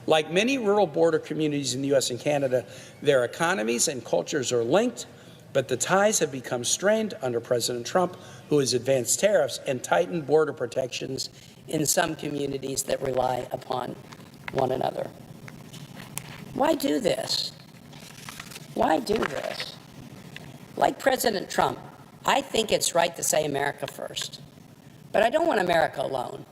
Like many rural border communities in the U.S. and Canada, their economies and cultures are linked, but the ties have become strained under President Trump, who has advanced tariffs and tightened border protections in some communities that rely upon one another. Why do this? Why do this? Like President Trump, I think it's right to say America first. But I don't want America alone.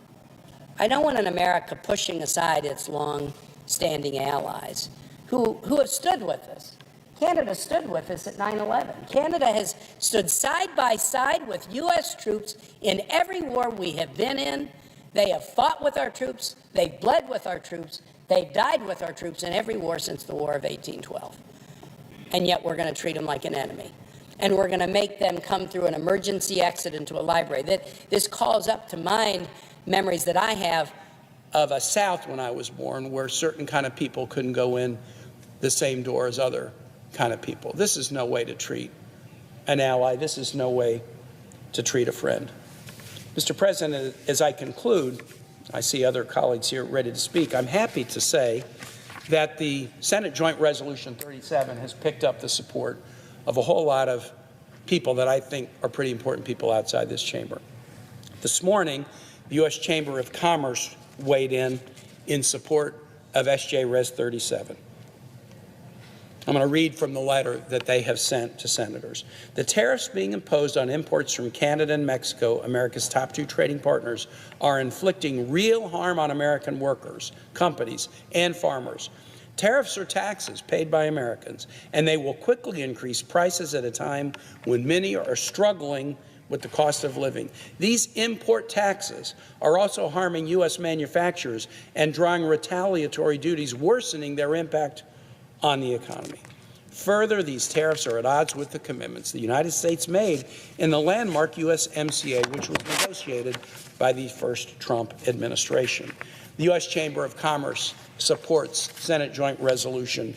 I don't want an America pushing aside its long-standing allies who have stood with us. Canada stood with us at 9/11. Canada has stood side by side with U.S. troops in every war we have been in. They have fought with our troops. They've bled with our troops. They've died with our troops in every war since the War of 1812. And yet we're going to treat them like an enemy. And we're going to make them come through an emergency exit into a library. This calls up to mind memories that I have of a South when I was born, where certain kind of people couldn't go in the same door as other kind of people. This is no way to treat an ally. This is no way to treat a friend. Mr. President, as I conclude, I see other colleagues here ready to speak. I'm happy to say that the Senate Joint Resolution 37 has picked up the support of a whole lot of people that I think are pretty important people outside this chamber. This morning, the U.S. Chamber of Commerce weighed in support of SJ Res 37. I'm going to read from the letter that they have sent to senators. The tariffs being imposed on imports from Canada and Mexico, America's top two trading partners, are inflicting real harm on American workers, companies, and farmers. Tariffs are taxes paid by Americans, and they will quickly increase prices at a time when many are struggling with the cost of living. These import taxes are also harming U.S. manufacturers and drawing retaliatory duties, worsening their impact on the economy. Further, these tariffs are at odds with the commitments the United States made in the landmark USMCA, which was negotiated by the first Trump administration. The U.S. Chamber of Commerce supports Senate Joint Resolution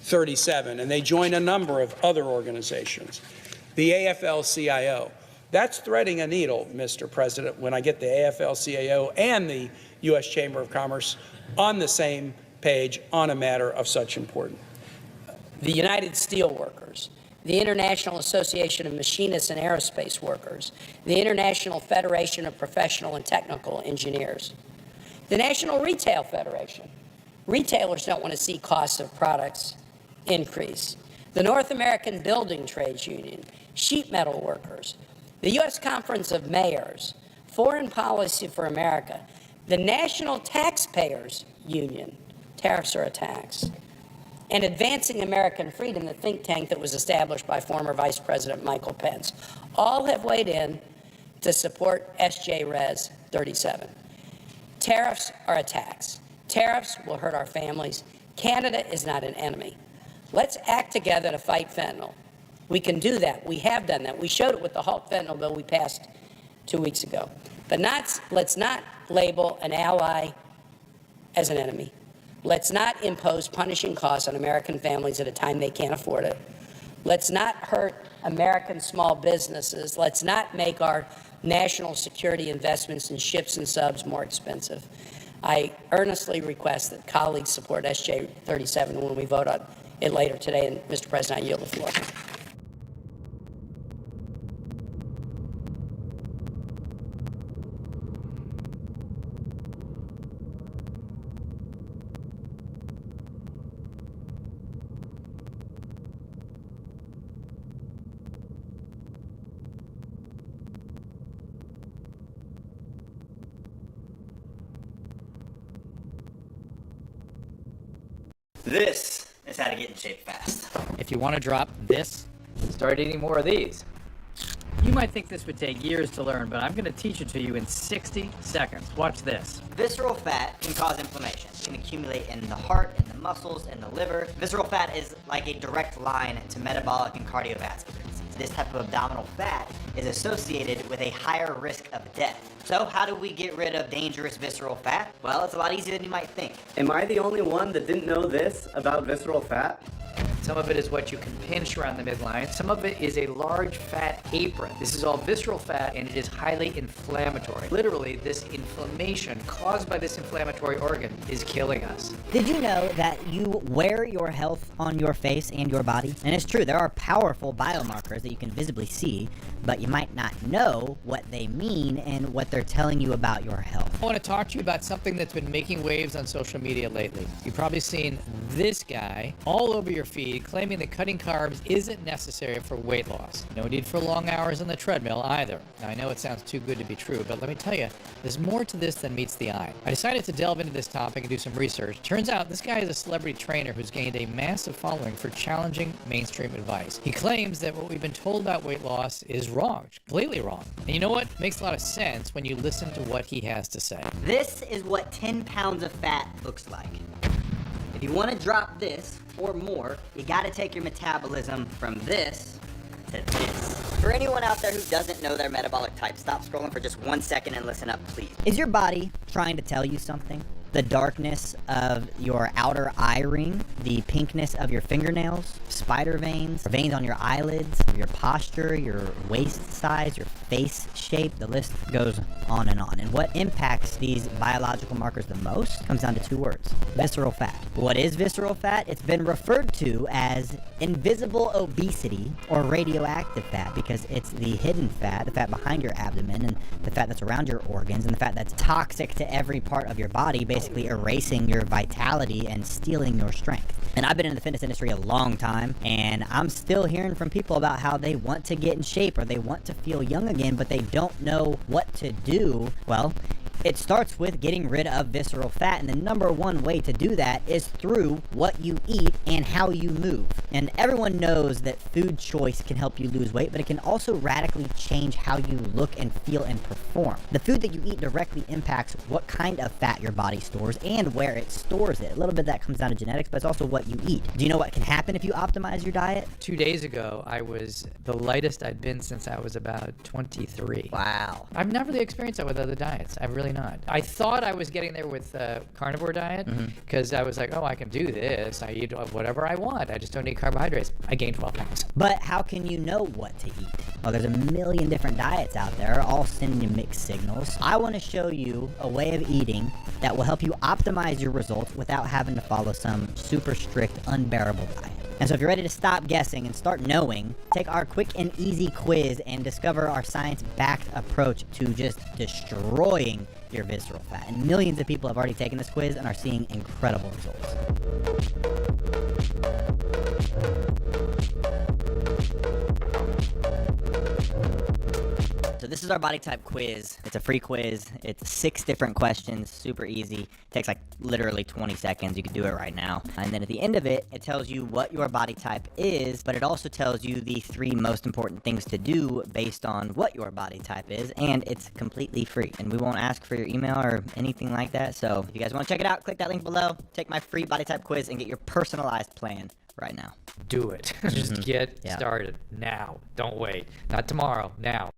37, and they join a number of other organizations. The AFL-CIO, that's threading a needle, Mr. President, when I get the AFL-CIO and the U.S. Chamber of Commerce on the same page on a matter of such importance. The United Steelworkers, the International Association of Machinists and Aerospace Workers, the International Federation of Professional and Technical Engineers, the National Retail Federation. Retailers don't want to see costs of products increase. The North American Building Trades Union, sheet metal workers, the U.S. Conference of Mayors, Foreign Policy for America, the National Taxpayers Union, tariffs are a tax, and Advancing American Freedom, the think tank that was established by former Vice President Michael Pence, all have weighed in to support SJ Res 37. Tariffs are a tax. Tariffs will hurt our families. Canada is not an enemy. Let's act together to fight fentanyl. We can do that. We have done that. We showed it with the Halt fentanyl bill we passed 2 weeks ago. But let's not label an ally as an enemy. Let's not impose punishing costs on American families at a time they can't afford it. Let's not hurt American small businesses. Let's not make our national security investments in ships and subs more expensive. I earnestly request that colleagues support SJ 37 when we vote on it later today. And, Mr. President, I yield the floor. This is how to get in shape fast. If you want to drop this, Start eating more of these. you might think this would take years to learn, but I'm going to teach it to you in 60 seconds. Watch this. Visceral fat can cause inflammation. It can accumulate in the heart, in the muscles, in the liver. Visceral fat is like a direct line to metabolic and cardiovascular disease. This type of abdominal fat is associated with a higher risk of death. So how do we get rid of dangerous visceral fat? Well, it's a lot easier than you might think. Am I the only one that didn't know this about visceral fat? Some of it is what you can pinch around the midline. Some of it is a large fat apron. This is all visceral fat, and it is highly inflammatory. Literally, this inflammation caused by this inflammatory organ is killing us. Did you know that you wear your health on your face and your body? And it's true, there are powerful biomarkers that you can visibly see, but you might not know what they mean and what they're telling you about your health. I want to talk to you about something that's been making waves on social media lately. You've probably seen this guy all over your feed claiming that cutting carbs isn't necessary for weight loss. No need for long hours on the treadmill either. Now, I know it sounds too good to be true, but let me tell you, there's more to this than meets the eye. I decided to delve into this topic and do some research. Turns out this guy is a celebrity trainer who's gained a massive following for challenging mainstream advice. He claims that what we've been told about weight loss is wrong, completely wrong. And you know what? It makes a lot of sense when you listen to what he has to say. This is what 10 pounds of fat looks like. If you want to drop this or more, you got to take your metabolism from this to this. For anyone out there who doesn't know their metabolic type, stop scrolling for just 1 second and listen up, please. Is your body trying to tell you something? The darkness of your outer eye ring, the pinkness of your fingernails, spider veins, veins on your eyelids, your posture, your waist size, your face shape, the list goes on and on. And what impacts these biological markers the most comes down to two words: visceral fat. What is visceral fat? It's been referred to as invisible obesity or radioactive fat because it's the hidden fat, the fat behind your abdomen and the fat that's around your organs and the fat that's toxic to every part of your body, basically erasing your vitality and stealing your strength. And I've been in the fitness industry a long time, and I'm still hearing from people about how they want to get in shape or they want to feel young again, but they don't know what to do. Well, it starts with getting rid of visceral fat, and the number one way to do that is through what you eat and how you move. And everyone knows that food choice can help you lose weight, but it can also radically change how you look and feel and perform. The food that you eat directly impacts what kind of fat your body stores and where it stores it. A little bit of that comes down to genetics, but it's also what you eat. Do you know what can happen if you optimize your diet? 2 days ago, I was the lightest I'd been since I was about 23. Wow. I've never really experienced that with other diets. I've really not. I thought I was getting there with carnivore diet because I was like, oh, I can do this. I eat whatever I want. I just don't need carbohydrates. I gained 12 pounds. But how can you know what to eat? Well, there's a million different diets out there, all sending you mixed signals. I want to show you a way of eating that will help you optimize your results without having to follow some super strict, unbearable diet. And so if you're ready to stop guessing and start knowing, take our quick and easy quiz and discover our science-backed approach to just destroying your visceral fat. And millions of people have already taken this quiz and are seeing incredible results. So this is our body type quiz. It's a free quiz. It's 6 different questions, super easy. It takes like literally 20 seconds. You can do it right now. And then at the end of it, it tells you what your body type is, but it also tells you the 3 most important things to do based on what your body type is, and it's completely free. And we won't ask for your email or anything like that. So if you guys want to check it out, click that link below. Take my free body type quiz and get your personalized plan right now. Do it. Just get started now. Don't wait. Not tomorrow. Now.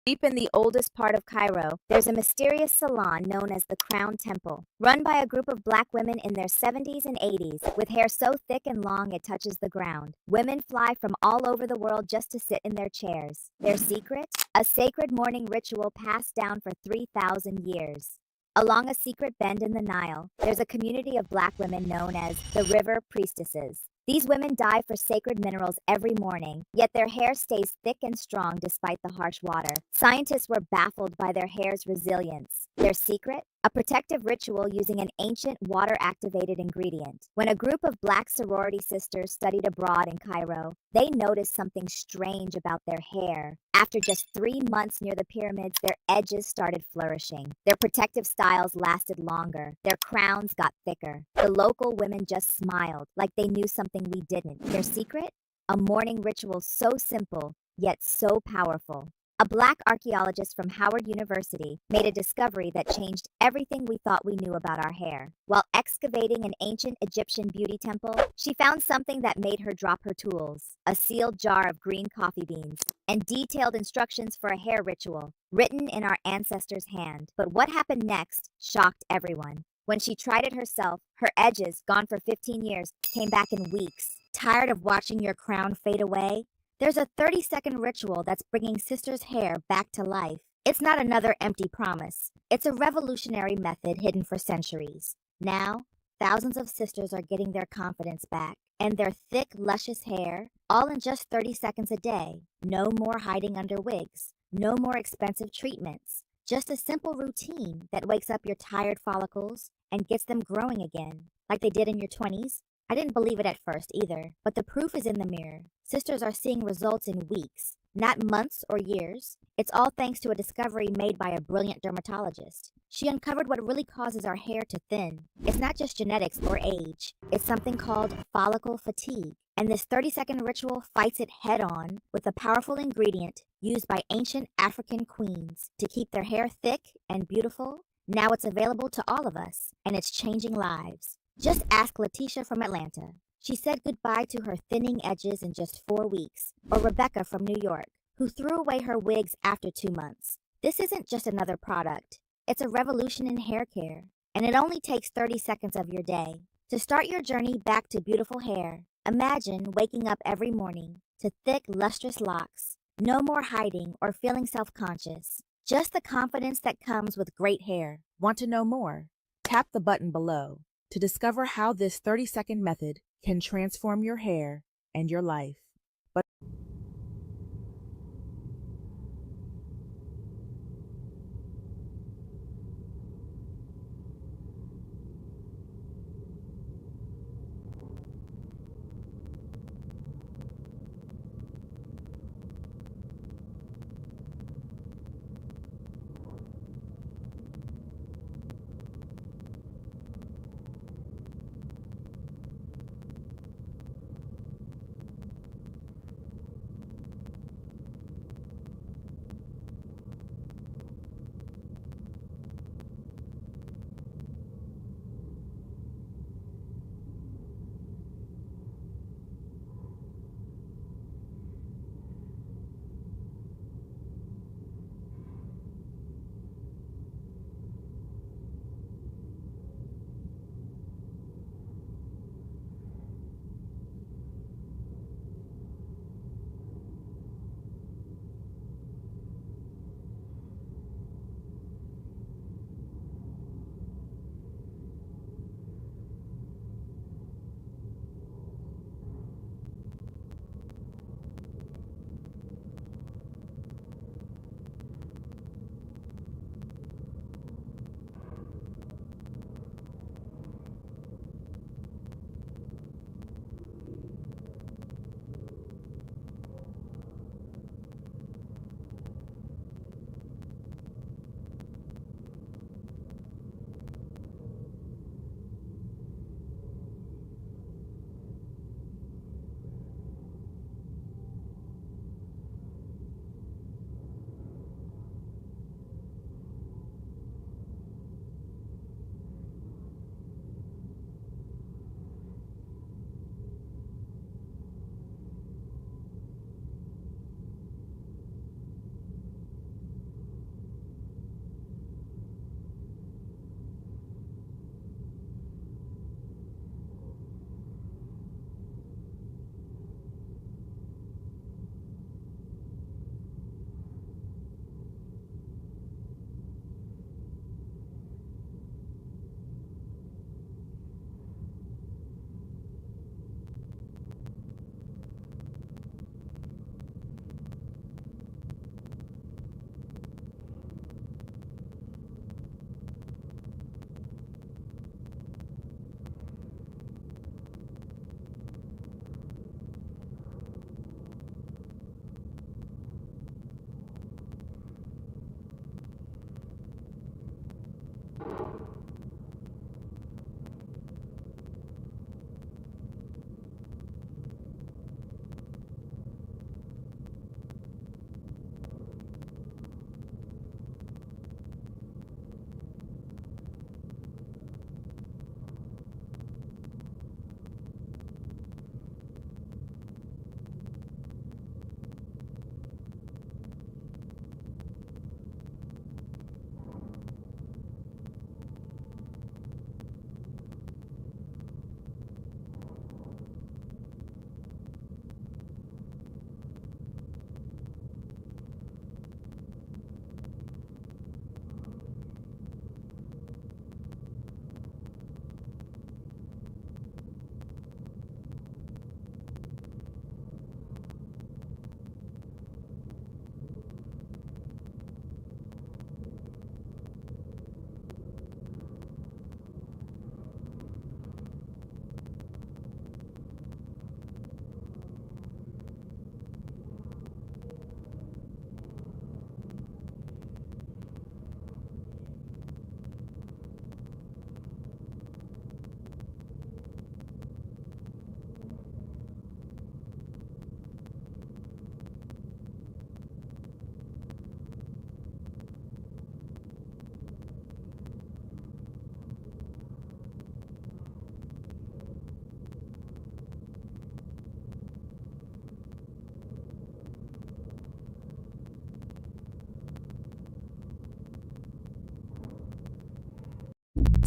Deep in the oldest part of Cairo, there's a mysterious salon known as the Crown Temple, run by a group of black women in their 70s and 80s, with hair so thick and long it touches the ground. Women fly from all over the world just to sit in their chairs. Their secret? A sacred morning ritual passed down for 3,000 years. Along a secret bend in the Nile, there's a community of black women known as the River Priestesses. These women dive for sacred minerals every morning, yet their hair stays thick and strong despite the harsh water. Scientists were baffled by their hair's resilience. Their secret? A protective ritual using an ancient water-activated ingredient. When a group of black sorority sisters studied abroad in Cairo, they noticed something strange about their hair. After just 3 months near the pyramids, their edges started flourishing. Their protective styles lasted longer. Their crowns got thicker. The local women just smiled, like they knew something we didn't. Their secret? A morning ritual so simple, yet so powerful. A black archaeologist from Howard University made a discovery that changed everything we thought we knew about our hair. While excavating an ancient Egyptian beauty temple, she found something that made her drop her tools: a sealed jar of green coffee beans and detailed instructions for a hair ritual written in our ancestors' hand. But what happened next shocked everyone. When she tried it herself, her edges, gone for 15 years, came back in weeks. Tired of watching your crown fade away? There's a 30-second ritual that's bringing sisters' hair back to life. It's not another empty promise. It's a revolutionary method hidden for centuries. Now, thousands of sisters are getting their confidence back and their thick, luscious hair, all in just 30 seconds a day. No more hiding under wigs. No more expensive treatments. Just a simple routine that wakes up your tired follicles and gets them growing again, like they did in your 20s. I didn't believe it at first either, but the proof is in the mirror. Sisters are seeing results in weeks, not months or years. It's all thanks to a discovery made by a brilliant dermatologist. She uncovered what really causes our hair to thin. It's not just genetics or age. It's something called follicle fatigue. And this 30-second ritual fights it head-on with a powerful ingredient used by ancient African queens to keep their hair thick and beautiful. Now it's available to all of us, and it's changing lives. Just ask Letitia from Atlanta. She said goodbye to her thinning edges in just 4 weeks. Or Rebecca from New York, who threw away her wigs after 2 months. This isn't just another product. It's a revolution in hair care. And it only takes 30 seconds of your day. To start your journey back to beautiful hair, imagine waking up every morning to thick, lustrous locks. No more hiding or feeling self-conscious. Just the confidence that comes with great hair. Want to know more? Tap the button below to discover how this 30-second method can transform your hair and your life.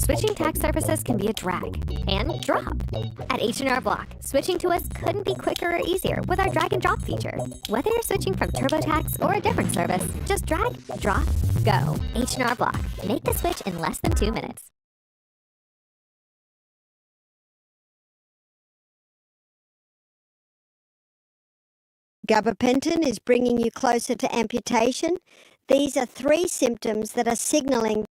Switching tax services can be a drag and drop. At H&R Block, switching to us couldn't be quicker or easier with our drag and drop feature. Whether you're switching from TurboTax or a different service, just drag, drop, go. H&R Block. Make the switch in less than 2 minutes. Gabapentin is bringing you closer to amputation. These are 3 symptoms that are signaling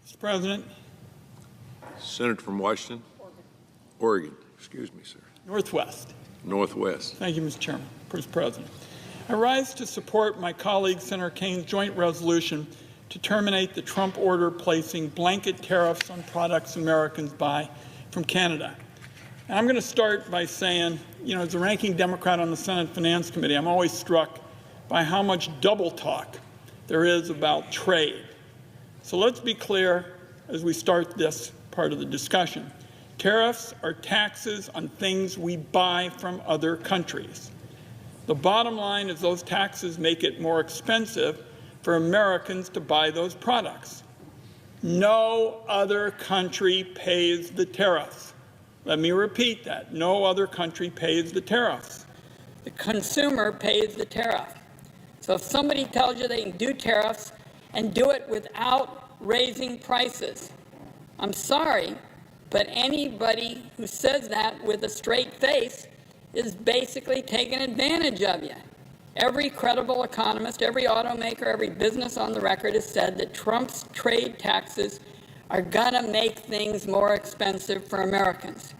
Mr. President. Senator from Washington. Oregon. Excuse me, sir. Northwest. Northwest. Thank you, Mr. Chairman. Mr. President. I rise to support my colleague Senator Kane's joint resolution to terminate the Trump order placing blanket tariffs on products Americans buy from Canada. And I'm going to start by saying, as a ranking Democrat on the Senate Finance Committee, I'm always struck by how much double talk there is about trade. So let's be clear as we start this part of the discussion. Tariffs are taxes on things we buy from other countries. The bottom line is those taxes make it more expensive for Americans to buy those products. No other country pays the tariffs. Let me repeat that. No other country pays the tariffs. The consumer pays the tariff. So if somebody tells you they can do tariffs and do it without raising prices, I'm sorry, but anybody who says that with a straight face is basically taking advantage of you. Every credible economist, every automaker, every business on the record has said that Trump's trade taxes are going to make things more expensive for Americans.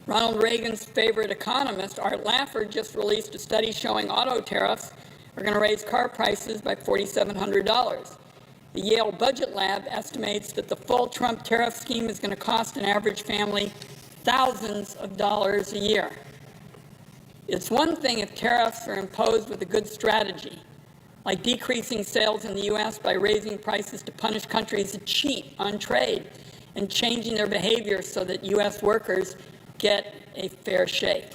Ronald Reagan's favorite economist, Art Laffer, just released a study showing auto tariffs are going to raise car prices by $4,700. The Yale Budget Lab estimates that the full Trump tariff scheme is going to cost an average family thousands of dollars a year. It's one thing if tariffs are imposed with a good strategy, like decreasing sales in the U.S. by raising prices to punish countries that cheat on trade and changing their behavior so that U.S. workers get a fair shake.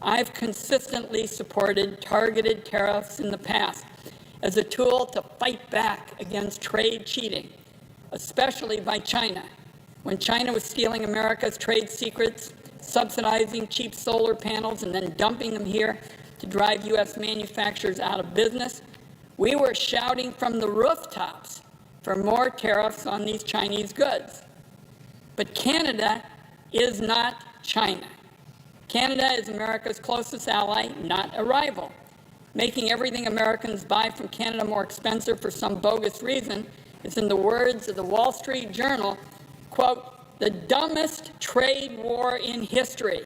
I've consistently supported targeted tariffs in the past as a tool to fight back against trade cheating, especially by China. When China was stealing America's trade secrets, subsidizing cheap solar panels, and then dumping them here to drive U.S. manufacturers out of business, we were shouting from the rooftops for more tariffs on these Chinese goods. But Canada is not China. Canada is America's closest ally, not a rival. Making everything Americans buy from Canada more expensive for some bogus reason is, in the words of the Wall Street Journal, quote, the dumbest trade war in history.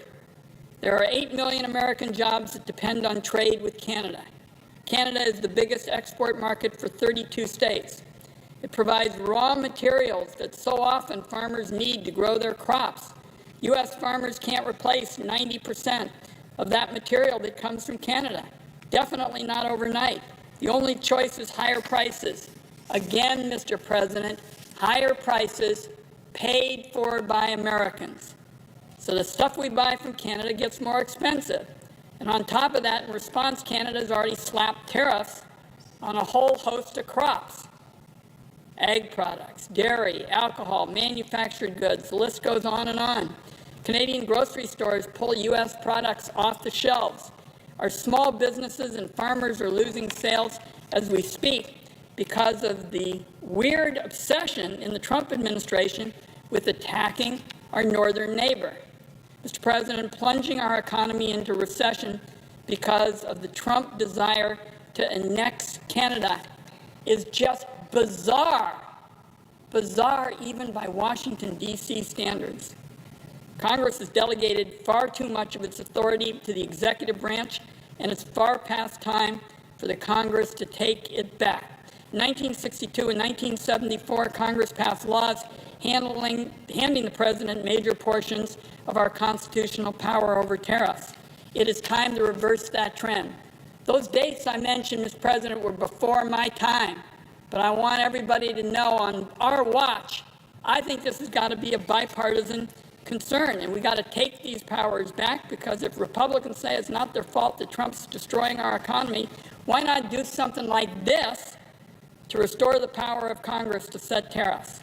There are 8 million American jobs that depend on trade with Canada. Canada is the biggest export market for 32 states. It provides raw materials that so often farmers need to grow their crops. U.S. farmers can't replace 90% of that material that comes from Canada. Definitely not overnight. The only choice is higher prices. Again, Mr. President, higher prices paid for by Americans. So the stuff we buy from Canada gets more expensive. And on top of that, in response, Canada's already slapped tariffs on a whole host of crops. Ag products, dairy, alcohol, manufactured goods, the list goes on and on. Canadian grocery stores pull U.S. products off the shelves. Our small businesses and farmers are losing sales as we speak because of the weird obsession in the Trump administration with attacking our northern neighbor. Mr. President, plunging our economy into recession because of the Trump desire to annex Canada is just bizarre. Bizarre even by Washington, D.C. standards. Congress has delegated far too much of its authority to the executive branch, and it's far past time for the Congress to take it back. In 1962 and 1974, Congress passed laws handing the president major portions of our constitutional power over tariffs. It is time to reverse that trend. Those dates I mentioned, Mr. President, were before my time, but I want everybody to know on our watch, I think this has got to be a bipartisan concern, and we got to take these powers back, because if Republicans say it's not their fault that Trump's destroying our economy, why not do something like this to restore the power of Congress to set tariffs?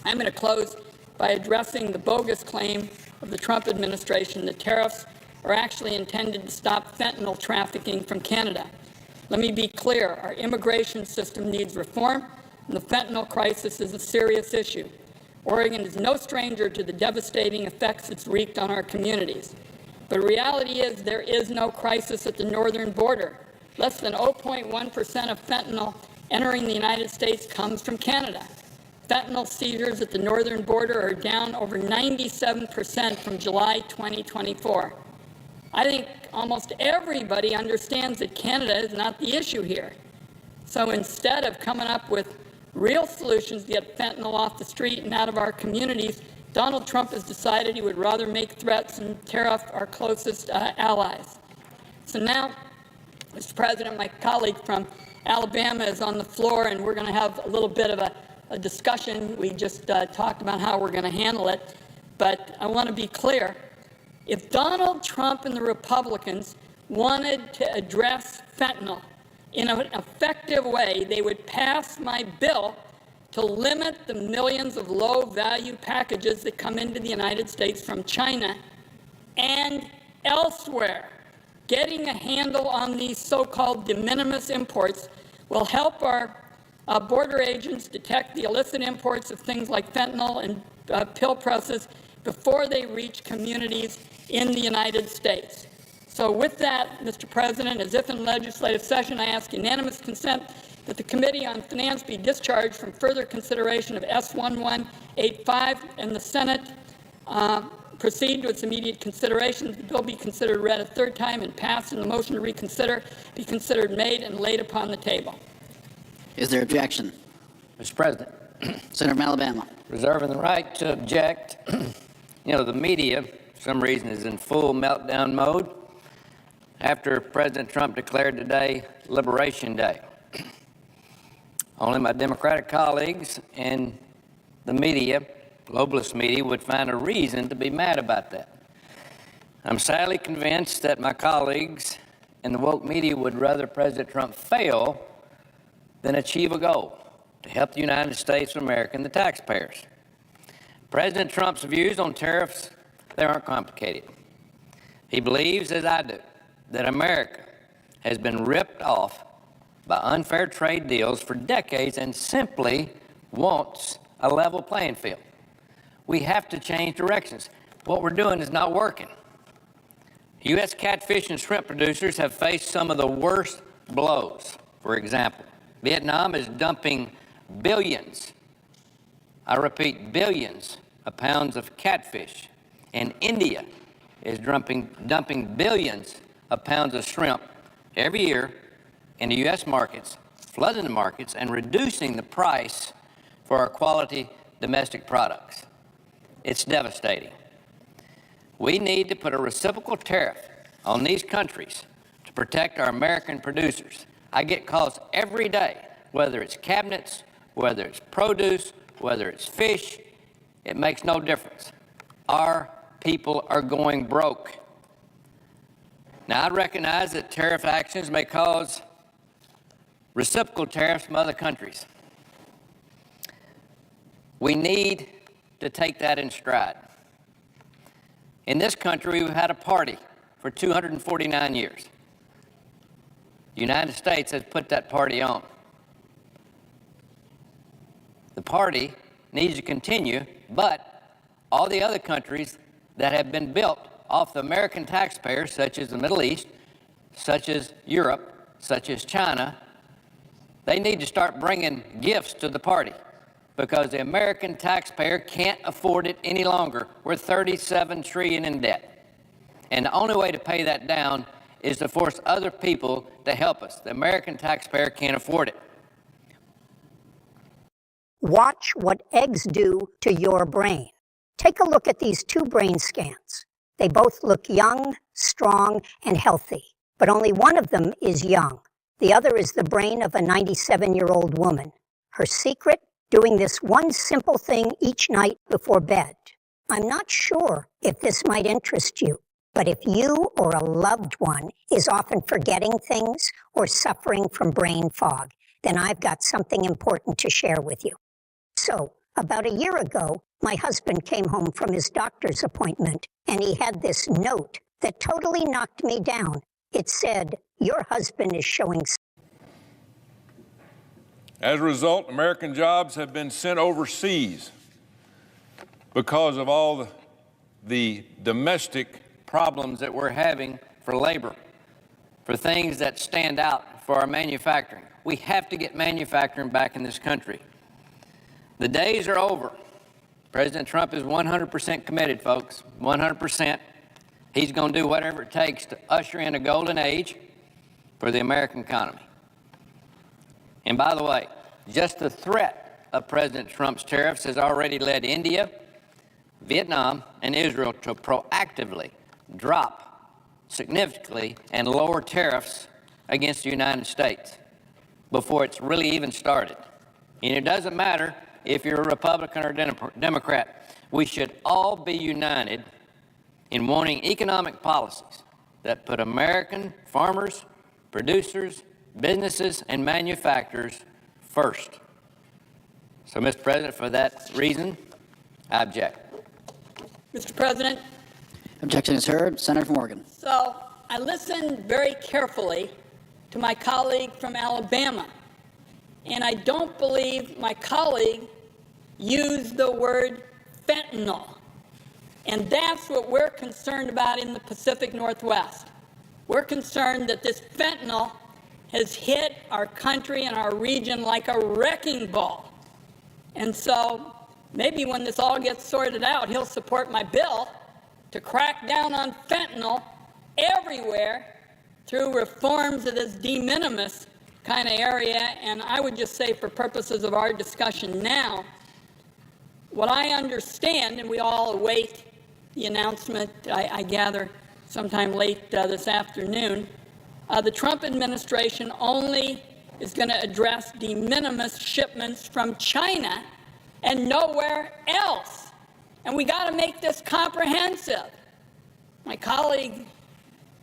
I'm going to close by addressing the bogus claim of the Trump administration that tariffs are actually intended to stop fentanyl trafficking from Canada. Let me be clear, our immigration system needs reform, and the fentanyl crisis is a serious issue. Oregon is no stranger to the devastating effects it's wreaked on our communities. But reality is there is no crisis at the northern border. Less than 0.1% of fentanyl entering the United States comes from Canada. Fentanyl seizures at the northern border are down over 97% from July 2024. I think almost everybody understands that Canada is not the issue here. So instead of coming up with real solutions to get fentanyl off the street and out of our communities, Donald Trump has decided he would rather make threats and tear off our closest allies. So now, Mr. President, my colleague from Alabama is on the floor, and we're going to have a little bit of a discussion. We just talked about how we're going to handle it, but I want to be clear. If Donald Trump and the Republicans wanted to address fentanyl in an effective way, they would pass my bill to limit the millions of low-value packages that come into the United States from China and elsewhere. Getting a handle on these so-called de minimis imports will help our border agents detect the illicit imports of things like fentanyl and pill presses before they reach communities in the United States. So with that, Mr. President, as if in legislative session, I ask unanimous consent that the Committee on Finance be discharged from further consideration of S1185 and the Senate proceed to its immediate consideration. The bill be considered read a third time and passed, and the motion to reconsider be considered made and laid upon the table. Is there objection? Mr. President, Senator from Alabama. reserving the right to object. The media, for some reason, is in full meltdown mode after President Trump declared today Liberation Day. Only my Democratic colleagues and the media, globalist media, would find a reason to be mad about that. I'm sadly convinced that my colleagues and the woke media would rather President Trump fail than achieve a goal to help the United States of America and the taxpayers. President Trump's views on tariffs, they aren't complicated. He believes, as I do, that America has been ripped off by unfair trade deals for decades and simply wants a level playing field. We have to change directions. What we're doing is not working. U.S. catfish and shrimp producers have faced some of the worst blows. For example, Vietnam is dumping billions, I repeat, billions of pounds of catfish, and India is dumping billions of pounds of shrimp every year into U.S. markets, flooding the markets, and reducing the price for our quality domestic products. It's devastating. We need to put a reciprocal tariff on these countries to protect our American producers. I get calls every day, whether it's cabinets, whether it's produce, whether it's fish, it makes no difference. Our people are going broke. Now, I recognize that tariff actions may cause reciprocal tariffs from other countries. We need to take that in stride. In this country, we've had a party for 249 years. The United States has put that party on. The party needs to continue, but all the other countries that have been built off the American taxpayers, such as the Middle East, such as Europe, such as China, they need to start bringing gifts to the party because the American taxpayer can't afford it any longer. We're $37 trillion in debt. And the only way to pay that down is to force other people to help us. The American taxpayer can't afford it. Watch what eggs do to your brain. Take a look at these two brain scans. They both look young, strong, and healthy, but only one of them is young. The other is the brain of a 97-year-old woman. Her secret? Doing this one simple thing each night before bed. I'm not sure if this might interest you, but if you or a loved one is often forgetting things or suffering from brain fog, then I've got something important to share with you. So, about a year ago, my husband came home from his doctor's appointment, and he had this note that totally knocked me down. It said, "Your husband is showing..." As a result, American jobs have been sent overseas because of all the domestic problems that we're having for labor, for things that stand out for our manufacturing. We have to get manufacturing back in this country. The days are over. President Trump is 100% committed, folks, 100%. He's going to do whatever it takes to usher in a golden age for the American economy. And by the way, just the threat of President Trump's tariffs has already led India, Vietnam, and Israel to proactively drop significantly and lower tariffs against the United States before it's really even started. And it doesn't matter if you're a Republican or Democrat. We should all be united in wanting economic policies that put American farmers, producers, businesses, and manufacturers first. So, Mr. President, for that reason, I object. Mr. President. Objection is heard. Senator from Oregon. So I listened very carefully to my colleague from Alabama, and I don't believe my colleague used the word fentanyl. And that's what we're concerned about in the Pacific Northwest. We're concerned that this fentanyl has hit our country and our region like a wrecking ball. And so maybe when this all gets sorted out, he'll support my bill to crack down on fentanyl everywhere through reforms of this de minimis kind of area. And I would just say, for purposes of our discussion now, what I understand, and we all await the announcement, I gather, sometime late this afternoon, the Trump administration only is going to address de minimis shipments from China and nowhere else. And we got to make this comprehensive. My colleague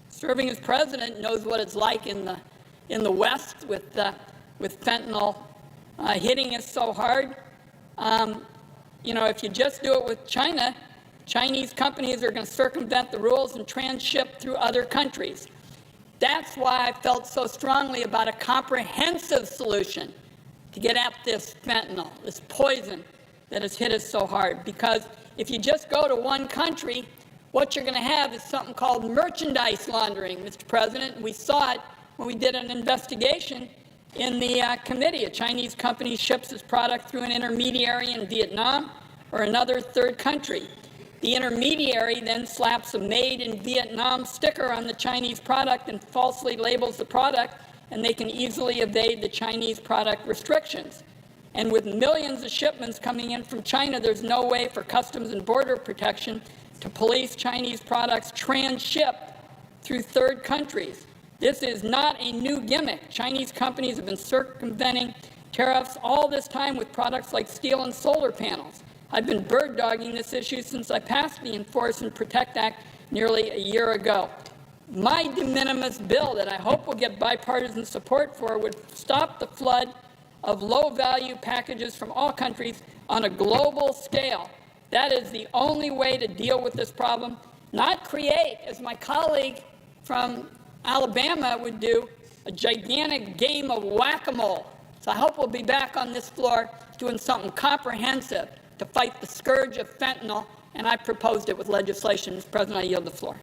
serving as president knows what it's like in the West with fentanyl hitting us so hard. You know, if you just do it with China, Chinese companies are going to circumvent the rules and transship through other countries. That's why I felt so strongly about a comprehensive solution to get at this fentanyl, this poison that has hit us so hard. Because if you just go to one country, what you're going to have is something called merchandise laundering, Mr. President. We saw it when we did an investigation in the committee. A Chinese company ships its product through an intermediary in Vietnam or another third country. The intermediary then slaps a made in Vietnam sticker on the Chinese product and falsely labels the product, and they can easily evade the Chinese product restrictions. And with millions of shipments coming in from China, there's no way for Customs and Border Protection to police Chinese products transshipped through third countries. This is not a new gimmick. Chinese companies have been circumventing tariffs all this time with products like steel and solar panels. I've been bird-dogging this issue since I passed the Enforce and Protect Act nearly a year ago. My de minimis bill that I hope will get bipartisan support for would stop the flood of low-value packages from all countries on a global scale. That is the only way to deal with this problem, not create, as my colleague from Alabama would do, a gigantic game of whack-a-mole. So I hope we'll be back on this floor doing something comprehensive to fight the scourge of fentanyl, and I proposed it with legislation. Mr. President, I yield the floor.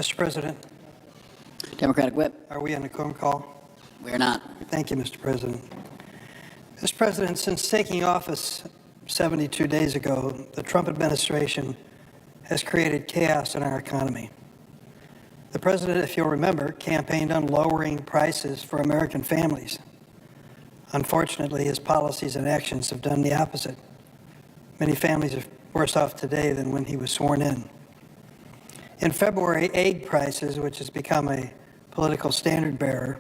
Mr. President, Democratic Whip. are we on a quorum call? We are not. Thank you, Mr. President. Mr. President, since taking office 72 days ago, the Trump administration has created chaos in our economy. The president, if you'll remember, campaigned on lowering prices for American families. Unfortunately, his policies and actions have done the opposite. Many families are worse off today than when he was sworn in. In February, egg prices, which has become a political standard bearer,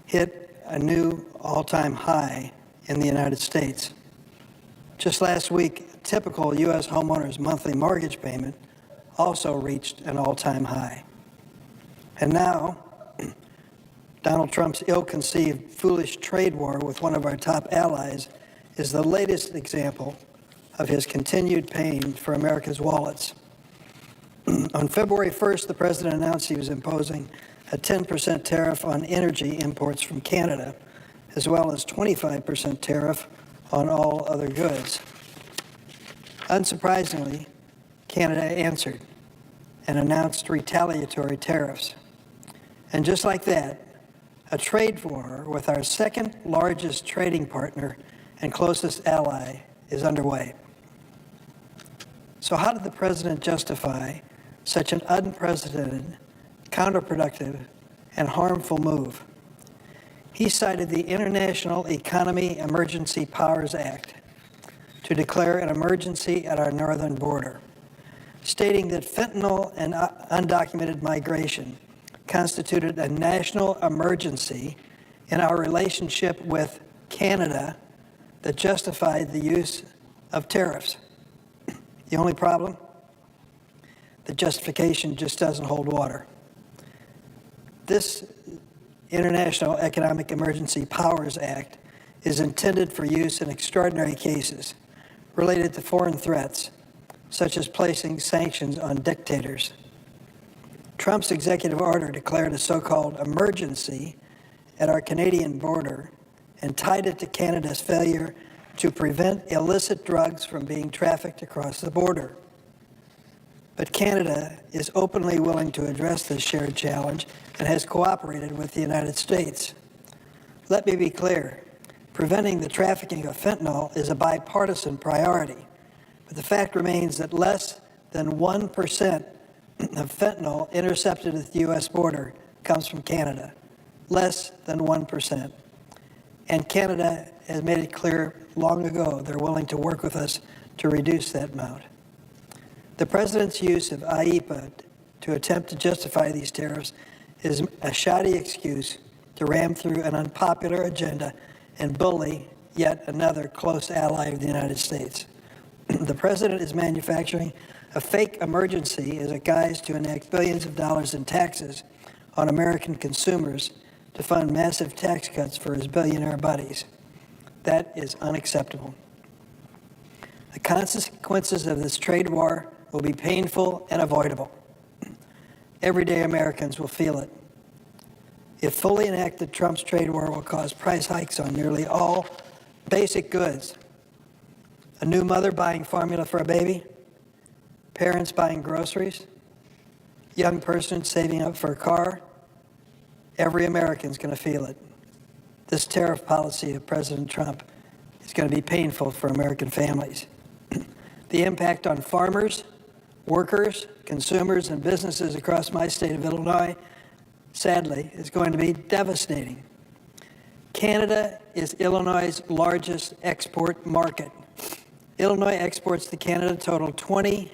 hit a new all-time high in the United States. Just last week, a typical U.S. homeowner's monthly mortgage payment also reached an all-time high. And now, Donald Trump's ill-conceived, foolish trade war with one of our top allies is the latest example of his continued pain for America's wallets. On February 1st, the president announced he was imposing a 10% tariff on energy imports from Canada, as well as 25% tariff on all other goods. Unsurprisingly, Canada answered and announced retaliatory tariffs. And just like that, a trade war with our second largest trading partner and closest ally is underway. So how did the president justify such an unprecedented, counterproductive, and harmful move? He cited the International Economy Emergency Powers Act to declare an emergency at our northern border, stating that fentanyl and undocumented migration constituted a national emergency in our relationship with Canada that justified the use of tariffs. The only problem? The justification just doesn't hold water. This International Economic Emergency Powers Act is intended for use in extraordinary cases related to foreign threats, such as placing sanctions on dictators. Trump's executive order declared a so-called emergency at our Canadian border and tied it to Canada's failure to prevent illicit drugs from being trafficked across the border. But Canada is openly willing to address this shared challenge and has cooperated with the United States. Let me be clear, preventing the trafficking of fentanyl is a bipartisan priority, but the fact remains that less than 1% of fentanyl intercepted at the U.S. border comes from Canada. Less than 1%. And Canada has made it clear long ago they're willing to work with us to reduce that amount. The president's use of IEEPA to attempt to justify these tariffs is a shoddy excuse to ram through an unpopular agenda and bully yet another close ally of the United States. The president is manufacturing a fake emergency as a guise to enact billions of dollars in taxes on American consumers to fund massive tax cuts for his billionaire buddies. That is unacceptable. The consequences of this trade war will be painful and avoidable. Everyday Americans will feel it. If fully enacted, Trump's trade war will cause price hikes on nearly all basic goods. A new mother buying formula for a baby, parents buying groceries, young person saving up for a car, every American's going to feel it. This tariff policy of President Trump is going to be painful for American families. The impact on farmers, workers, consumers, and businesses across my state of Illinois, sadly, is going to be devastating. Canada is Illinois' largest export market. Illinois exports to Canada totaled $20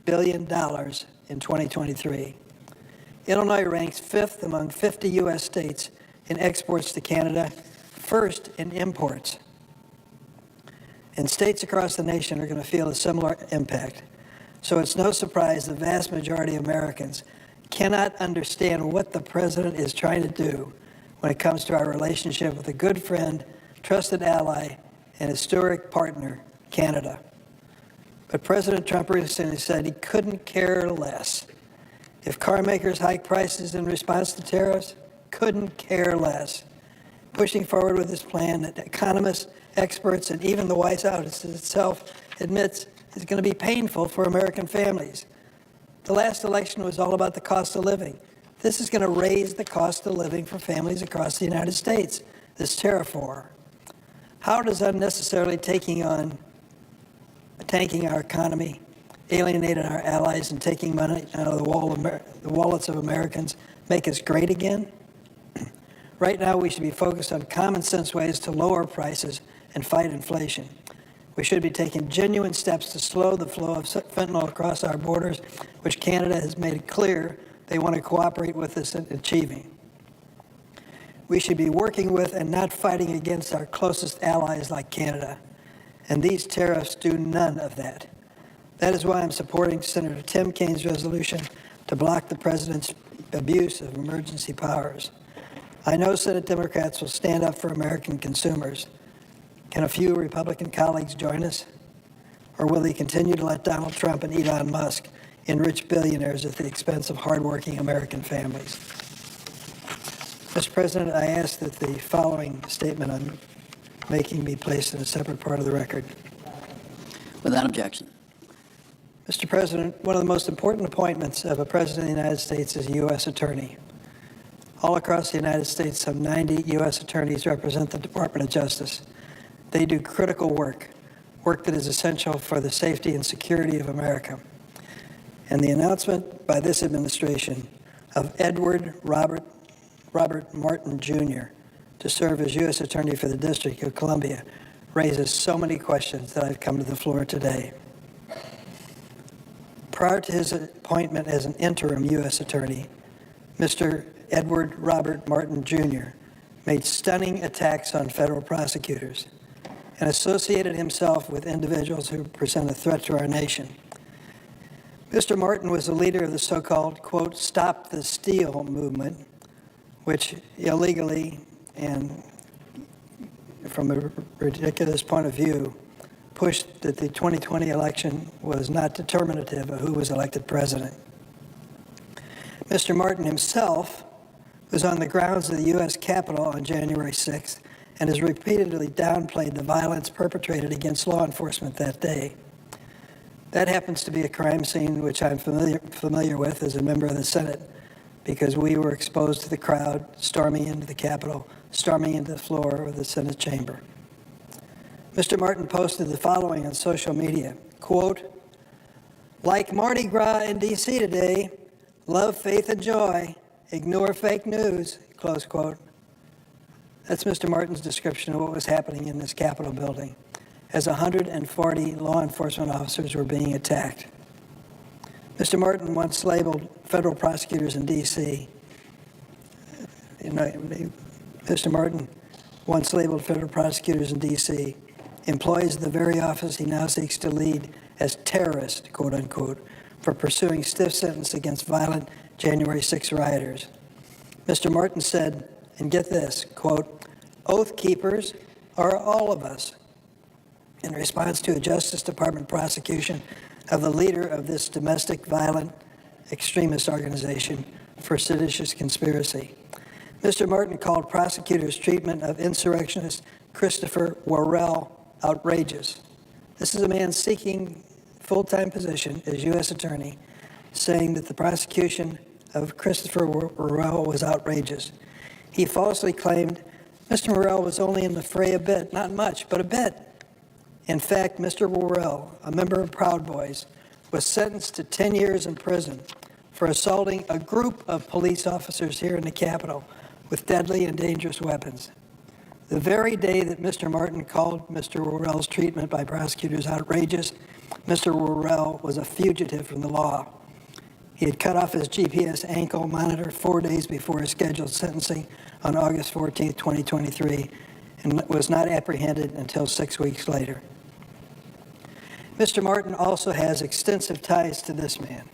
billion in 2023. Illinois ranks 5th among 50 U.S. states in exports to Canada, 1st in imports. And states across the nation are going to feel a similar impact. So it's no surprise the vast majority of Americans cannot understand what the president is trying to do when it comes to our relationship with a good friend, trusted ally, and historic partner, Canada. But President Trump recently said he couldn't care less. If car makers hike prices in response to tariffs, couldn't care less. Pushing forward with this plan that economists, experts, and even the White House itself admits is going to be painful for American families. The last election was all about the cost of living. This is going to raise the cost of living for families across the United States, this tariff war. How does unnecessarily tanking our economy, alienating our allies, and taking money out of the wallets of Americans make us great again? Right now, we should be focused on common sense ways to lower prices and fight inflation. We should be taking genuine steps to slow the flow of fentanyl across our borders, which Canada has made it clear they want to cooperate with us in achieving. We should be working with and not fighting against our closest allies like Canada. And these tariffs do none of that. That is why I'm supporting Senator Tim Kaine's resolution to block the president's abuse of emergency powers. I know Senate Democrats will stand up for American consumers. Can a few Republican colleagues join us? Or will they continue to let Donald Trump and Elon Musk enrich billionaires at the expense of hardworking American families? Mr. President, I ask that the following statement I'm making be placed in a separate part of the record. Without objection. Mr. President, one of the most important appointments of a President of the United States is a U.S. Attorney. All across the United States, some 90 U.S. attorneys represent the Department of Justice. They do critical work that is essential for the safety and security of America. And the announcement by this administration of Edward Robert Martin, Jr. to serve as U.S. Attorney for the District of Columbia raises so many questions that I've come to the floor today. Prior to his appointment as an interim U.S. Attorney, Mr. Edward Robert Martin, Jr. made stunning attacks on federal prosecutors and associated himself with individuals who present a threat to our nation. Mr. Martin was the leader of the so-called, quote, Stop the Steal movement, which illegally and from a ridiculous point of view pushed that the 2020 election was not determinative of who was elected president. Mr. Martin himself was on the grounds of the U.S. Capitol on January 6th and has repeatedly downplayed the violence perpetrated against law enforcement that day. That happens to be a crime scene which I'm familiar with as a member of the Senate because we were exposed to the crowd storming into the Capitol, storming into the floor of the Senate chamber. Mr. Martin posted the following on social media, quote, like Mardi Gras in D.C. today, love, faith, and joy, ignore fake news, close quote. That's Mr. Martin's description of what was happening in this Capitol building as 140 law enforcement officers were being attacked. Mr. Martin once labeled federal prosecutors in D.C. Mr. Martin once labeled federal prosecutors in D.C. employees of the very office he now seeks to lead as terrorists, quote unquote, for pursuing stiff sentence against violent January 6 rioters. Mr. Martin said, and get this, quote, oath keepers are all of us, in response to a Justice Department prosecution of the leader of this domestic violent extremist organization for seditious conspiracy. Mr. Martin called prosecutors' treatment of insurrectionist Christopher Worrell outrageous. This is a man seeking full-time position as U.S. Attorney, saying that the prosecution of Christopher Worrell was outrageous. He falsely claimed Mr. Worrell was only in the fray a bit, not much, but a bit. In fact, Mr. Worrell, a member of Proud Boys, was sentenced to 10 years in prison for assaulting a group of police officers here in the Capitol with deadly and dangerous weapons. The very day that Mr. Martin called Mr. Worrell's treatment by prosecutors outrageous, Mr. Worrell was a fugitive from the law. He had cut off his GPS ankle monitor 4 days before his scheduled sentencing on August 14, 2023, and was not apprehended until 6 weeks later. Mr. Martin also has extensive ties to this man.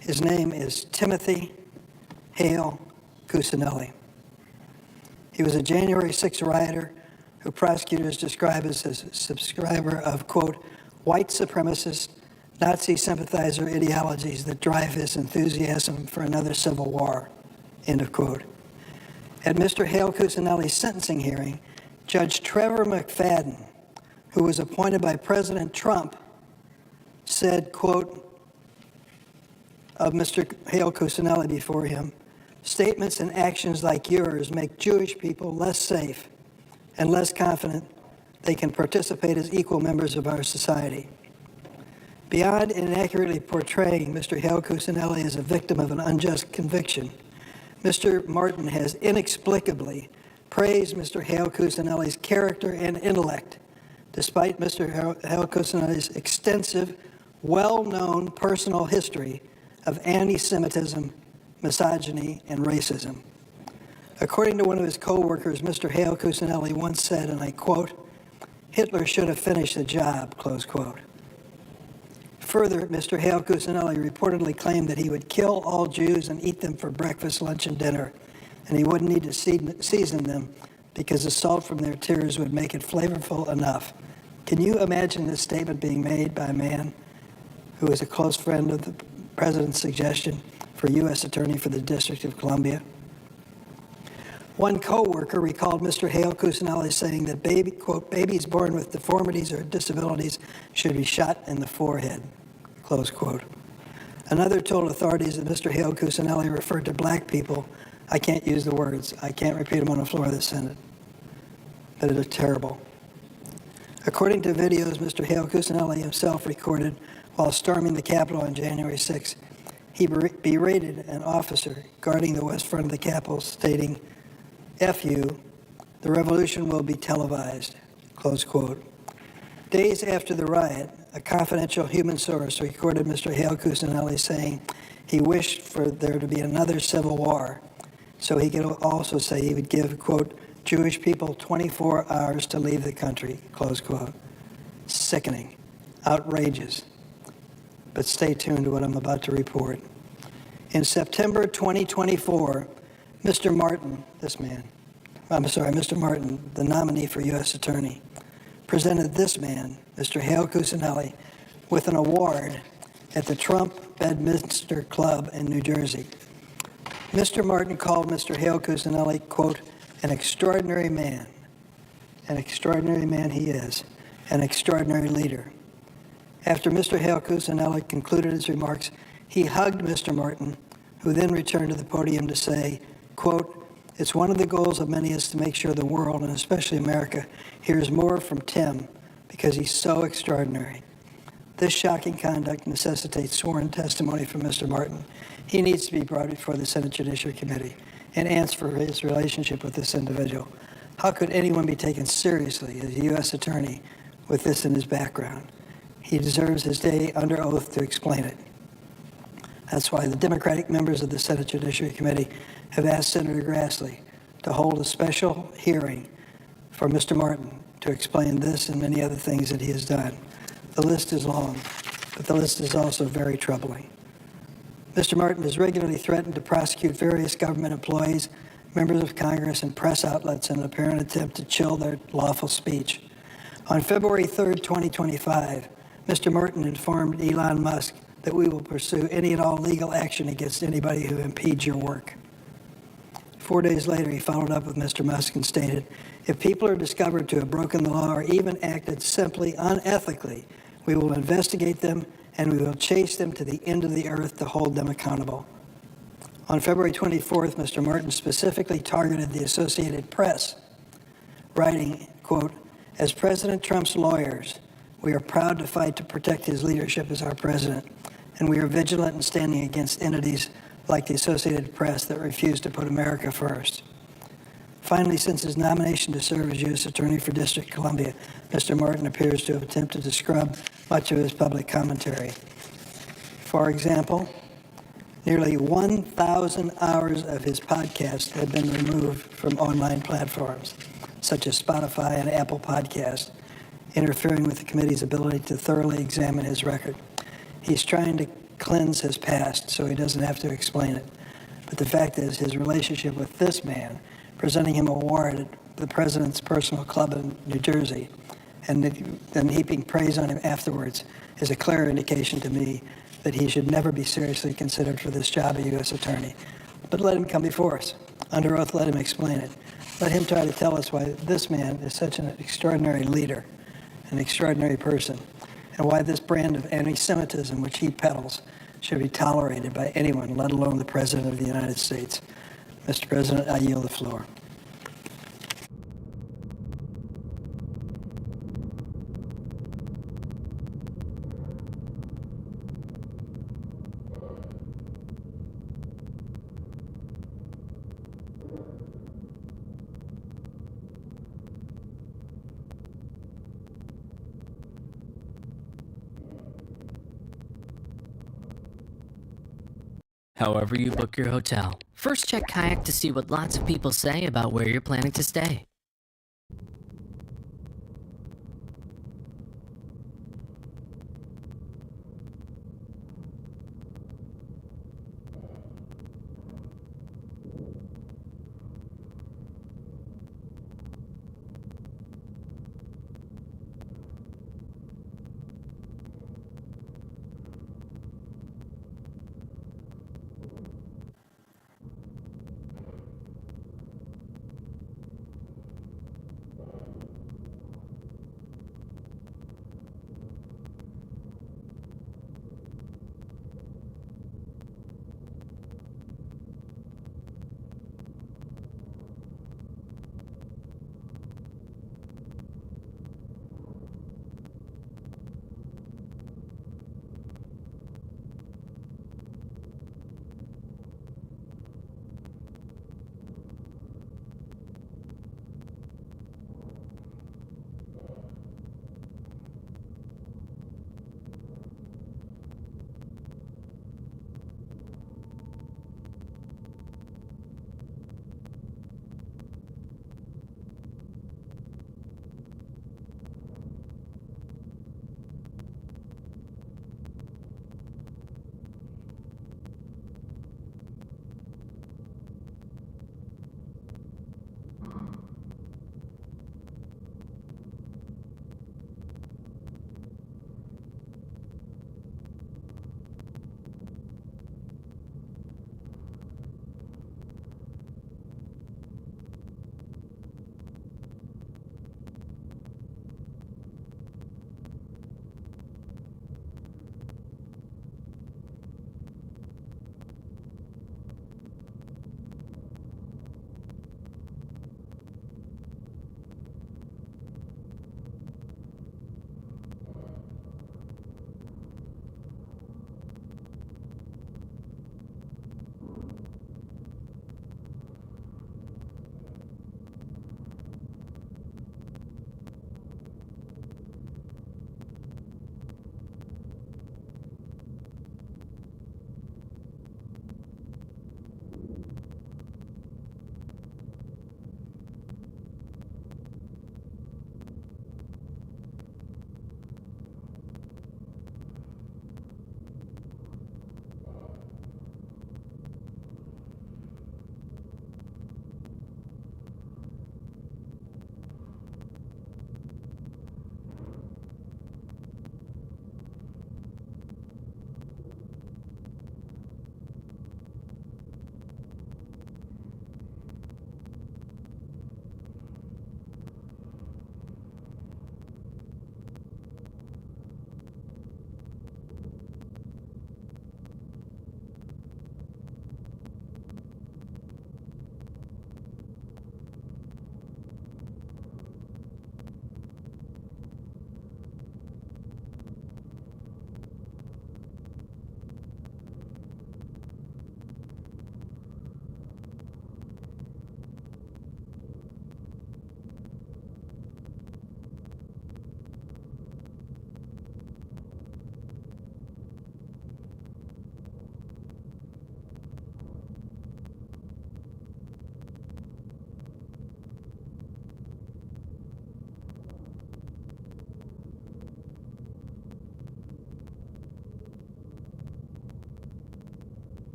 His name is Timothy Hale Cuccinelli. He was a January 6 rioter who prosecutors describe as a subscriber of, quote, white supremacist, Nazi sympathizer ideologies that drive his enthusiasm for another civil war, end of quote. At Mr. Hale Cuccinelli's sentencing hearing, Judge Trevor McFadden, who was appointed by President Trump, said, quote, of Mr. Hale Cuccinelli before him, statements and actions like yours make Jewish people less safe and less confident they can participate as equal members of our society. Beyond inaccurately portraying Mr. Hale Cuccinelli as a victim of an unjust conviction, Mr. Martin has inexplicably praised Mr. Hale Cuccinelli's character and intellect, despite Mr. Hale Cuccinelli's extensive, well-known personal history of anti-Semitism, misogyny, and racism. According to one of his co-workers, Mr. Hale Cuccinelli once said, and I quote, "Hitler should have finished the job," close quote. Further, Mr. Hale Cuccinelli reportedly claimed that he would kill all Jews and eat them for breakfast, lunch, and dinner, and he wouldn't need to season them because the salt from their tears would make it flavorful enough. Can you imagine this statement being made by a man who is a close friend of the President's suggestion for U.S. Attorney for the District of Columbia? One co-worker recalled Mr. Hale Cuccinelli saying that babies born with deformities or disabilities should be shot in the forehead, close quote. Another told authorities that Mr. Hale Cuccinelli referred to black people, I can't use the words, I can't repeat them on the floor of the Senate, but it is terrible. According to videos Mr. Hale Cuccinelli himself recorded while storming the Capitol on January 6, he berated an officer guarding the west front of the Capitol, stating, "F you, the revolution will be televised," close quote. Days after the riot, a confidential human source recorded Mr. Hale Cuccinelli saying he wished for there to be another civil war, so he could also say he would give, quote, Jewish people 24 hours to leave the country, close quote. Sickening, outrageous. But stay tuned to what I'm about to report. In September 2024, Mr. Martin, Mr. Martin, the nominee for U.S. Attorney, presented this man, Mr. Hale Cuccinelli, with an award at the Trump Bedminster Club in New Jersey. Mr. Martin called Mr. Hale Cuccinelli, quote, an extraordinary man. An extraordinary man he is, an extraordinary leader. After Mr. Hale Cuccinelli concluded his remarks, he hugged Mr. Martin, who then returned to the podium to say, quote, it's one of the goals of many is to make sure the world, and especially America, hears more from Tim because he's so extraordinary. This shocking conduct necessitates sworn testimony from Mr. Martin. He needs to be brought before the Senate Judiciary Committee and answer for his relationship with this individual. How could anyone be taken seriously as a U.S. attorney with this in his background? He deserves his day under oath to explain it. That's why the Democratic members of the Senate Judiciary Committee have asked Senator Grassley to hold a special hearing for Mr. Martin to explain this and many other things that he has done. The list is long, but the list is also very troubling. Mr. Martin has regularly threatened to prosecute various government employees, members of Congress, and press outlets in an apparent attempt to chill their lawful speech. On February 3rd, 2025, Mr. Martin informed Elon Musk that we will pursue any and all legal action against anybody who impedes your work. 4 days later, he followed up with Mr. Musk and stated, if people are discovered to have broken the law or even acted simply unethically, we will investigate them and we will chase them to the end of the earth to hold them accountable. On February 24th, Mr. Martin specifically targeted the Associated Press, writing, quote, as President Trump's lawyers, we are proud to fight to protect his leadership as our president, and we are vigilant in standing against entities like the Associated Press that refuse to put America first. Finally, since his nomination to serve as U.S. Attorney for District of Columbia, Mr. Martin appears to have attempted to scrub much of his public commentary. For example, nearly 1,000 hours of his podcast have been removed from online platforms, such as Spotify and Apple Podcasts, interfering with the committee's ability to thoroughly examine his record. He's trying to cleanse his past so he doesn't have to explain it. But the fact is, his relationship with this man, presenting him an award at the president's personal club in New Jersey, and then heaping praise on him afterwards, is a clear indication to me that he should never be seriously considered for this job of U.S. Attorney. But let him come before us. Under oath, let him explain it. Let him try to tell us why this man is such an extraordinary leader an extraordinary person, and why this brand of anti-Semitism which he peddles should be tolerated by anyone, let alone the President of the United States. Mr. President, I yield the floor. However you book your hotel, first check Kayak to see what lots of people say about where you're planning to stay.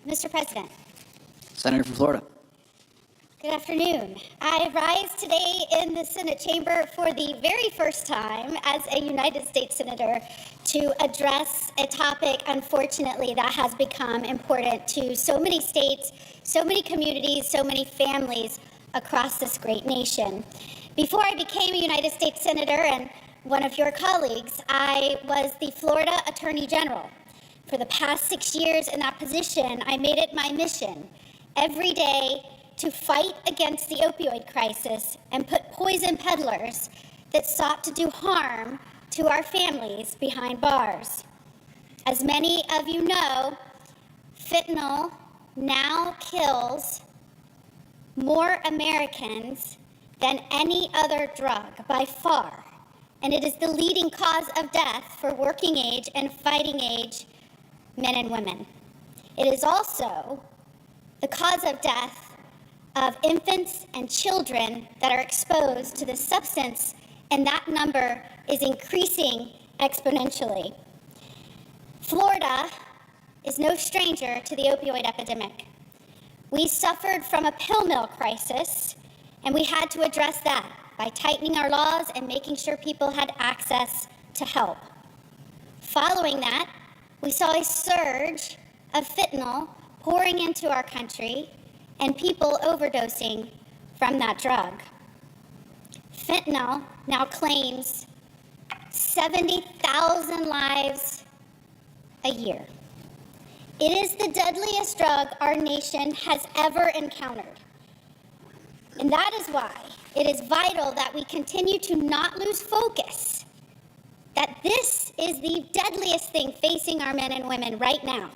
Mr. President. Senator from Florida. Good afternoon. I rise today in the Senate chamber for the very first time as a United States Senator to address a topic, unfortunately, that has become important to so many states, so many communities, so many families across this great nation. Before I became a United States Senator and one of your colleagues, I was the Florida Attorney General. For the past 6 years in that position, I made it my mission every day to fight against the opioid crisis and put poison peddlers that sought to do harm to our families behind bars. As many of you know, fentanyl now kills more Americans than any other drug by far, and it is the leading cause of death for working age and fighting age men and women. It is also the cause of death of infants and children that are exposed to this substance, and that number is increasing exponentially. Florida is no stranger to the opioid epidemic. We suffered from a pill mill crisis, and we had to address that by tightening our laws and making sure people had access to help. Following that, we saw a surge of fentanyl pouring into our country and people overdosing from that drug. Fentanyl now claims 70,000 lives a year. It is the deadliest drug our nation has ever encountered. And that is why it is vital that we continue to not lose focus, that this is the deadliest thing facing our men and women right now.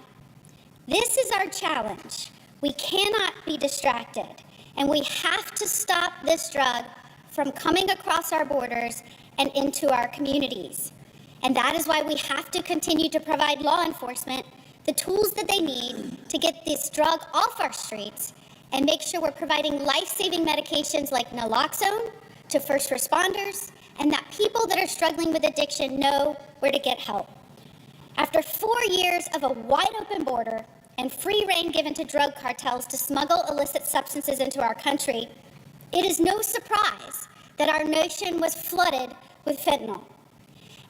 This is our challenge. We cannot be distracted, and we have to stop this drug from coming across our borders and into our communities. And that is why we have to continue to provide law enforcement the tools that they need to get this drug off our streets and make sure we're providing life-saving medications like naloxone to first responders, and that people that are struggling with addiction know where to get help. After 4 years of a wide-open border and free rein given to drug cartels to smuggle illicit substances into our country, it is no surprise that our nation was flooded with fentanyl.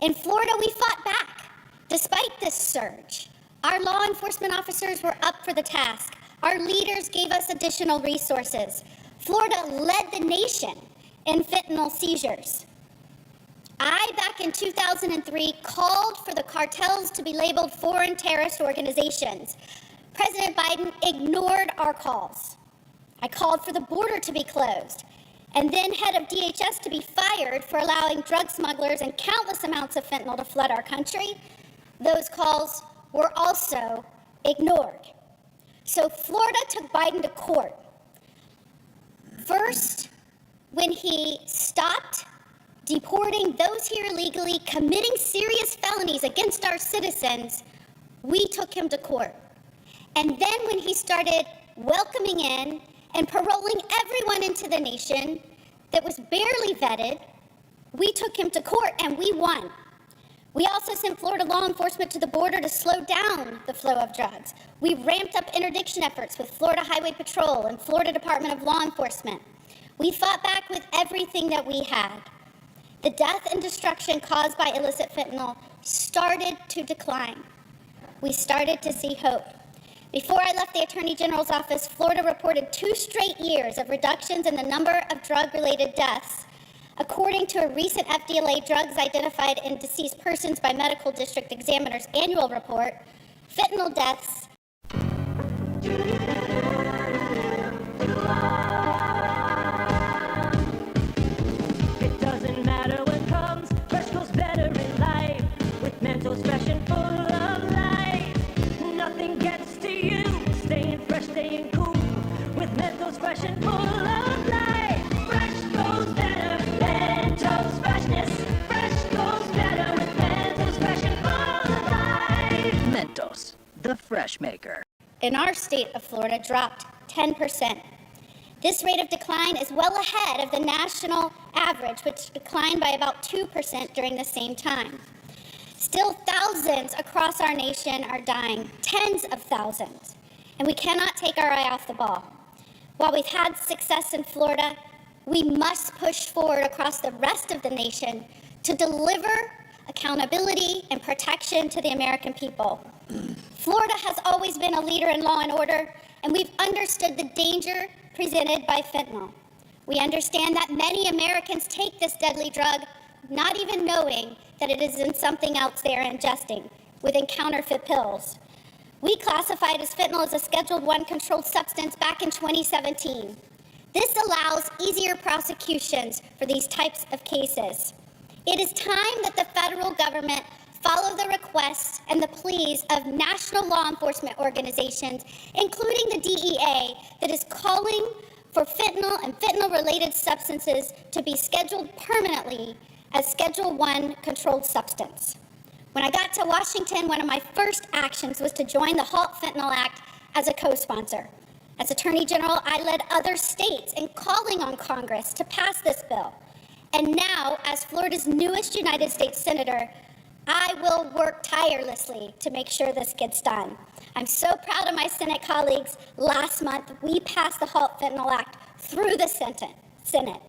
In Florida, we fought back. Despite this surge, our law enforcement officers were up for the task. Our leaders gave us additional resources. Florida led the nation in fentanyl seizures. I, back in 2003, called for the cartels to be labeled foreign terrorist organizations. President Biden ignored our calls. I called for the border to be closed, and then head of DHS to be fired for allowing drug smugglers and countless amounts of fentanyl to flood our country. Those calls were also ignored. So Florida took Biden to court. First, when he stopped deporting those here illegally, committing serious felonies against our citizens, we took him to court. And then when he started welcoming in and paroling everyone into the nation that was barely vetted, we took him to court and we won. We also sent Florida law enforcement to the border to slow down the flow of drugs. We ramped up interdiction efforts with Florida Highway Patrol and Florida Department of Law Enforcement. We fought back with everything that we had. The death and destruction caused by illicit fentanyl started to decline. We started to see hope. Before I left the Attorney General's office, Florida reported 2 straight years of reductions in the number of drug-related deaths. According to a recent FDLA drugs identified in deceased persons by medical district examiner's annual report, fentanyl deaths It doesn't matter what comes, fresh goes better in life. With Mentos fresh and full of life, nothing gets to you. Staying fresh, staying cool. With Mentos fresh and full of life, fresh goes better. Mentos freshness, fresh goes better with Mentos fresh and full of life. Mentos, the fresh maker. in our state of Florida dropped 10%. This rate of decline is well ahead of the national average, which declined by about 2% during the same time. Still, thousands across our nation are dying, tens of thousands. and we cannot take our eye off the ball. While we've had success in Florida, we must push forward across the rest of the nation to deliver accountability and protection to the American people. Florida has always been a leader in law and order, and we've understood the danger presented by fentanyl. We understand that many Americans take this deadly drug not even knowing that it is in something else they are ingesting, within counterfeit pills. We classified as fentanyl as a Schedule I controlled substance back in 2017. This allows easier prosecutions for these types of cases. It is time that the federal government follow the requests and the pleas of national law enforcement organizations, including the DEA, that is calling for fentanyl and fentanyl-related substances to be scheduled permanently as Schedule I controlled substance. When I got to Washington, one of my first actions was to join the Halt Fentanyl Act as a co-sponsor. As Attorney General, I led other states in calling on Congress to pass this bill. And now, as Florida's newest United States Senator, I will work tirelessly to make sure this gets done. I'm so proud of my Senate colleagues. Last month, we passed the Halt Fentanyl Act through the Senate,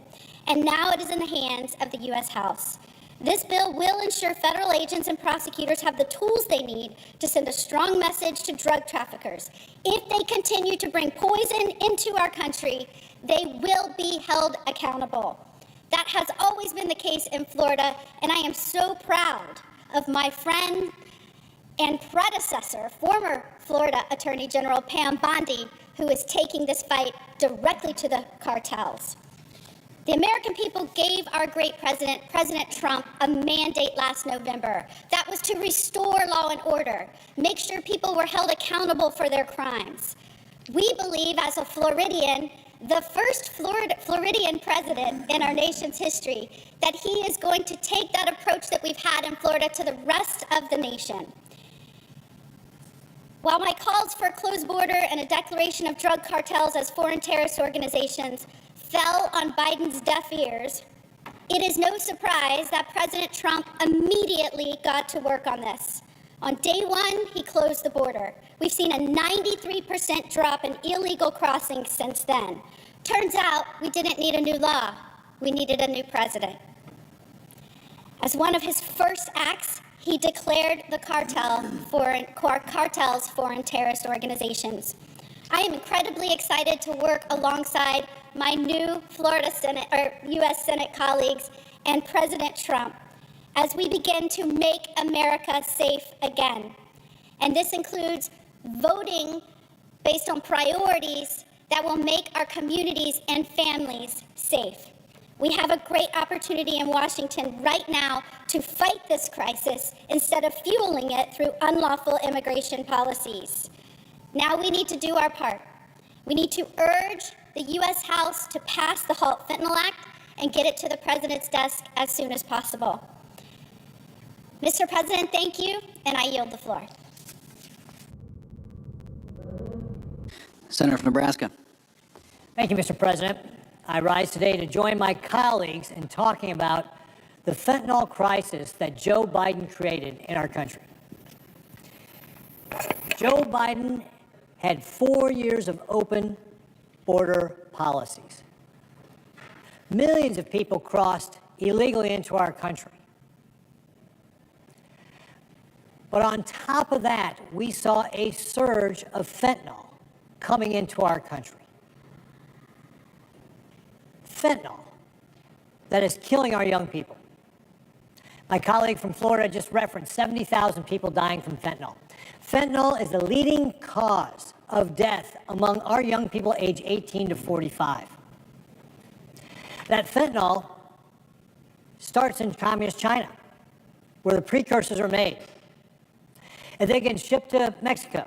and now it is in the hands of the U.S. House. This bill will ensure federal agents and prosecutors have the tools they need to send a strong message to drug traffickers. If they continue to bring poison into our country, they will be held accountable. That has always been the case in Florida, and I am so proud of my friend and predecessor, former Florida Attorney General Pam Bondi, who is taking this fight directly to the cartels. The American people gave our great president, President Trump, a mandate last November. That was to restore law and order, make sure people were held accountable for their crimes. We believe, as a Floridian, the first Floridian president in our nation's history, that he is going to take that approach that we've had in Florida to the rest of the nation. While my calls for a closed border and a declaration of drug cartels as foreign terrorist organizations fell on Biden's deaf ears, it is no surprise that President Trump immediately got to work on this. On day one, he closed the border. We've seen a 93% drop in illegal crossings since then. Turns out we didn't need a new law. We needed a new president. As one of his first acts, he declared the cartels foreign terrorist organizations. I am incredibly excited to work alongside my new U.S. Senate colleagues and President Trump as we begin to make America safe again. And this includes voting based on priorities that will make our communities and families safe. We have a great opportunity in Washington right now to fight this crisis instead of fueling it through unlawful immigration policies. Now we need to do our part. We need to urge the U.S. House to pass the Halt Fentanyl Act and get it to the president's desk as soon as possible. Mr. President, thank you, and I yield the floor. Senator from Nebraska. Thank you, Mr. President. I rise today to join my colleagues in talking about the fentanyl crisis that Joe Biden created in our country. Joe Biden had 4 years of open border policies. Millions of people crossed illegally into our country. But on top of that, we saw a surge of fentanyl coming into our country. Fentanyl that is killing our young people. My colleague from Florida just referenced 70,000 people dying from fentanyl. Fentanyl is the leading cause of death among our young people age 18 to 45. That fentanyl starts in communist China, where the precursors are made. And they get shipped to Mexico.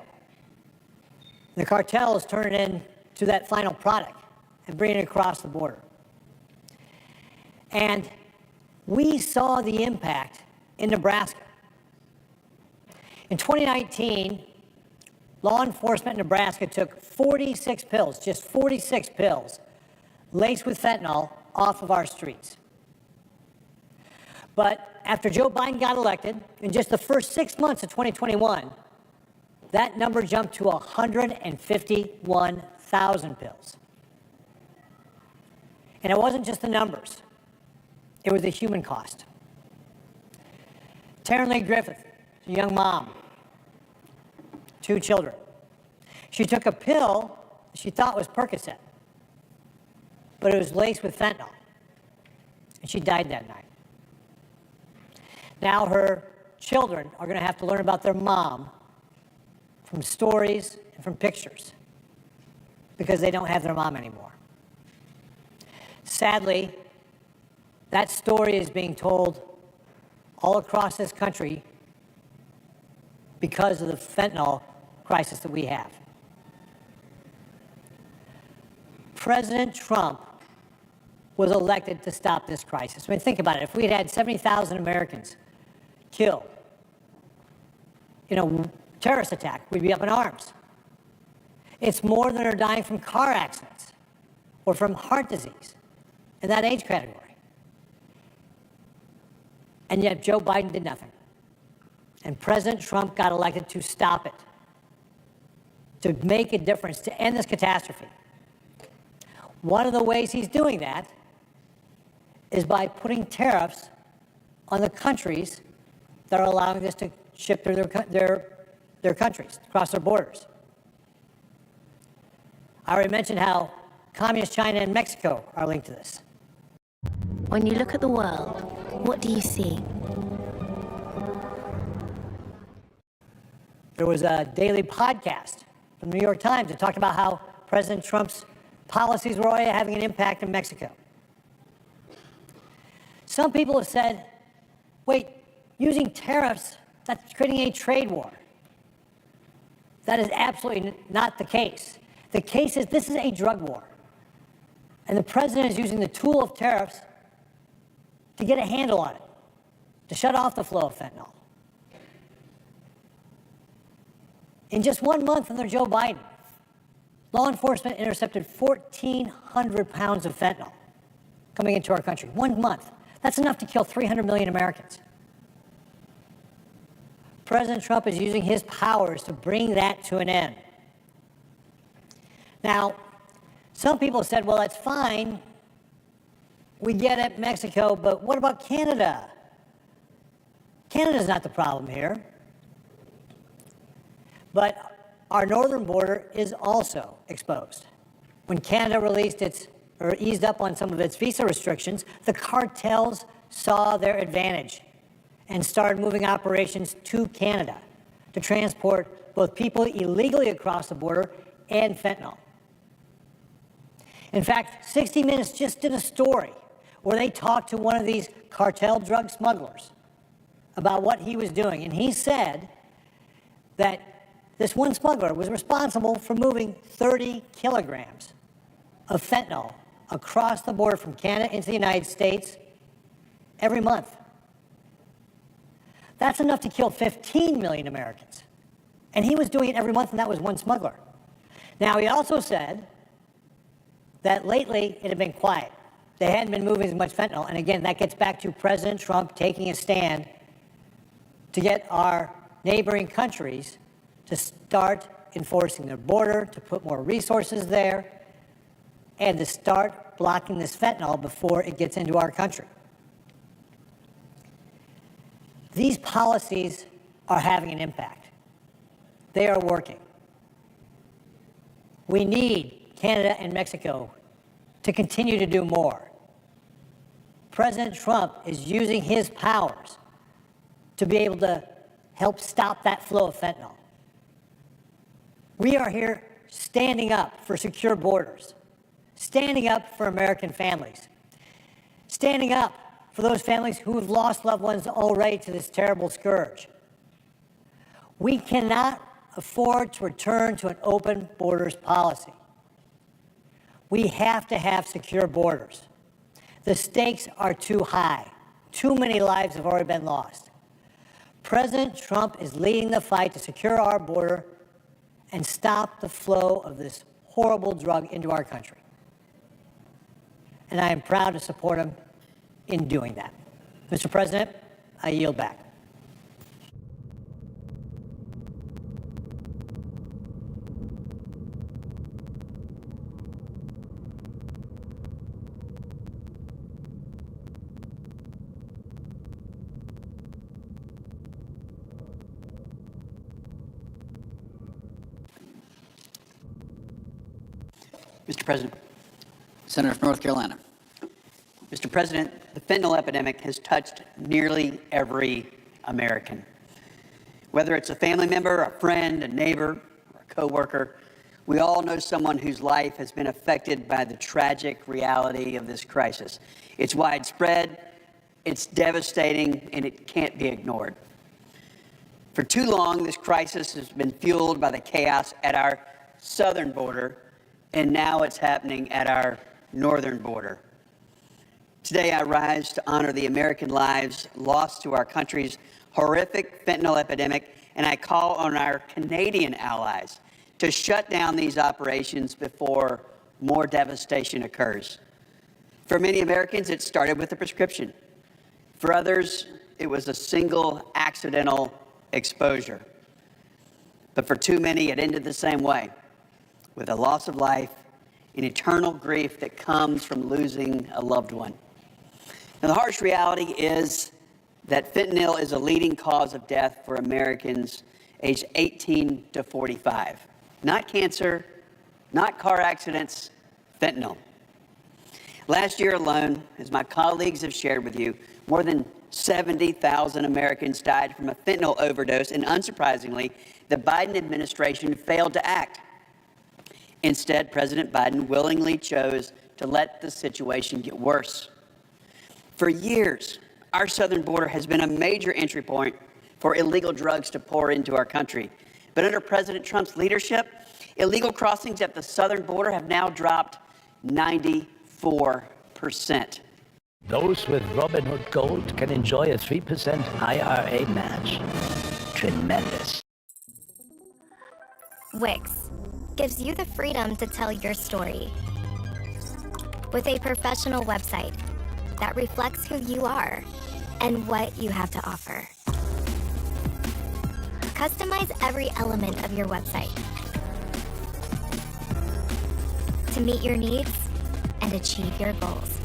The cartels turn it into that final product and bring it across the border. And we saw the impact in Nebraska. In 2019, law enforcement in Nebraska took 46 pills, just 46 pills, laced with fentanyl off of our streets. But after Joe Biden got elected, in just the first 6 months of 2021, that number jumped to 151,000 pills. And it wasn't just the numbers. It was the human cost. Taryn Lee Griffith, a young mom, 2 children. She took a pill she thought was Percocet, but it was laced with fentanyl, and she died that night. Now her children are going to have to learn about their mom from stories and from pictures because they don't have their mom anymore. Sadly, that story is being told all across this country because of the fentanyl crisis that we have. President Trump was elected to stop this crisis. I mean, think about it. If we had had 70,000 Americans killed in a terrorist attack, we'd be up in arms. It's more than are dying from car accidents or from heart disease in that age category. And yet Joe Biden did nothing. And President Trump got elected to stop it, to make a difference, to end this catastrophe. One of the ways he's doing that is by putting tariffs on the countries that are allowing this to ship through their countries, across their borders. I already mentioned how Communist China and Mexico are linked to this. When you look at the world, what do you see? There was a daily podcast from the New York Times that talked about how President Trump's policies were already having an impact in Mexico. Some people have said, wait, using tariffs, that's creating a trade war. That is absolutely not the case. The case is this is a drug war. And the president is using the tool of tariffs to get a handle on it, to shut off the flow of fentanyl. In just 1 month under Joe Biden, law enforcement intercepted 1,400 pounds of fentanyl coming into our country. 1 month. That's enough to kill 300 million Americans. President Trump is using his powers to bring that to an end. Now, some people said, well, that's fine. We get it, Mexico, but what about Canada? Canada's not the problem here. But our northern border is also exposed. When Canada eased up on some of its visa restrictions, the cartels saw their advantage and started moving operations to Canada to transport both people illegally across the border and fentanyl. In fact, 60 Minutes just did a story where they talked to one of these cartel drug smugglers about what he was doing. And he said that this one smuggler was responsible for moving 30 kilograms of fentanyl across the border from Canada into the United States every month. That's enough to kill 15 million Americans. And he was doing it every month, and that was one smuggler. Now, he also said that lately it had been quiet. They hadn't been moving as much fentanyl. And again, that gets back to President Trump taking a stand to get our neighboring countries to start enforcing their border, to put more resources there, and to start blocking this fentanyl before it gets into our country. These policies are having an impact. They are working. We need Canada and Mexico to continue to do more. President Trump is using his powers to be able to help stop that flow of fentanyl. We are here standing up for secure borders, standing up for American families, standing up for those families who have lost loved ones already to this terrible scourge. We cannot afford to return to an open borders policy. We have to have secure borders. The stakes are too high. Too many lives have already been lost. President Trump is leading the fight to secure our border and stop the flow of this horrible drug into our country. And I am proud to support him in doing that. Mr. President, I yield back. Mr. President. Senator from North Carolina. Mr. President, the fentanyl epidemic has touched nearly every American. Whether it's a family member, a friend, a neighbor, or a coworker, we all know someone whose life has been affected by the tragic reality of this crisis. It's widespread, it's devastating, and it can't be ignored. For too long, this crisis has been fueled by the chaos at our southern border, and now it's happening at our northern border. Today, I rise to honor the American lives lost to our country's horrific fentanyl epidemic, and I call on our Canadian allies to shut down these operations before more devastation occurs. For many Americans, it started with a prescription. For others, it was a single accidental exposure. But for too many, it ended the same way, with a loss of life and eternal grief that comes from losing a loved one. Now, the harsh reality is that fentanyl is a leading cause of death for Americans aged 18 to 45. Not cancer, not car accidents, fentanyl. Last year alone, as my colleagues have shared with you, more than 70,000 Americans died from a fentanyl overdose, and unsurprisingly, the Biden administration failed to act. Instead, President Biden willingly chose to let the situation get worse. For years, our southern border has been a major entry point for illegal drugs to pour into our country. But under President Trump's leadership, illegal crossings at the southern border have now dropped 94%. Those with Robinhood Gold can enjoy a 3% IRA match. Tremendous. Wix gives you the freedom to tell your story with a professional website that reflects who you are and what you have to offer. Customize every element of your website to meet your needs and achieve your goals.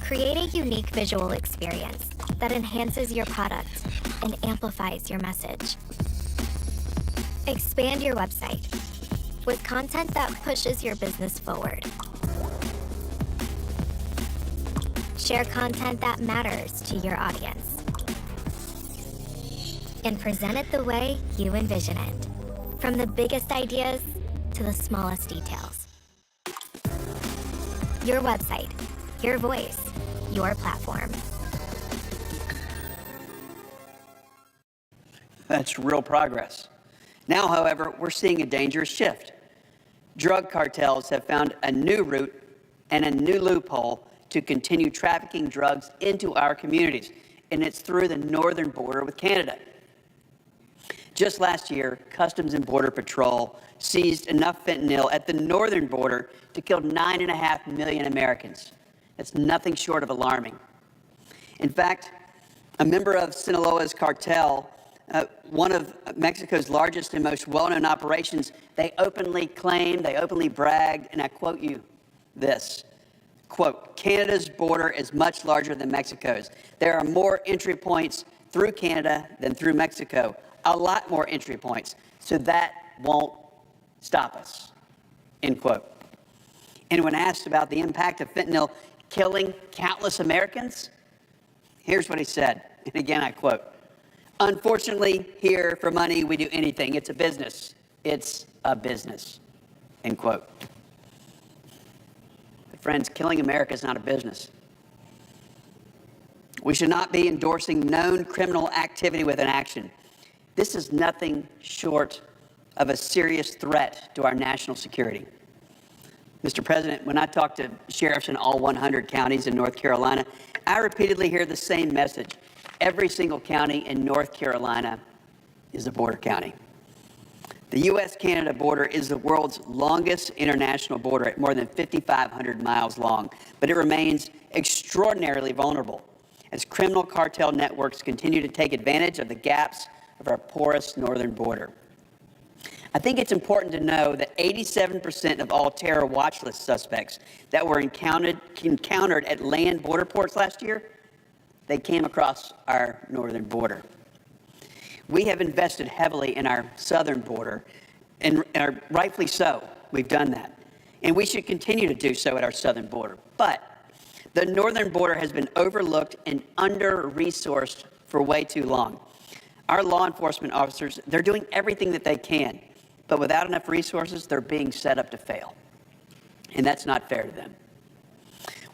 Create a unique visual experience that enhances your product and amplifies your message. Expand your website with content that pushes your business forward. Share content that matters to your audience. And present it the way you envision it, from the biggest ideas to the smallest details. Your website, your voice, your platform. That's real progress. Now, however, we're seeing a dangerous shift. Drug cartels have found a new route and a new loophole to continue trafficking drugs into our communities, and it's through the northern border with Canada. Just last year, Customs and Border Patrol seized enough fentanyl at the northern border to kill 9.5 million Americans. That's nothing short of alarming. In fact, a member of Sinaloa's cartel, one of Mexico's largest and most well-known operations, they openly claimed, they openly bragged, and I quote you this, quote, "Canada's border is much larger than Mexico's. There are more entry points through Canada than through Mexico. A lot more entry points, so that won't stop us," end quote. And when asked about the impact of fentanyl killing countless Americans, here's what he said, and again I quote, "Unfortunately, here for money we do anything. It's a business. It's a business," end quote. But friends, killing America is not a business. We should not be endorsing known criminal activity with an action. This is nothing short of a serious threat to our national security. Mr. President, when I talk to sheriffs in all 100 counties in North Carolina, I repeatedly hear the same message. Every single county in North Carolina is a border county. The U.S.-Canada border is the world's longest international border at more than 5,500 miles long, but it remains extraordinarily vulnerable as criminal cartel networks continue to take advantage of the gaps of our porous northern border. I think it's important to know that 87% of all terror watch list suspects that were encountered at land border ports last year, they came across our northern border. We have invested heavily in our southern border, and rightfully so. we've done that. And we should continue to do so at our southern border. But the northern border has been overlooked and under-resourced for way too long. Our law enforcement officers, they're doing everything that they can, but without enough resources, they're being set up to fail. And that's not fair to them.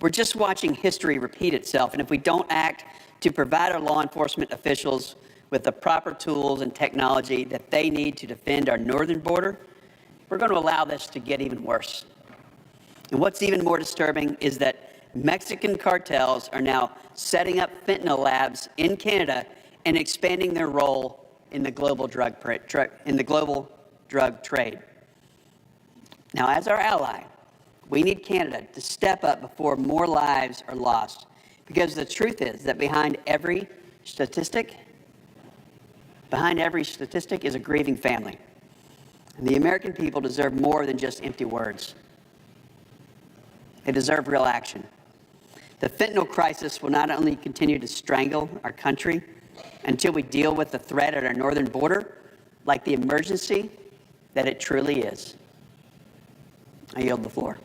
We're just watching history repeat itself, and if we don't act to provide our law enforcement officials with the proper tools and technology that they need to defend our northern border, we're going to allow this to get even worse. And what's even more disturbing is that Mexican cartels are now setting up fentanyl labs in Canada and expanding their role in the global drug trade. Now, as our ally, we need Canada to step up before more lives are lost, because the truth is that behind every statistic is a grieving family. And the American people deserve more than just empty words. They deserve real action. The fentanyl crisis will not only continue to strangle our country until we deal with the threat at our northern border, like the emergency that it truly is. I yield the floor.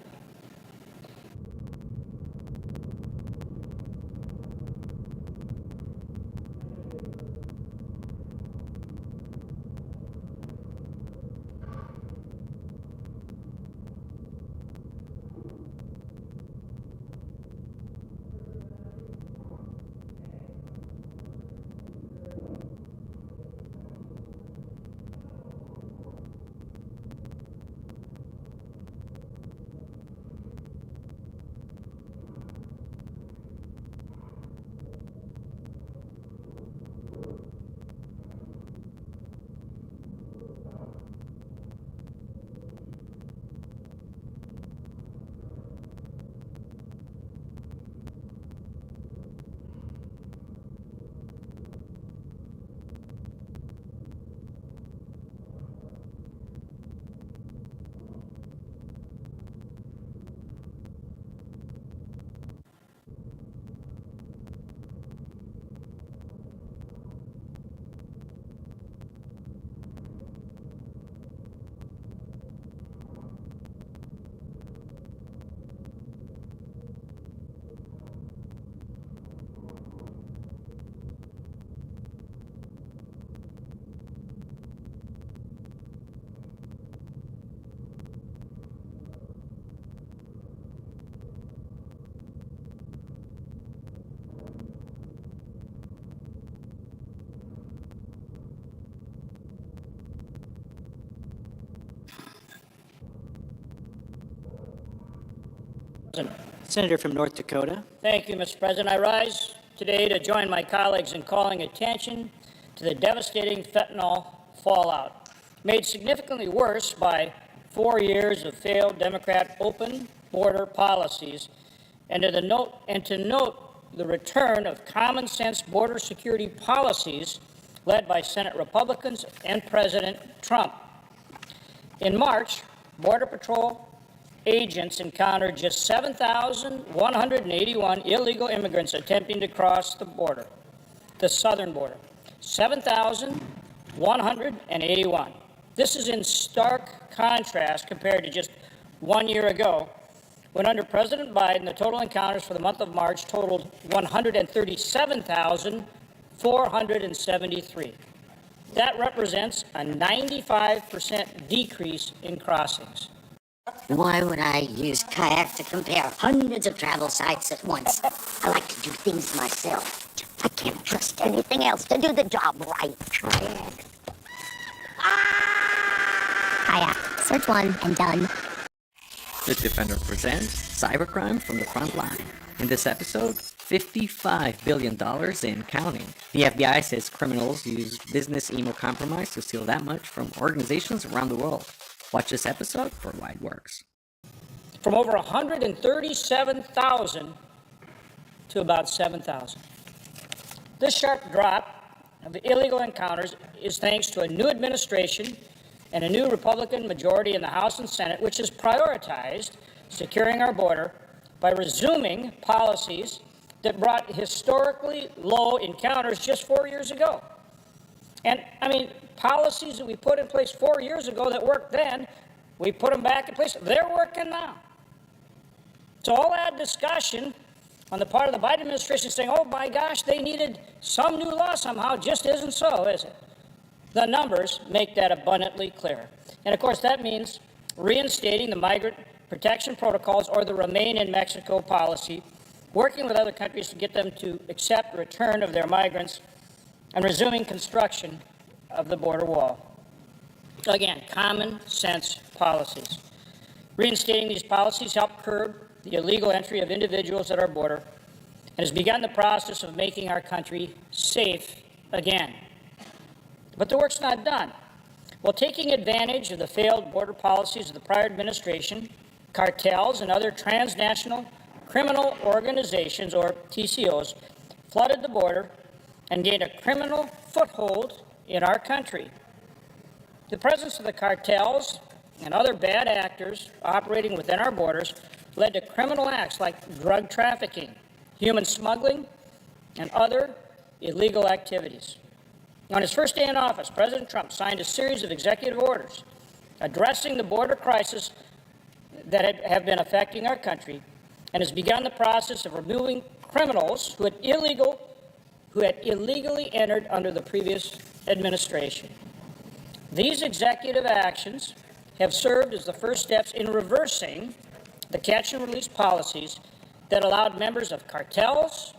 Senator from North Dakota. Thank you, Mr. President. I rise today to join my colleagues in calling attention to the devastating fentanyl fallout, made significantly worse by 4 years of failed Democrat open border policies, and to note the return of common sense border security policies led by Senate Republicans and President Trump. In March, Border Patrol agents encountered just 7,181 illegal immigrants attempting to cross the border, the southern border. 7,181. This is in stark contrast compared to just 1 year ago, when under President Biden, the total encounters for the month of March totaled 137,473. That represents a 95% decrease in crossings. Why would I use Kayak to compare hundreds of travel sites at once? I like to do things myself. I can't trust anything else to do the job right. Kayak. Search one and done. The Defender presents cybercrime from the front line. In this episode, $55 billion and counting. The FBI says criminals use business email compromise to steal that much from organizations around the world. Watch this episode for why it works. From over 137,000 to about 7,000. This sharp drop of the illegal encounters is thanks to a new administration and a new Republican majority in the House and Senate, which has prioritized securing our border by resuming policies that brought historically low encounters just 4 years ago. And, policies that we put in place 4 years ago that worked then We put them back in place. They're working now. So all that discussion on the part of the Biden administration saying, oh my gosh, they needed some new law somehow, just isn't so, is it? The numbers make that abundantly clear. And of course, that means reinstating the migrant protection protocols or the Remain in Mexico policy, working with other countries to get them to accept return of their migrants, and resuming construction of the border wall. Again, common sense policies. Reinstating these policies help curb the illegal entry of individuals at our border and has begun the process of making our country safe again. But the work's not done. While taking advantage of the failed border policies of the prior administration, cartels and other transnational criminal organizations, or TCOs, flooded the border and gained a criminal foothold in our country. The presence of the cartels and other bad actors operating within our borders led to criminal acts like drug trafficking, human smuggling, and other illegal activities. On his first day in office, President Trump signed a series of executive orders addressing the border crisis that have been affecting our country and has begun the process of removing criminals who had illegally entered under the previous administration. These executive actions have served as the first steps in reversing the catch and release policies that allowed members of cartels,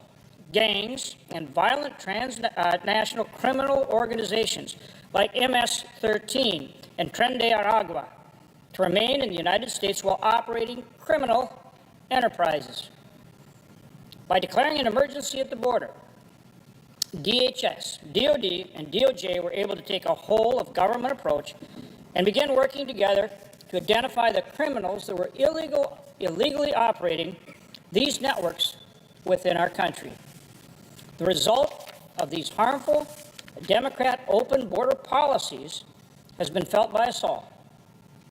gangs, and violent transnational criminal organizations like MS-13 and Tren de Aragua to remain in the United States while operating criminal enterprises. By declaring an emergency at the border, DHS, DOD, and DOJ were able to take a whole-of-government approach and begin working together to identify the criminals that were illegally operating these networks within our country. The result of these harmful Democrat open border policies has been felt by us all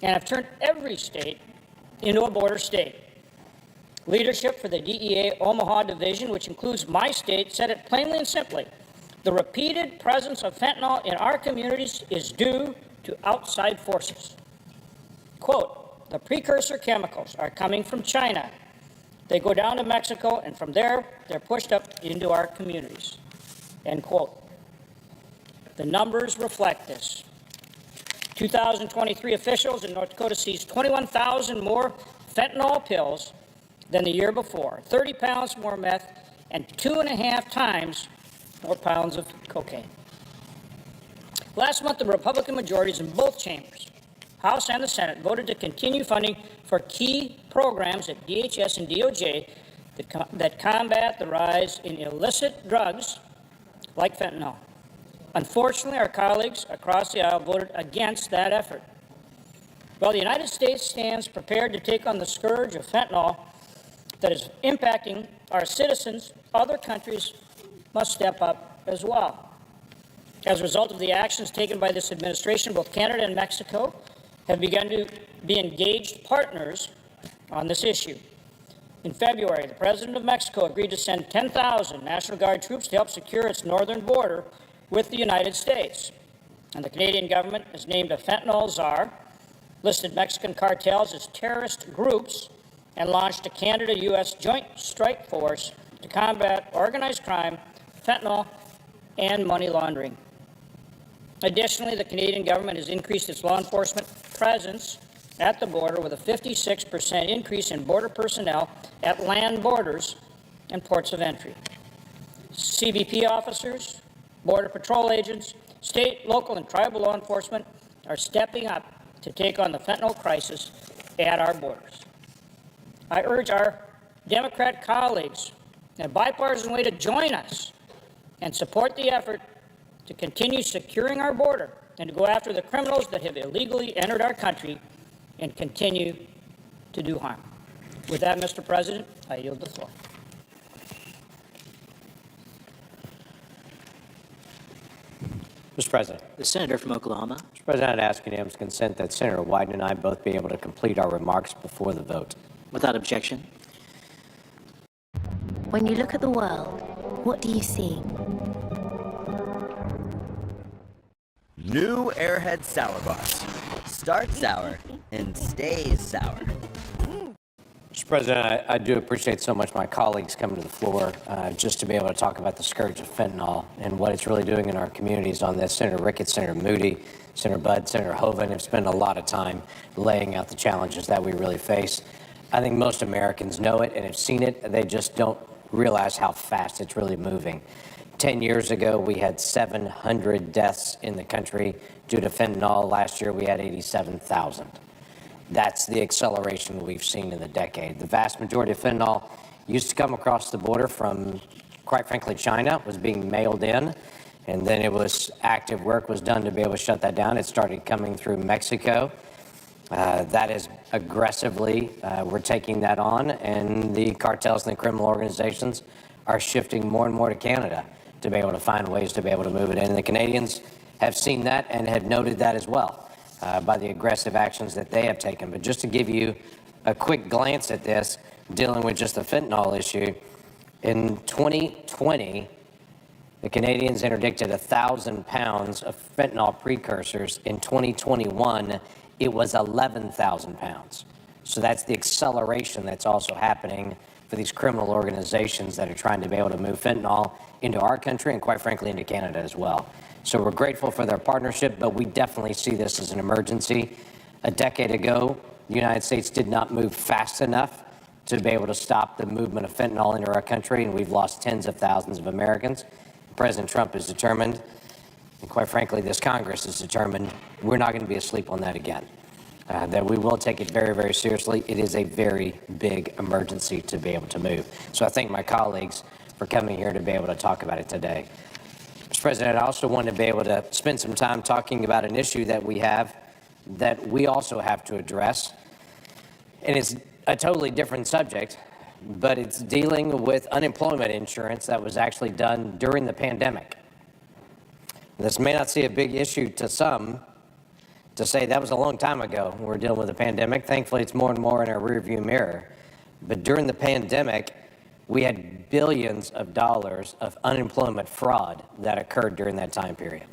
and have turned every state into a border state. Leadership for the DEA Omaha Division, which includes my state, said it plainly and simply: the repeated presence of fentanyl in our communities is due to outside forces. Quote, the precursor chemicals are coming from China. They go down to Mexico, and from there, they're pushed up into our communities. End quote. The numbers reflect this. 2023 officials in North Dakota seized 21,000 more fentanyl pills than the year before, 30 pounds more meth, and 2.5 times more pounds of cocaine. Last month, the Republican majorities in both chambers, House and the Senate, voted to continue funding for key programs at DHS and DOJ that combat the rise in illicit drugs like fentanyl. Unfortunately, our colleagues across the aisle voted against that effort. While the United States stands prepared to take on the scourge of fentanyl that is impacting our citizens, other countries must step up as well. As a result of the actions taken by this administration, both Canada and Mexico have begun to be engaged partners on this issue. In February, the President of Mexico agreed to send 10,000 National Guard troops to help secure its northern border with the United States. And the Canadian government has named a fentanyl czar, listed Mexican cartels as terrorist groups, and launched a Canada-U.S. Joint Strike Force to combat organized crime, fentanyl, and money laundering. Additionally, the Canadian government has increased its law enforcement presence at the border with a 56% increase in border personnel at land borders and ports of entry. CBP officers, Border Patrol agents, state, local, and tribal law enforcement are stepping up to take on the fentanyl crisis at our borders. I urge our Democrat colleagues in a bipartisan way to join us and support the effort to continue securing our border and to go after the criminals that have illegally entered our country and continue to do harm. With that, Mr. President, I yield the floor. Mr. President. The Senator from Oklahoma. Mr. President, I'd ask unanimous consent that Senator Wyden and I both be able to complete our remarks before the vote. Without objection. When you look at the world, what do you see? New Airhead Sour Bars. Start sour, and stay sour. Mr. President, I do appreciate so much my colleagues coming to the floor just to be able to talk about the scourge of fentanyl and what it's really doing in our communities on this. Senator Ricketts, Senator Moody, Senator Budd, Senator Hoeven have spent a lot of time laying out the challenges that we really face. I think most Americans know it and have seen it. They just don't realize how fast it's really moving. 10 years ago, we had 700 deaths in the country due to fentanyl. Last year, we had 87,000. That's the acceleration we've seen in the decade. The vast majority of fentanyl used to come across the border from, quite frankly, China, was being mailed in, and then it was active work was done to be able to shut that down. It started coming through Mexico. That is aggressively, we're taking that on, and the cartels and the criminal organizations are shifting more and more to Canada to be able to find ways to be able to move it in. And the Canadians have seen that and have noted that as well. By the aggressive actions that they have taken. But just to give you a quick glance at this, dealing with just the fentanyl issue, in 2020, the Canadians interdicted 1,000 pounds of fentanyl precursors. In 2021, it was 11,000 pounds. So that's the acceleration that's also happening for these criminal organizations that are trying to be able to move fentanyl into our country and, quite frankly, into Canada as well. So we're grateful for their partnership, but we definitely see this as an emergency. A decade ago, the United States did not move fast enough to be able to stop the movement of fentanyl into our country, and we've lost tens of thousands of Americans. President Trump is determined, and quite frankly, this Congress is determined, we're not going to be asleep on that again. That we will take it very, very seriously. It is a very big emergency to be able to move. So I thank my colleagues for coming here to be able to talk about it today. Mr. President, I also want to be able to spend some time talking about an issue that we have that we also have to address. And it's a totally different subject, but it's dealing with unemployment insurance that was actually done during the pandemic. This may not seem a big issue to some, to say that was a long time ago when we're dealing with a pandemic. Thankfully, it's more and more in our rearview mirror. But during the pandemic, we had billions of dollars of unemployment fraud that occurred during that time period.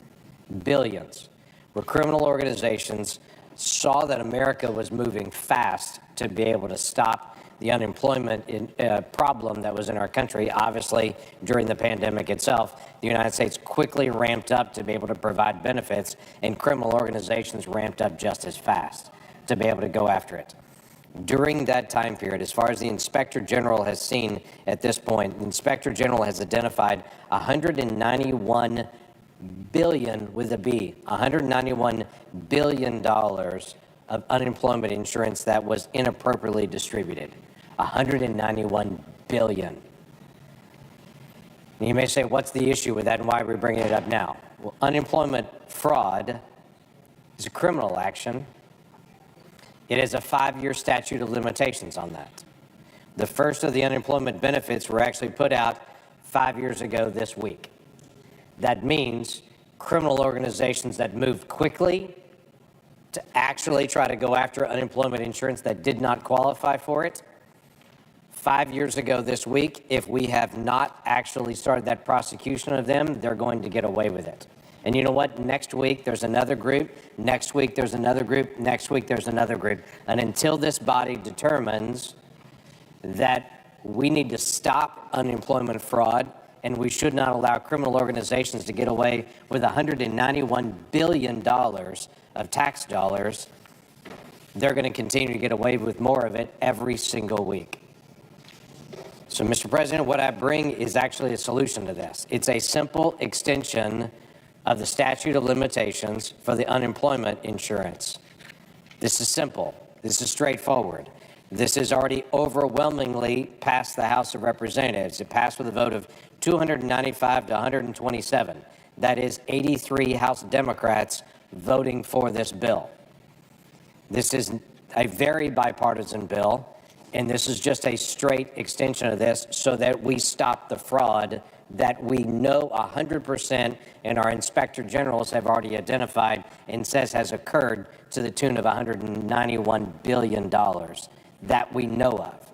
Billions. Where criminal organizations saw that America was moving fast to be able to stop the unemployment problem that was in our country. Obviously, during the pandemic itself, the United States quickly ramped up to be able to provide benefits, and criminal organizations ramped up just as fast to be able to go after it. During that time period, as far as the Inspector General has seen at this point, the Inspector General has identified $191 billion with a B, $191 billion of unemployment insurance that was inappropriately distributed. $191 billion. And you may say, what's the issue with that and why are we bringing it up now? Well, unemployment fraud is a criminal action. It has a 5-year statute of limitations on that. The first of the unemployment benefits were actually put out 5 years ago this week. That means criminal organizations that moved quickly to actually try to go after unemployment insurance that did not qualify for it, 5 years ago this week, if we have not actually started that prosecution of them, they're going to get away with it. And you know what? Next week, there's another group. Next week, there's another group. Next week, there's another group. And until this body determines that we need to stop unemployment fraud and we should not allow criminal organizations to get away with $191 billion of tax dollars, they're going to continue to get away with more of it every single week. So, Mr. President, what I bring is actually a solution to this. It's a simple extension of the statute of limitations for the unemployment insurance. This is simple. This is straightforward. This is already overwhelmingly passed the House of Representatives. It passed with a vote of 295 to 127. That is 83 House Democrats voting for this bill. This is a very bipartisan bill, and this is just a straight extension of this so that we stop the fraud that we know 100% and our inspector generals have already identified and says has occurred to the tune of $191 billion that we know of.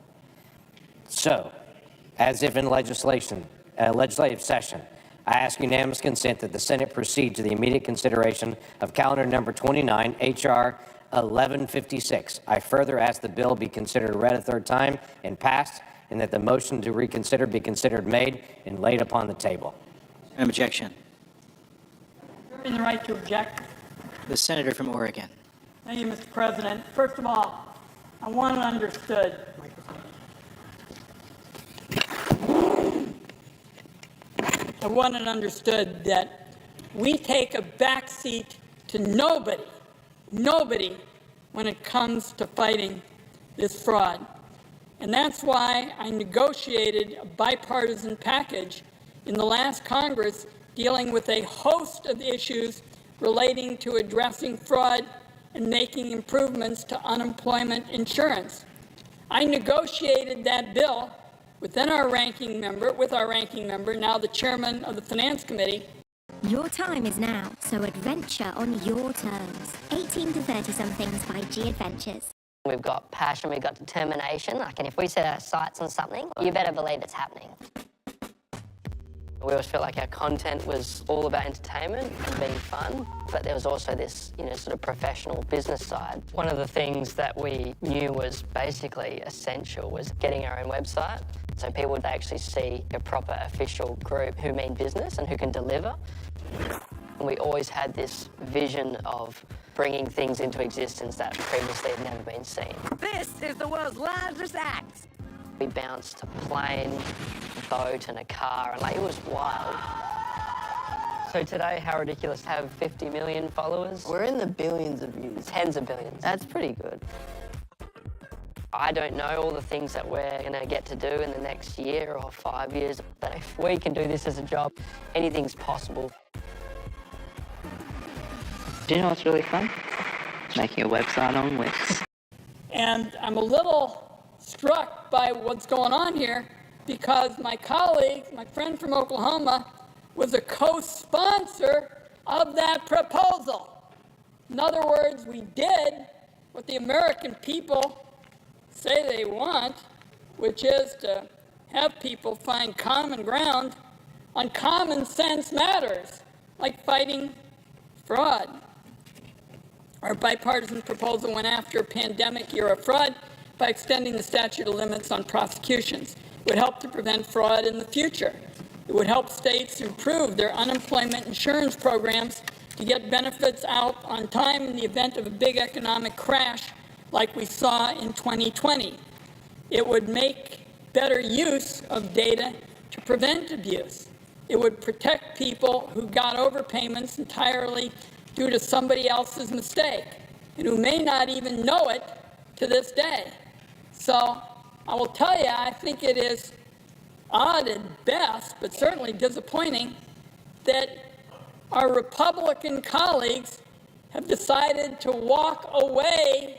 So, as if in legislative session, I ask unanimous consent that the Senate proceed to the immediate consideration of calendar number 29, H.R. 1156. I further ask the bill be considered read a third time and passed, and that the motion to reconsider be considered made and laid upon the table. An objection. In the right to object. The senator from Oregon. Thank you, Mr. President. First of all, I want it understood. I want it understood that we take a backseat to nobody when it comes to fighting this fraud. And that's why I negotiated a bipartisan package in the last Congress dealing with a host of issues relating to addressing fraud and making improvements to unemployment insurance. I negotiated that bill with our ranking member, now the chairman of the Finance Committee. Your time is now, so adventure on your terms. 18 to 30-somethings by G Adventures. We've got passion, we've got determination, and if we set our sights on something, you better believe it's happening. We always felt like our content was all about entertainment and being fun, but there was also this, sort of professional business side. One of the things that we knew was basically essential was getting our own website, so people would actually see a proper official group who mean business and who can deliver. And we always had this vision of bringing things into existence that previously had never been seen. This is the world's largest act. We bounced a plane, a boat, and a car, and it was wild. So today, How Ridiculous have 50 million followers. We're in the billions of views. Tens of billions. That's pretty good. I don't know all the things that we're going to get to do in the next year or 5 years, but if we can do this as a job, anything's possible. Do you know what's really fun? Making a website on Wix. And I'm a little struck by what's going on here because my colleague, my friend from Oklahoma, was a co-sponsor of that proposal. In other words, we did what the American people say they want, which is to have people find common ground on common sense matters, like fighting fraud. Our bipartisan proposal went after pandemic-era fraud by extending the statute of limits on prosecutions. It would help to prevent fraud in the future. It would help states improve their unemployment insurance programs to get benefits out on time in the event of a big economic crash like we saw in 2020. It would make better use of data to prevent abuse. It would protect people who got overpayments entirely due to somebody else's mistake and who may not even know it to this day. So I will tell you, I think it is odd at best, but certainly disappointing, that our Republican colleagues have decided to walk away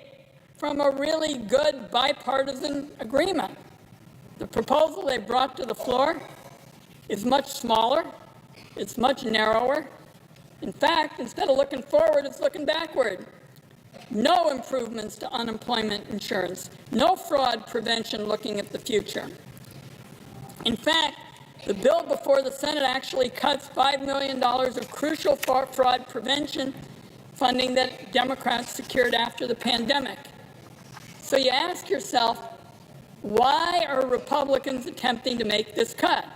from a really good bipartisan agreement. The proposal they brought to the floor is much smaller, it's much narrower. In fact, instead of looking forward, it's looking backward. No improvements to unemployment insurance, no fraud prevention looking at the future. In fact, the bill before the Senate actually cuts $5 million of crucial fraud prevention funding that Democrats secured after the pandemic. So you ask yourself, why are Republicans attempting to make this cut?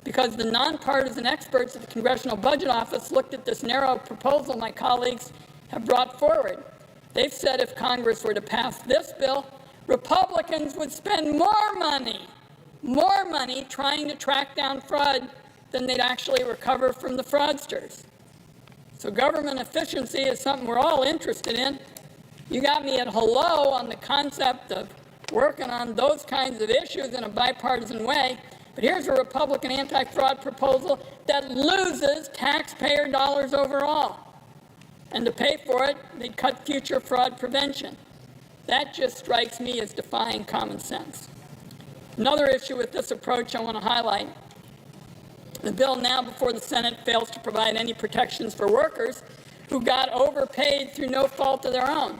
Because the nonpartisan experts at the Congressional Budget Office looked at this narrow proposal my colleagues have brought forward. They've said if Congress were to pass this bill, Republicans would spend more money trying to track down fraud than they'd actually recover from the fraudsters. So government efficiency is something we're all interested in. You got me at hello on the concept of working on those kinds of issues in a bipartisan way, but here's a Republican anti-fraud proposal that loses taxpayer dollars overall. And to pay for it, they'd cut future fraud prevention. That just strikes me as defying common sense. Another issue with this approach I want to highlight. The bill now before the Senate fails to provide any protections for workers who got overpaid through no fault of their own.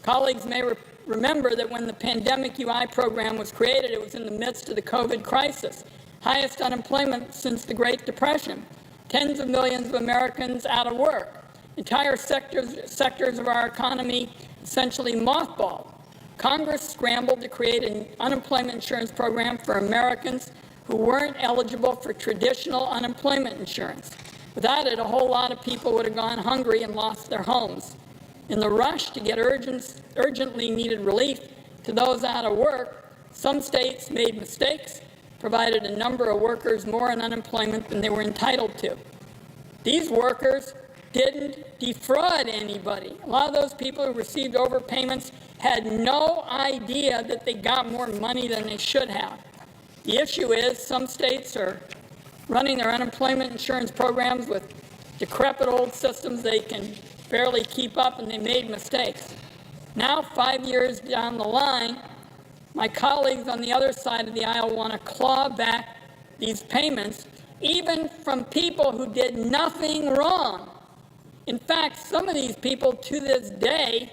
Colleagues may remember that when the Pandemic UI program was created, it was in the midst of the COVID crisis, highest unemployment since the Great Depression, tens of millions of Americans out of work. Entire sectors of our economy essentially mothballed. Congress scrambled to create an unemployment insurance program for Americans who weren't eligible for traditional unemployment insurance. Without it, a whole lot of people would have gone hungry and lost their homes. In the rush to get urgently needed relief to those out of work, some states made mistakes, provided a number of workers more in unemployment than they were entitled to. These workers didn't defraud anybody. A lot of those people who received overpayments had no idea that they got more money than they should have. The issue is some states are running their unemployment insurance programs with decrepit old systems they can barely keep up, and they made mistakes. Now, 5 years down the line, my colleagues on the other side of the aisle want to claw back these payments, even from people who did nothing wrong. In fact, some of these people to this day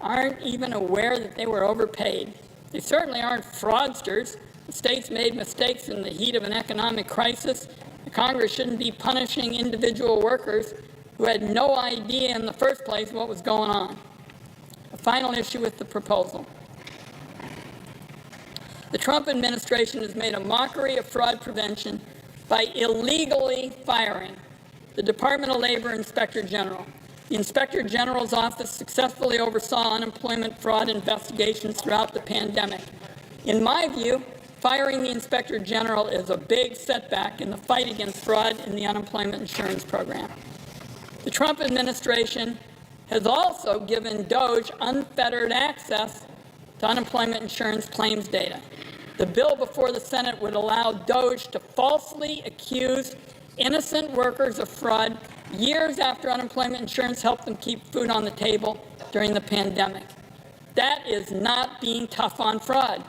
aren't even aware that they were overpaid. They certainly aren't fraudsters. The states made mistakes in the heat of an economic crisis. The Congress shouldn't be punishing individual workers who had no idea in the first place what was going on. A final issue with the proposal. The Trump administration has made a mockery of fraud prevention by illegally firing the Department of Labor Inspector General. The Inspector General's office successfully oversaw unemployment fraud investigations throughout the pandemic. In my view, firing the Inspector General is a big setback in the fight against fraud in the unemployment insurance program. The Trump administration has also given DOJ unfettered access to unemployment insurance claims data. The bill before the Senate would allow DOJ to falsely accuse innocent workers of fraud years after unemployment insurance helped them keep food on the table during the pandemic. That is not being tough on fraud.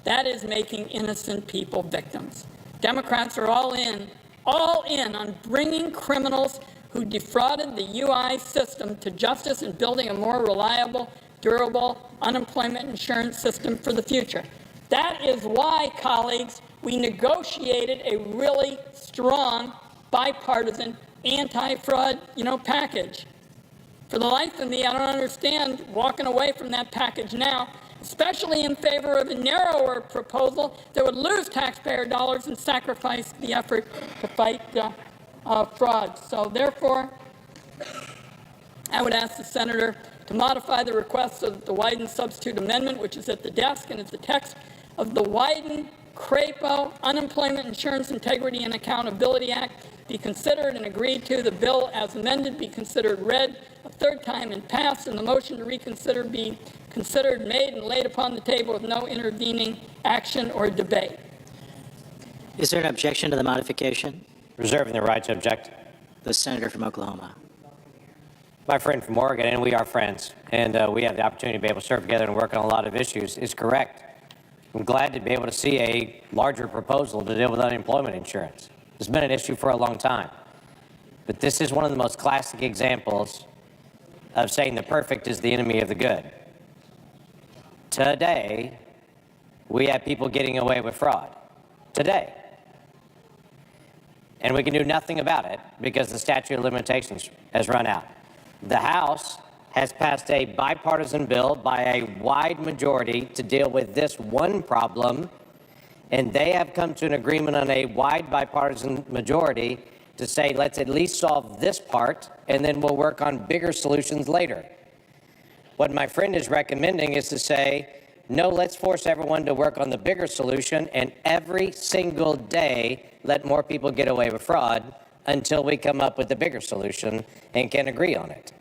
That is making innocent people victims. Democrats are all in on bringing criminals who defrauded the UI system to justice and building a more reliable, durable unemployment insurance system for the future. That is why, colleagues, we negotiated a really strong, bipartisan, anti-fraud, package. For the life of me, I don't understand walking away from that package now, especially in favor of a narrower proposal that would lose taxpayer dollars and sacrifice the effort to fight fraud. So therefore, I would ask the senator to modify the request so that the Wyden substitute amendment, which is at the desk and is the text of the Wyden-Crapo Unemployment Insurance Integrity and Accountability Act, be considered and agreed to. The bill as amended be considered read a third time and passed, and the motion to reconsider be considered, made, and laid upon the table with no intervening action or debate. Is there an objection to the modification? Reserving the right to object. The senator from Oklahoma. My friend from Oregon, and we are friends, and we have the opportunity to be able to serve together and work on a lot of issues, is correct. I'm glad to be able to see a larger proposal to deal with unemployment insurance. It's been an issue for a long time. But this is one of the most classic examples of saying the perfect is the enemy of the good. Today, we have people getting away with fraud. Today. And we can do nothing about it because the statute of limitations has run out. The House has passed a bipartisan bill by a wide majority to deal with this one problem, and they have come to an agreement on a wide bipartisan majority to say, let's at least solve this part, and then we'll work on bigger solutions later. What my friend is recommending is to say, no, let's force everyone to work on the bigger solution, and every single day let more people get away with fraud until we come up with the bigger solution and can agree on it.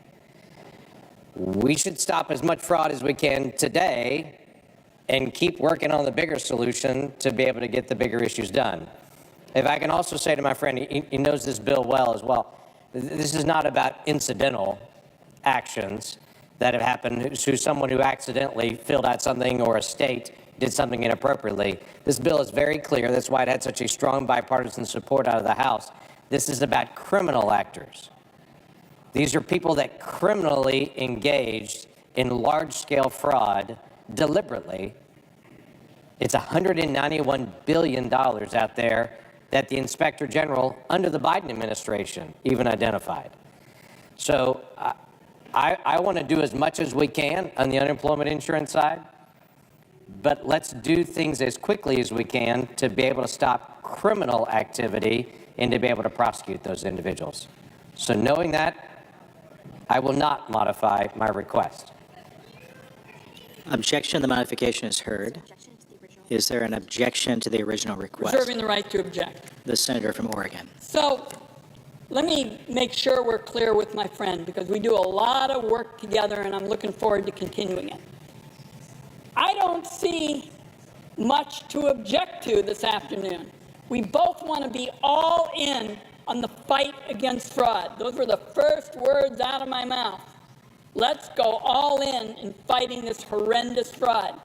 We should stop as much fraud as we can today and keep working on the bigger solution to be able to get the bigger issues done. If I can also say to my friend, he knows this bill well as well, this is not about incidental actions that have happened to someone who accidentally filled out something or a state did something inappropriately. This bill is very clear. That's why it had such a strong bipartisan support out of the House. This is about criminal actors. These are people that criminally engaged in large-scale fraud deliberately. It's $191 billion out there that the Inspector General under the Biden administration even identified. So I want to do as much as we can on the unemployment insurance side, but let's do things as quickly as we can to be able to stop criminal activity and to be able to prosecute those individuals. So knowing that, I will not modify my request. Objection. The modification is heard. Is there an objection to the original request? Reserving the right to object. The senator from Oregon. So let me make sure we're clear with my friend, because we do a lot of work together and I'm looking forward to continuing it. I don't see much to object to this afternoon. We both want to be all in on the fight against fraud. Those were the first words out of my mouth. Let's go all in fighting this horrendous fraud.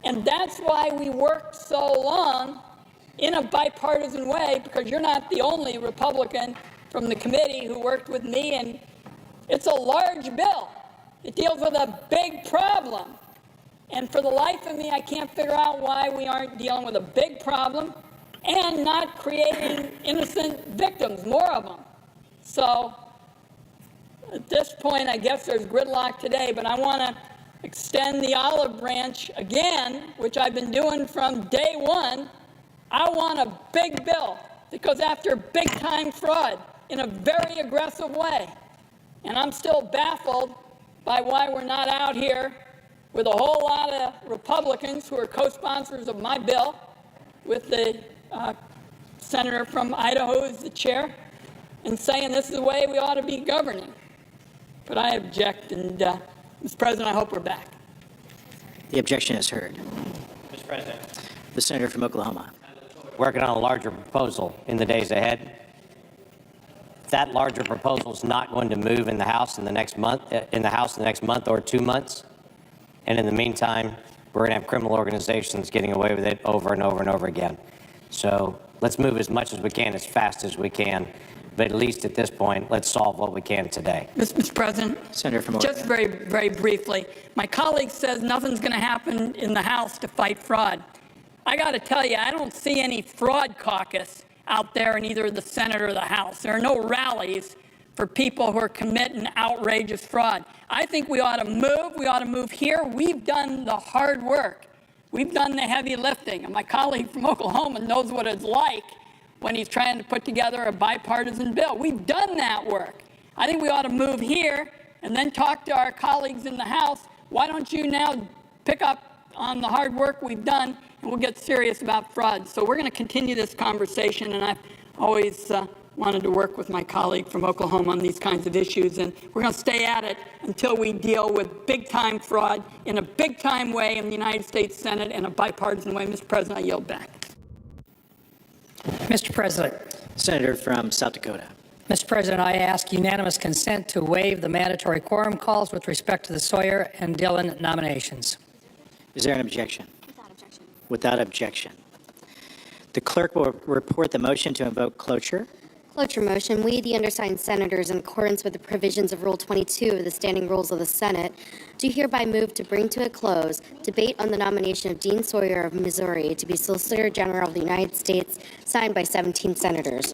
And that's why we worked so long in a bipartisan way, because you're not the only Republican from the committee who worked with me, and it's a large bill. It deals with a big problem. And for the life of me, I can't figure out why we aren't dealing with a big problem and not creating innocent victims, more of them. So at this point, I guess there's gridlock today, but I want to extend the olive branch again, which I've been doing from day one. I want a big bill that goes after big-time fraud in a very aggressive way. And I'm still baffled by why we're not out here with a whole lot of Republicans who are co-sponsors of my bill, with the senator from Idaho as the chair, and saying this is the way we ought to be governing. But I object, and Mr. President, I hope we're back. The objection is heard. Mr. President. The senator from Oklahoma. Working on a larger proposal in the days ahead. That larger proposal is not going to move in the House in the next month, or 2 months. And in the meantime, we're going to have criminal organizations getting away with it over and over and over again. So let's move as much as we can, as fast as we can. But at least at this point, let's solve what we can today. Mr. President, Senator from Oregon. just very briefly, my colleague says nothing's going to happen in the House to fight fraud. I got to tell you, I don't see any fraud caucus out there in either the Senate or the House. There are no rallies for people who are committing outrageous fraud. I think we ought to move. We ought to move here. We've done the hard work. We've done the heavy lifting. And my colleague from Oklahoma knows what it's like when he's trying to put together a bipartisan bill. We've done that work. I think we ought to move here and then talk to our colleagues in the House. Why don't you now pick up on the hard work we've done, and we'll get serious about fraud. So we're going to continue this conversation, and I've always wanted to work with my colleague from Oklahoma on these kinds of issues, and we're going to stay at it until we deal with big-time fraud in a big-time way in the United States Senate in a bipartisan way. Mr. President, I yield back. Mr. President. Senator from South Dakota. Mr. President, I ask unanimous consent to waive the mandatory quorum calls with respect to the Sawyer and Dillon nominations. Is there an objection? Without objection. Without objection. The clerk will report the motion to invoke cloture. Cloture motion. We, the undersigned senators, in accordance with the provisions of Rule 22 of the Standing Rules of the Senate, do hereby move to bring to a close debate on the nomination of Dean Sawyer of Missouri to be Solicitor General of the United States, signed by 17 senators.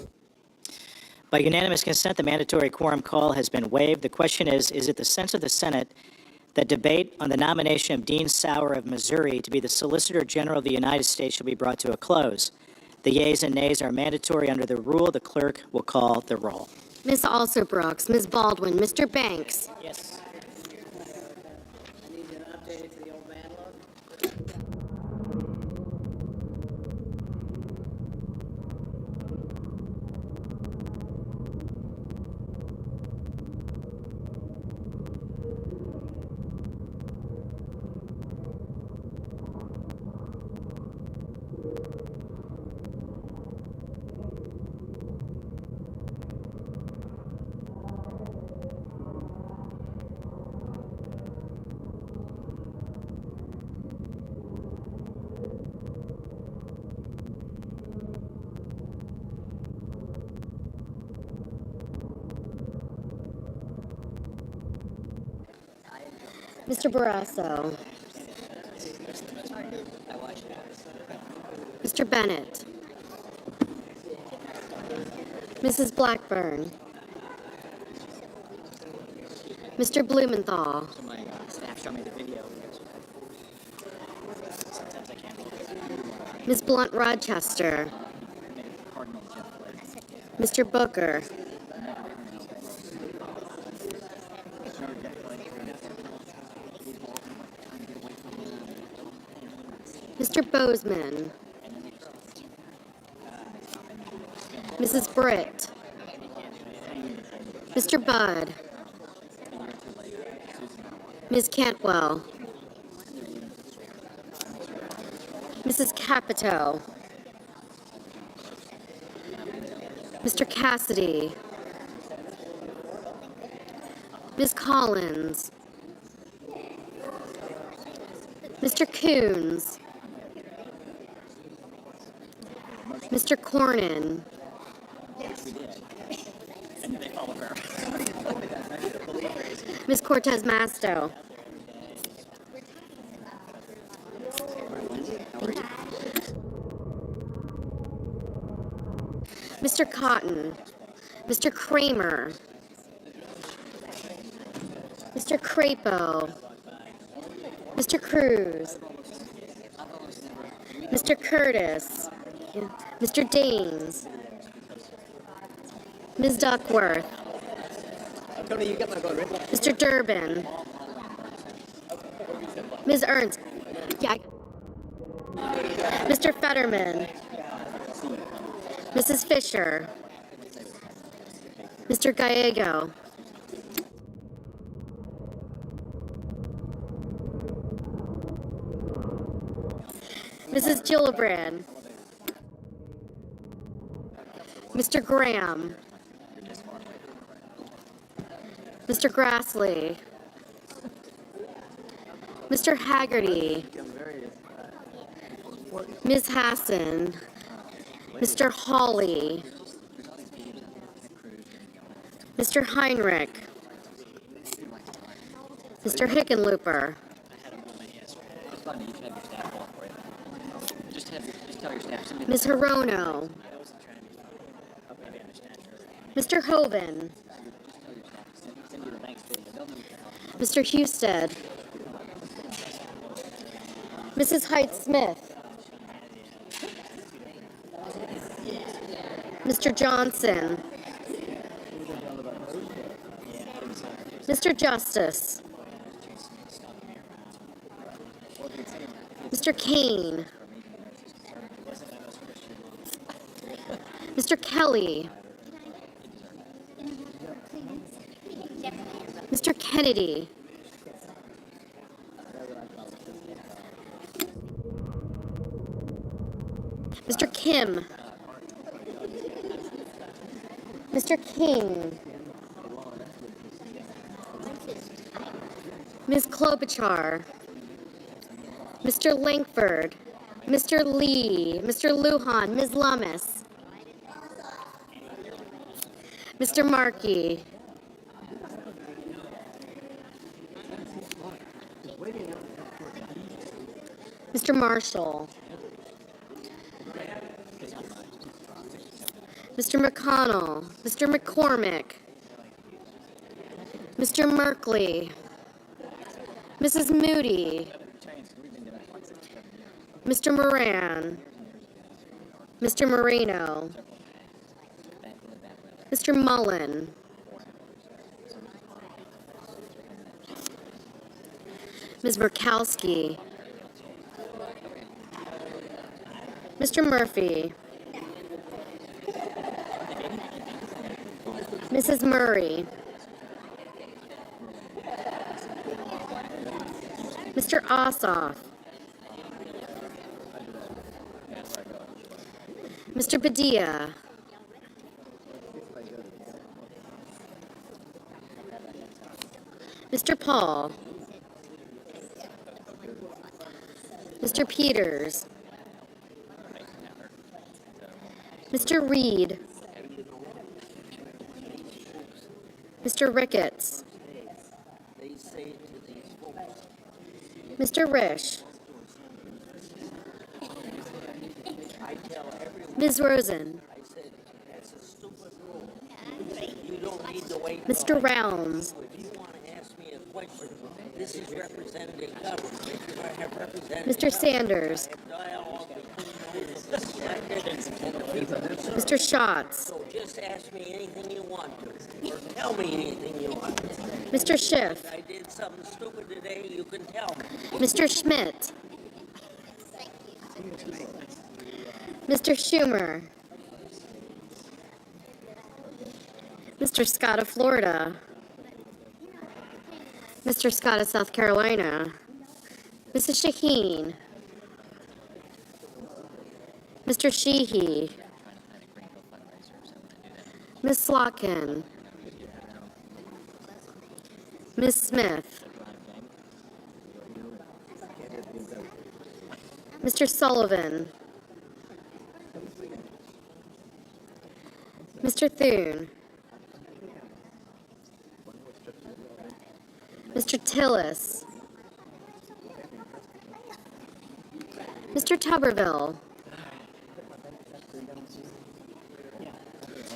By unanimous consent, the mandatory quorum call has been waived. The question is it the sense of the Senate that debate on the nomination of Dean Sawyer of Missouri to be the Solicitor General of the United States shall be brought to a close? The yeas and nays are mandatory under the rule. The clerk will call the roll. Ms. Alsobrooks, Ms. Baldwin, Mr. Banks. Yes. Mr. Barrasso. Mr. Bennett. Mrs. Blackburn. Mr. Blumenthal. So my staff showed me the video. Sometimes I can't. Ms. Blunt Rochester. Mr. Booker. Mr. Bozeman. Mrs. Britt. Mr. Budd. Ms. Cantwell. Mrs. Capito. Mr. Cassidy. Ms. Collins. Mr. Coons. Mr. Cornyn. Ms. Cortez Masto. Mr. Cotton. Mr. Kramer. Mr. Crapo. Mr. Cruz. Mr. Curtis. Mr. Daines. Ms. Duckworth. Mr. Durbin. Ms. Ernst. Yeah. Mr. Fetterman. Mrs. Fisher. Mr. Gallego. Mrs. Gillibrand. Mr. Graham. Mr. Grassley. Mr. Haggerty. Ms. Hassan. Mr. Hawley. Mr. Heinrich. Mr. Hickenlooper. Ms. Hirono. Mr. Hoven. Mr. Husted. Mrs. Height-Smith. Mr. Johnson. Mr. Justice. Mr. Kane. Mr. Kelly. Mr. Kennedy. Mr. Kim. Mr. King. Ms. Klobuchar. Mr. Langford. Mr. Lee. Mr. Lujan. Ms. Lummis. Mr. Markey. Mr. Marshall. Mr. McConnell. Mr. McCormick. Mr. Merkley. Mrs. Moody. Mr. Moran. Mr. Moreno. Mr. Mullen. Ms. Murkowski. Mr. Murphy. Mrs. Murray. Mr. Ossoff. Mr. Padilla. Mr. Paul. Mr. Peters. Mr. Reed. Mr. Ricketts. Mr. Risch. Ms. Rosen. Mr. Rounds. This is representative government. I have representative Mr. Sanders. dialogue between those of the elected and the people. Mr. Schatz. So just ask me anything you want to, or tell me anything you want to. Mr. Schiff. If I did something stupid today, you can tell me. Mr. Schmidt. Mr. Schumer. Mr. Scott of Florida. Mr. Scott of South Carolina. Mrs. Shaheen. Mr. Sheehy. Ms. Slotkin. Ms. Smith. Mr. Sullivan. Mr. Thune. Mr. Tillis. Mr. Tuberville.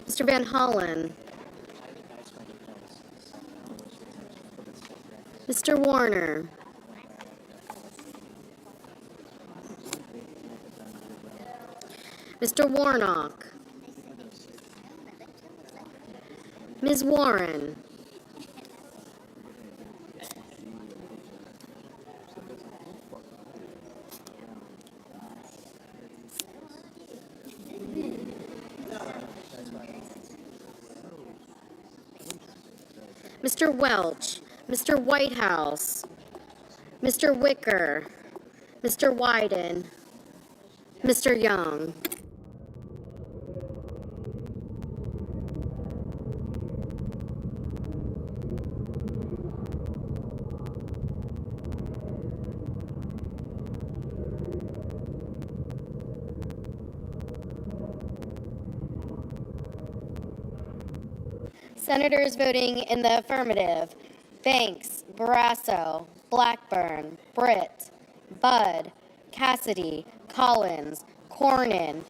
Mr. Van Hollen. Mr. Warner. Mr. Warnock. Ms. Warren. Mr. Welch, Mr. Whitehouse, Mr. Wicker, Mr. Wyden, Mr. Young. Senators voting in the affirmative: Banks, Barrasso, Blackburn, Britt, Budd, Cassidy, Collins, Cornyn,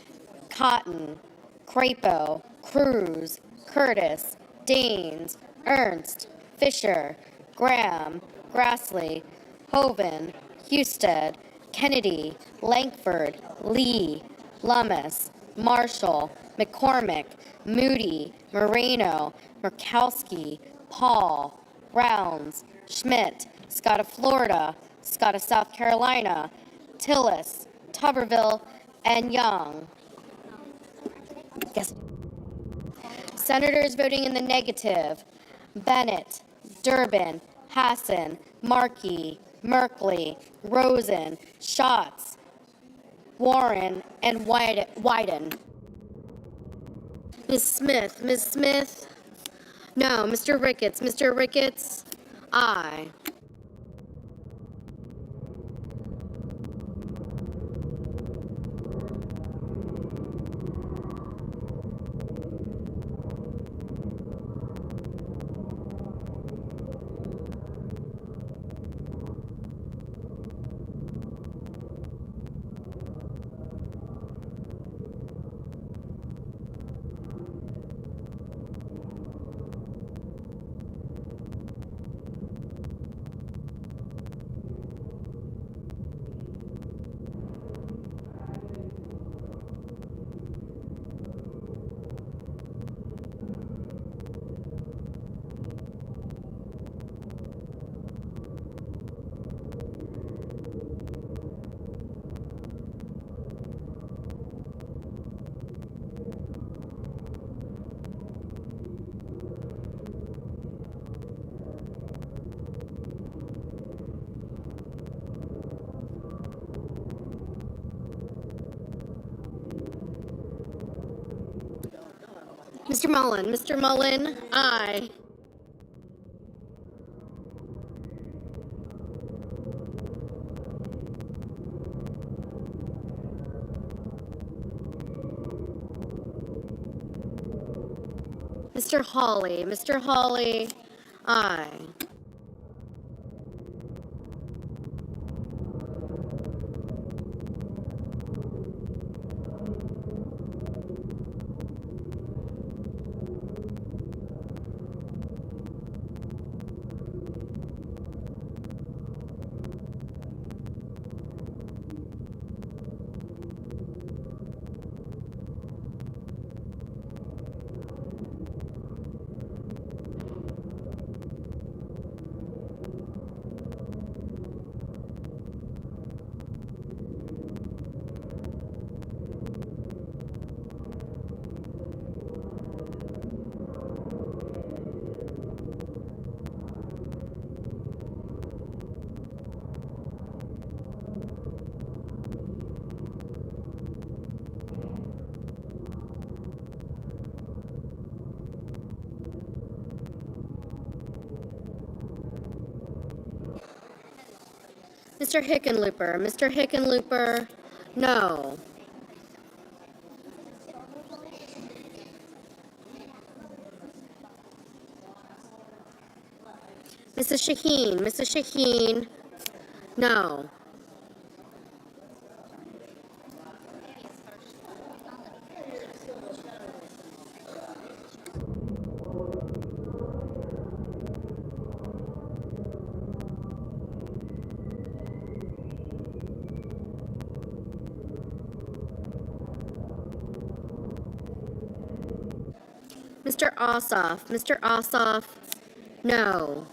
Cotton, Crapo, Cruz, Curtis, Daines, Ernst, Fisher, Graham, Grassley, Hoeven, Husted, Kennedy, Lankford, Lee, Lummis, Marshall, McCormick, Moody, Moreno, Murkowski, Paul, Rounds, Schmidt, Scott of Florida, Scott of South Carolina, Tillis, Tuberville, and Young. Yes. Senators voting in the negative: Bennett, Durbin, Hassan, Markey, Merkley, Rosen, Schatz, Warren, and Wyden. Ms. Smith, Ms. Smith? No. Mr. Ricketts, Mr. Ricketts? Aye. Mr. Mullen, aye. Mr. Hawley, aye. Mr. Hickenlooper, Mr. Hickenlooper, no. Mrs. Shaheen, no. Mr. Ossoff, no.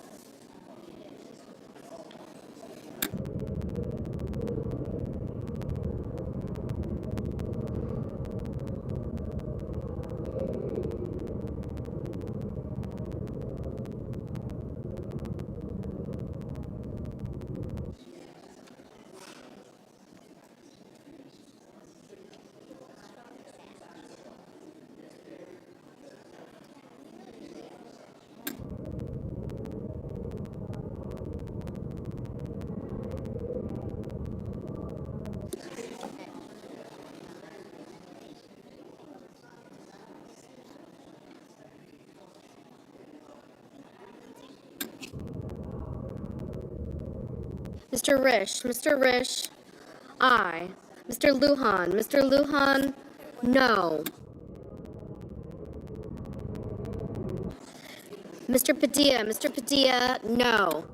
Mr. Risch, aye. Mr. Lujan, no. Mr. Padilla, no.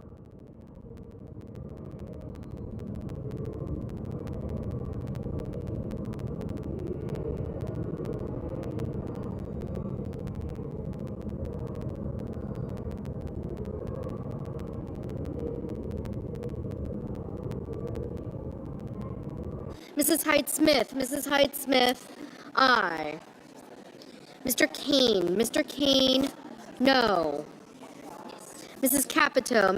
Mrs. Hyde Smith, aye. Mr. Kane, no. Mrs. Capito,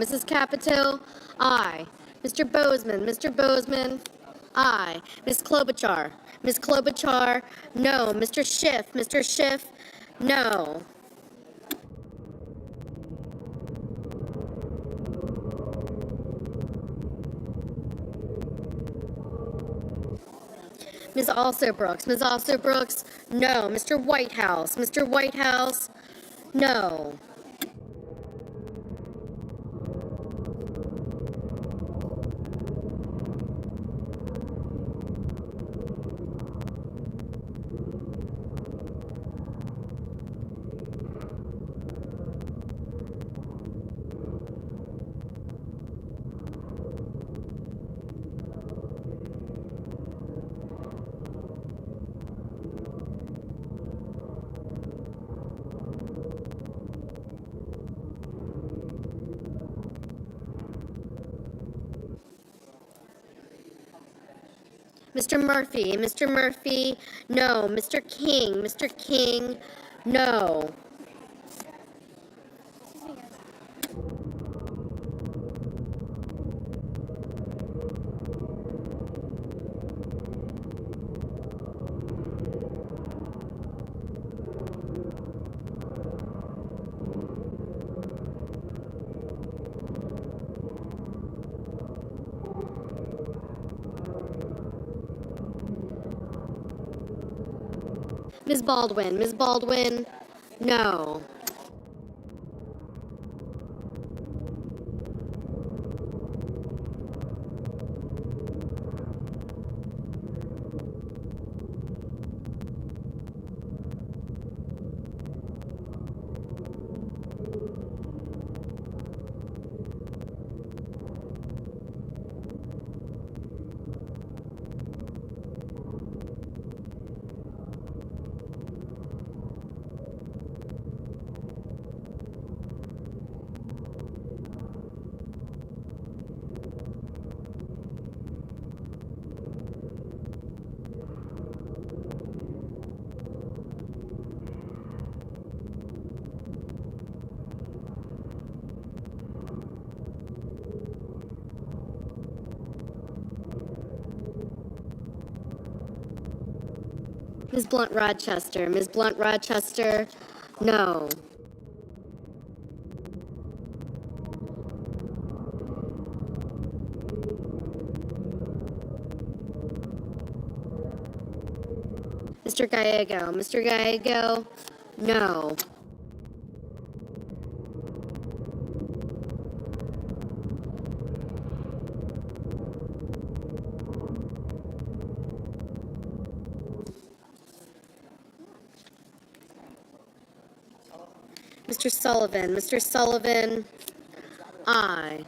aye. Mr. Bozeman, aye. Ms. Klobuchar, no. Mr. Schiff, no. Ms. Alsobrooks, no. Mr. Whitehouse, no. Mr. Murphy, no. Mr. King, no. Ms. Baldwin, no. Ms. Blunt Rochester, no. Mr. Gallego. Mr. Gallego, no. Mr. Sullivan. Mr. Sullivan, aye.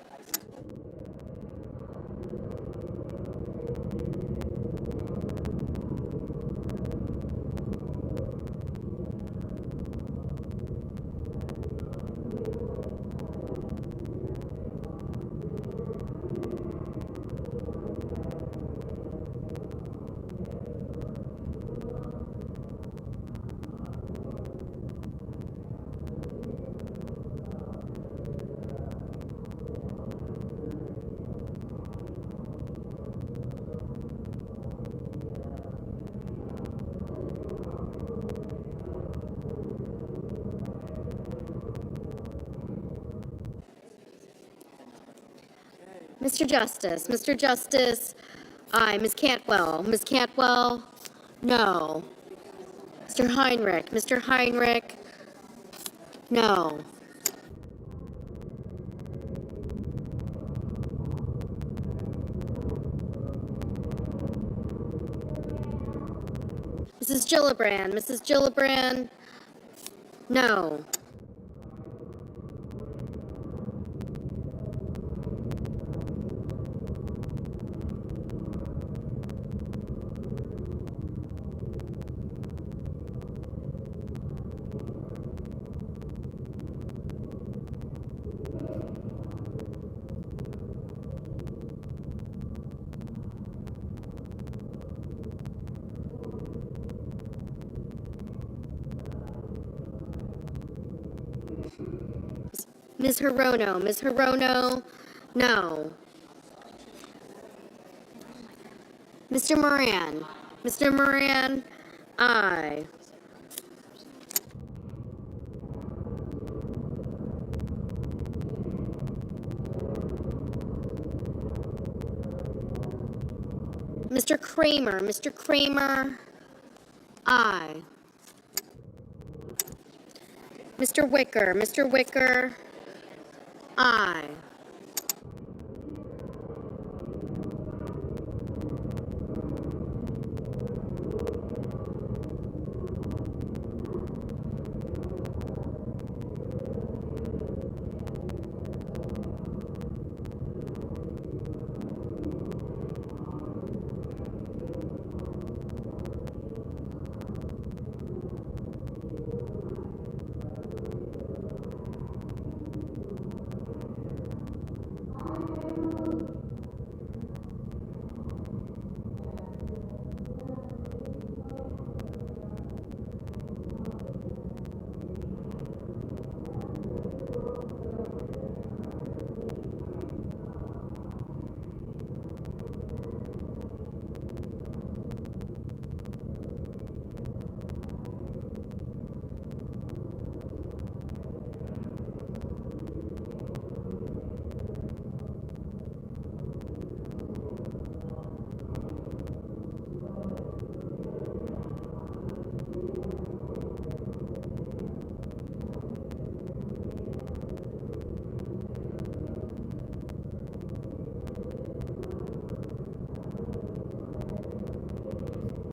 Mr. Justice. Mr. Justice, aye. Ms. Cantwell. Ms. Cantwell, no. Mr. Heinrich. Mr. Heinrich, no. Mrs. Gillibrand. Mrs. Gillibrand, no. Ms. Hirono. Ms. Hirono, no. Mr. Moran. Mr. Moran, aye. Mr. Kramer. Mr. Kramer, aye. Mr. Wicker. Mr. Wicker, aye.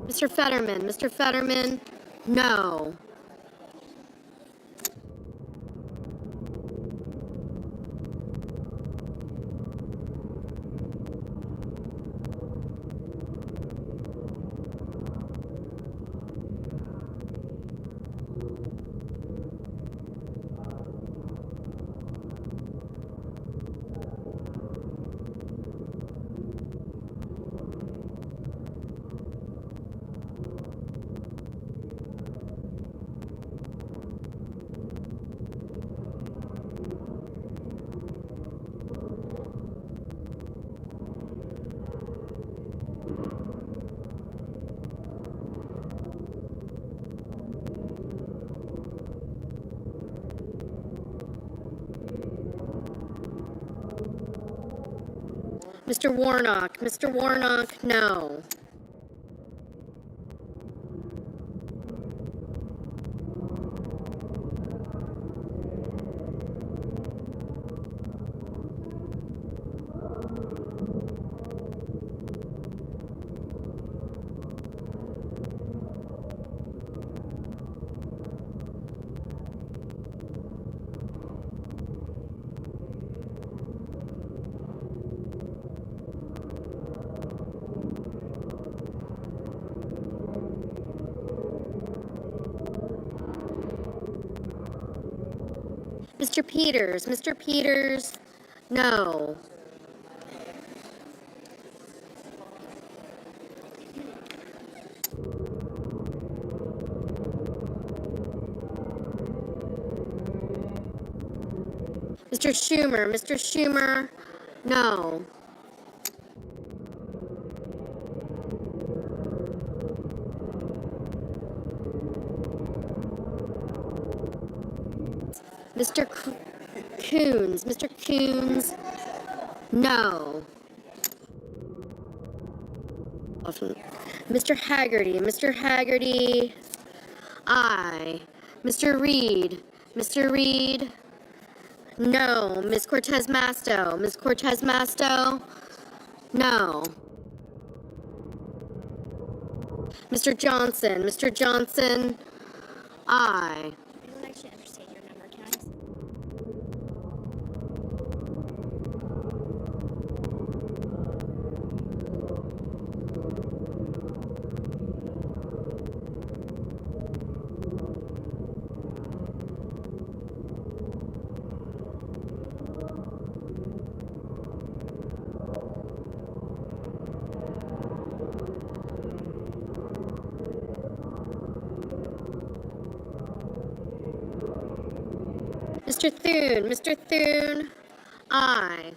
Mr. Fetterman. Mr. Fetterman, no. Mr. Warnock. Mr. Warnock, no. Mr. Peters, Mr. Peters, no. Mr. Schumer, no. Mr. Coons, no. Mr. Haggerty, aye. Mr. Reed, no. Ms. Cortez Masto, no. Mr. Johnson, aye. Everyone actually understand your number counts. Mr. Thune, aye.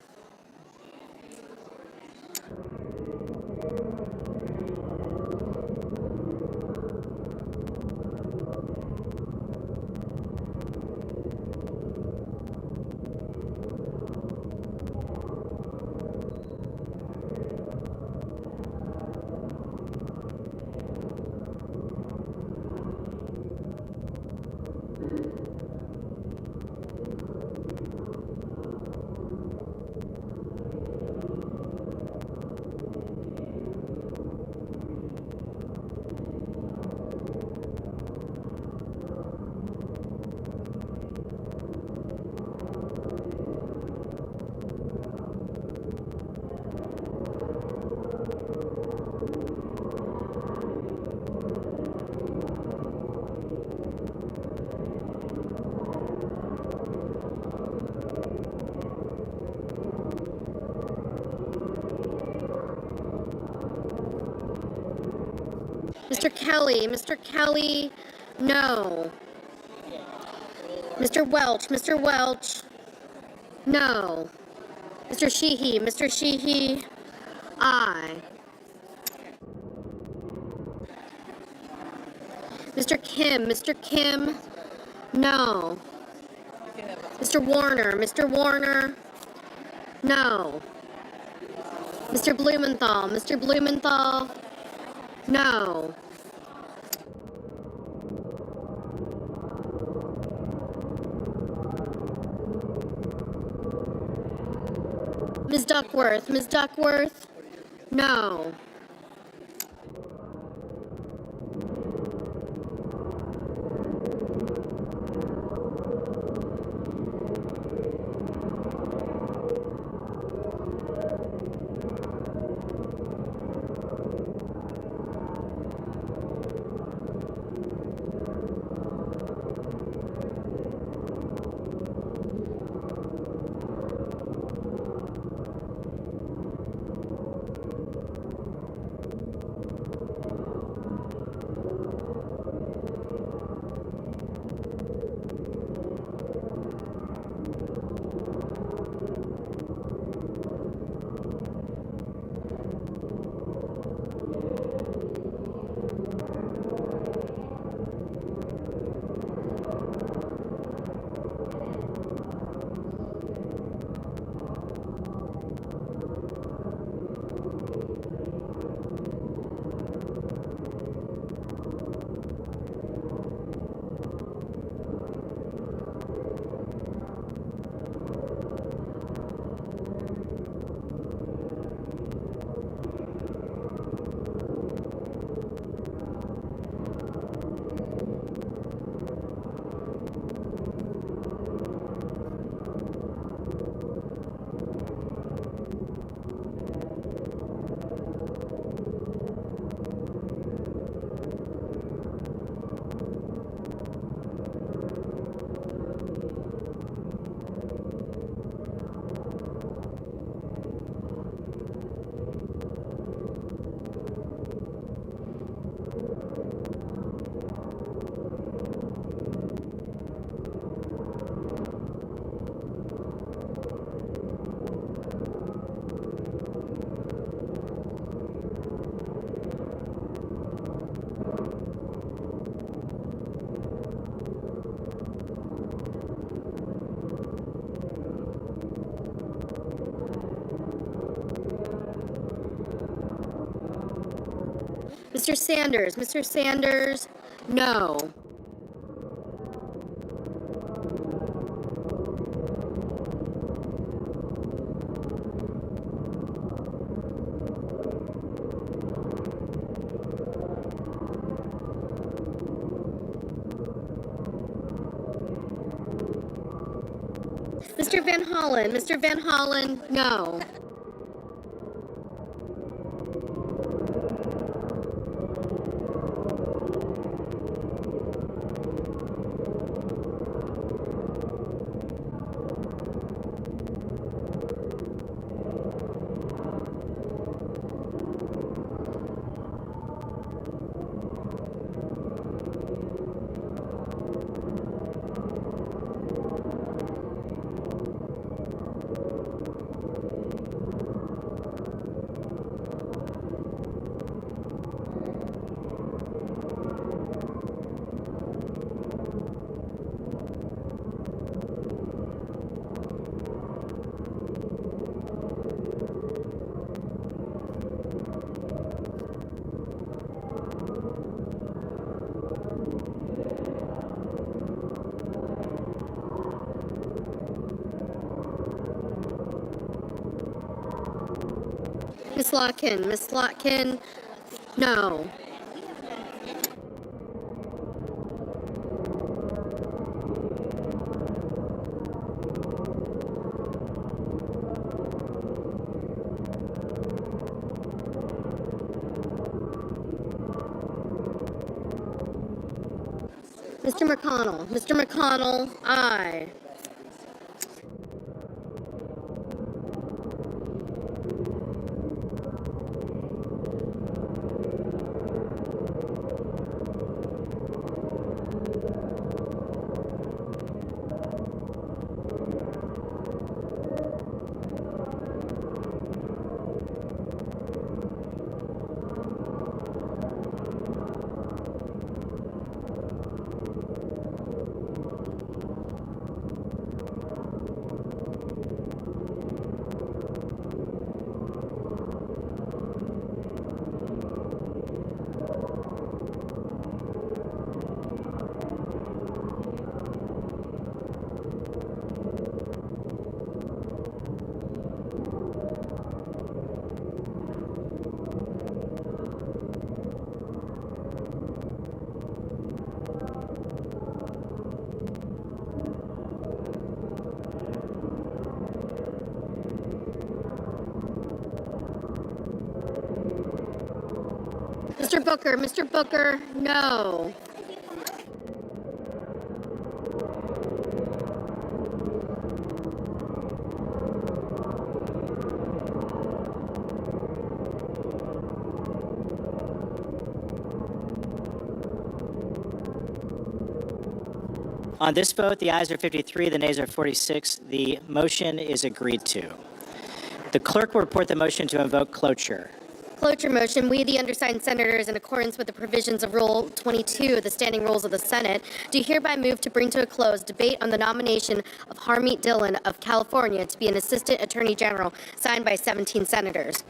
Mr. Kelly, no. Mr. Welch, no. Mr. Sheehy, aye. Mr. Kim, no. Mr. Warner, no. Mr. Blumenthal, no. Ms. Duckworth, no. Mr. Sanders. Mr. Sanders, no. Mr. Van Hollen. Mr. Van Hollen, no. Miss Lotkin, no. Mr. McConnell, aye. Mr. Booker, no. On this vote, the ayes are 53, the nays are 46. The motion is agreed to. The clerk will report the motion to invoke cloture. Cloture motion. We, the undersigned senators, in accordance with the provisions of Rule 22 of the Standing Rules of the Senate, do hereby move to bring to a close debate on the nomination of Harmeet Dillon of California to be an Assistant Attorney General, signed by 17 senators.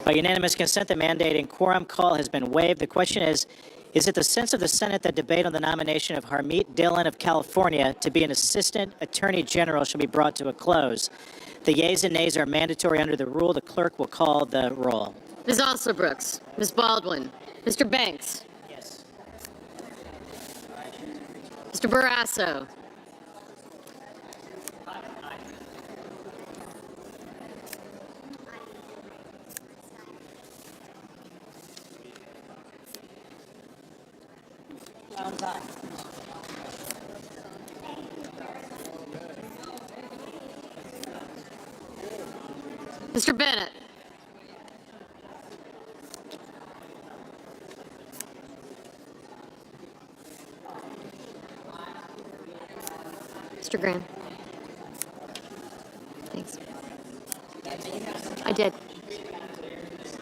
By unanimous consent, the mandating quorum call has been waived. The question is it the sense of the Senate that debate on the nomination of Harmeet Dillon of California to be an Assistant Attorney General shall be brought to a close? The yeas and nays are mandatory under the rule. The clerk will call the roll. Ms. Alsobrooks, Ms. Baldwin, Mr. Banks. Yes. Mr. Barrasso. Mr. Bennett. Mr. Graham. Thanks. I did.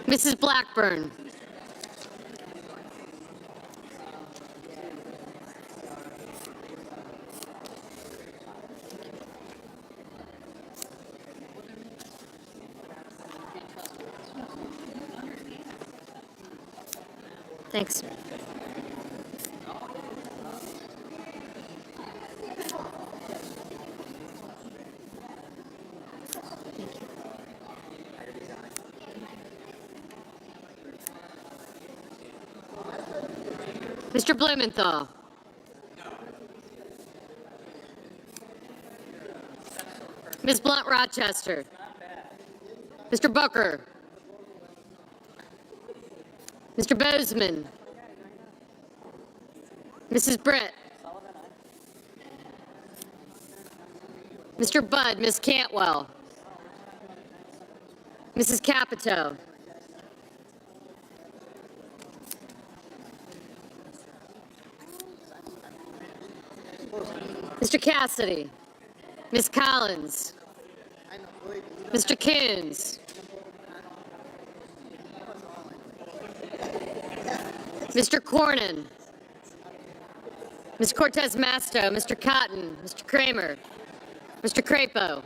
Mrs. Blackburn. Thanks. Mr. Blumenthal. Ms. Blunt Rochester. Mr. Booker. Mr. Bozeman. Mrs. Britt. Mr. Budd, Ms. Cantwell. Mrs. Capito. Mr. Cassidy. Ms. Collins. Mr. Coons. Mr. Cornyn. Ms. Cortez Masto, Mr. Cotton, Mr. Kramer, Mr. Crapo.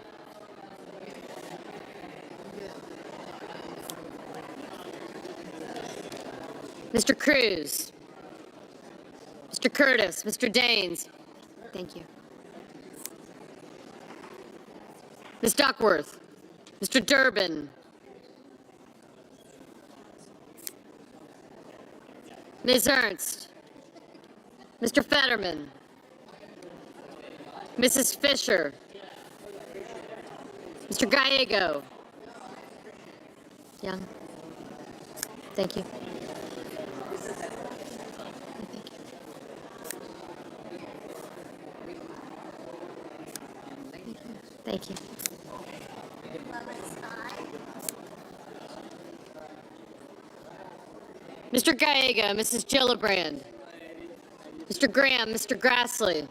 Mr. Cruz. Mr. Curtis, Mr. Daines. Thank you. Ms. Duckworth, Mr. Durbin. Ms. Ernst. Mr. Fetterman. Mrs. Fisher. Mr. Gallego. Young. Thank you. Thank you. Mr. Gallego, Mrs. Gillibrand. Mr. Graham, Mr. Grassley.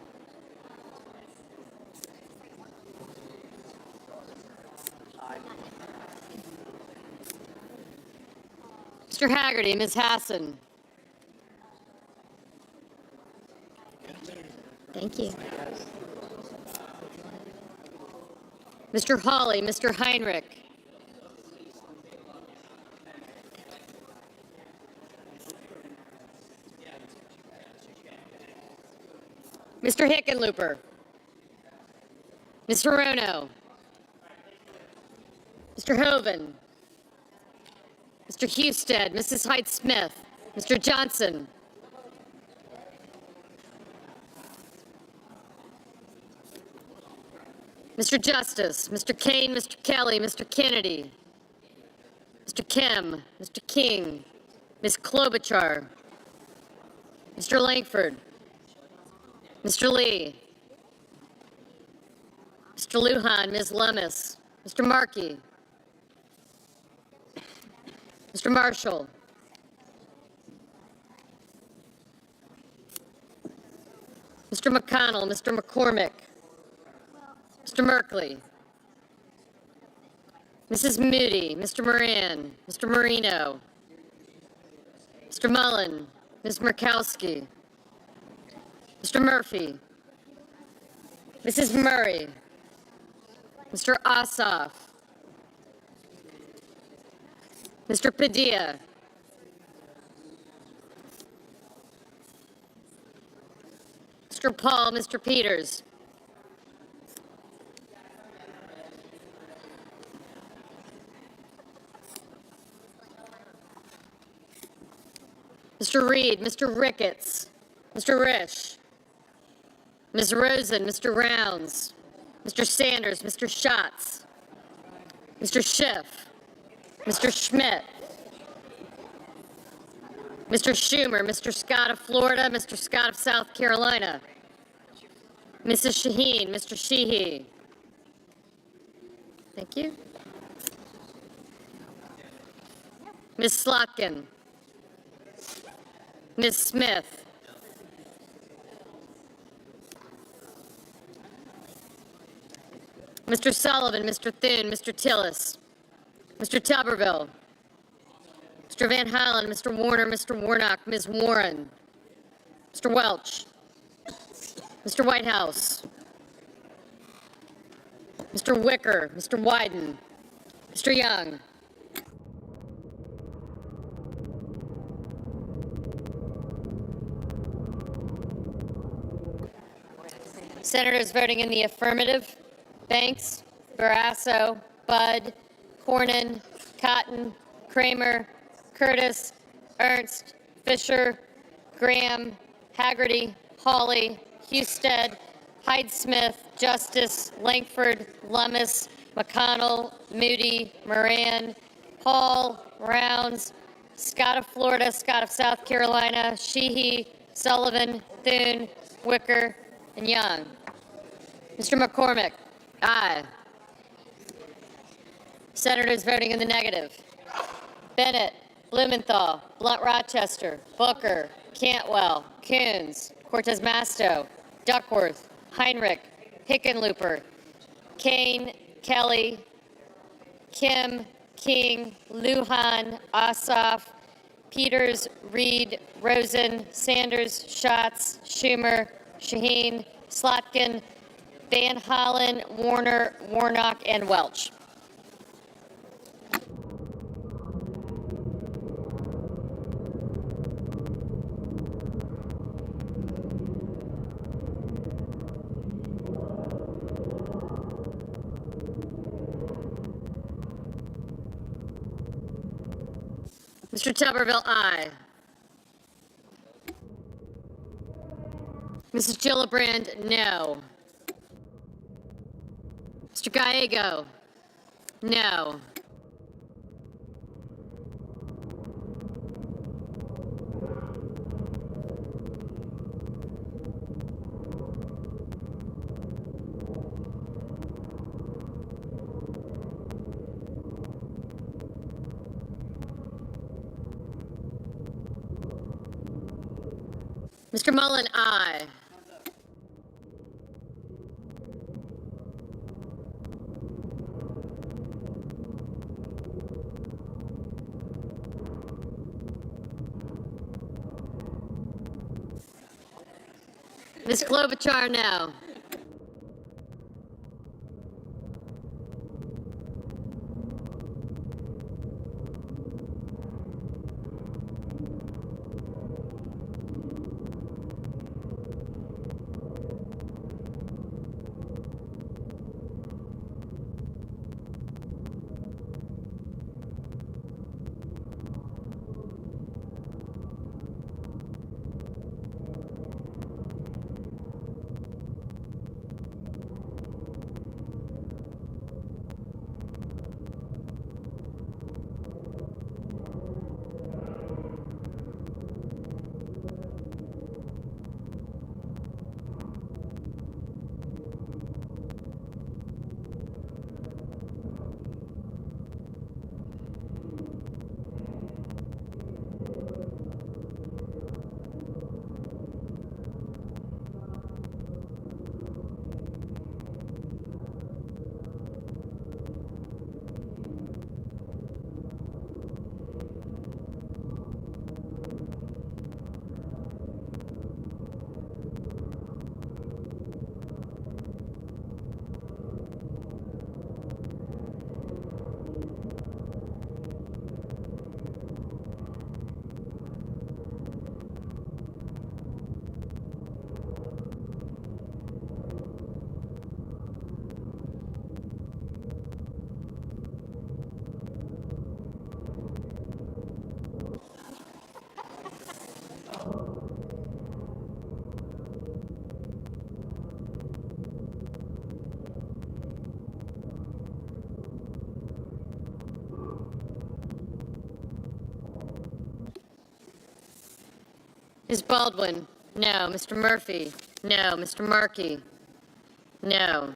Mr. Haggerty, Ms. Hassan. Thank you. Mr. Hawley, Mr. Heinrich. Mr. Hickenlooper. Mr. Rono. Mr. Hoven. Mr. Husted, Mrs. Hyde-Smith, Mr. Johnson. Mr. Justice, Mr. Kane, Mr. Kelly, Mr. Kennedy, Mr. Kim, Mr. King, Ms. Klobuchar, Mr. Langford, Mr. Lee, Mr. Lujan, Ms. Lummis, Mr. Markey, Mr. Marshall, Mr. McConnell, Mr. McCormick, Mr. Merkley, Mrs. Moody, Mr. Moran, Mr. Marino, Mr. Mullen, Ms. Murkowski, Mr. Murphy, Mrs. Murray, Mr. Ossoff, Mr. Padilla, Mr. Paul, Mr. Peters, Mr. Reed, Mr. Ricketts, Mr. Risch, Ms. Rosen, Mr. Rounds, Mr. Sanders, Mr. Schatz, Mr. Schiff, Mr. Schmidt, Mr. Schumer, Mr. Scott of Florida, Mr. Scott of South Carolina, Mrs. Shaheen, Mr. Sheehy. Thank you. Ms. Slotkin, Ms. Smith, Mr. Sullivan, Mr. Thune, Mr. Tillis, Mr. Tuberville, Mr. Van Hollen, Mr. Warner, Mr. Warnock, Ms. Warren, Mr. Welch, Mr. Whitehouse, Mr. Wicker, Mr. Wyden, Mr. Young, Senators voting in the affirmative: Banks, Barrasso, Budd, Cornyn, Cotton, Kramer, Curtis, Ernst, Fisher, Graham, Haggerty, Hawley, Husted, Hyde-Smith, Justice, Langford, Lummis, McConnell, Moody, Moran, Hall, Rounds, Scott of Florida, Scott of South Carolina, Sheehy, Sullivan, Thune, Wicker, and Young. Mr. McCormick? Aye. Senators voting in the negative: Bennett, Blumenthal, Blunt Rochester, Booker, Cantwell, Coons, Cortez Masto, Duckworth, Heinrich, Hickenlooper, Kane, Kelly, Kim, King, Lujan, Ossoff, Peters, Reed, Rosen, Sanders, Schatz, Schumer, Shaheen, Slotkin, Van Hollen, Warner, Warnock, and Welch. Mr. Tuberville, aye. Mrs. Gillibrand, no. Mr. Gallego, no. Mr. Mullen, aye. Ms. Klobuchar, no. Ms. Baldwin, no. Mr. Murphy, no. Mr. Markey, no.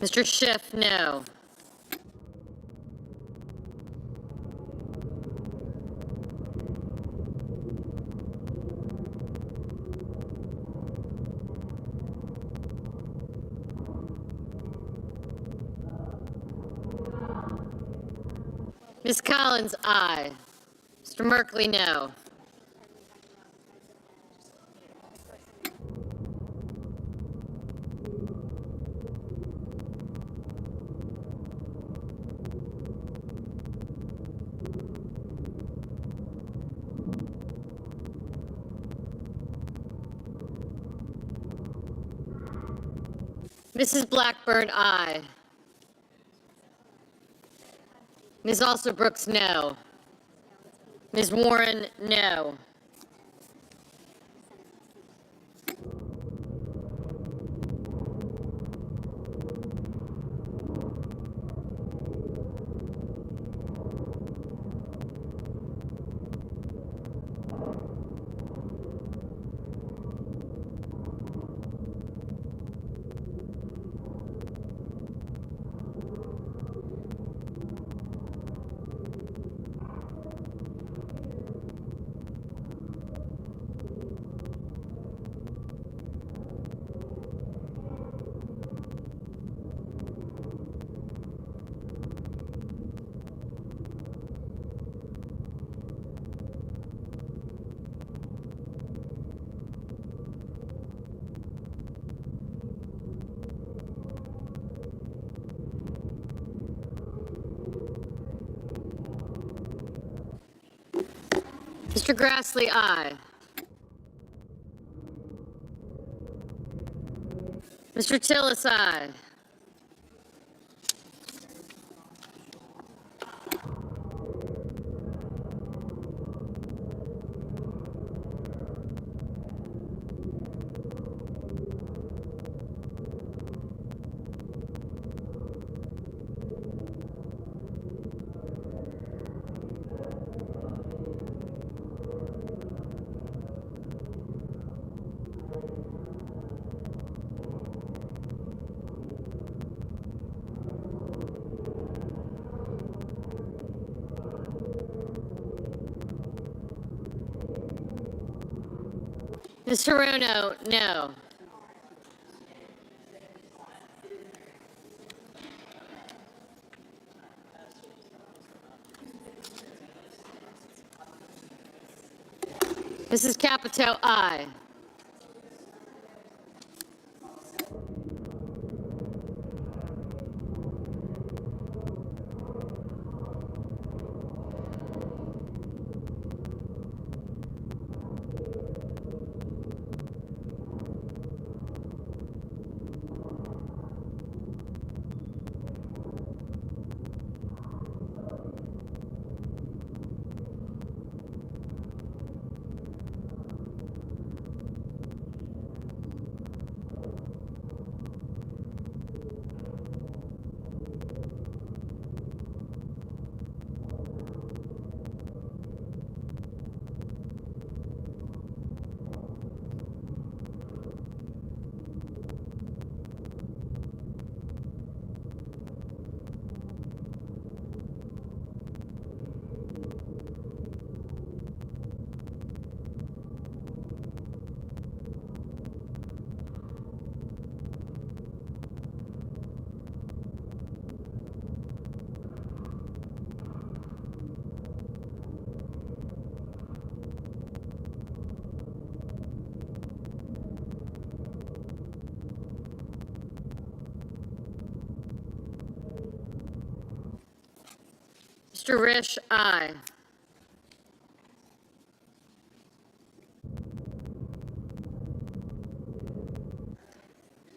Mr. Schiff, no. Ms. Collins, aye. Mr. Merkley, no. Mrs. Blackburn, aye. Ms. Alsobrooks, no. Ms. Warren, no. Mr. Grassley, aye. Mr. Tillis, aye. Ms. Hirono, no. Mrs. Capito, aye. Mr. Risch, aye.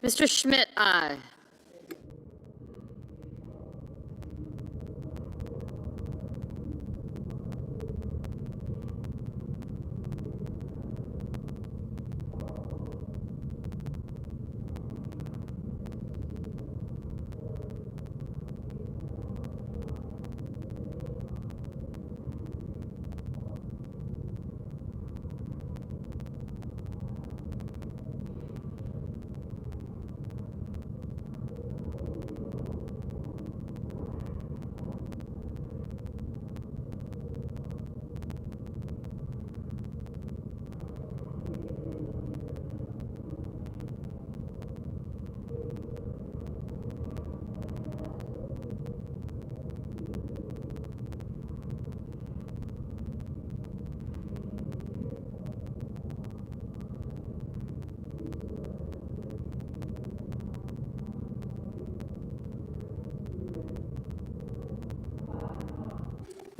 Mr. Schmidt, aye.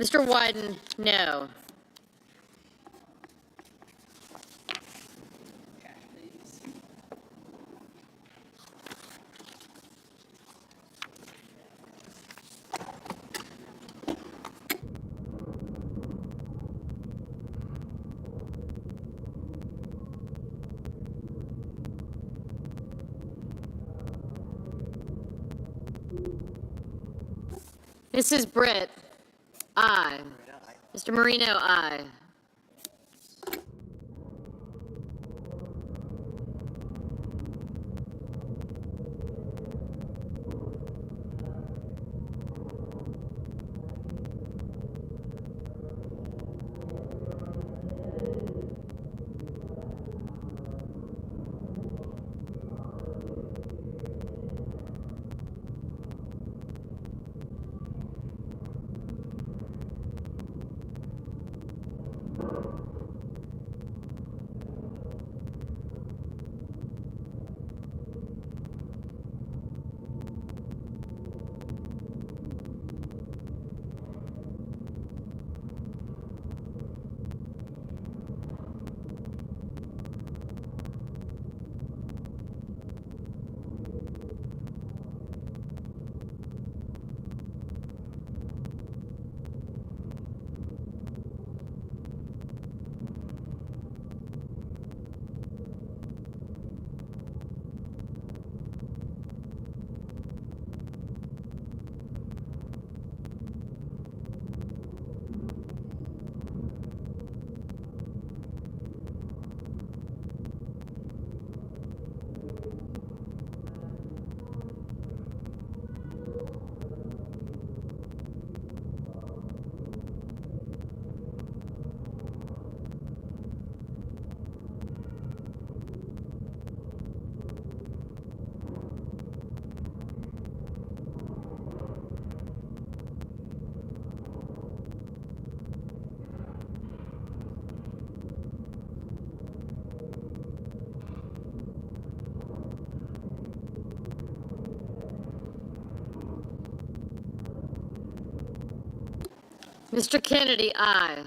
Mr. Wyden, no. Mrs. Britt, aye. Mr. Marino, aye. Mr. Kennedy, aye.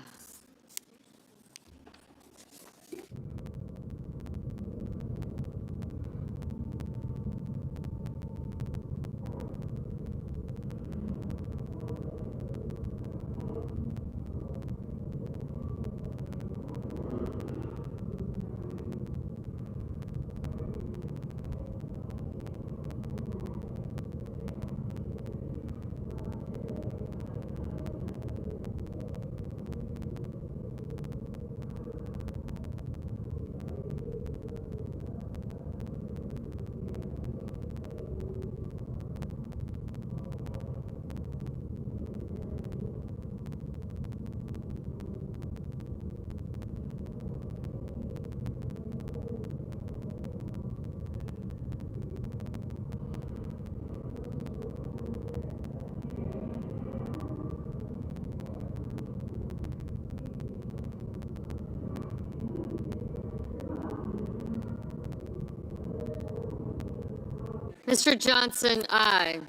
Mr. Johnson, aye.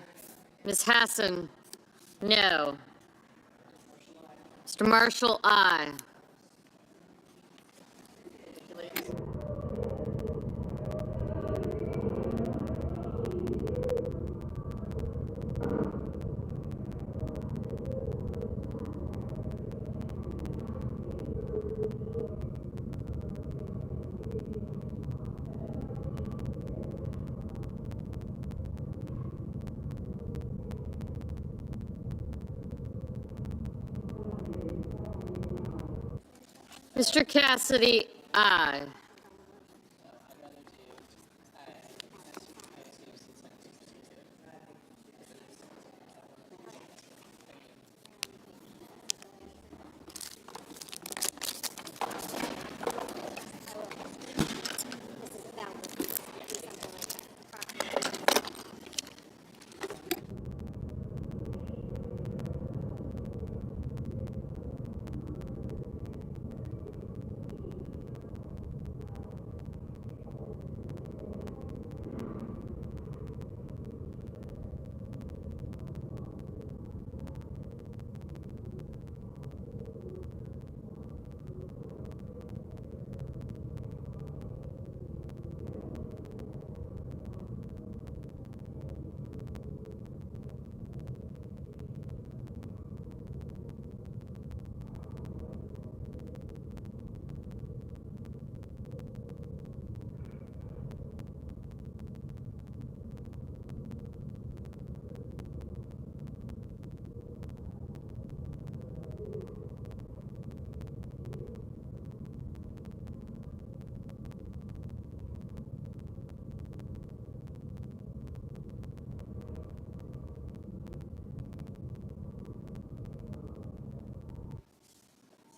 Ms. Hassan, no. Mr. Marshall, aye. Mr. Cassidy, aye.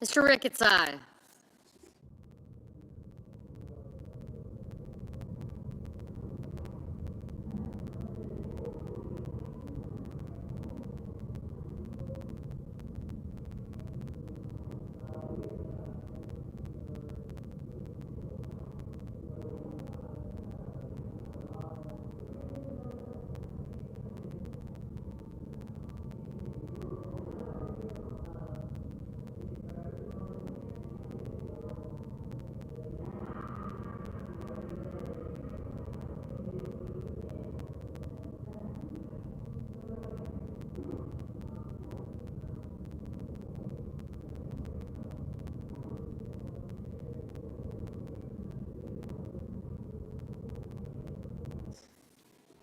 Mr. Ricketts, aye.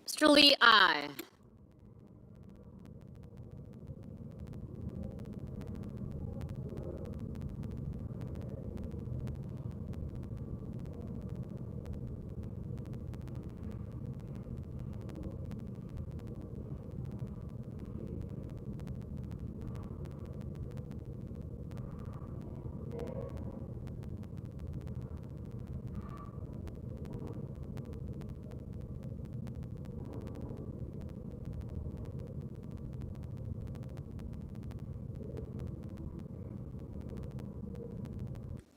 Mr. Lee, aye.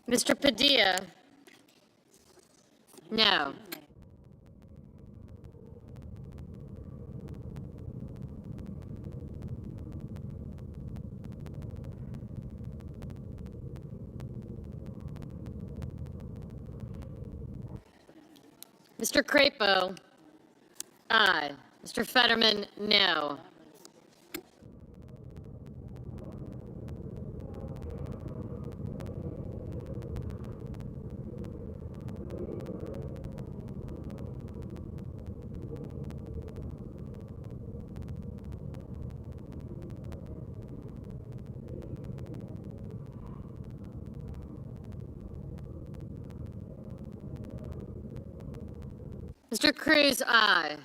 Mr. Padilla? No. Mr. Crapo? Aye. Mr. Fetterman? No. Mr. Cruz, aye.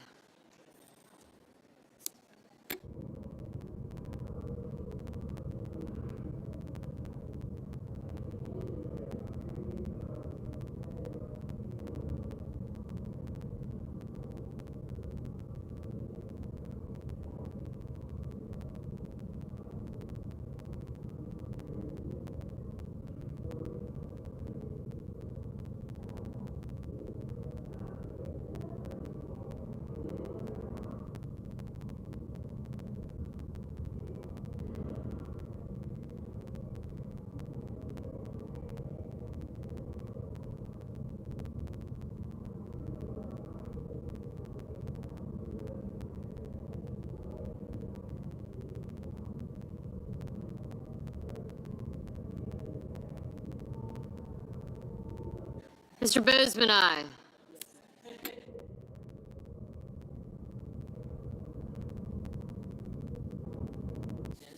Mr. Bozeman, aye.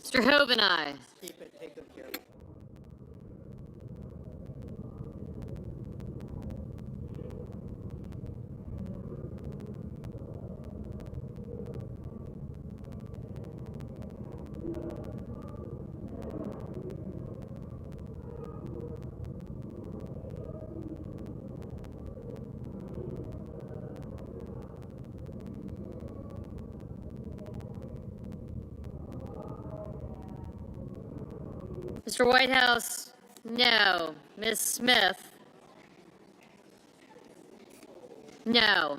Mr. Hoven, aye. Mr. Whitehouse, no. Ms. Smith? No.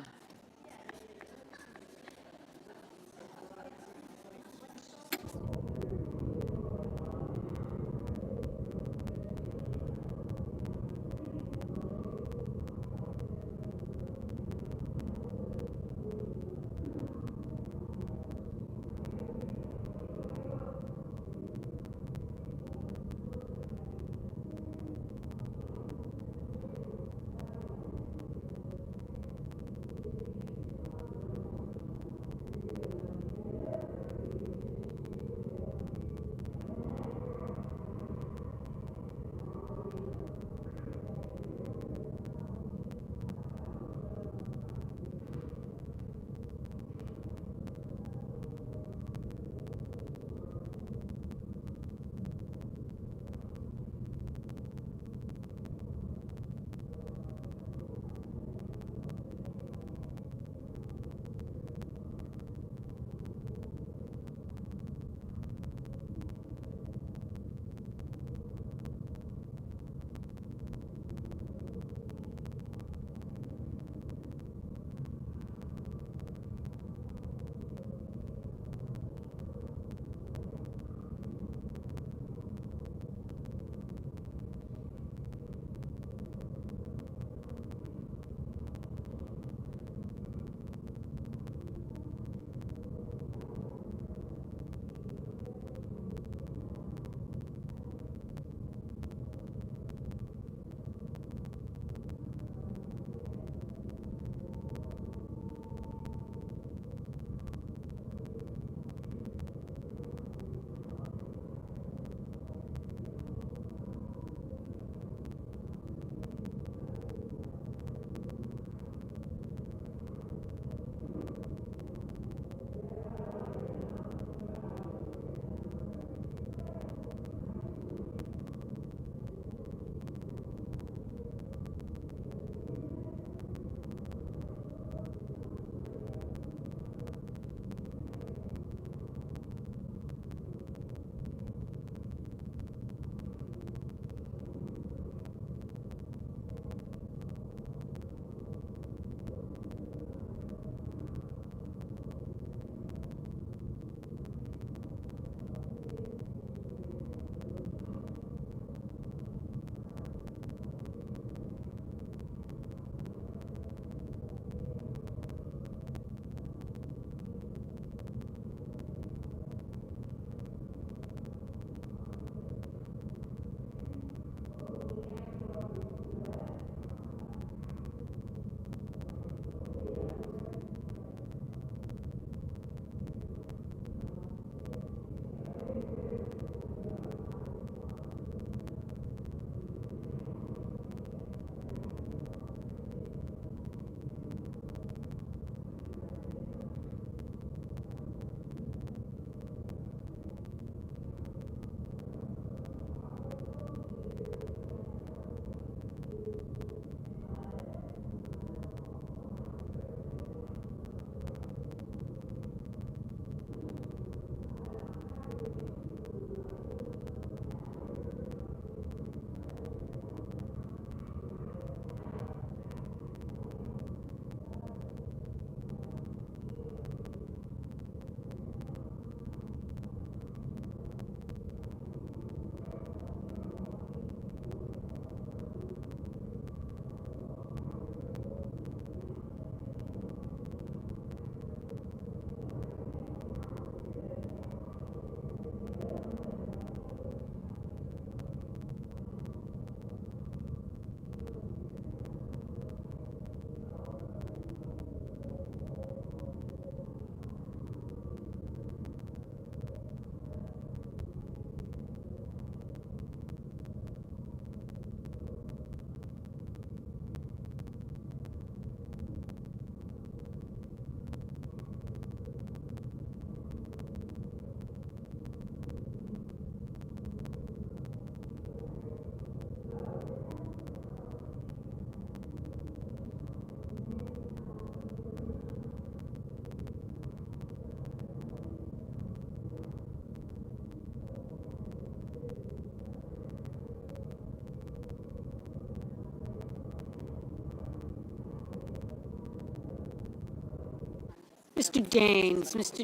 Mr.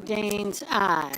Daines, aye.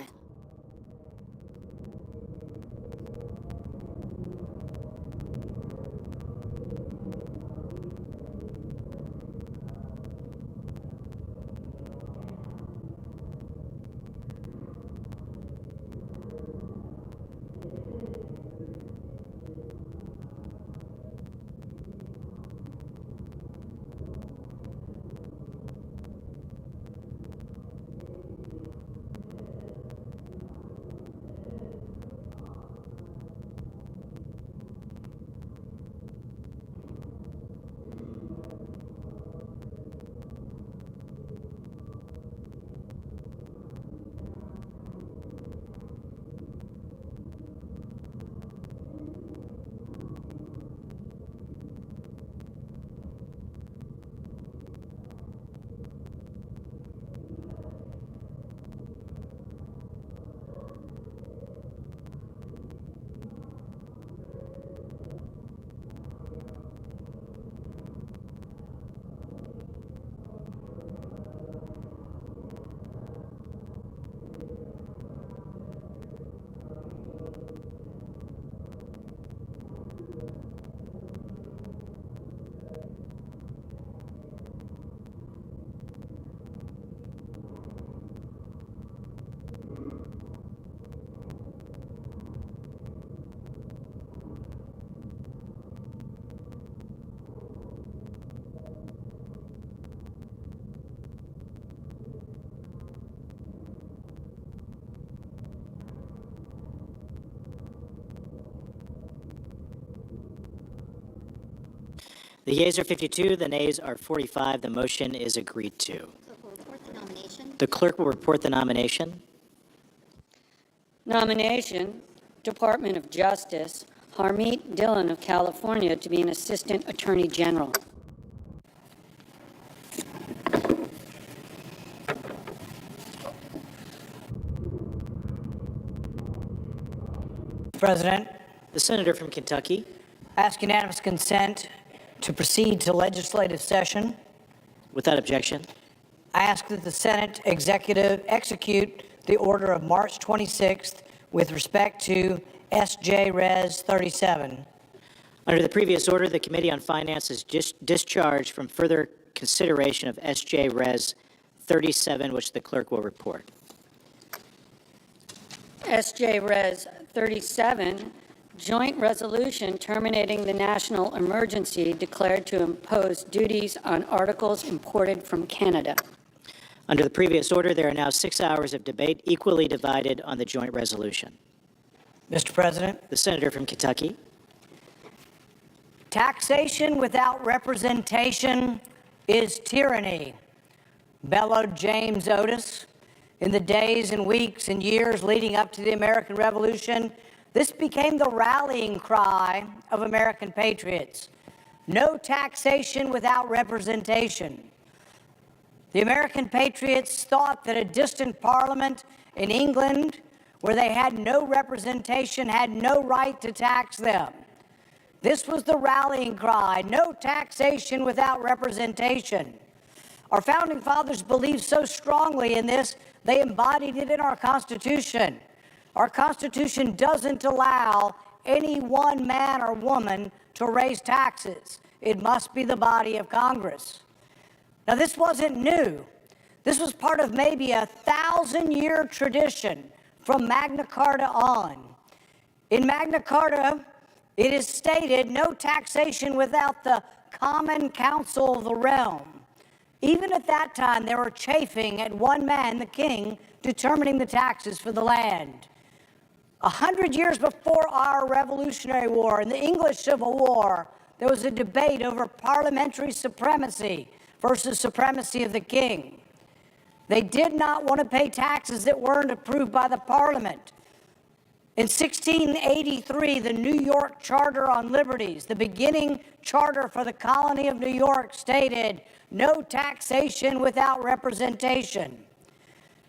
The yeas are 52, the nays are 45. The motion is agreed to. The clerk will report the nomination. Nomination, Department of Justice, Harmeet Dillon of California to be an Assistant Attorney General. President, The senator from Kentucky. I ask unanimous consent to proceed to legislative session. Without objection. I ask that the Senate executive execute the order of March 26th with respect to S.J. Res. 37. Under the previous order, the Committee on Finance is discharged from further consideration of S.J. Res. 37, which the clerk will report. S.J. Res. 37, joint resolution terminating the national emergency declared to impose duties on articles imported from Canada. Under the previous order, there are now 6 hours of debate equally divided on the joint resolution. Mr. President, The senator from Kentucky. taxation without representation is tyranny, bellowed James Otis. In the days and weeks and years leading up to the American Revolution, this became the rallying cry of American patriots. No taxation without representation. The American patriots thought that a distant parliament in England, where they had no representation, had no right to tax them. This was the rallying cry, no taxation without representation. Our founding fathers believed so strongly in this, they embodied it in our Constitution. Our Constitution doesn't allow any one man or woman to raise taxes. It must be the body of Congress. Now, this wasn't new. This was part of maybe a 1,000-year tradition from Magna Carta on. In Magna Carta, it is stated, no taxation without the common council of the realm. Even at that time, they were chafing at one man, the king, determining the taxes for the land. 100 years before our Revolutionary War and the English Civil War, there was a debate over parliamentary supremacy versus supremacy of the king. They did not want to pay taxes that weren't approved by the Parliament. In 1683, the New York Charter on Liberties, the beginning charter for the colony of New York, stated, no taxation without representation.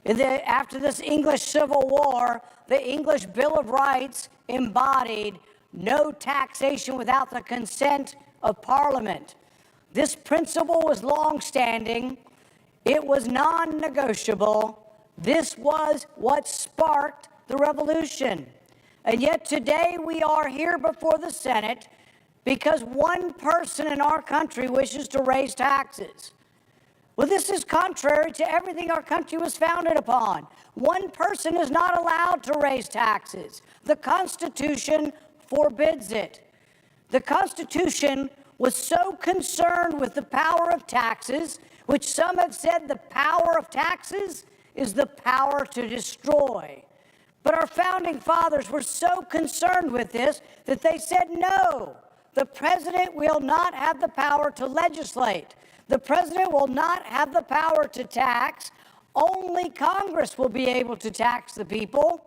After this English Civil War, the English Bill of Rights embodied no taxation without the consent of Parliament. This principle was longstanding. It was non-negotiable. This was what sparked the revolution. And yet today we are here before the Senate because one person in our country wishes to raise taxes. Well, this is contrary to everything our country was founded upon. One person is not allowed to raise taxes. The Constitution forbids it. The Constitution was so concerned with the power of taxes, which some have said the power of taxes is the power to destroy. But our founding fathers were so concerned with this that they said, no, the president will not have the power to legislate. The president will not have the power to tax. Only Congress will be able to tax the people,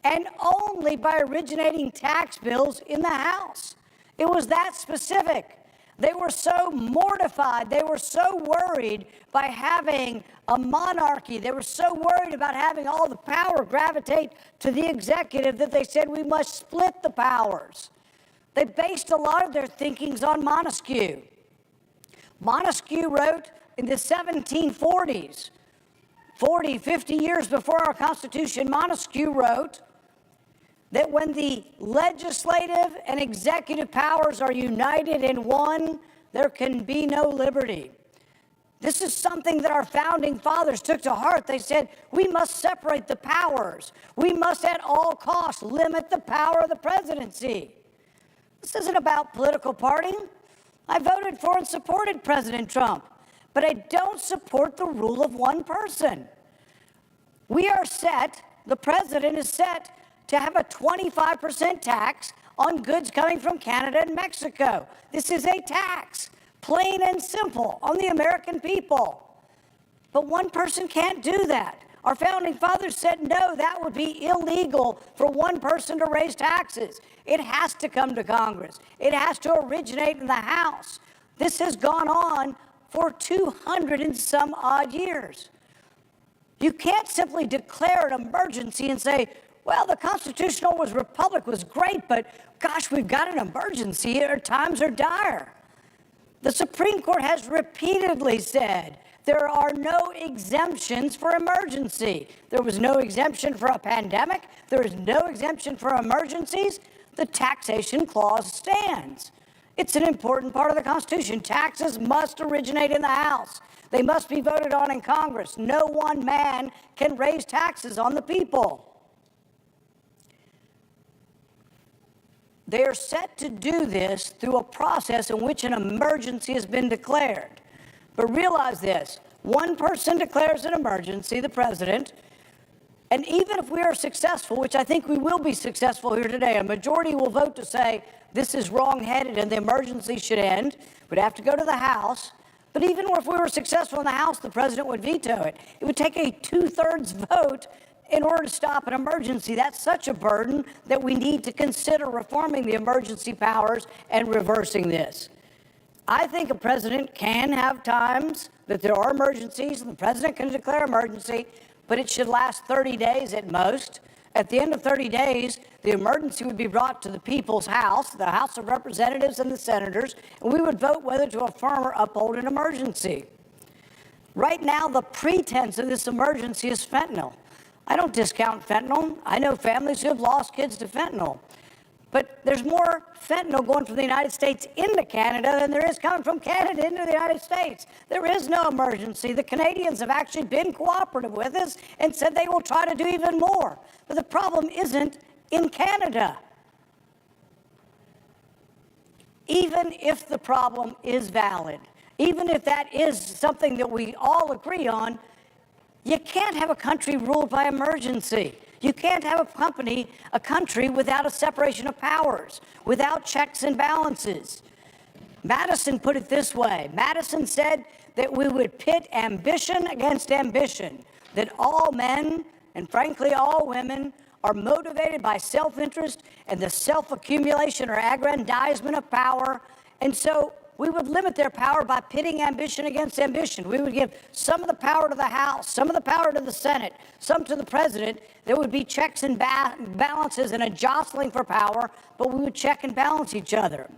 and only by originating tax bills in the House. It was that specific. They were so mortified. They were so worried by having a monarchy. They were so worried about having all the power gravitate to the executive that they said we must split the powers. They based a lot of their thinkings on Montesquieu. Montesquieu wrote in the 1740s, 40, 50 years before our Constitution, Montesquieu wrote that when the legislative and executive powers are united in one, there can be no liberty. This is something that our founding fathers took to heart. They said, we must separate the powers. We must at all costs limit the power of the presidency. This isn't about political partying. I voted for and supported President Trump, but I don't support the rule of one person. We are set, the president is set to have a 25% tax on goods coming from Canada and Mexico. This is a tax, plain and simple, on the American people. But one person can't do that. Our founding fathers said, no, that would be illegal for one person to raise taxes. It has to come to Congress. It has to originate in the House. This has gone on for 200 and some odd years. You can't simply declare an emergency and say, well, the constitutional republic was great, but gosh, we've got an emergency. Our times are dire. The Supreme Court has repeatedly said there are no exemptions for emergency. There was no exemption for a pandemic. There is no exemption for emergencies. The taxation clause stands. It's an important part of the Constitution. Taxes must originate in the House. They must be voted on in Congress. No one man can raise taxes on the people. They are set to do this through a process in which an emergency has been declared. But realize this, one person declares an emergency, the president, and even if we are successful, which I think we will be successful here today, a majority will vote to say this is wrong-headed and the emergency should end. We'd have to go to the House. But even if we were successful in the House, the president would veto it. It would take a 2/3 vote in order to stop an emergency. That's such a burden that we need to consider reforming the emergency powers and reversing this. I think a president can have times that there are emergencies, and the president can declare emergency, but it should last 30 days at most. At the end of 30 days, the emergency would be brought to the people's house, the House of Representatives and the senators, and we would vote whether to affirm or uphold an emergency. Right now, the pretense of this emergency is fentanyl. I don't discount fentanyl. I know families who have lost kids to fentanyl. But there's more fentanyl going from the United States into Canada than there is coming from Canada into the United States. There is no emergency. The Canadians have actually been cooperative with us and said they will try to do even more. But the problem isn't in Canada. Even if the problem is valid, even if that is something that we all agree on, you can't have a country ruled by emergency. You can't have a country without a separation of powers, without checks and balances. Madison put it this way. Madison said that we would pit ambition against ambition, that all men, and frankly all women, are motivated by self-interest and the self-accumulation or aggrandizement of power. And so we would limit their power by pitting ambition against ambition. We would give some of the power to the House, some of the power to the Senate, some to the president. There would be checks and balances and a jostling for power, but we would check and balance each other.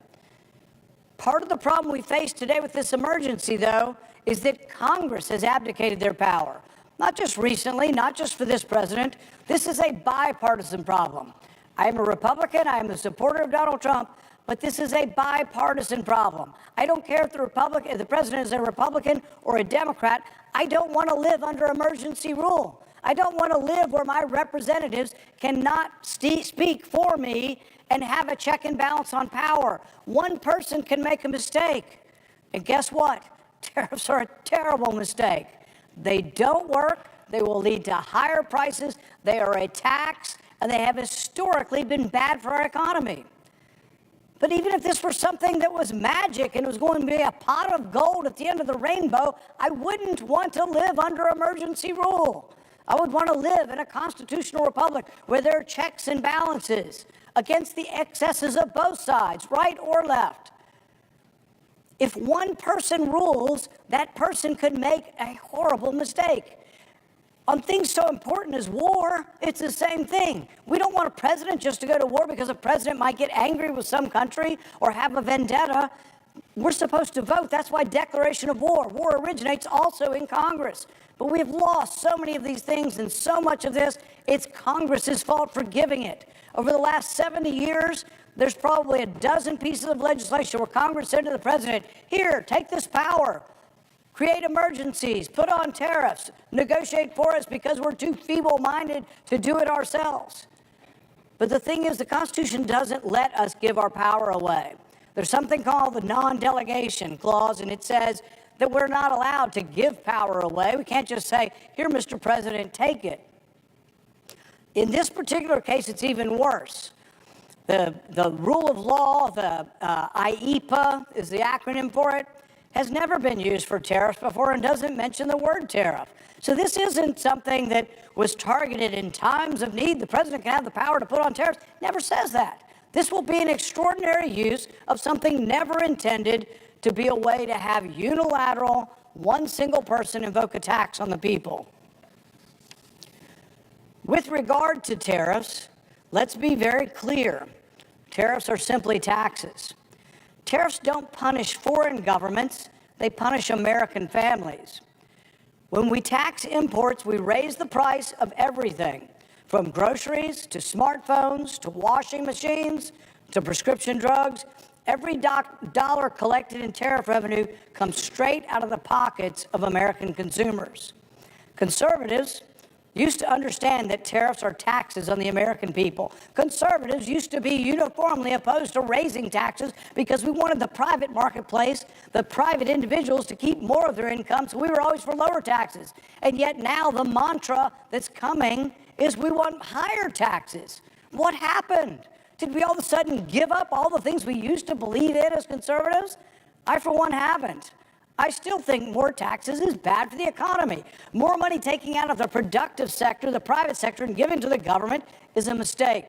Part of the problem we face today with this emergency, though, is that Congress has abdicated their power. Not just recently, not just for this president. This is a bipartisan problem. I am a Republican, I am a supporter of Donald Trump, but this is a bipartisan problem. I don't care if the president is a Republican or a Democrat. I don't want to live under emergency rule. I don't want to live where my representatives cannot speak for me and have a check and balance on power. One person can make a mistake. And guess what? Tariffs are a terrible mistake. They don't work. They will lead to higher prices. They are a tax, and they have historically been bad for our economy. But even if this were something that was magic and it was going to be a pot of gold at the end of the rainbow, I wouldn't want to live under emergency rule. I would want to live in a constitutional republic where there are checks and balances against the excesses of both sides, right or left. If one person rules, that person could make a horrible mistake. On things so important as war, it's the same thing. We don't want a president just to go to war because a president might get angry with some country or have a vendetta. We're supposed to vote. That's why declaration of war. War originates also in Congress. But we've lost so many of these things, and so much of this, it's Congress's fault for giving it. Over the last 70 years, there's probably a dozen pieces of legislation where Congress said to the president, here, take this power. Create emergencies, put on tariffs, negotiate for us because we're too feeble-minded to do it ourselves. But the thing is, the Constitution doesn't let us give our power away. There's something called the non-delegation clause, and it says that we're not allowed to give power away. We can't just say, here, Mr. President, take it. In this particular case, it's even worse. The rule of law, the IEPA is the acronym for it, has never been used for tariffs before and doesn't mention the word tariff. So this isn't something that was targeted in times of need. The president can have the power to put on tariffs. Never says that. This will be an extraordinary use of something never intended to be a way to have unilateral, one single person invoke a tax on the people. With regard to tariffs, let's be very clear. Tariffs are simply taxes. Tariffs don't punish foreign governments, they punish American families. When we tax imports, we raise the price of everything, from groceries to smartphones to washing machines to prescription drugs. Every dollar collected in tariff revenue comes straight out of the pockets of American consumers. Conservatives used to understand that tariffs are taxes on the American people. Conservatives used to be uniformly opposed to raising taxes because we wanted the private marketplace, the private individuals, to keep more of their income, so we were always for lower taxes. And yet now the mantra that's coming is we want higher taxes. What happened? Did we all of a sudden give up all the things we used to believe in as conservatives? I, for one, haven't. I still think more taxes is bad for the economy. More money taking out of the productive sector, the private sector, and giving to the government is a mistake.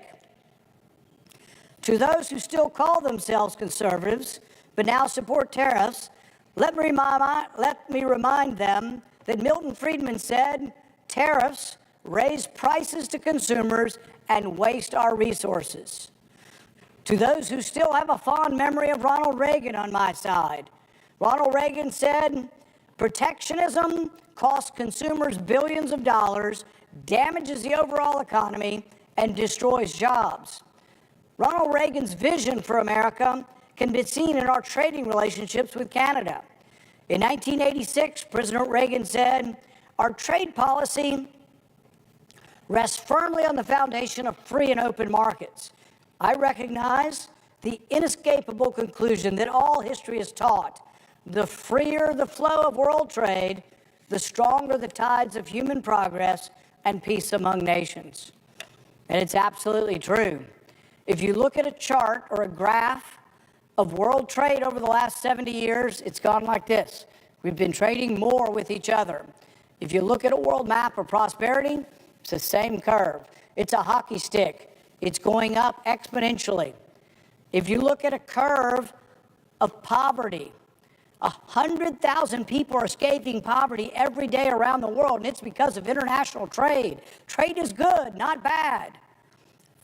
To those who still call themselves conservatives, but now support tariffs, let me remind them that Milton Friedman said, tariffs raise prices to consumers and waste our resources. To those who still have a fond memory of Ronald Reagan on my side, Ronald Reagan said, protectionism costs consumers billions of dollars, damages the overall economy, and destroys jobs. Ronald Reagan's vision for America can be seen in our trading relationships with Canada. In 1986, President Reagan said, our trade policy rests firmly on the foundation of free and open markets. I recognize the inescapable conclusion that all history has taught. The freer the flow of world trade, the stronger the tides of human progress and peace among nations. And it's absolutely true. If you look at a chart or a graph of world trade over the last 70 years, it's gone like this. We've been trading more with each other. If you look at a world map of prosperity, it's the same curve. It's a hockey stick. It's going up exponentially. If you look at a curve of poverty, 100,000 people are escaping poverty every day around the world, and it's because of international trade. Trade is good, not bad.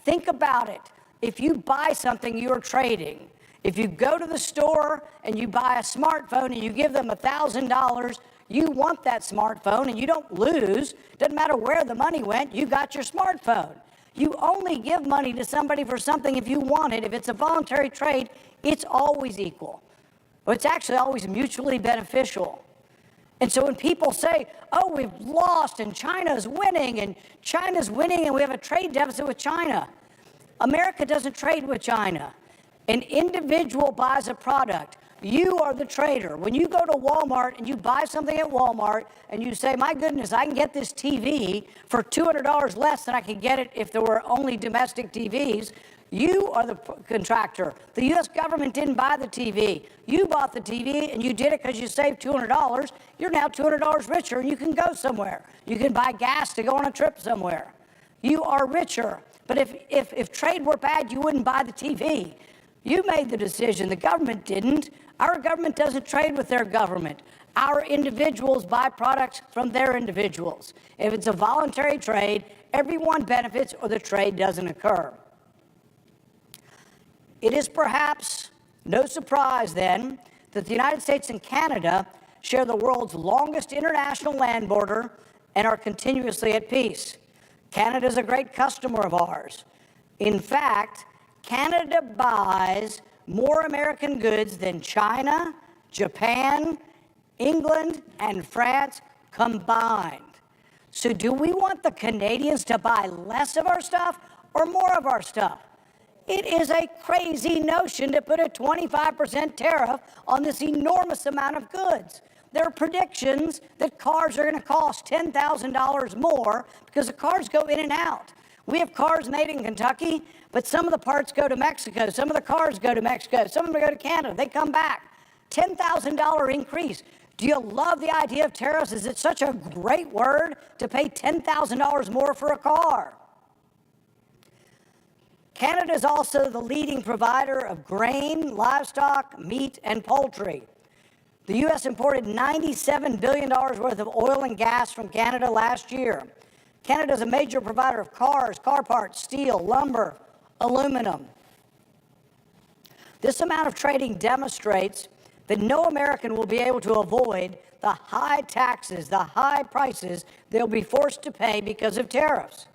Think about it. If you buy something, you're trading. If you go to the store and you buy a smartphone and you give them $1,000, you want that smartphone and you don't lose. Doesn't matter where the money went, you got your smartphone. You only give money to somebody for something if you want it. If it's a voluntary trade, it's always equal. Well, it's actually always mutually beneficial. And so when people say, oh, we've lost and China's winning and we have a trade deficit with China, America doesn't trade with China. An individual buys a product. You are the trader. When you go to Walmart and you buy something at Walmart and you say, my goodness, I can get this TV for $200 less than I could get it if there were only domestic TVs, you are the contractor. The U.S. government didn't buy the TV. You bought the TV and you did it because you saved $200. You're now $200 richer and you can go somewhere. You can buy gas to go on a trip somewhere. You are richer. But if trade were bad, you wouldn't buy the TV. You made the decision. The government didn't. Our government doesn't trade with their government. Our individuals buy products from their individuals. If it's a voluntary trade, everyone benefits or the trade doesn't occur. It is perhaps no surprise then that the United States and Canada share the world's longest international land border and are continuously at peace. Canada is a great customer of ours. In fact, Canada buys more American goods than China, Japan, England, and France combined. So do we want the Canadians to buy less of our stuff or more of our stuff? It is a crazy notion to put a 25% tariff on this enormous amount of goods. There are predictions that cars are going to cost $10,000 more because the cars go in and out. We have cars made in Kentucky, but some of the parts go to Mexico. Some of the cars go to Mexico. Some of them go to Canada. They come back. $10,000 increase. Do you love the idea of tariffs? Is it such a great word to pay $10,000 more for a car? Canada is also the leading provider of grain, livestock, meat, and poultry. The U.S. imported $97 billion worth of oil and gas from Canada last year. Canada is a major provider of cars, car parts, steel, lumber, aluminum. This amount of trading demonstrates that no American will be able to avoid the high taxes, the high prices they'll be forced to pay because of tariffs.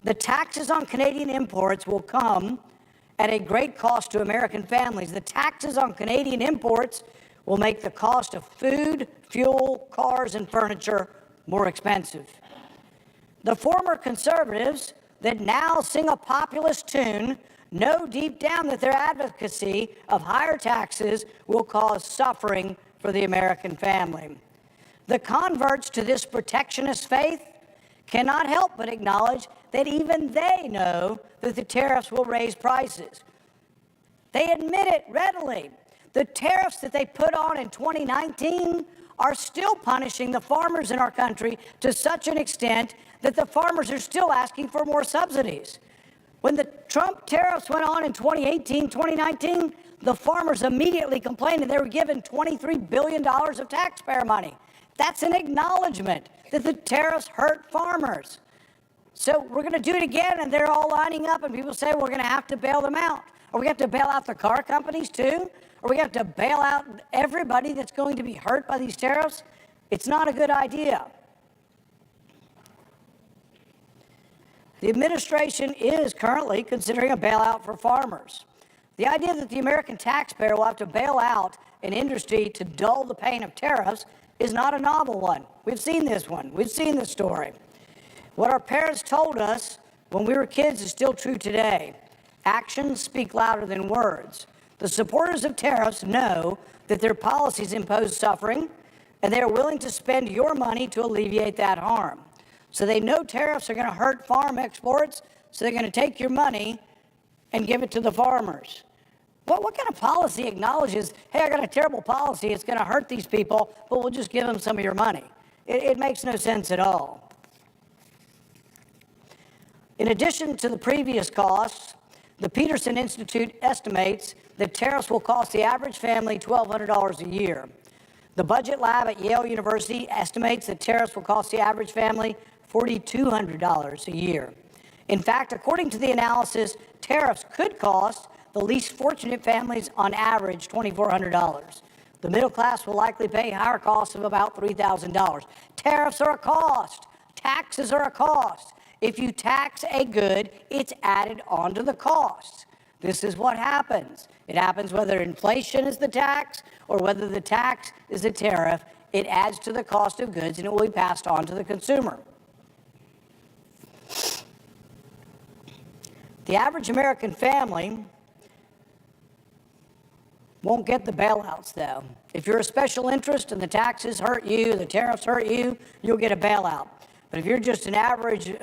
The taxes on Canadian imports will come at a great cost to American families. The taxes on Canadian imports will make the cost of food, fuel, cars, and furniture more expensive. The former conservatives that now sing a populist tune know deep down that their advocacy of higher taxes will cause suffering for the American family. The converts to this protectionist faith cannot help but acknowledge that even they know that the tariffs will raise prices. They admit it readily. The tariffs that they put on in 2019 are still punishing the farmers in our country to such an extent that the farmers are still asking for more subsidies. When the Trump tariffs went on in 2018, 2019, the farmers immediately complained that they were given $23 billion of taxpayer money. That's an acknowledgement that the tariffs hurt farmers. So we're going to do it again, and they're all lining up, and people say we're going to have to bail them out. Are we going to have to bail out the car companies too? Are we going to have to bail out everybody that's going to be hurt by these tariffs? It's not a good idea. The administration is currently considering a bailout for farmers. The idea that the American taxpayer will have to bail out an industry to dull the pain of tariffs is not a novel one. We've seen this one. We've seen this story. What our parents told us when we were kids is still true today. Actions speak louder than words. The supporters of tariffs know that their policies impose suffering, and they are willing to spend your money to alleviate that harm. So they know tariffs are going to hurt farm exports, so they're going to take your money and give it to the farmers. What kind of policy acknowledges, hey, I got a terrible policy, it's going to hurt these people, but we'll just give them some of your money? It makes no sense at all. In addition to the previous costs, the Peterson Institute estimates that tariffs will cost the average family $1,200 a year. The Budget Lab at Yale University estimates that tariffs will cost the average family $4,200 a year. In fact, according to the analysis, tariffs could cost the least fortunate families on average $2,400. The middle class will likely pay higher costs of about $3,000. Tariffs are a cost. Taxes are a cost. If you tax a good, it's added onto the cost. This is what happens. It happens whether inflation is the tax or whether the tax is a tariff. It adds to the cost of goods and it will be passed on to the consumer. The average American family won't get the bailouts, though. If you're a special interest and the taxes hurt you, the tariffs hurt you, you'll get a bailout. But if you're just an average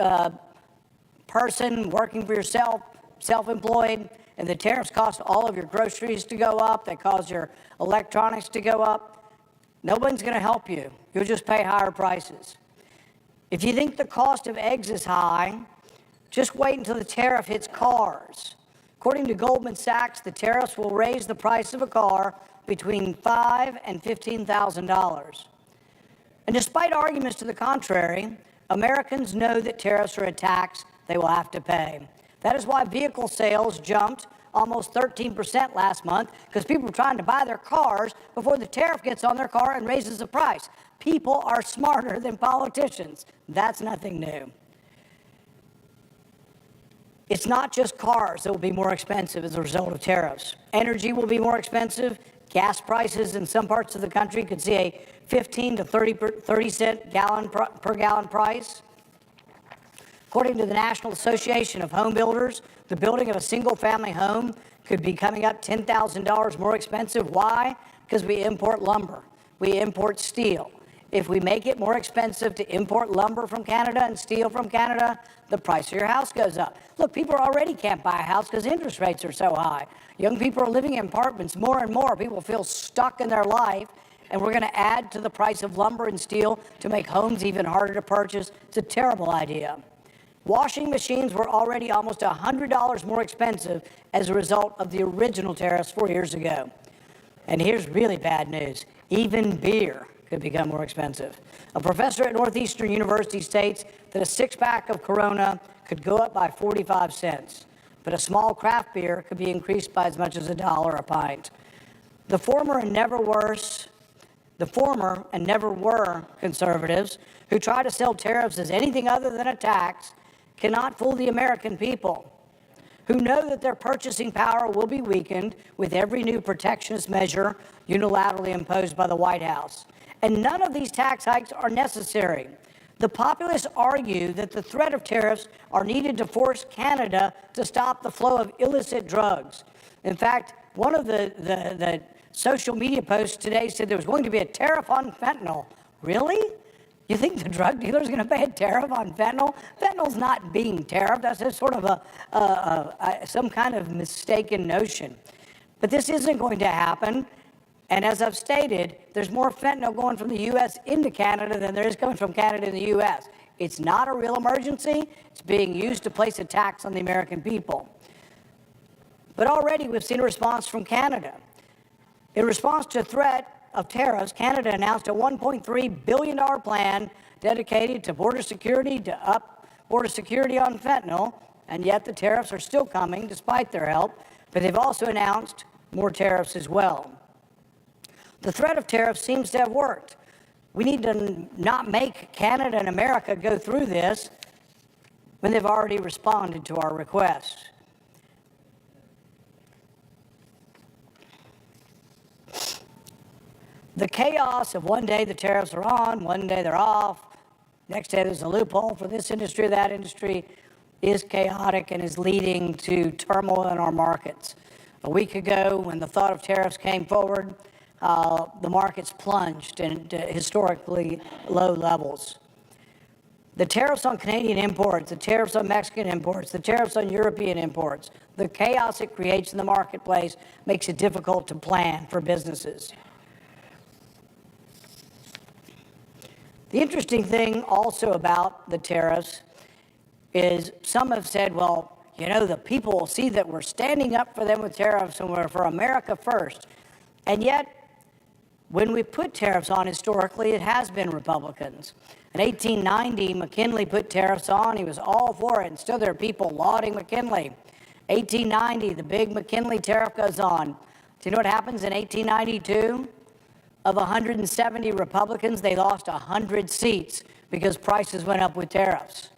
person working for yourself, self-employed, and the tariffs cost all of your groceries to go up, they cause your electronics to go up, nobody's going to help you. You'll just pay higher prices. If you think the cost of eggs is high, just wait until the tariff hits cars. According to Goldman Sachs, the tariffs will raise the price of a car between $5,000 and $15,000. And despite arguments to the contrary, Americans know that tariffs are a tax they will have to pay. That is why vehicle sales jumped almost 13% last month, because people are trying to buy their cars before the tariff gets on their car and raises the price. People are smarter than politicians. That's nothing new. It's not just cars that will be more expensive as a result of tariffs. Energy will be more expensive. Gas prices in some parts of the country could see a 15 to 30 cent per gallon price. According to the National Association of Home Builders, the building of a single-family home could be coming up $10,000 more expensive. Why? Because we import lumber. We import steel. If we make it more expensive to import lumber from Canada and steel from Canada, the price of your house goes up. Look, people already can't buy a house because interest rates are so high. Young people are living in apartments more and more. People feel stuck in their life, and we're going to add to the price of lumber and steel to make homes even harder to purchase. It's a terrible idea. Washing machines were already almost $100 more expensive as a result of the original tariffs 4 years ago. And here's really bad news. Even beer could become more expensive. A professor at Northeastern University states that a six-pack of Corona could go up by 45 cents, but a small craft beer could be increased by as much as $1 a pint. The former and never were conservatives who try to sell tariffs as anything other than a tax cannot fool the American people, who know that their purchasing power will be weakened with every new protectionist measure unilaterally imposed by the White House. And none of these tax hikes are necessary. The populists argue that the threat of tariffs are needed to force Canada to stop the flow of illicit drugs. In fact, one of the social media posts today said there was going to be a tariff on fentanyl. Really? You think the drug dealer's going to pay a tariff on fentanyl? Fentanyl's not being tariffed. That's just sort of some kind of mistaken notion. But this isn't going to happen. And as I've stated, there's more fentanyl going from the U.S. into Canada than there is coming from Canada to the U.S. It's not a real emergency. It's being used to place a tax on the American people. But already we've seen a response from Canada. In response to a threat of tariffs, Canada announced a $1.3 billion plan dedicated to border security, to up border security on fentanyl, and yet the tariffs are still coming despite their help. But they've also announced more tariffs as well. The threat of tariffs seems to have worked. We need to not make Canada and America go through this when they've already responded to our requests. The chaos of one day the tariffs are on, one day they're off, next day there's a loophole for this industry or that industry is chaotic and is leading to turmoil in our markets. A week ago, when the thought of tariffs came forward, the markets plunged into historically low levels. The tariffs on Canadian imports, the tariffs on Mexican imports, the tariffs on European imports, the chaos it creates in the marketplace makes it difficult to plan for businesses. The interesting thing also about the tariffs is some have said, well, you know, the people will see that we're standing up for them with tariffs and we're for America first. And yet, when we put tariffs on historically, it has been Republicans. In 1890, McKinley put tariffs on. He was all for it, and still there are people lauding McKinley. 1890, the big McKinley tariff goes on. Do you know what happens in 1892? Of 170 Republicans, they lost 100 seats because prices went up with tariffs.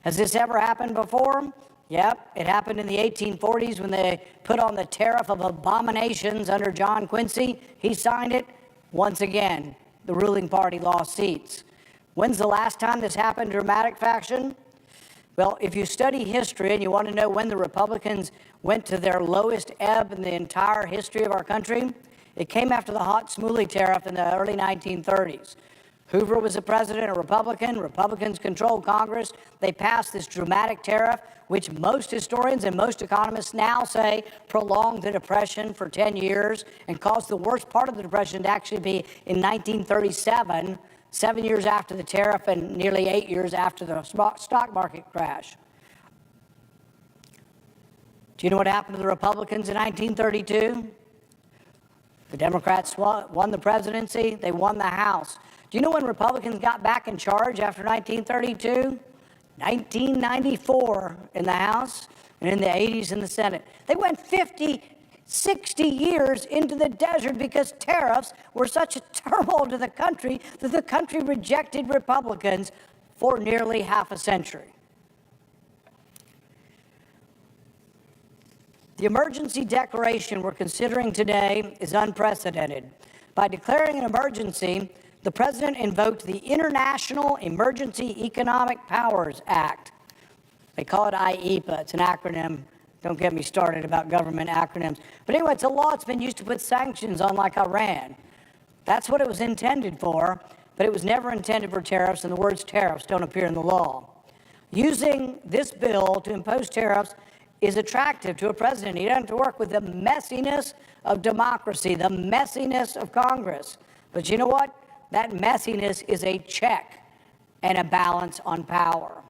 Has this ever happened before? Yep, it happened in the 1840s when they put on the Tariff of Abominations under John Quincy. He signed it. Once again, the ruling party lost seats. When's the last time this happened in dramatic fashion? Well, if you study history and you want to know when the Republicans went to their lowest ebb in the entire history of our country, it came after the hot Smooly tariff in the early 1930s. Hoover was the president, a Republican. Republicans controlled Congress. They passed this dramatic tariff, which most historians and most economists now say prolonged the Depression for 10 years and caused the worst part of the Depression to actually be in 1937, 7 years after the tariff and nearly 8 years after the stock market crash. Do you know what happened to the Republicans in 1932? The Democrats won the presidency. They won the House. Do you know when Republicans got back in charge after 1932? 1994 in the House and in the 80s in the Senate. They went 50, 60 years into the desert because tariffs were such a turmoil to the country that the country rejected Republicans for nearly half a century. The emergency declaration we're considering today is unprecedented. By declaring an emergency, the president invoked the International Emergency Economic Powers Act. They call it IEPA. It's an acronym. Don't get me started about government acronyms. But anyway, it's a law that's been used to put sanctions on like Iran. That's what it was intended for, but it was never intended for tariffs, and the words tariffs don't appear in the law. Using this bill to impose tariffs is attractive to a president. He doesn't have to work with the messiness of democracy, the messiness of Congress. But you know what? That messiness is a check and a balance on power.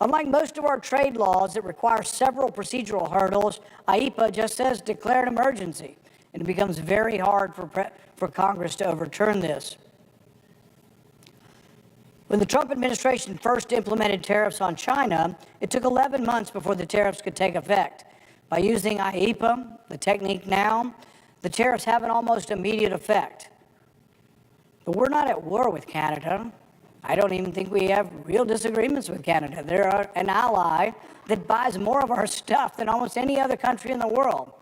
Unlike most of our trade laws that require several procedural hurdles, IEPA just says declare an emergency, and it becomes very hard for Congress to overturn this. When the Trump administration first implemented tariffs on China, it took 11 months before the tariffs could take effect. By using IEPA, the technique now, the tariffs have an almost immediate effect. But we're not at war with Canada. I don't even think we have real disagreements with Canada. They're an ally that buys more of our stuff than almost any other country in the world.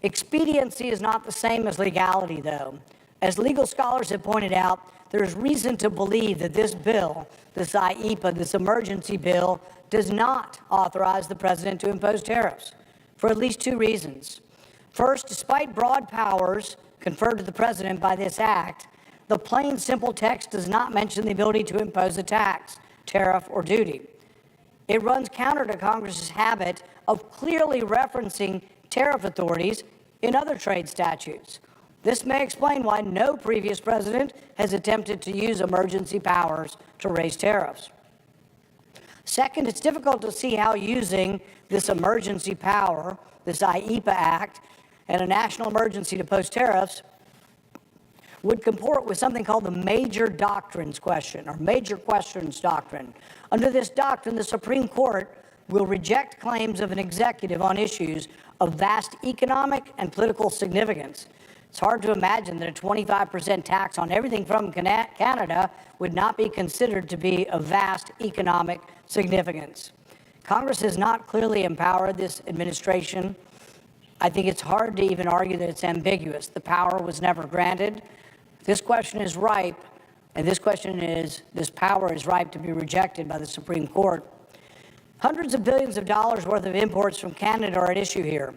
Expediency is not the same as legality, though. As legal scholars have pointed out, there's reason to believe that this bill, this IEPA, this emergency bill, does not authorize the president to impose tariffs for at least two reasons. First, despite broad powers conferred to the president by this act, the plain, simple text does not mention the ability to impose a tax, tariff, or duty. It runs counter to Congress's habit of clearly referencing tariff authorities in other trade statutes. This may explain why no previous president has attempted to use emergency powers to raise tariffs. Second, it's difficult to see how using this emergency power, this IEPA Act, and a national emergency to impose tariffs would comport with something called the major doctrines question, or major questions doctrine. Under this doctrine, the Supreme Court will reject claims of an executive on issues of vast economic and political significance. It's hard to imagine that a 25% tax on everything from Canada would not be considered to be of vast economic significance. Congress has not clearly empowered this administration. I think it's hard to even argue that it's ambiguous. The power was never granted. This question is ripe, and this power is ripe to be rejected by the Supreme Court. Hundreds of billions of dollars worth of imports from Canada are at issue here.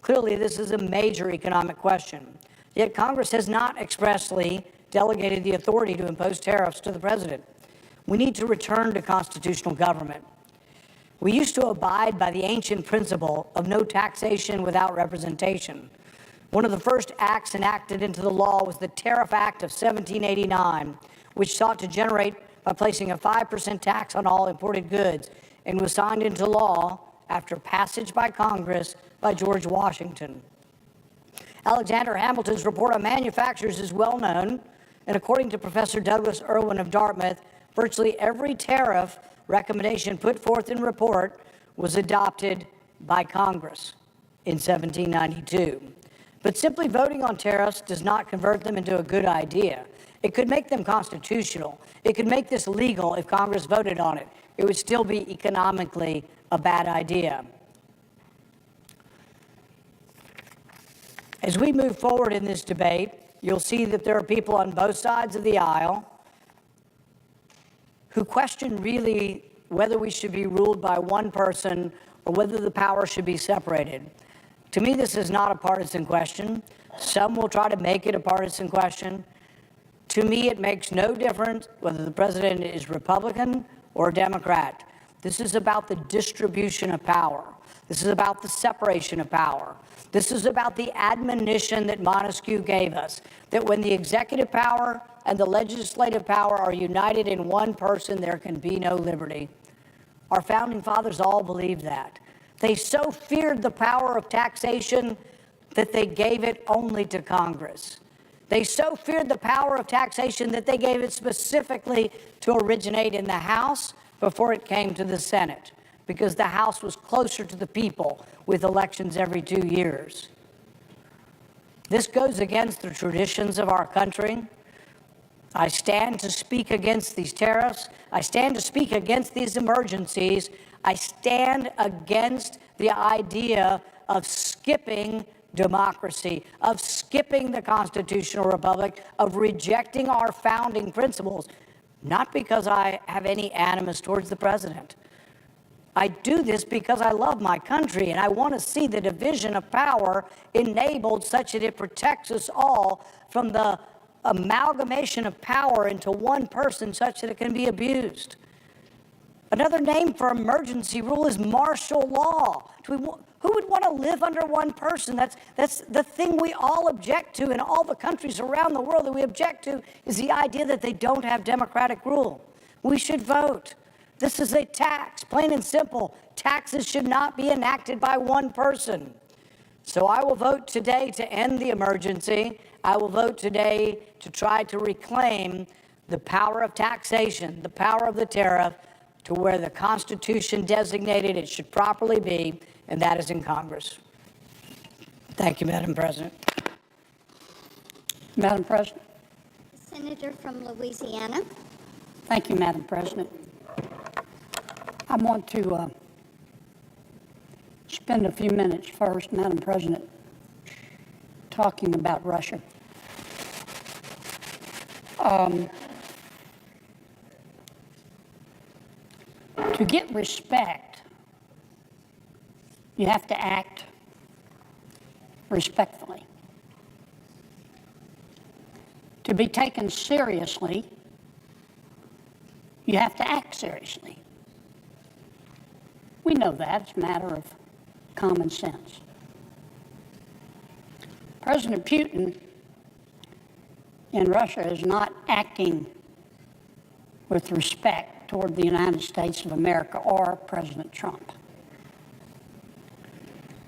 Clearly, this is a major economic question. Yet Congress has not expressly delegated the authority to impose tariffs to the president. We need to return to constitutional government. We used to abide by the ancient principle of no taxation without representation. One of the first acts enacted into the law was the Tariff Act of 1789, which sought to generate by placing a 5% tax on all imported goods, and was signed into law after passage by Congress by George Washington. Alexander Hamilton's report on manufacturers is well known, and according to Professor Douglas Irwin of Dartmouth, virtually every tariff recommendation put forth in report was adopted by Congress in 1792. But simply voting on tariffs does not convert them into a good idea. It could make them constitutional. It could make this legal if Congress voted on it. It would still be economically a bad idea. As we move forward in this debate, you'll see that there are people on both sides of the aisle who question really whether we should be ruled by one person or whether the power should be separated. To me, this is not a partisan question. Some will try to make it a partisan question. To me, it makes no difference whether the president is Republican or Democrat. This is about the distribution of power. This is about the separation of power. This is about the admonition that Montesquieu gave us, that when the executive power and the legislative power are united in one person, there can be no liberty. Our founding fathers all believed that. They so feared the power of taxation that they gave it only to Congress. They so feared the power of taxation that they gave it specifically to originate in the House before it came to the Senate, because the House was closer to the people with elections every 2 years. This goes against the traditions of our country. I stand to speak against these tariffs. I stand to speak against these emergencies. I stand against the idea of skipping democracy, of skipping the constitutional republic, of rejecting our founding principles, not because I have any animus towards the president. I do this because I love my country and I want to see the division of power enabled such that it protects us all from the amalgamation of power into one person such that it can be abused. Another name for emergency rule is martial law. Who would want to live under one person? That's the thing we all object to in all the countries around the world that we object to is the idea that they don't have democratic rule. We should vote. This is a tax, plain and simple. Taxes should not be enacted by one person. So I will vote today to end the emergency. I will vote today to try to reclaim the power of taxation, the power of the tariff, to where the Constitution designated it should properly be, and that is in Congress. Thank you, Madam President. Madam President. Senator from Louisiana. Thank you, Madam President. I want to spend a few minutes first, Madam President, talking about Russia. To get respect, you have to act respectfully. To be taken seriously, you have to act seriously. We know that. It's a matter of common sense. President Putin in Russia is not acting with respect toward the United States of America or President Trump.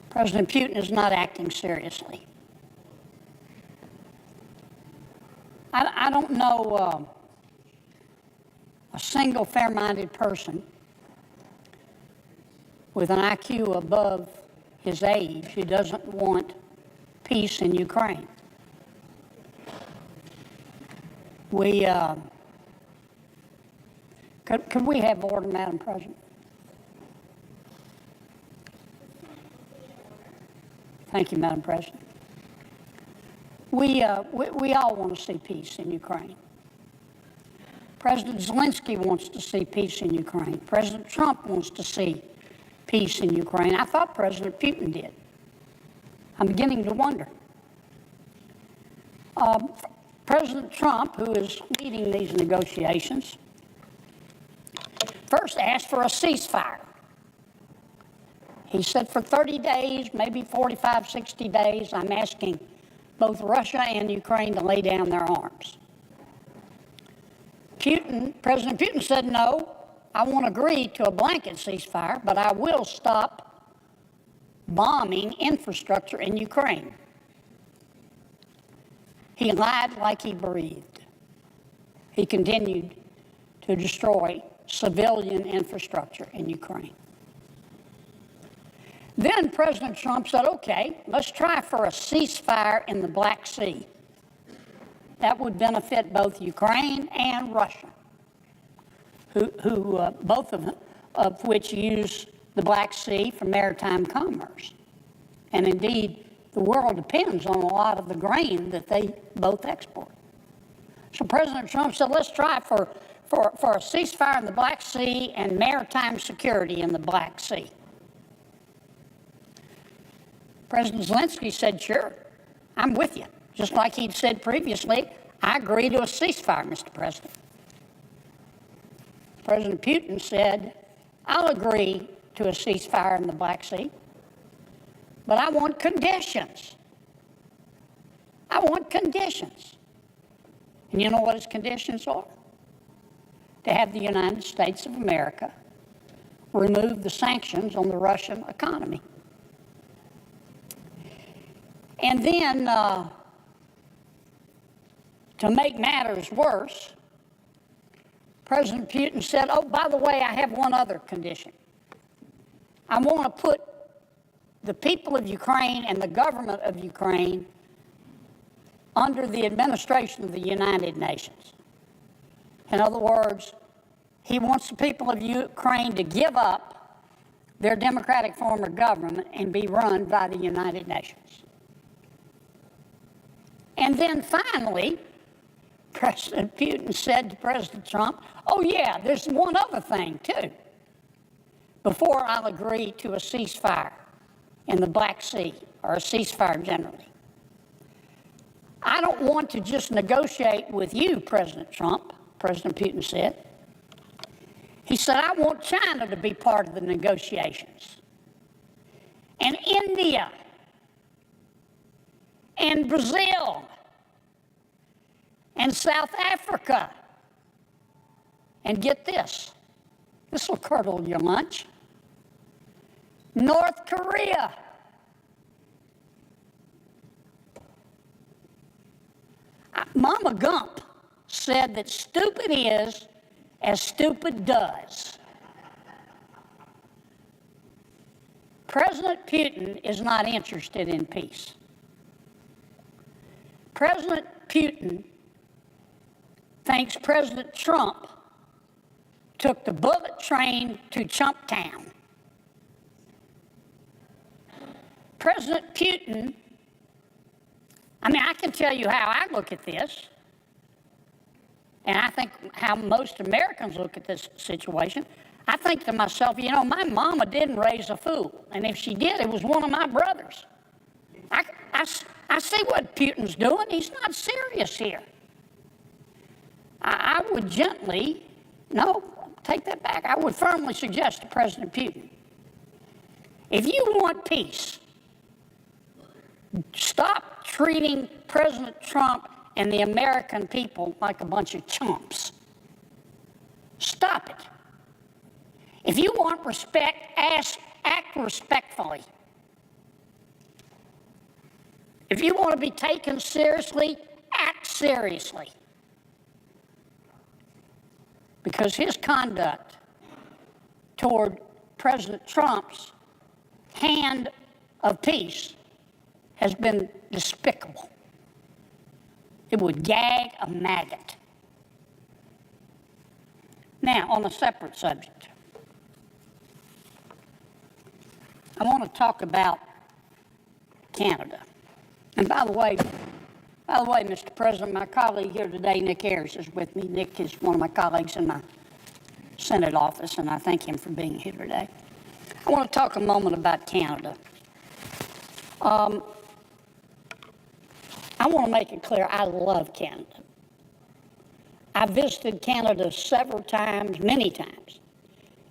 President Putin is not acting seriously. I don't know a single fair-minded person with an IQ above his age who doesn't want peace in Ukraine. Could we have order, Madam President? Thank you, Madam President. We all want to see peace in Ukraine. President Zelensky wants to see peace in Ukraine. President Trump wants to see peace in Ukraine. I thought President Putin did. I'm beginning to wonder. President Trump, who is leading these negotiations, first asked for a ceasefire. He said for 30 days, maybe 45, 60 days, I'm asking both Russia and Ukraine to lay down their arms. President Putin said, no, I won't agree to a blanket ceasefire, but I will stop bombing infrastructure in Ukraine. He lied like he breathed. He continued to destroy civilian infrastructure in Ukraine. Then President Trump said, okay, let's try for a ceasefire in the Black Sea. That would benefit both Ukraine and Russia, who both of which use the Black Sea for maritime commerce. And indeed, the world depends on a lot of the grain that they both export. So President Trump said, let's try for a ceasefire in the Black Sea and maritime security in the Black Sea. President Zelensky said, sure, I'm with you. Just like he'd said previously, I agree to a ceasefire, Mr. President. President Putin said, I'll agree to a ceasefire in the Black Sea, but I want conditions. I want conditions. And you know what his conditions are? To have the United States of America remove the sanctions on the Russian economy. And then, to make matters worse, President Putin said, oh, by the way, I have one other condition. I want to put the people of Ukraine and the government of Ukraine under the administration of the United Nations. In other words, he wants the people of Ukraine to give up their democratic form of government and be run by the United Nations. And then finally, President Putin said to President Trump, oh yeah, there's one other thing too. Before I'll agree to a ceasefire in the Black Sea, or a ceasefire generally. I don't want to just negotiate with you, President Trump, President Putin said. He said, I want China to be part of the negotiations. And India, and Brazil, and South Africa. And get this will curdle your lunch. North Korea. Mama Gump said that stupid is as stupid does. President Putin is not interested in peace. President Putin thinks President Trump took the bullet train to Chumptown. President Putin, I can tell you how I look at this, and I think how most Americans look at this situation. I think to myself, my mama didn't raise a fool, and if she did, it was one of my brothers. I see what Putin's doing. He's not serious here. I would take that back. I would firmly suggest to President Putin, if you want peace, stop treating President Trump and the American people like a bunch of chumps. Stop it. If you want respect, act respectfully. If you want to be taken seriously, act seriously. Because his conduct toward President Trump's hand of peace has been despicable. It would gag a maggot. Now, on a separate subject, I want to talk about Canada. And by the way, Mr. President, my colleague here today, Nick Ayers, is with me. Nick is one of my colleagues in my Senate office, and I thank him for being here today. I want to talk a moment about Canada. I want to make it clear, I love Canada. I visited Canada several times, many times.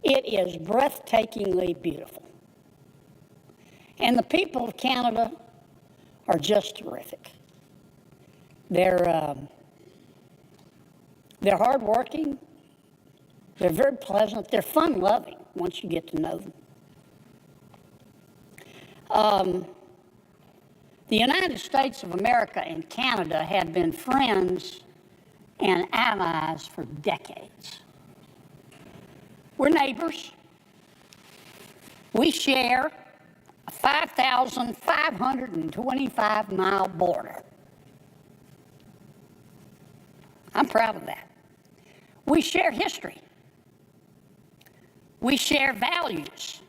It is breathtakingly beautiful. And the people of Canada are just terrific. They're hardworking. They're very pleasant. They're fun-loving once you get to know them. The United States of America and Canada have been friends and allies for decades. We're neighbors. We share 5,525-mile border. I'm proud of that. We share history. We share values.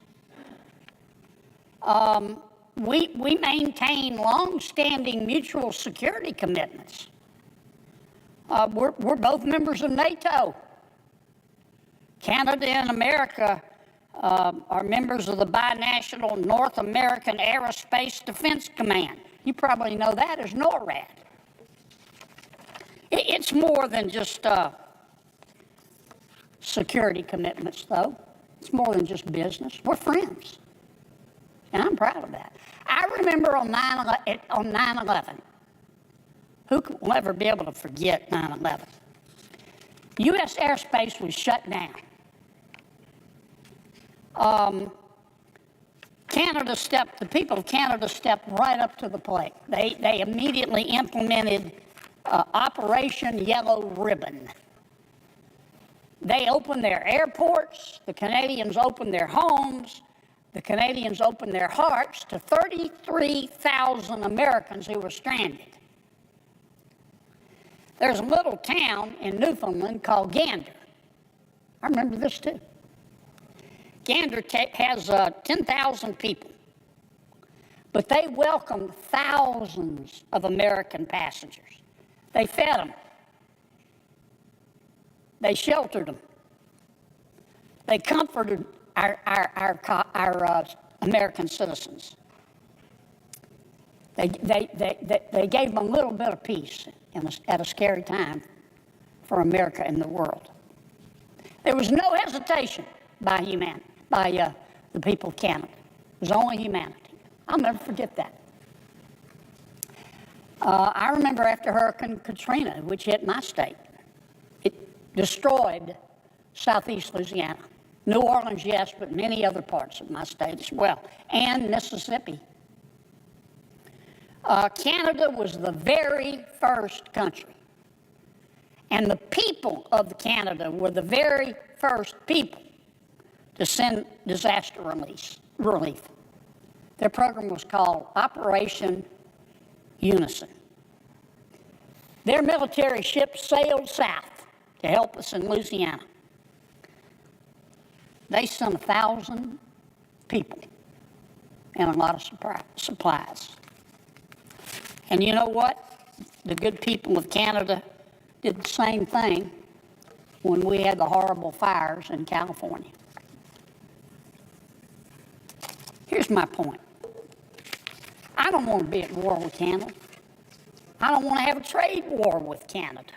We maintain long-standing mutual security commitments. We're both members of NATO. Canada and America are members of the binational North American Aerospace Defense Command. You probably know that as NORAD. It's more than just security commitments, though. It's more than just business. We're friends. And I'm proud of that. I remember on 9/11, who will ever be able to forget 9/11? U.S. airspace was shut down. The people of Canada stepped right up to the plate. They immediately implemented Operation Yellow Ribbon. They opened their airports, the Canadians opened their homes, the Canadians opened their hearts to 33,000 Americans who were stranded. There's a little town in Newfoundland called Gander. I remember this too. Gander has 10,000 people, but they welcomed thousands of American passengers. They fed them. They sheltered them. They comforted our American citizens. They gave them a little bit of peace at a scary time for America and the world. There was no hesitation by the people of Canada. It was only humanity. I'll never forget that. I remember after Hurricane Katrina, which hit my state, it destroyed southeast Louisiana. New Orleans, yes, but many other parts of my state as well, and Mississippi. Canada was the very first country, and the people of Canada were the very first people to send disaster relief. Their program was called Operation Unison. Their military ships sailed south to help us in Louisiana. They sent 1,000 people and a lot of supplies. And you know what? The good people of Canada did the same thing when we had the horrible fires in California. Here's my point. I don't want to be at war with Canada. I don't want to have a trade war with Canada.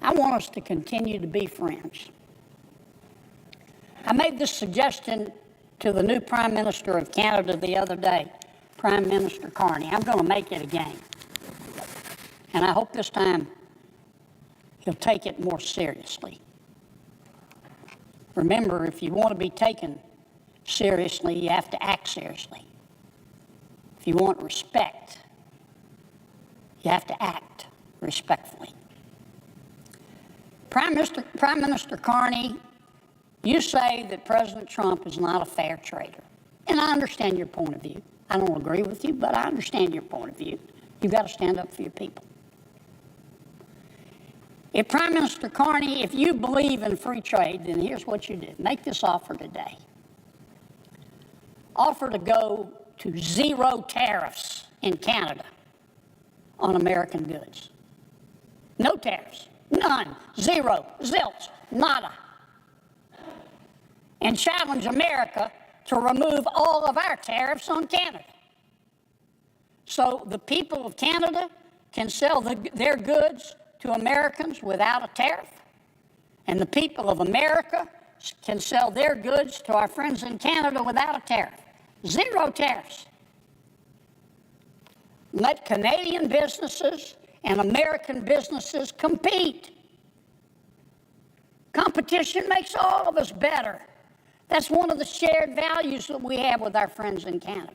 I want us to continue to be friends. I made this suggestion to the new Prime Minister of Canada the other day, Prime Minister Carney. I'm going to make it again. And I hope this time he'll take it more seriously. Remember, if you want to be taken seriously, you have to act seriously. If you want respect, you have to act respectfully. Prime Minister Carney, you say that President Trump is not a fair trader. And I understand your point of view. I don't agree with you, but I understand your point of view. You've got to stand up for your people. If Prime Minister Carney, if you believe in free trade, then here's what you do. Make this offer today. Offer to go to 0 tariffs in Canada on American goods. No tariffs. None. 0. Zilch. Nada. And challenge America to remove all of our tariffs on Canada. So the people of Canada can sell their goods to Americans without a tariff, and the people of America can sell their goods to our friends in Canada without a tariff. 0 tariffs. Let Canadian businesses and American businesses compete. Competition makes all of us better. That's one of the shared values that we have with our friends in Canada.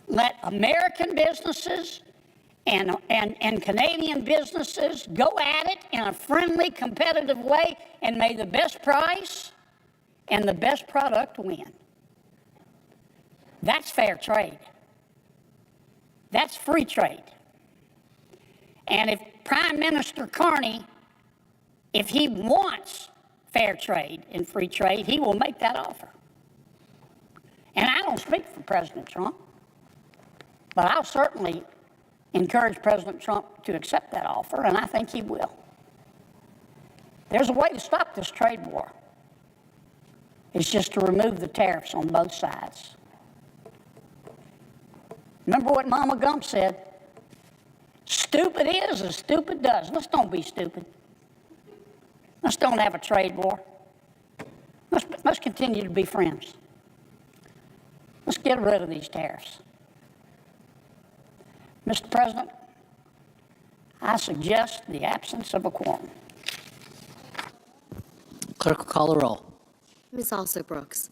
Let American businesses and Canadian businesses go at it in a friendly, competitive way, and may the best price and the best product win. That's fair trade. That's free trade. And if Prime Minister Carney, if he wants fair trade and free trade, he will make that offer. And I don't speak for President Trump, but I'll certainly encourage President Trump to accept that offer, and I think he will. There's a way to stop this trade war. It's just to remove the tariffs on both sides. Remember what Mama Gump said? Stupid is as stupid does. Let's don't be stupid. Let's don't have a trade war. Let's continue to be friends. Let's get rid of these tariffs. Mr. President, I suggest the absence of a quorum. Clerk will call the roll. Ms. Also Brooks.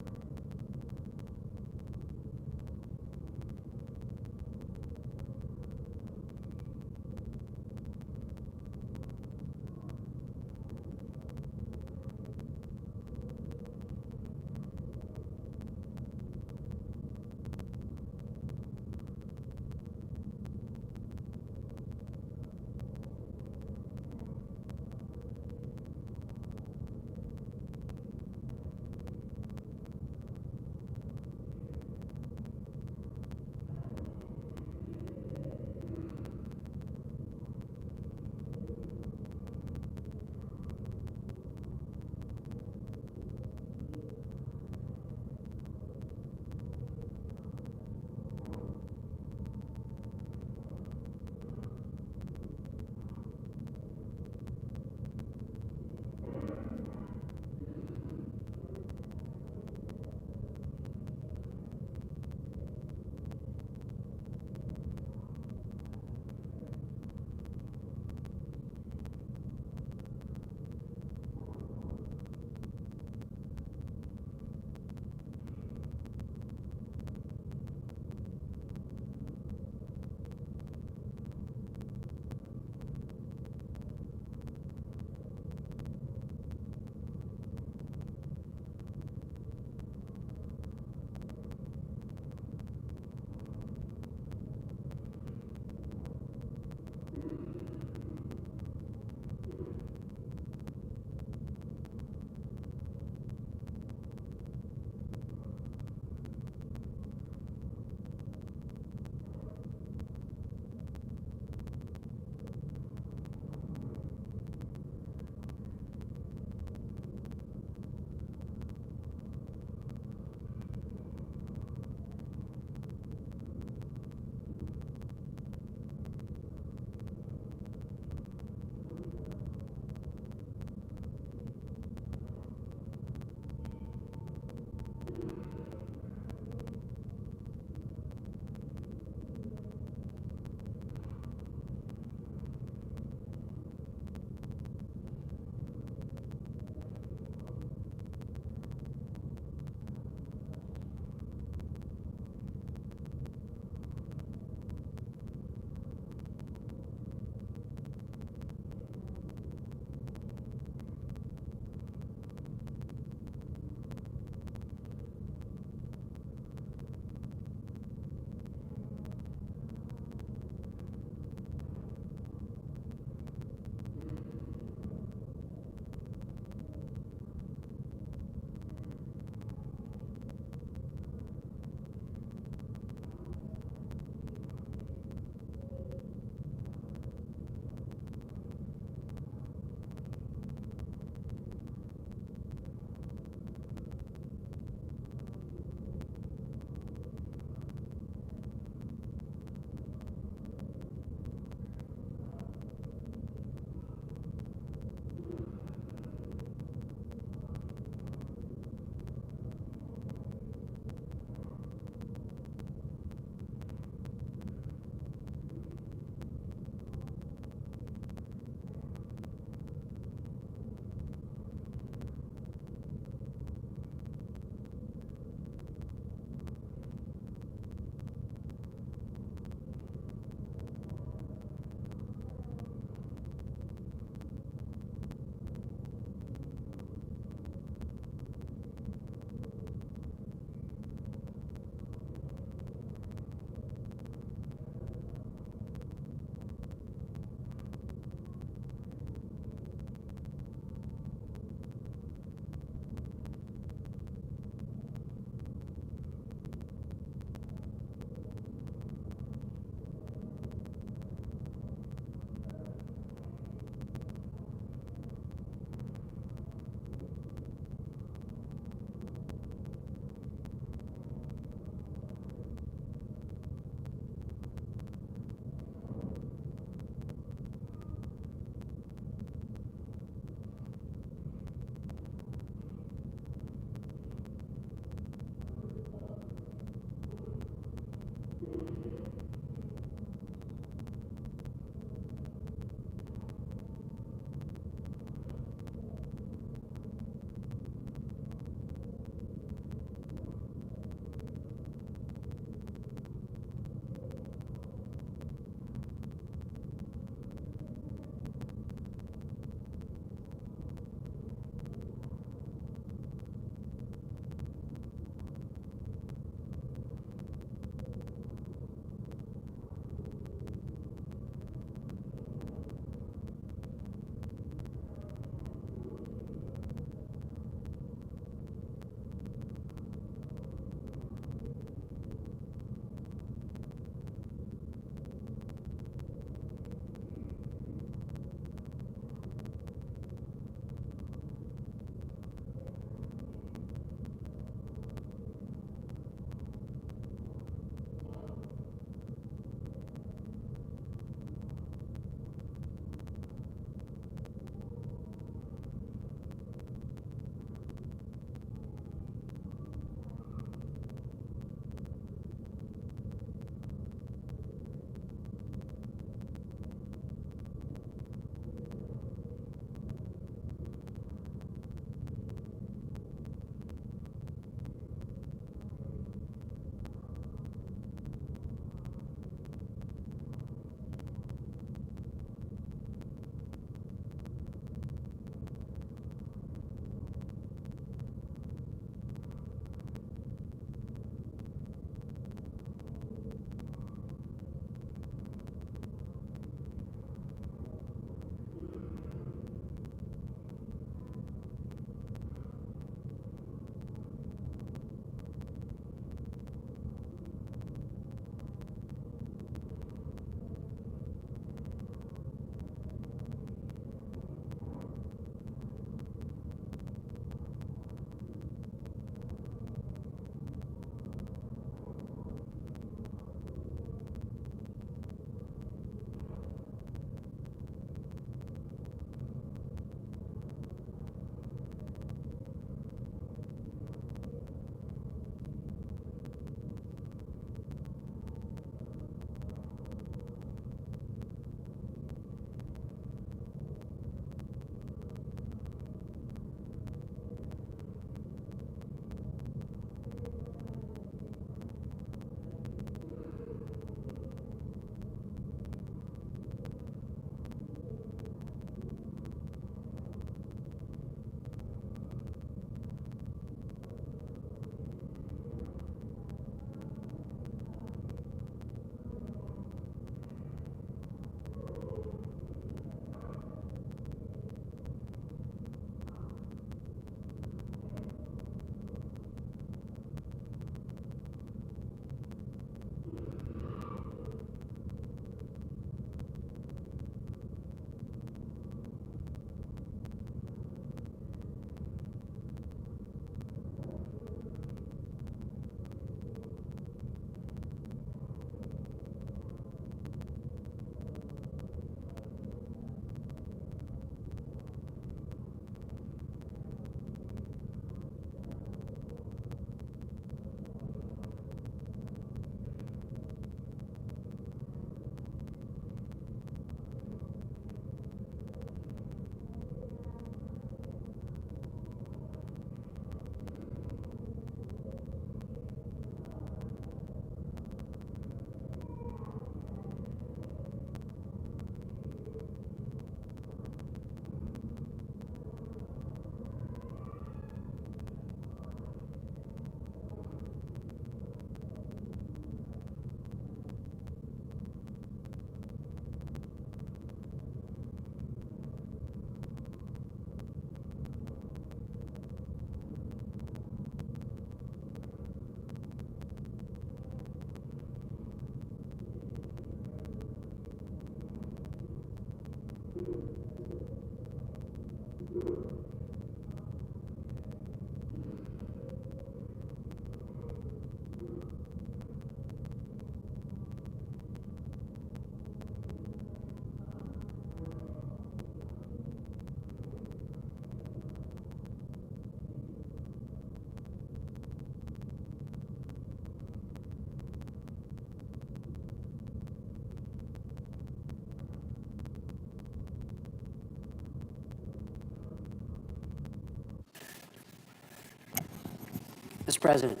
President.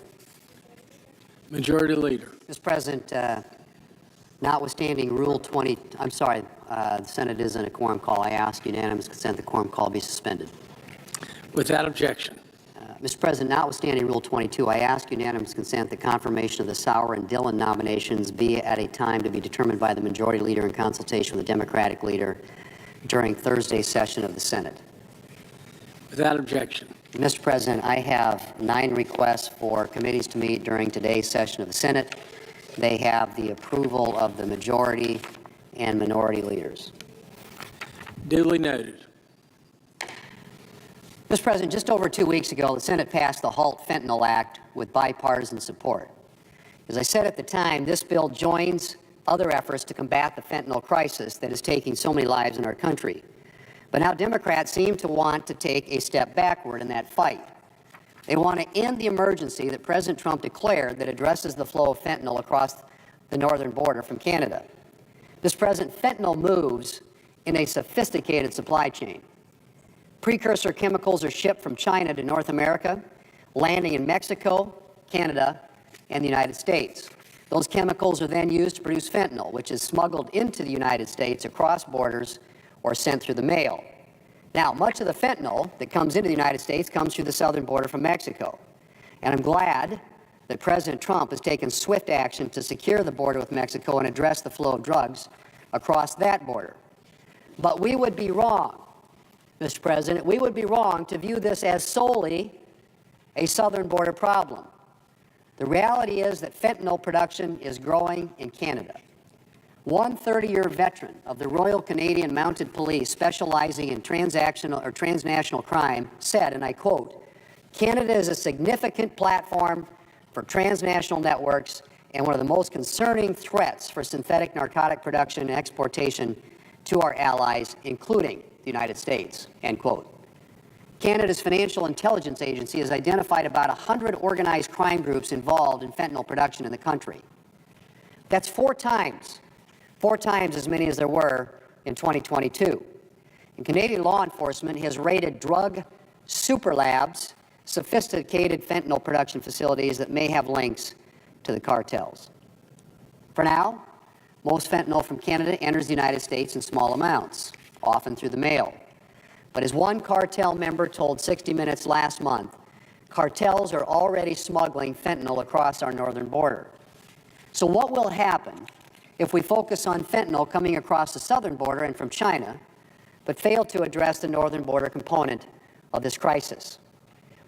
Majority Leader. Mr. President, notwithstanding Rule 20, I'm sorry, the Senate is in a quorum call. I ask unanimous consent the quorum call be suspended. Without objection. Mr. President, notwithstanding Rule 22, I ask unanimous consent the confirmation of the Sauer and Dillon nominations be at a time to be determined by the Majority Leader in consultation with the Democratic Leader during Thursday's session of the Senate. Without objection. Mr. President, I have 9 requests for committees to meet during today's session of the Senate. They have the approval of the majority and minority leaders. Duly noted. Mr. President, just over 2 weeks ago, the Senate passed the Halt Fentanyl Act with bipartisan support. As I said at the time, this bill joins other efforts to combat the fentanyl crisis that is taking so many lives in our country. But now Democrats seem to want to take a step backward in that fight. They want to end the emergency that President Trump declared that addresses the flow of fentanyl across the northern border from Canada. Mr. President, fentanyl moves in a sophisticated supply chain. Precursor chemicals are shipped from China to North America, landing in Mexico, Canada, and the United States. Those chemicals are then used to produce fentanyl, which is smuggled into the United States across borders or sent through the mail. Now, much of the fentanyl that comes into the United States comes through the southern border from Mexico. And I'm glad that President Trump has taken swift action to secure the border with Mexico and address the flow of drugs across that border. But we would be wrong, Mr. President, we would be wrong to view this as solely a southern border problem. The reality is that fentanyl production is growing in Canada. One 30-year veteran of the Royal Canadian Mounted Police specializing in transnational crime said, and I quote, "Canada is a significant platform for transnational networks and one of the most concerning threats for synthetic narcotic production and exportation to our allies, including the United States," end quote. Canada's Financial Intelligence Agency has identified about 100 organized crime groups involved in fentanyl production in the country. That's four times as many as there were in 2022. And Canadian law enforcement has raided drug super labs, sophisticated fentanyl production facilities that may have links to the cartels. For now, most fentanyl from Canada enters the United States in small amounts, often through the mail. But as one cartel member told 60 Minutes last month, cartels are already smuggling fentanyl across our northern border. So what will happen if we focus on fentanyl coming across the southern border and from China, but fail to address the northern border component of this crisis?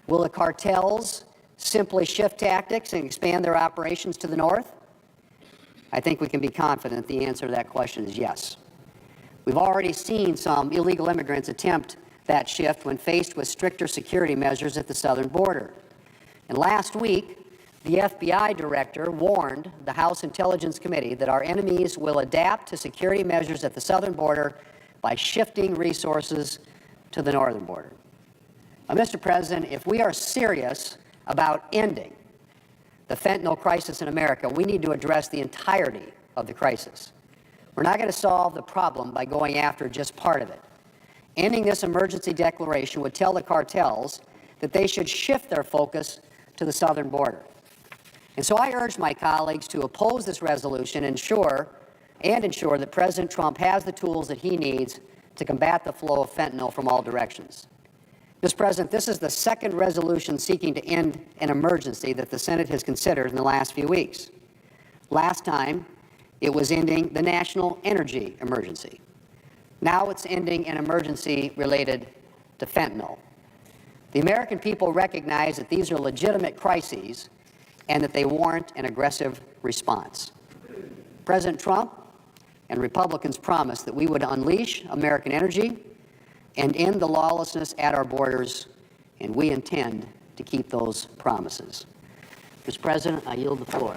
Will the cartels simply shift tactics and expand their operations to the north? I think we can be confident the answer to that question is yes. We've already seen some illegal immigrants attempt that shift when faced with stricter security measures at the southern border. And last week, the FBI director warned the House Intelligence Committee that our enemies will adapt to security measures at the southern border by shifting resources to the northern border. Now, Mr. President, if we are serious about ending the fentanyl crisis in America, we need to address the entirety of the crisis. We're not going to solve the problem by going after just part of it. Ending this emergency declaration would tell the cartels that they should shift their focus to the southern border. And so I urge my colleagues to oppose this resolution and ensure that President Trump has the tools that he needs to combat the flow of fentanyl from all directions. Mr. President, this is the second resolution seeking to end an emergency that the Senate has considered in the last few weeks. Last time, it was ending the national energy emergency. Now it's ending an emergency related to fentanyl. The American people recognize that these are legitimate crises and that they warrant an aggressive response. President Trump and Republicans promised that we would unleash American energy and end the lawlessness at our borders, and we intend to keep those promises. Mr. President, I yield the floor.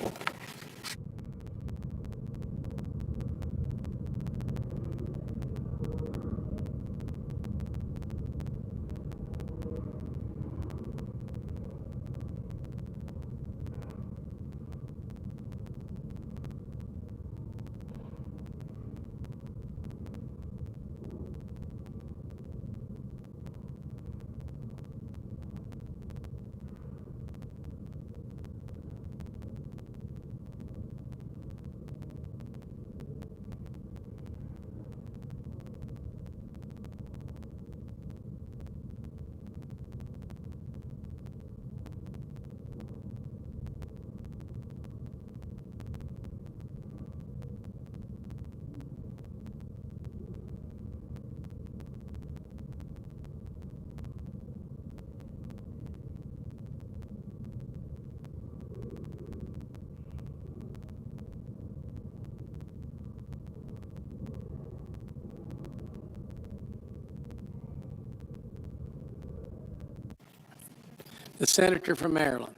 The senator from Maryland.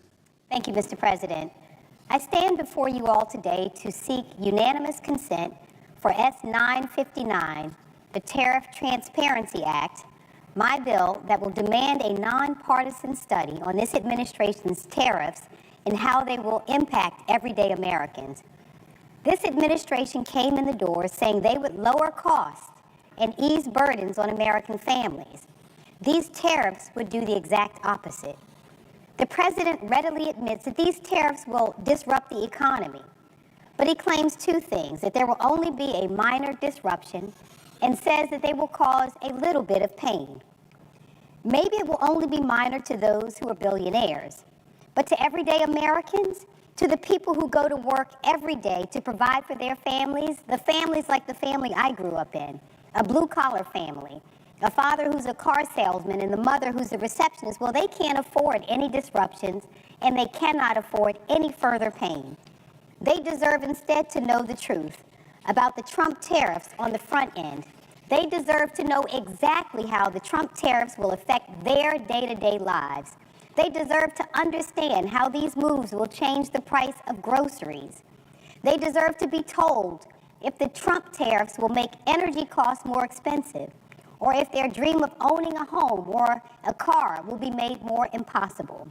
Thank you, Mr. President. I stand before you all today to seek unanimous consent for S-959, the Tariff Transparency Act, my bill that will demand a nonpartisan study on this administration's tariffs and how they will impact everyday Americans. This administration came in the door saying they would lower costs and ease burdens on American families. These tariffs would do the exact opposite. The president readily admits that these tariffs will disrupt the economy, but he claims two things: that there will only be a minor disruption, and says that they will cause a little bit of pain. Maybe it will only be minor to those who are billionaires, but to everyday Americans, to the people who go to work every day to provide for their families, the families like the family I grew up in, a blue-collar family, a father who's a car salesman and the mother who's a receptionist, well, they can't afford any disruptions and they cannot afford any further pain. They deserve instead to know the truth about the Trump tariffs on the front end. They deserve to know exactly how the Trump tariffs will affect their day-to-day lives. They deserve to understand how these moves will change the price of groceries. They deserve to be told if the Trump tariffs will make energy costs more expensive, or if their dream of owning a home or a car will be made more impossible.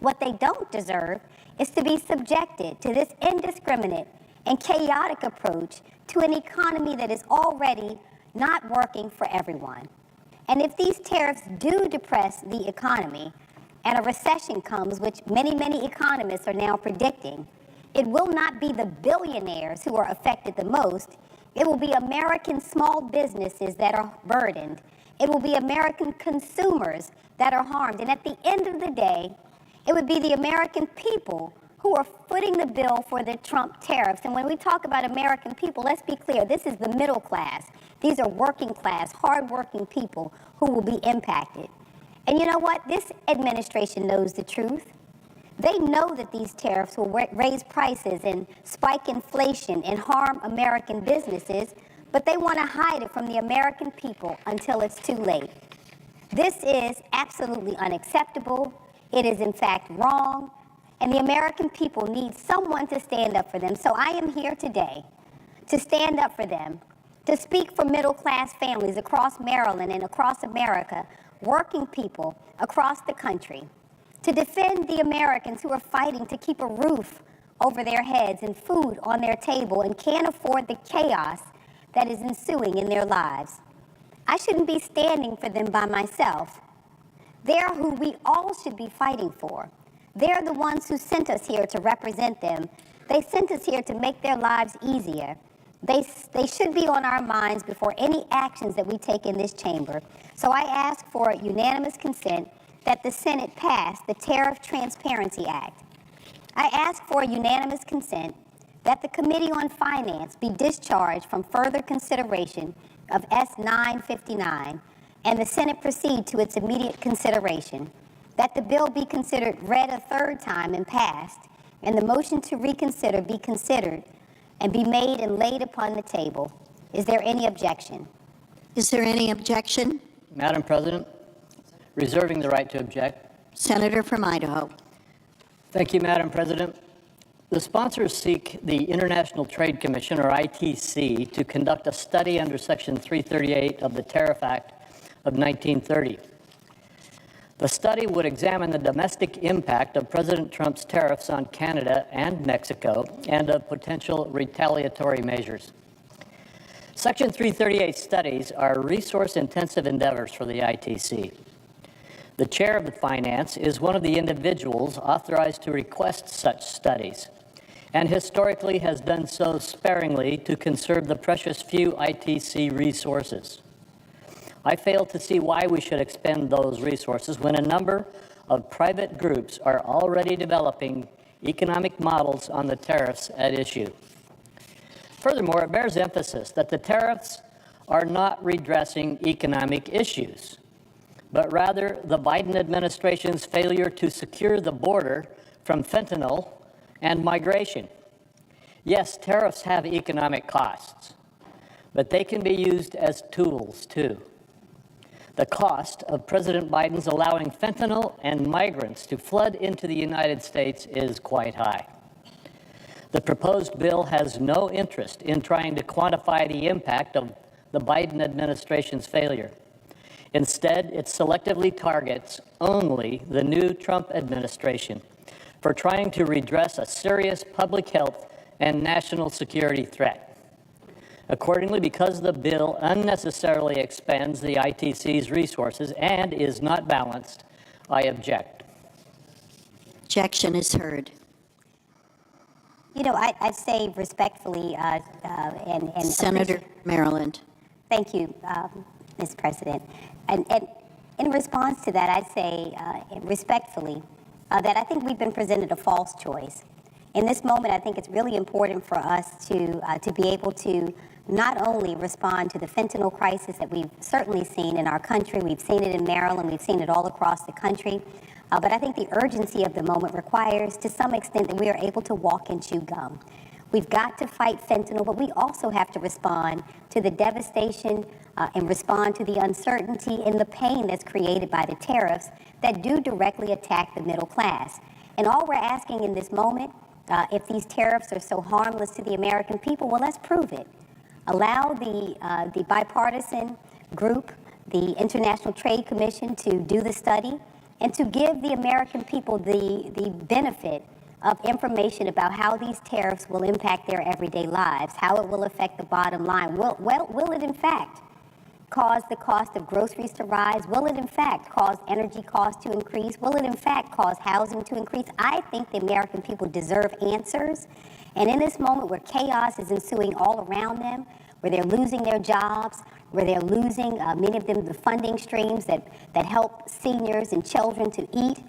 What they don't deserve is to be subjected to this indiscriminate and chaotic approach to an economy that is already not working for everyone. And if these tariffs do depress the economy and a recession comes, which many economists are now predicting, it will not be the billionaires who are affected the most. It will be American small businesses that are burdened. It will be American consumers that are harmed. And at the end of the day, it would be the American people who are footing the bill for the Trump tariffs. And when we talk about American people, let's be clear, this is the middle class. These are working class, hardworking people who will be impacted. And you know what? This administration knows the truth. They know that these tariffs will raise prices and spike inflation and harm American businesses, but they want to hide it from the American people until it's too late. This is absolutely unacceptable. It is in fact wrong, and the American people need someone to stand up for them. So I am here today to stand up for them, to speak for middle-class families across Maryland and across America, working people across the country, to defend the Americans who are fighting to keep a roof over their heads and food on their table and can't afford the chaos that is ensuing in their lives. I shouldn't be standing for them by myself. They're who we all should be fighting for. They're the ones who sent us here to represent them. They sent us here to make their lives easier. They should be on our minds before any actions that we take in this chamber. So I ask for unanimous consent that the Senate pass the Tariff Transparency Act. I ask for unanimous consent that the Committee on Finance be discharged from further consideration of S-959 and the Senate proceed to its immediate consideration, that the bill be considered read a third time and passed, and the motion to reconsider be considered and be made and laid upon the table. Is there any objection? Is there any objection? Madam President, reserving the right to object. Senator from Idaho. Thank you, Madam President. The sponsors seek the International Trade Commission, or ITC, to conduct a study under Section 338 of the Tariff Act of 1930. The study would examine the domestic impact of President Trump's tariffs on Canada and Mexico and of potential retaliatory measures. Section 338 studies are resource-intensive endeavors for the ITC. The chair of the finance is one of the individuals authorized to request such studies, and historically has done so sparingly to conserve the precious few ITC resources. I fail to see why we should expend those resources when a number of private groups are already developing economic models on the tariffs at issue. Furthermore, it bears emphasis that the tariffs are not redressing economic issues, but rather the Biden administration's failure to secure the border from fentanyl and migration. Yes, tariffs have economic costs, but they can be used as tools too. The cost of President Biden's allowing fentanyl and migrants to flood into the United States is quite high. The proposed bill has no interest in trying to quantify the impact of the Biden administration's failure. Instead, it selectively targets only the new Trump administration for trying to redress a serious public health and national security threat. Accordingly, because the bill unnecessarily expands the ITC's resources and is not balanced, I object. Objection is heard. You know, I say respectfully, and Senator Maryland. Thank you, Ms. President. And in response to that, I say respectfully that I think we've been presented a false choice. In this moment, I think it's really important for us to be able to not only respond to the fentanyl crisis that we've certainly seen in our country, we've seen it in Maryland, we've seen it all across the country, but I think the urgency of the moment requires, to some extent, that we are able to walk and chew gum. We've got to fight fentanyl, but we also have to respond to the devastation and respond to the uncertainty and the pain that's created by the tariffs that do directly attack the middle class. And all we're asking in this moment, if these tariffs are so harmless to the American people, well, let's prove it. Allow the bipartisan group, the International Trade Commission, to do the study and to give the American people the benefit of information about how these tariffs will impact their everyday lives, how it will affect the bottom line. Will it in fact cause the cost of groceries to rise? Will it in fact cause energy costs to increase? Will it in fact cause housing to increase? I think the American people deserve answers. And in this moment where chaos is ensuing all around them, where they're losing their jobs, where they're losing, many of them, the funding streams that help seniors and children to eat,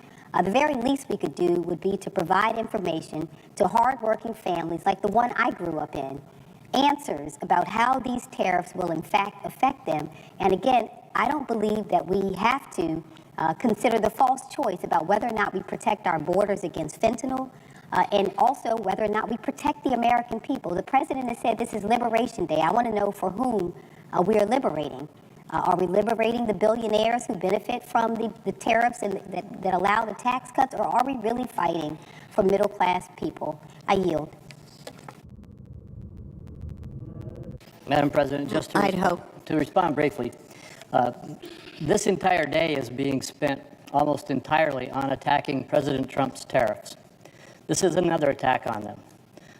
the very least we could do would be to provide information to hardworking families like the one I grew up in, answers about how these tariffs will in fact affect them. And again, I don't believe that we have to consider the false choice about whether or not we protect our borders against fentanyl, and also whether or not we protect the American people. The president has said this is Liberation Day. I want to know for whom we are liberating. Are we liberating the billionaires who benefit from the tariffs and that allow the tax cuts, or are we really fighting for middle-class people? I yield. Madam President, just to respond briefly, this entire day is being spent almost entirely on attacking President Trump's tariffs. This is another attack on them.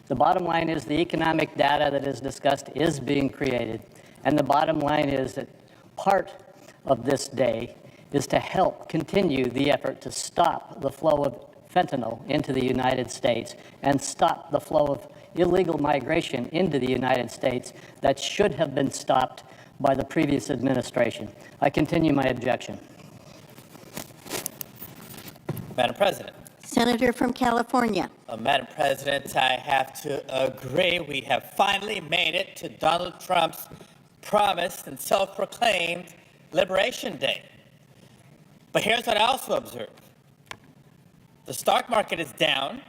The bottom line is the economic data that is discussed is being created, and the bottom line is that part of this day is to help continue the effort to stop the flow of fentanyl into the United States and stop the flow of illegal migration into the United States that should have been stopped by the previous administration. I continue my objection. Madam President. Senator from California. Madam President, I have to agree. We have finally made it to Donald Trump's promised and self-proclaimed Liberation Day. But here's what I also observe. The stock market is down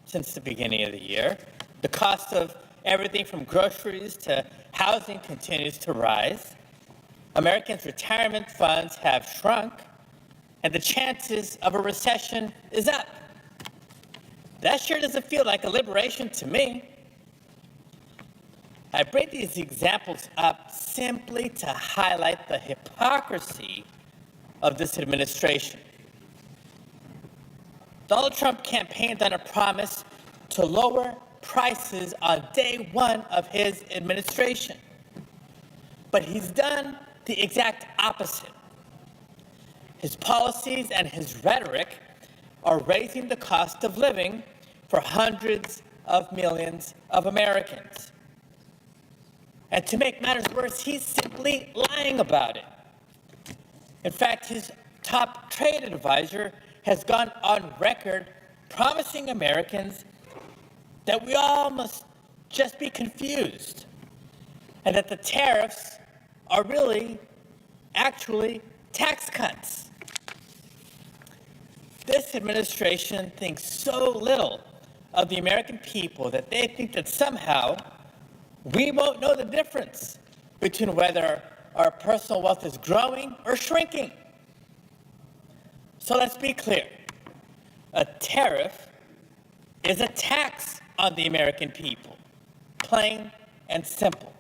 since the beginning of the year. The cost of everything from groceries to housing continues to rise. Americans' retirement funds have shrunk, and the chances of a recession is up. That sure doesn't feel like a liberation to me. I bring these examples up simply to highlight the hypocrisy of this administration. Donald Trump campaigned on a promise to lower prices on day one of his administration. But he's done the exact opposite. His policies and his rhetoric are raising the cost of living for hundreds of millions of Americans. And to make matters worse, he's simply lying about it. In fact, his top trade advisor has gone on record promising Americans that we all must just be confused and that the tariffs are actually tax cuts. This administration thinks so little of the American people that they think that somehow we won't know the difference between whether our personal wealth is growing or shrinking. So let's be clear. A tariff is a tax on the American people, plain and simple.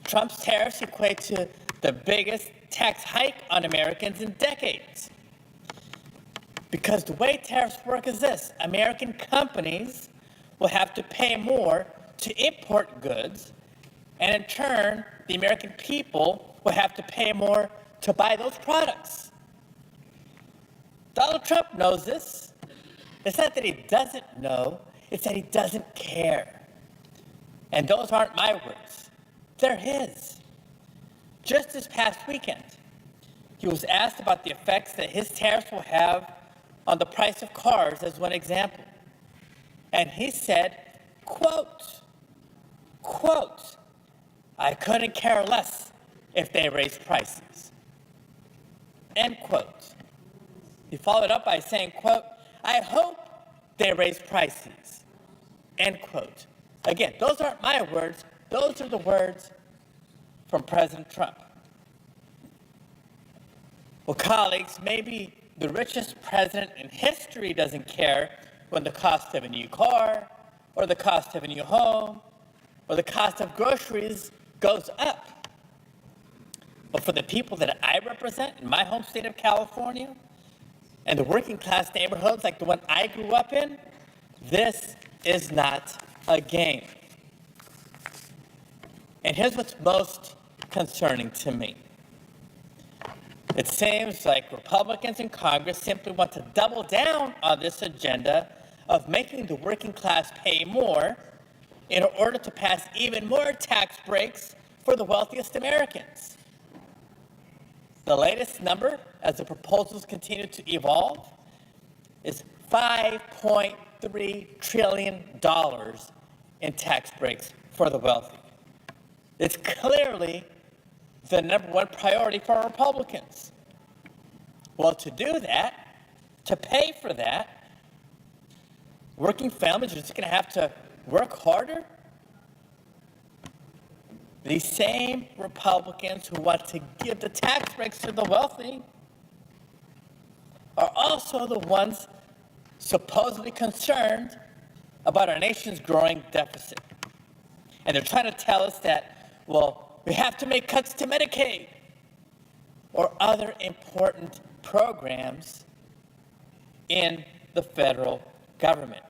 Trump's tariffs equate to the biggest tax hike on Americans in decades. Because the way tariffs work is this: American companies will have to pay more to import goods, and in turn, the American people will have to pay more to buy those products. Donald Trump knows this. It's not that he doesn't know, it's that he doesn't care. And those aren't my words, they're his. Just this past weekend, he was asked about the effects that his tariffs will have on the price of cars as one example. And he said, quote, "I couldn't care less if they raise prices," end quote. He followed up by saying, quote, "I hope they raise prices," end quote. Again, those aren't my words, those are the words from President Trump. Well, colleagues, maybe the richest president in history doesn't care when the cost of a new car, or the cost of a new home, or the cost of groceries goes up. But for the people that I represent in my home state of California, and the working class neighborhoods like the one I grew up in, this is not a game. And here's what's most concerning to me. It seems like Republicans in Congress simply want to double down on this agenda of making the working class pay more in order to pass even more tax breaks for the wealthiest Americans. The latest number, as the proposals continue to evolve, is $5.3 trillion in tax breaks for the wealthy. It's clearly the number one priority for Republicans. Well, to do that, to pay for that, working families are just going to have to work harder. These same Republicans who want to give the tax breaks to the wealthy are also the ones supposedly concerned about our nation's growing deficit. And they're trying to tell us that, well, we have to make cuts to Medicaid or other important programs in the federal government.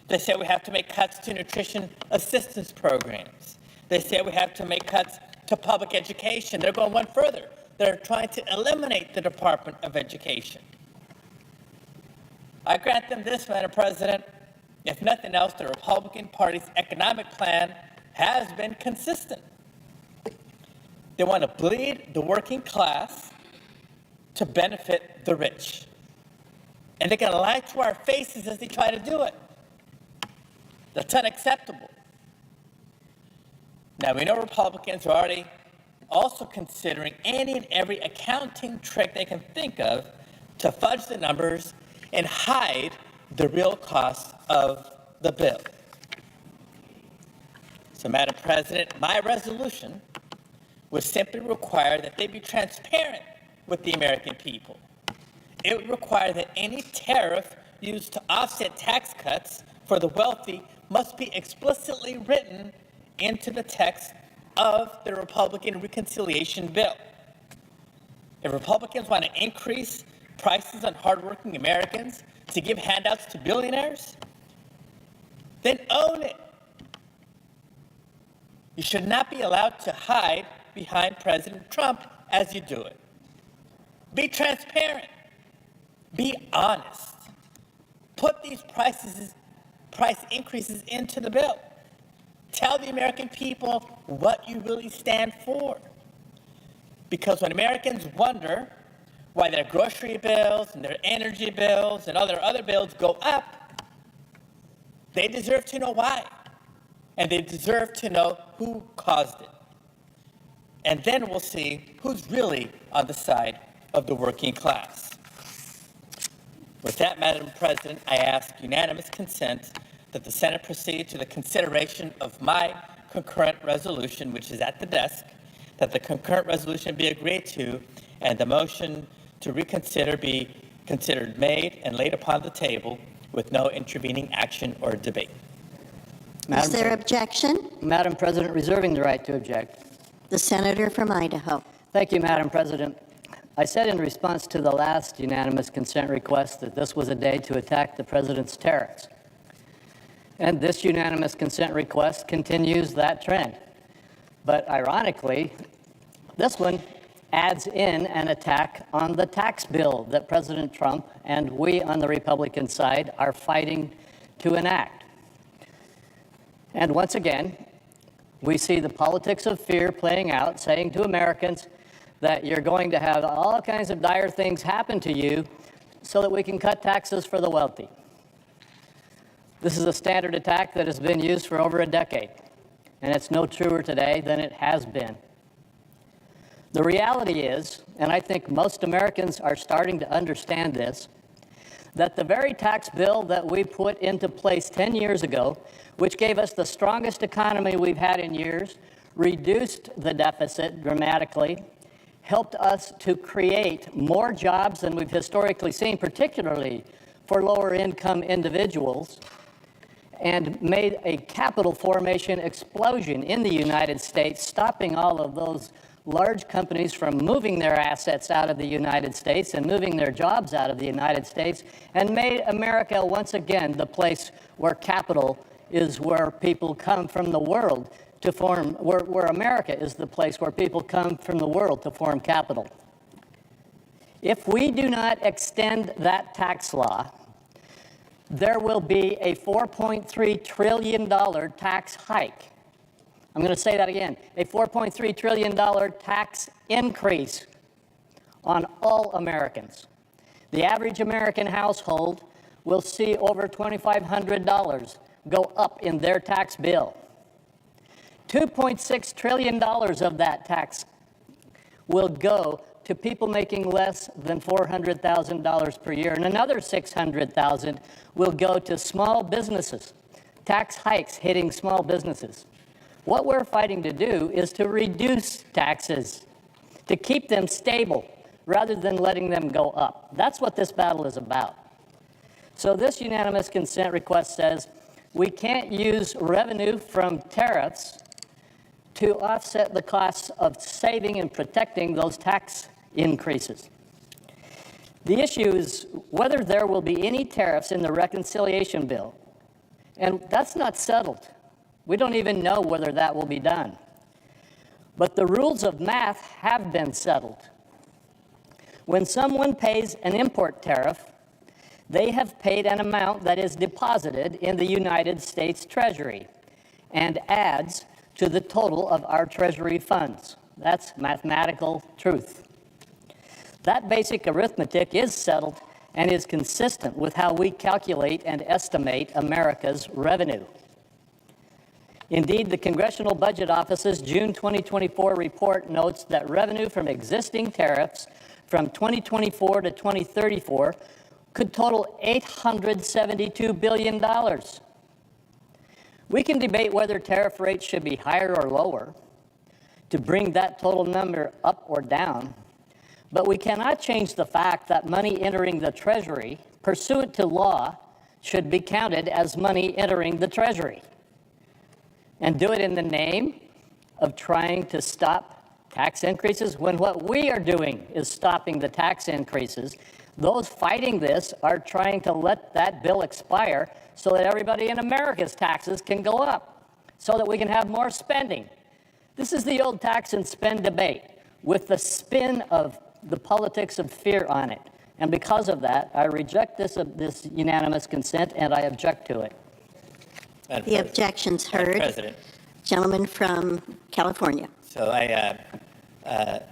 They say we have to make cuts to nutrition assistance programs. They say we have to make cuts to public education. They're going one further. They're trying to eliminate the Department of Education. I grant them this, Madam President. If nothing else, the Republican Party's economic plan has been consistent. They want to bleed the working class to benefit the rich. And they're going to lie to our faces as they try to do it. That's unacceptable. Now, we know Republicans are already also considering any and every accounting trick they can think of to fudge the numbers and hide the real cost of the bill. So, Madam President, my resolution would simply require that they be transparent with the American people. It would require that any tariff used to offset tax cuts for the wealthy must be explicitly written into the text of the Republican reconciliation bill. If Republicans want to increase prices on hardworking Americans to give handouts to billionaires, then own it. You should not be allowed to hide behind President Trump as you do it. Be transparent. Be honest. Put these price increases into the bill. Tell the American people what you really stand for. Because when Americans wonder why their grocery bills and their energy bills and other bills go up, they deserve to know why. And they deserve to know who caused it. And then we'll see who's really on the side of the working class. With that, Madam President, I ask unanimous consent that the Senate proceed to the consideration of my concurrent resolution, which is at the desk, that the concurrent resolution be agreed to and the motion to reconsider be considered made and laid upon the table with no intervening action or debate. Is there objection? Madam President, reserving the right to object. The senator from Idaho. Thank you, Madam President. I said in response to the last unanimous consent request that this was a day to attack the president's tariffs. And this unanimous consent request continues that trend. But ironically, this one adds in an attack on the tax bill that President Trump and we on the Republican side are fighting to enact. And once again, we see the politics of fear playing out, saying to Americans that you're going to have all kinds of dire things happen to you so that we can cut taxes for the wealthy. This is a standard attack that has been used for over a decade, and it's no truer today than it has been. The reality is, and I think most Americans are starting to understand this, that the very tax bill that we put into place 10 years ago, which gave us the strongest economy we've had in years, reduced the deficit dramatically, helped us to create more jobs than we've historically seen, particularly for lower income individuals, and made a capital formation explosion in the United States, stopping all of those large companies from moving their assets out of the United States and moving their jobs out of the United States, and made America once again the place where capital is, where people come from the world to form, where America is the place where people come from the world to form capital. If we do not extend that tax law, there will be a $4.3 trillion tax hike. I'm going to say that again, a $4.3 trillion tax increase on all Americans. The average American household will see over $2,500 go up in their tax bill. $2.6 trillion of that tax will go to people making less than $400,000 per year, and another $600,000 will go to small businesses, tax hikes hitting small businesses. What we're fighting to do is to reduce taxes, to keep them stable, rather than letting them go up. That's what this battle is about. So this unanimous consent request says we can't use revenue from tariffs to offset the costs of saving and protecting those tax increases. The issue is whether there will be any tariffs in the reconciliation bill, and that's not settled. We don't even know whether that will be done. But the rules of math have been settled. When someone pays an import tariff, they have paid an amount that is deposited in the United States Treasury and adds to the total of our Treasury funds. That's mathematical truth. That basic arithmetic is settled and is consistent with how we calculate and estimate America's revenue. Indeed, the Congressional Budget Office's June 2024 report notes that revenue from existing tariffs from 2024 to 2034 could total $872 billion. We can debate whether tariff rates should be higher or lower to bring that total number up or down, but we cannot change the fact that money entering the Treasury, pursuant to law, should be counted as money entering the Treasury. And do it in the name of trying to stop tax increases, when what we are doing is stopping the tax increases. Those fighting this are trying to let that bill expire so that everybody in America's taxes can go up, so that we can have more spending. This is the old tax and spend debate with the spin of the politics of fear on it. And because of that, I reject this unanimous consent, and I object to it. The objection's heard. President. Gentleman from California. So I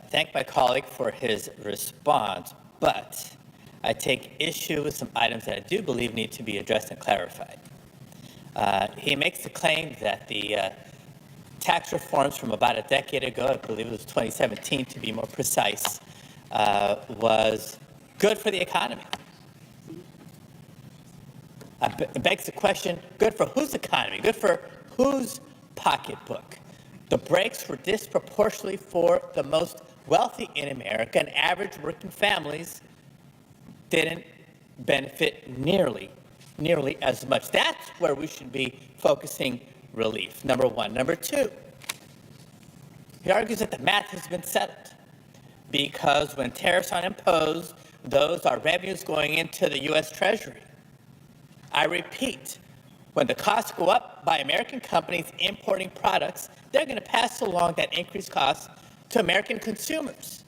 thank my colleague for his response, but I take issue with some items that I do believe need to be addressed and clarified. He makes the claim that the tax reforms from about a decade ago, I believe it was 2017 to be more precise, was good for the economy. It begs the question, good for whose economy? Good for whose pocketbook? The breaks were disproportionately for the most wealthy in America, and average working families didn't benefit nearly as much. That's where we should be focusing relief, number one. Number two, he argues that the math has been settled because when tariffs are imposed, those are revenues going into the U.S. Treasury. I repeat, when the costs go up by American companies importing products, they're going to pass along that increased cost to American consumers.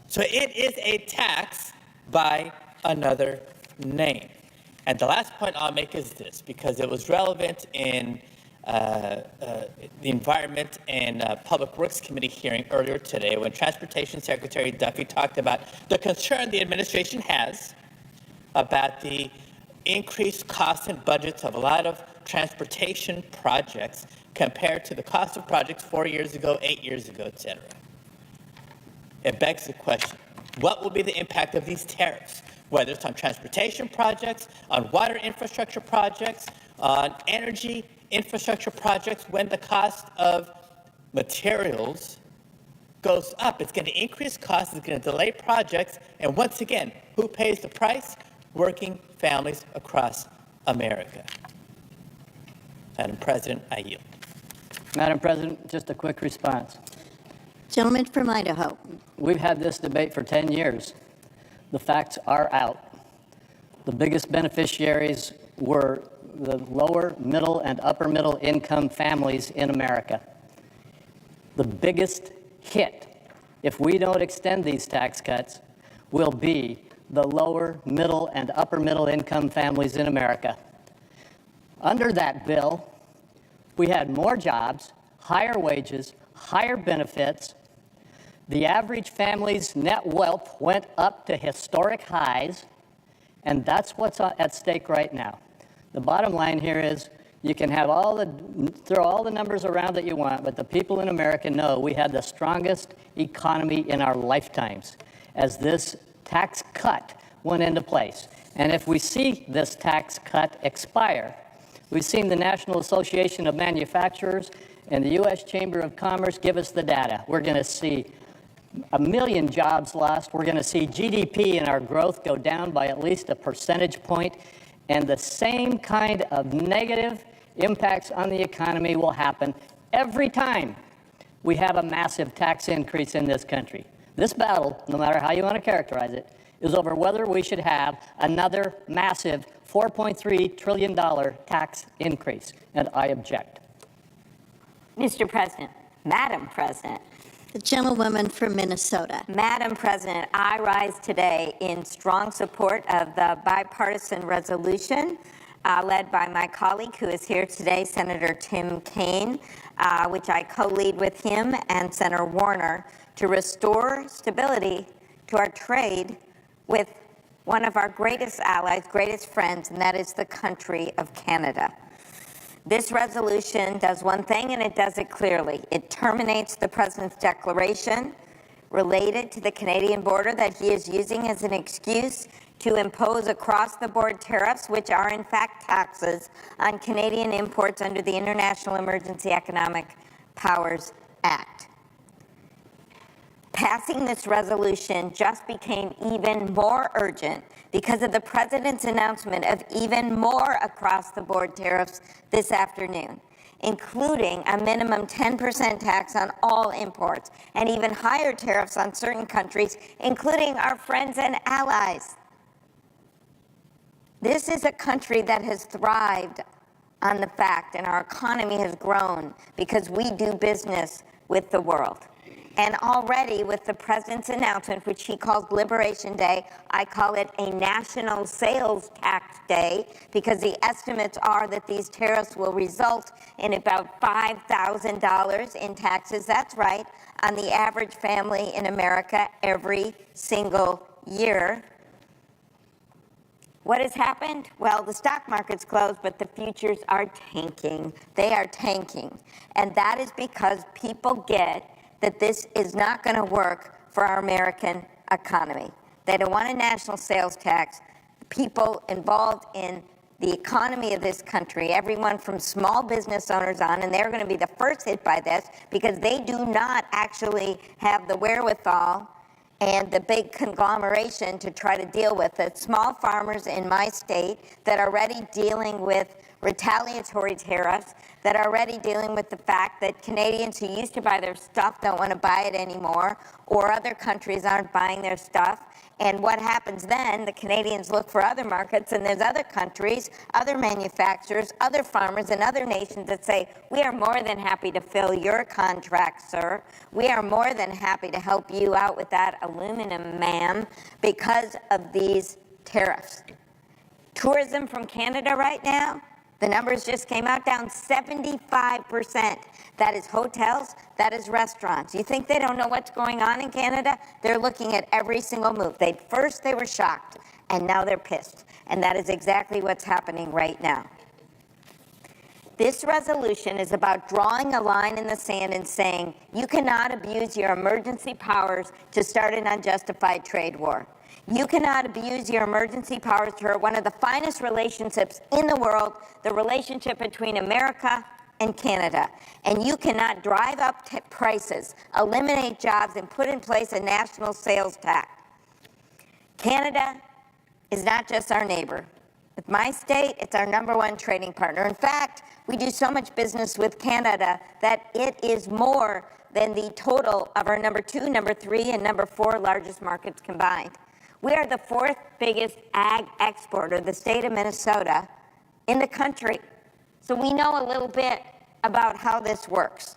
So it is a tax by another name. And the last point I'll make is this, because it was relevant in the Environment and Public Works Committee hearing earlier today when Transportation Secretary Duffy talked about the concern the administration has about the increased costs and budgets of a lot of transportation projects compared to the cost of projects 4 years ago, 8 years ago, et cetera. It begs the question, what will be the impact of these tariffs, whether it's on transportation projects, on water infrastructure projects, on energy infrastructure projects, when the cost of materials goes up? It's going to increase costs, it's going to delay projects, and once again, who pays the price? Working families across America. Madam President, I yield. Madam President, just a quick response. Gentleman from Idaho. We've had this debate for 10 years. The facts are out. The biggest beneficiaries were the lower, middle, and upper middle income families in America. The biggest hit, if we don't extend these tax cuts, will be the lower, middle, and upper middle income families in America. Under that bill, we had more jobs, higher wages, higher benefits. The average family's net wealth went up to historic highs, and that's what's at stake right now. The bottom line here is you can have throw all the numbers around that you want, but the people in America know we had the strongest economy in our lifetimes as this tax cut went into place. And if we see this tax cut expire, we've seen the National Association of Manufacturers and the U.S. Chamber of Commerce give us the data. We're going to see 1 million jobs lost. We're going to see GDP and our growth go down by at least a percentage point. And the same kind of negative impacts on the economy will happen every time we have a massive tax increase in this country. This battle, no matter how you want to characterize it, is over whether we should have another massive $4.3 trillion tax increase, and I object. Mr. President, Madam President. The gentlewoman from Minnesota. Madam President, I rise today in strong support of the bipartisan resolution led by my colleague who is here today, Senator Tim Kaine, which I co-lead with him and Senator Warner, to restore stability to our trade with one of our greatest allies, greatest friends, and that is the country of Canada. This resolution does one thing, and it does it clearly. It terminates the President's declaration related to the Canadian border that he is using as an excuse to impose across-the-board tariffs, which are in fact taxes on Canadian imports under the International Emergency Economic Powers Act. Passing this resolution just became even more urgent because of the President's announcement of even more across-the-board tariffs this afternoon, including a minimum 10% tax on all imports and even higher tariffs on certain countries, including our friends and allies. This is a country that has thrived on the fact, and our economy has grown because we do business with the world. And already with the President's announcement, which he calls Liberation Day, I call it a national sales tax day, because the estimates are that these tariffs will result in about $5,000 in taxes, that's right, on the average family in America every single year. What has happened? Well, the stock market's closed, but the futures are tanking. They are tanking. And that is because people get that this is not going to work for our American economy. They don't want a national sales tax. People involved in the economy of this country, everyone from small business owners on, and they're going to be the first hit by this because they do not actually have the wherewithal and the big conglomeration to try to deal with it. Small farmers in my state that are already dealing with retaliatory tariffs, that are already dealing with the fact that Canadians who used to buy their stuff don't want to buy it anymore, or other countries aren't buying their stuff. And what happens then, the Canadians look for other markets, and there's other countries, other manufacturers, other farmers, and other nations that say, we are more than happy to fill your contract, sir. We are more than happy to help you out with that aluminum, ma'am, because of these tariffs. Tourism from Canada right now, the numbers just came out, down 75%. That is hotels, that is restaurants. You think they don't know what's going on in Canada? They're looking at every single move. First they were shocked, and now they're pissed. And that is exactly what's happening right now. This resolution is about drawing a line in the sand and saying, you cannot abuse your emergency powers to start an unjustified trade war. You cannot abuse your emergency powers to hurt one of the finest relationships in the world, the relationship between America and Canada. And you cannot drive up prices, eliminate jobs, and put in place a national sales tax. Canada is not just our neighbor. With my state, it's our #1 trading partner. In fact, we do so much business with Canada that it is more than the total of our #2, #3, and #4 largest markets combined. We are the 4th biggest ag exporter, the state of Minnesota, in the country. So we know a little bit about how this works.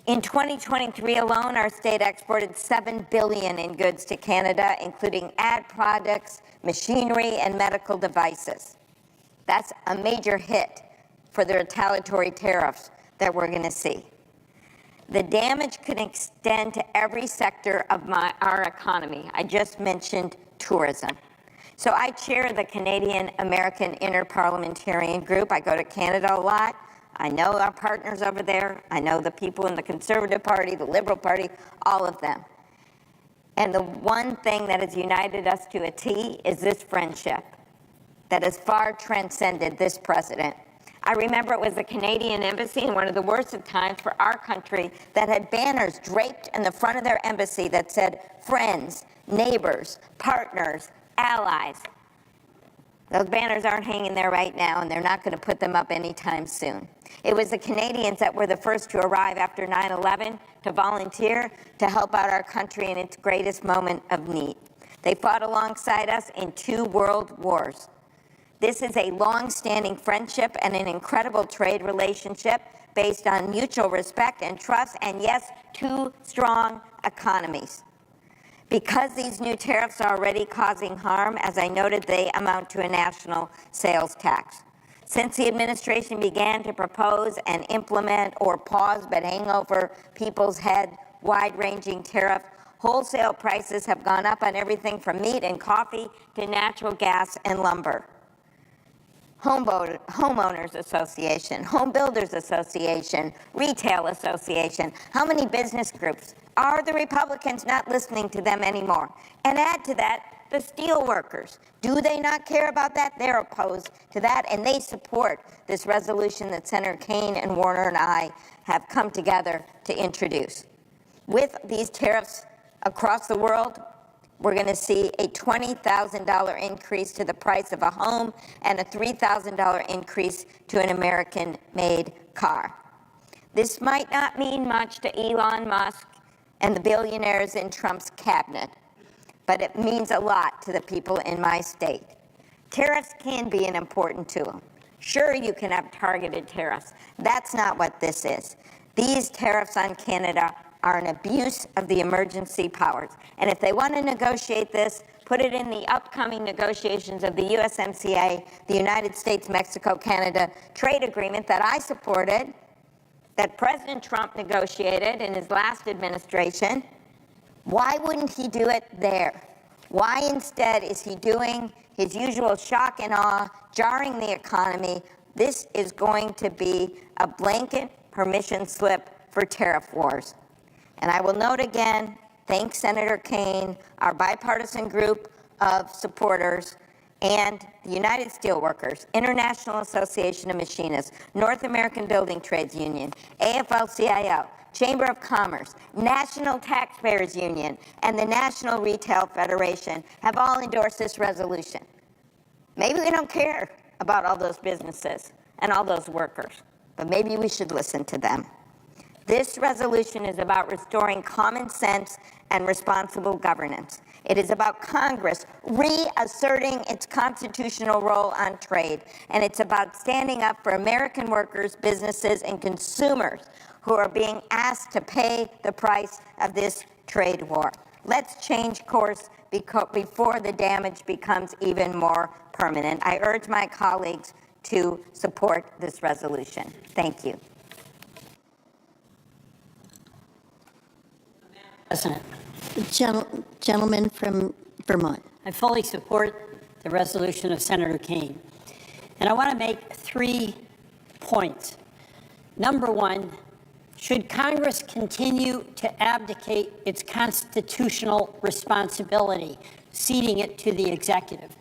In 2023 alone, our state exported $7 billion in goods to Canada, including ag products, machinery, and medical devices. That's a major hit for the retaliatory tariffs that we're going to see. The damage could extend to every sector of our economy. I just mentioned tourism. So I chair the Canadian-American Interparliamentarian Group. I go to Canada a lot. I know our partners over there. I know the people in the Conservative Party, the Liberal Party, all of them. And the one thing that has united us to a T is this friendship that has far transcended this president. I remember it was the Canadian Embassy in one of the worst of times for our country that had banners draped in the front of their embassy that said, friends, neighbors, partners, allies. Those banners aren't hanging there right now, and they're not going to put them up anytime soon. It was the Canadians that were the first to arrive after 9/11 to volunteer to help out our country in its greatest moment of need. They fought alongside us in 2 world wars. This is a long-standing friendship and an incredible trade relationship based on mutual respect and trust, and yes, 2 strong economies. Because these new tariffs are already causing harm, as I noted, they amount to a national sales tax. Since the administration began to propose and implement or pause but hang over people's head wide-ranging tariff, wholesale prices have gone up on everything from meat and coffee to natural gas and lumber. Homeowners Association, Home Builders Association, Retail Association. How many business groups? Are the Republicans not listening to them anymore? And add to that, the steel workers. Do they not care about that? They're opposed to that, and they support this resolution that Senator Kaine and Warner and I have come together to introduce. With these tariffs across the world, we're going to see a $20,000 increase to the price of a home and a $3,000 increase to an American-made car. This might not mean much to Elon Musk and the billionaires in Trump's cabinet, but it means a lot to the people in my state. Tariffs can be an important tool. Sure, you can have targeted tariffs. That's not what this is. These tariffs on Canada are an abuse of the emergency powers. And if they want to negotiate this, put it in the upcoming negotiations of the USMCA, the United States-Mexico-Canada trade agreement that I supported, that President Trump negotiated in his last administration. Why wouldn't he do it there? Why instead is he doing his usual shock and awe, jarring the economy? This is going to be a blanket permission slip for tariff wars. And I will note again, thank Senator Kaine, our bipartisan group of supporters, and the United Steelworkers, International Association of Machinists, North American Building Trades Union, AFL-CIO, Chamber of Commerce, National Taxpayers Union, and the National Retail Federation have all endorsed this resolution. Maybe we don't care about all those businesses and all those workers, but maybe we should listen to them. This resolution is about restoring common sense and responsible governance. It is about Congress reasserting its constitutional role on trade, and it's about standing up for American workers, businesses, and consumers who are being asked to pay the price of this trade war. Let's change course before the damage becomes even more permanent. I urge my colleagues to support this resolution. Thank you. President. Gentleman from Vermont. I fully support the resolution of Senator Kaine. And I want to make 3 points. Number one, should Congress continue to abdicate its constitutional responsibility, ceding it to the executive?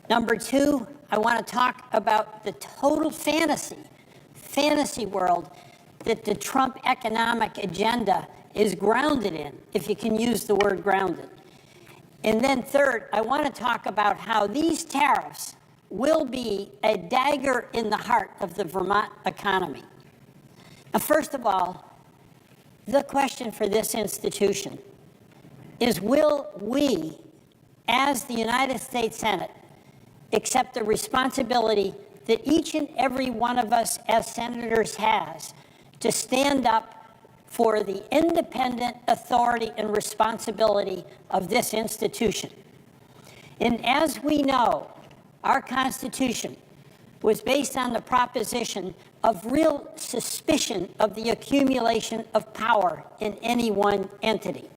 Number two, I want to talk about the total fantasy world that the Trump economic agenda is grounded in, if you can use the word grounded. And then third, I want to talk about how these tariffs will be a dagger in the heart of the Vermont economy. Now, first of all, the question for this institution is, will we, as the United States Senate, accept the responsibility that each and every one of us as senators has to stand up for the independent authority and responsibility of this institution? And as we know, our Constitution was based on the proposition of real suspicion of the accumulation of power in any one entity.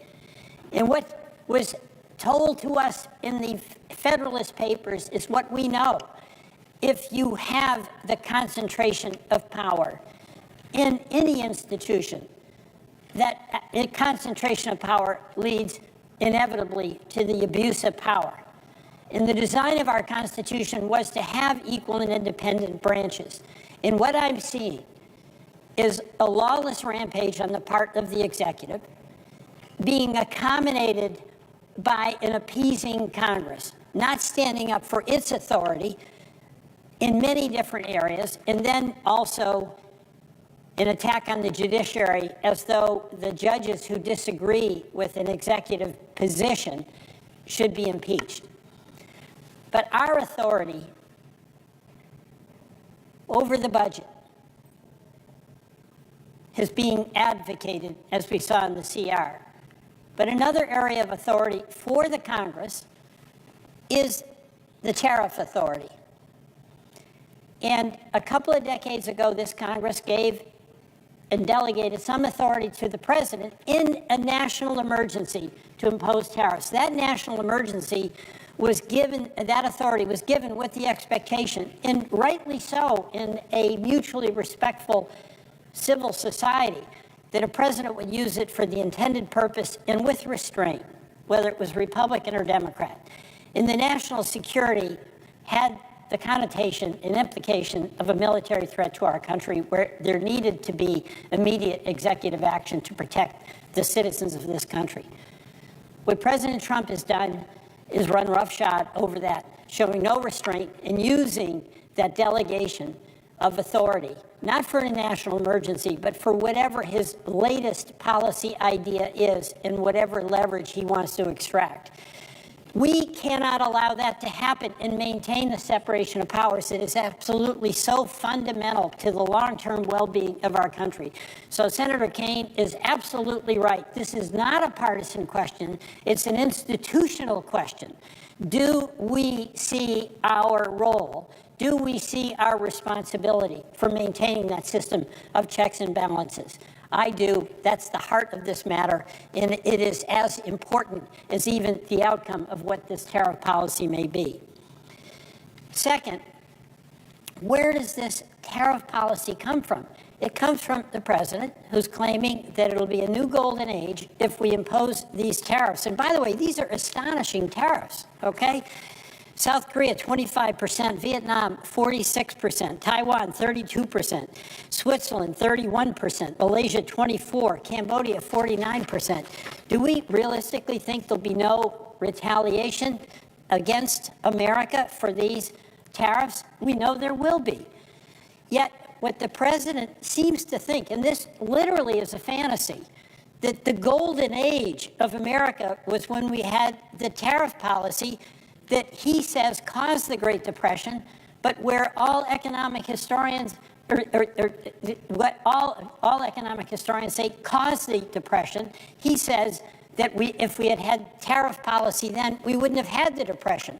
And what was told to us in the Federalist Papers is what we know. If you have the concentration of power in any institution, that concentration of power leads inevitably to the abuse of power. And the design of our Constitution was to have equal and independent branches. And what I'm seeing is a lawless rampage on the part of the executive being accommodated by an appeasing Congress, not standing up for its authority in many different areas, and then also an attack on the judiciary as though the judges who disagree with an executive position should be impeached. But our authority over the budget is being advocated, as we saw in the CR. But another area of authority for the Congress is the tariff authority. And a couple of decades ago, this Congress gave and delegated some authority to the president in a national emergency to impose tariffs. That national emergency was given, that authority was given with the expectation, and rightly so in a mutually respectful civil society, that a president would use it for the intended purpose and with restraint, whether it was Republican or Democrat. And the national security had the connotation and implication of a military threat to our country, where there needed to be immediate executive action to protect the citizens of this country. What President Trump has done is run roughshod over that, showing no restraint and using that delegation of authority, not for a national emergency, but for whatever his latest policy idea is and whatever leverage he wants to extract. We cannot allow that to happen and maintain the separation of powers that is absolutely so fundamental to the long-term well-being of our country. So Senator Kaine is absolutely right. This is not a partisan question. It's an institutional question. Do we see our role? Do we see our responsibility for maintaining that system of checks and balances? I do. That's the heart of this matter, and it is as important as even the outcome of what this tariff policy may be. Second, where does this tariff policy come from? It comes from the president, who's claiming that it'll be a new golden age if we impose these tariffs. And by the way, these are astonishing tariffs, okay? South Korea, 25%, Vietnam, 46%, Taiwan, 32%, Switzerland, 31%, Malaysia, 24%, Cambodia, 49%. Do we realistically think there'll be no retaliation against America for these tariffs? We know there will be. Yet, what the president seems to think, and this literally is a fantasy, that the golden age of America was when we had the tariff policy that he says caused the Great Depression, but where all economic historians, what all economic historians say caused the Depression, he says that if we had had tariff policy then, we wouldn't have had the Depression.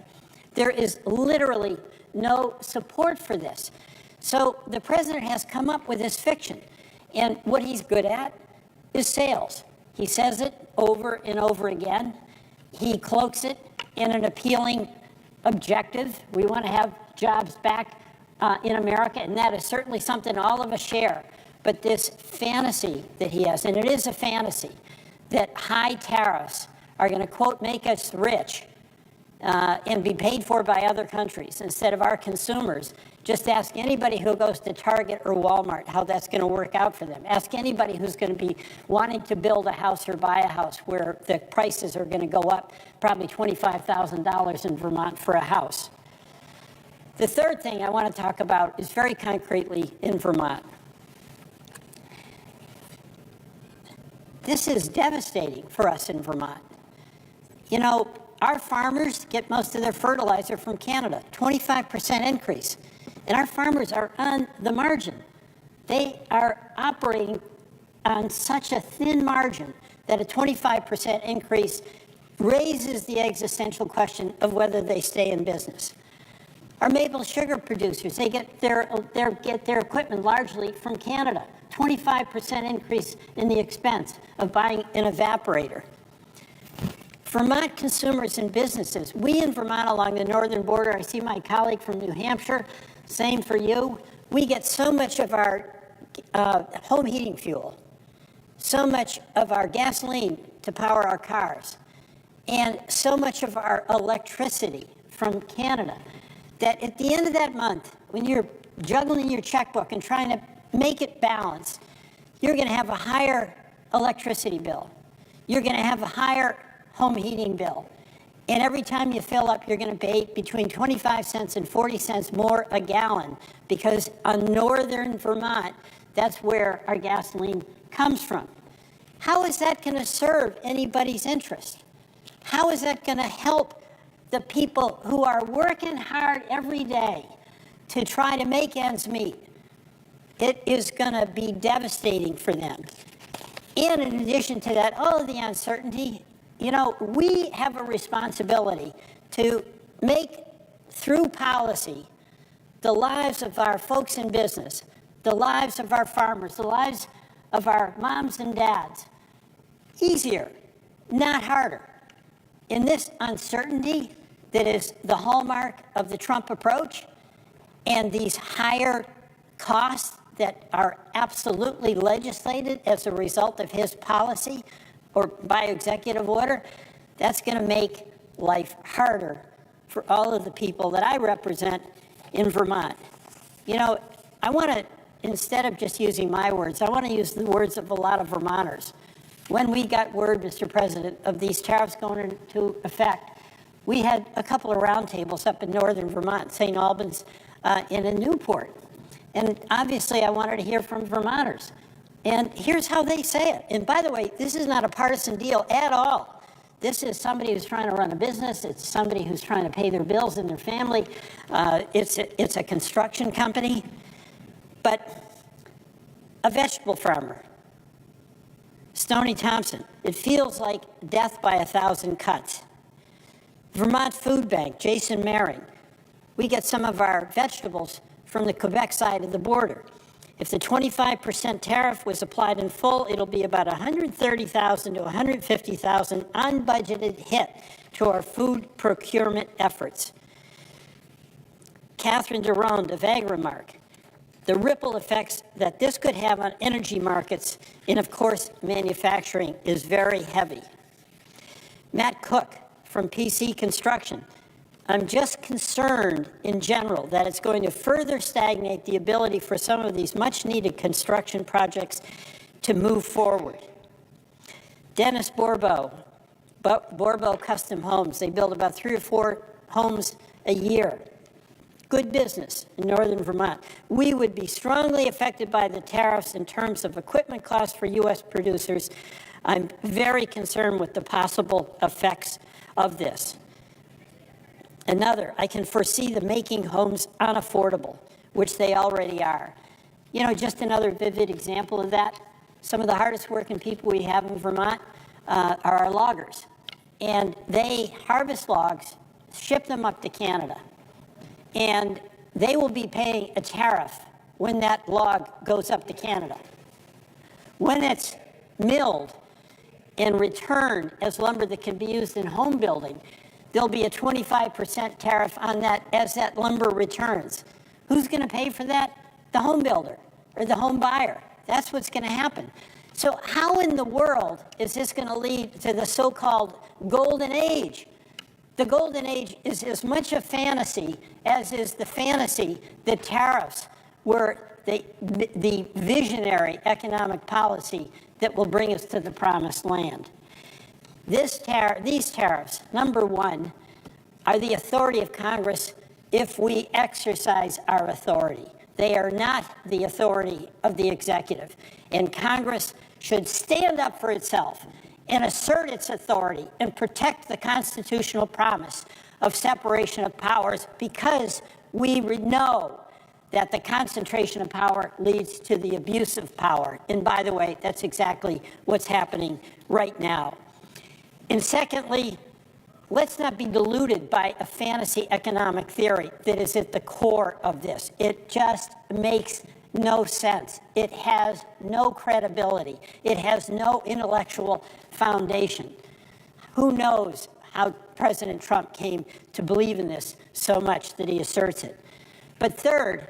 There is literally no support for this. So the president has come up with this fiction, and what he's good at is sales. He says it over and over again. He cloaks it in an appealing objective. We want to have jobs back in America, and that is certainly something all of us share. But this fantasy that he has, and it is a fantasy, that high tariffs are going to, quote, make us rich and be paid for by other countries instead of our consumers. Just ask anybody who goes to Target or Walmart how that's going to work out for them. Ask anybody who's going to be wanting to build a house or buy a house where the prices are going to go up probably $25,000 in Vermont for a house. The third thing I want to talk about is very concretely in Vermont. This is devastating for us in Vermont. You know, our farmers get most of their fertilizer from Canada, 25% increase. And our farmers are on the margin. They are operating on such a thin margin that a 25% increase raises the existential question of whether they stay in business. Our maple sugar producers, they get their equipment largely from Canada. 25% increase in the expense of buying an evaporator. Vermont consumers and businesses, we in Vermont along the northern border, I see my colleague from New Hampshire, same for you. We get so much of our home heating fuel, so much of our gasoline to power our cars, and so much of our electricity from Canada that at the end of that month, when you're juggling your checkbook and trying to make it balance, you're going to have a higher electricity bill. You're going to have a higher home heating bill. And every time you fill up, you're going to pay between 25 cents and 40 cents more a gallon, because on northern Vermont, that's where our gasoline comes from. How is that going to serve anybody's interest? How is that going to help the people who are working hard every day to try to make ends meet? It is going to be devastating for them. And in addition to that, all of the uncertainty, you know, we have a responsibility to make, through policy, the lives of our folks in business, the lives of our farmers, the lives of our moms and dads easier, not harder. In this uncertainty that is the hallmark of the Trump approach, and these higher costs that are absolutely legislated as a result of his policy or by executive order, that's going to make life harder for all of the people that I represent in Vermont. You know, I want to, instead of just using my words, I want to use the words of a lot of Vermonters. When we got word, Mr. President, of these tariffs going into effect, we had a couple of roundtables up in northern Vermont, St. Albans and in Newport. And obviously I wanted to hear from Vermonters. And here's how they say it. And by the way, this is not a partisan deal at all. This is somebody who's trying to run a business. It's somebody who's trying to pay their bills and their family. It's a construction company. But a vegetable farmer, Stoney Thompson, it feels like death by 1,000 cuts. Vermont Food Bank, Jason Maring, we get some of our vegetables from the Quebec side of the border. If the 25% tariff was applied in full, it'll be about $130,000 to $150,000 unbudgeted hit to our food procurement efforts. Catherine Derone of Agrimark, the ripple effects that this could have on energy markets and, of course, manufacturing is very heavy. Matt Cook from PC Construction, I'm just concerned in general that it's going to further stagnate the ability for some of these much-needed construction projects to move forward. Dennis Borbo Custom Homes, they build about 3 or 4 homes a year. Good business in northern Vermont. We would be strongly affected by the tariffs in terms of equipment costs for U.S. producers. I'm very concerned with the possible effects of this. Another, I can foresee the making homes unaffordable, which they already are. You know, just another vivid example of that, some of the hardest working people we have in Vermont are our loggers. And they harvest logs, ship them up to Canada, and they will be paying a tariff when that log goes up to Canada. When it's milled and returned as lumber that can be used in home building, there'll be a 25% tariff on that as that lumber returns. Who's going to pay for that? The home builder or the home buyer. That's what's going to happen. So how in the world is this going to lead to the so-called golden age? The golden age is as much a fantasy as is the fantasy that tariffs were the visionary economic policy that will bring us to the promised land. These tariffs, number one, are the authority of Congress if we exercise our authority. They are not the authority of the executive. And Congress should stand up for itself and assert its authority and protect the constitutional promise of separation of powers, because we know that the concentration of power leads to the abuse of power. And by the way, that's exactly what's happening right now. And secondly, let's not be deluded by a fantasy economic theory that is at the core of this. It just makes no sense. It has no credibility. It has no intellectual foundation. Who knows how President Trump came to believe in this so much that he asserts it. But third,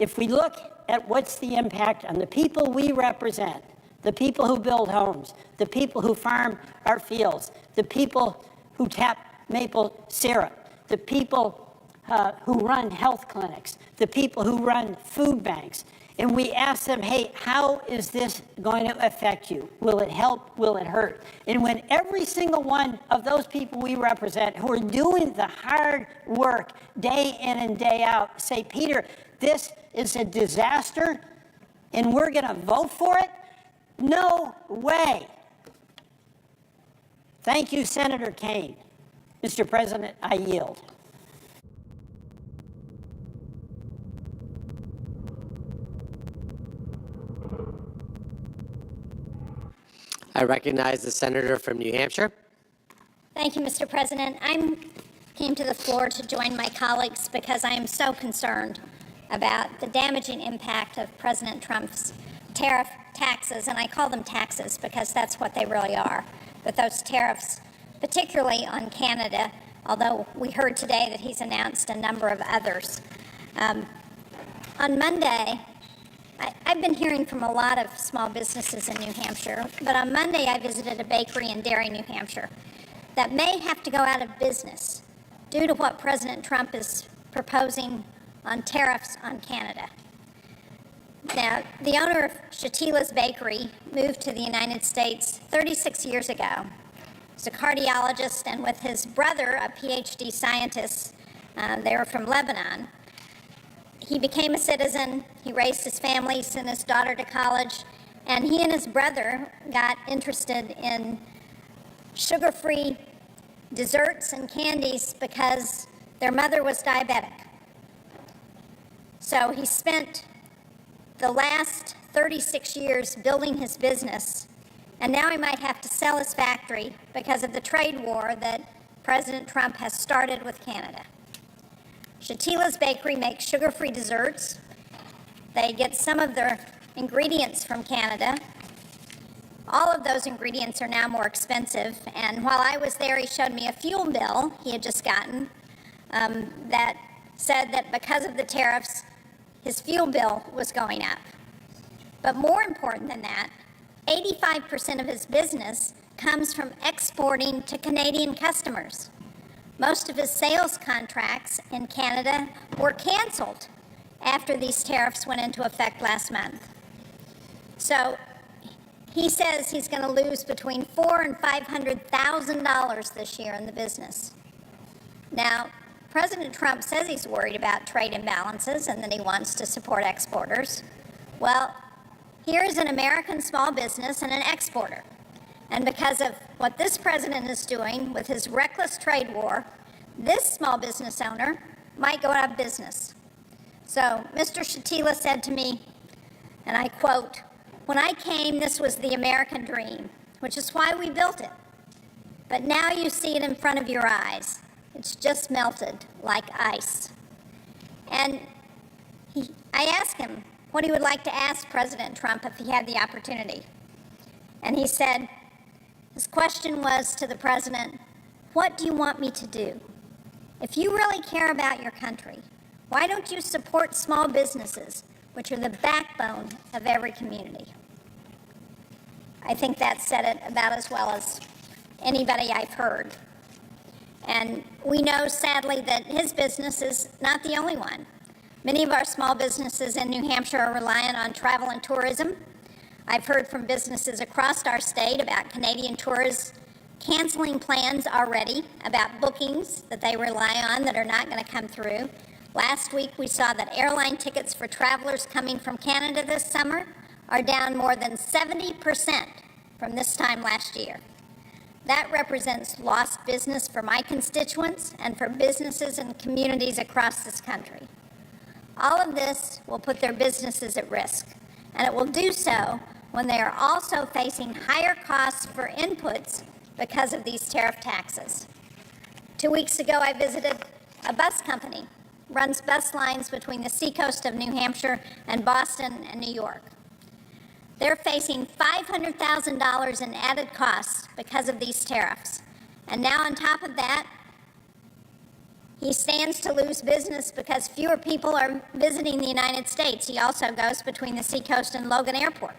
if we look at what's the impact on the people we represent, the people who build homes, the people who farm our fields, the people who tap maple syrup, the people who run health clinics, the people who run food banks, and we ask them, hey, how is this going to affect you? Will it help? Will it hurt? And when every single one of those people we represent who are doing the hard work day in and day out say, Peter, this is a disaster and we're going to vote for it? No way. Thank you, Senator Kaine. Mr. President, I yield. I recognize the senator from New Hampshire. Thank you, Mr. President. I came to the floor to join my colleagues because I am so concerned about the damaging impact of President Trump's tariff taxes, and I call them taxes because that's what they really are, but those tariffs, particularly on Canada, although we heard today that he's announced a number of others. On Monday, I've been hearing from a lot of small businesses in New Hampshire, but on Monday I visited a bakery in Derry, New Hampshire, that may have to go out of business due to what President Trump is proposing on tariffs on Canada. Now, the owner of Shatila's Bakery moved to the United States 36 years ago. He's a cardiologist, and with his brother, a PhD scientist, they were from Lebanon. He became a citizen, he raised his family, sent his daughter to college, and he and his brother got interested in sugar-free desserts and candies because their mother was diabetic. So he spent the last 36 years building his business, and now he might have to sell his factory because of the trade war that President Trump has started with Canada. Shatila's Bakery makes sugar-free desserts. They get some of their ingredients from Canada. All of those ingredients are now more expensive, and while I was there, he showed me a fuel bill he had just gotten that said that because of the tariffs, his fuel bill was going up. But more important than that, 85% of his business comes from exporting to Canadian customers. Most of his sales contracts in Canada were canceled after these tariffs went into effect last month. So he says he's going to lose between $400,000 and $500,000 this year in the business. Now, President Trump says he's worried about trade imbalances and that he wants to support exporters. Well, here's an American small business and an exporter. And because of what this president is doing with his reckless trade war, this small business owner might go out of business. So Mr. Shatila said to me, and I quote, "When I came, this was the American dream, which is why we built it. But now you see it in front of your eyes. It's just melted like ice." And I asked him what he would like to ask President Trump if he had the opportunity. And he said, his question was to the president, "What do you want me to do? If you really care about your country, why don't you support small businesses, which are the backbone of every community?" I think that said it about as well as anybody I've heard. And we know, sadly, that his business is not the only one. Many of our small businesses in New Hampshire are reliant on travel and tourism. I've heard from businesses across our state about Canadian tourists canceling plans already, about bookings that they rely on that are not going to come through. Last week, we saw that airline tickets for travelers coming from Canada this summer are down more than 70% from this time last year. That represents lost business for my constituents and for businesses and communities across this country. All of this will put their businesses at risk, and it will do so when they are also facing higher costs for inputs because of these tariff taxes. 2 weeks ago, I visited a bus company, runs bus lines between the seacoast of New Hampshire and Boston and New York. They're facing $500,000 in added costs because of these tariffs. And now on top of that, he stands to lose business because fewer people are visiting the United States. He also goes between the seacoast and Logan Airport.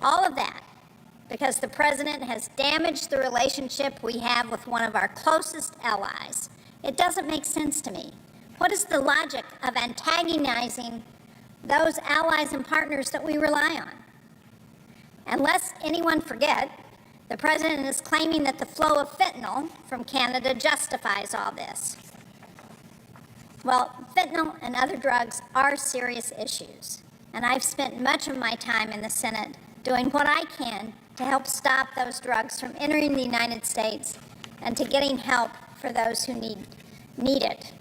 All of that because the president has damaged the relationship we have with one of our closest allies. It doesn't make sense to me. What is the logic of antagonizing those allies and partners that we rely on? And lest anyone forget, the president is claiming that the flow of fentanyl from Canada justifies all this. Well, fentanyl and other drugs are serious issues, and I've spent much of my time in the Senate doing what I can to help stop those drugs from entering the United States and to getting help for those who need it.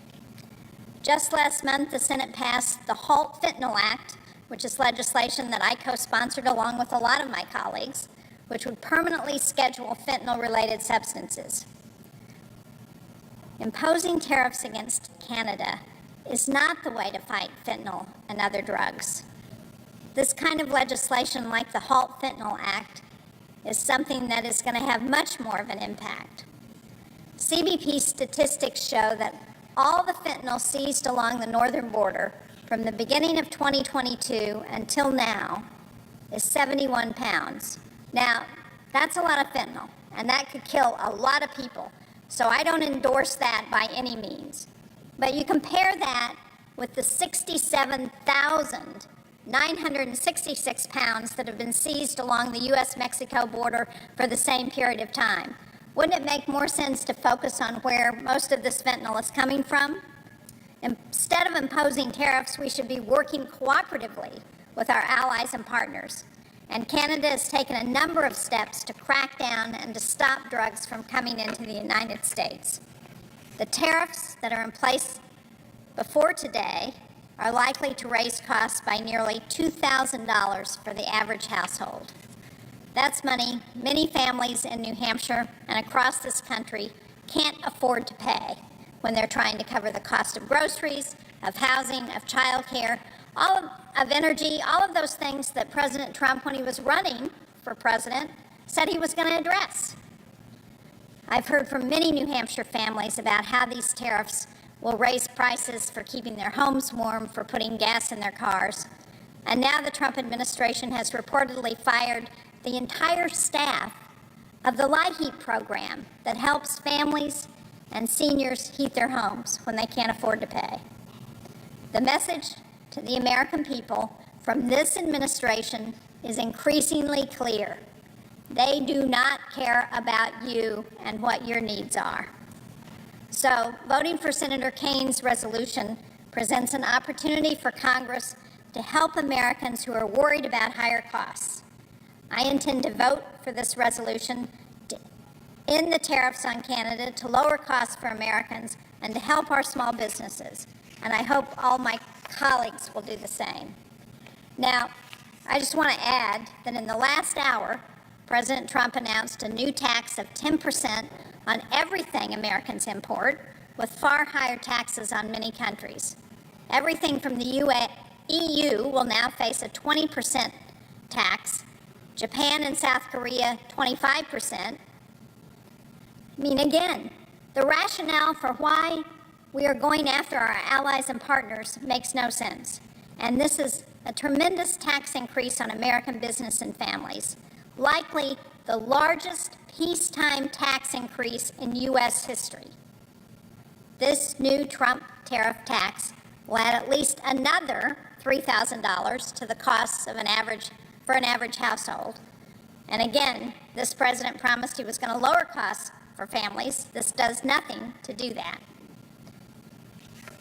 Just last month, the Senate passed the Halt Fentanyl Act, which is legislation that I co-sponsored along with a lot of my colleagues, which would permanently schedule fentanyl-related substances. Imposing tariffs against Canada is not the way to fight fentanyl and other drugs. This kind of legislation, like the Halt Fentanyl Act, is something that is going to have much more of an impact. CBP statistics show that all the fentanyl seized along the northern border from the beginning of 2022 until now is 71 pounds. Now, that's a lot of fentanyl, and that could kill a lot of people. So I don't endorse that by any means. But you compare that with the 67,966 pounds that have been seized along the U.S.-Mexico border for the same period of time. Wouldn't it make more sense to focus on where most of this fentanyl is coming from? Instead of imposing tariffs, we should be working cooperatively with our allies and partners. And Canada has taken a number of steps to crack down and to stop drugs from coming into the United States. The tariffs that are in place before today are likely to raise costs by nearly $2,000 for the average household. That's money many families in New Hampshire and across this country can't afford to pay when they're trying to cover the cost of groceries, of housing, of childcare, of energy, all of those things that President Trump, when he was running for president, said he was going to address. I've heard from many New Hampshire families about how these tariffs will raise prices for keeping their homes warm, for putting gas in their cars. And now the Trump administration has reportedly fired the entire staff of the LIHEAP program that helps families and seniors heat their homes when they can't afford to pay. The message to the American people from this administration is increasingly clear. They do not care about you and what your needs are. So, voting for Senator Kane's resolution presents an opportunity for Congress to help Americans who are worried about higher costs. I intend to vote for this resolution to end the tariffs on Canada, to lower costs for Americans, and to help our small businesses. And I hope all my colleagues will do the same. Now, I just want to add that in the last hour, President Trump announced a new tax of 10% on everything Americans import, with far higher taxes on many countries. Everything from the EU will now face a 20% tax, Japan and South Korea 25%. I mean, again, the rationale for why we are going after our allies and partners makes no sense. And this is a tremendous tax increase on American business and families, likely the largest peacetime tax increase in U.S. history. This new Trump tariff tax will add at least another $3,000 to the costs of an average household. And again, this president promised he was going to lower costs for families. This does nothing to do that.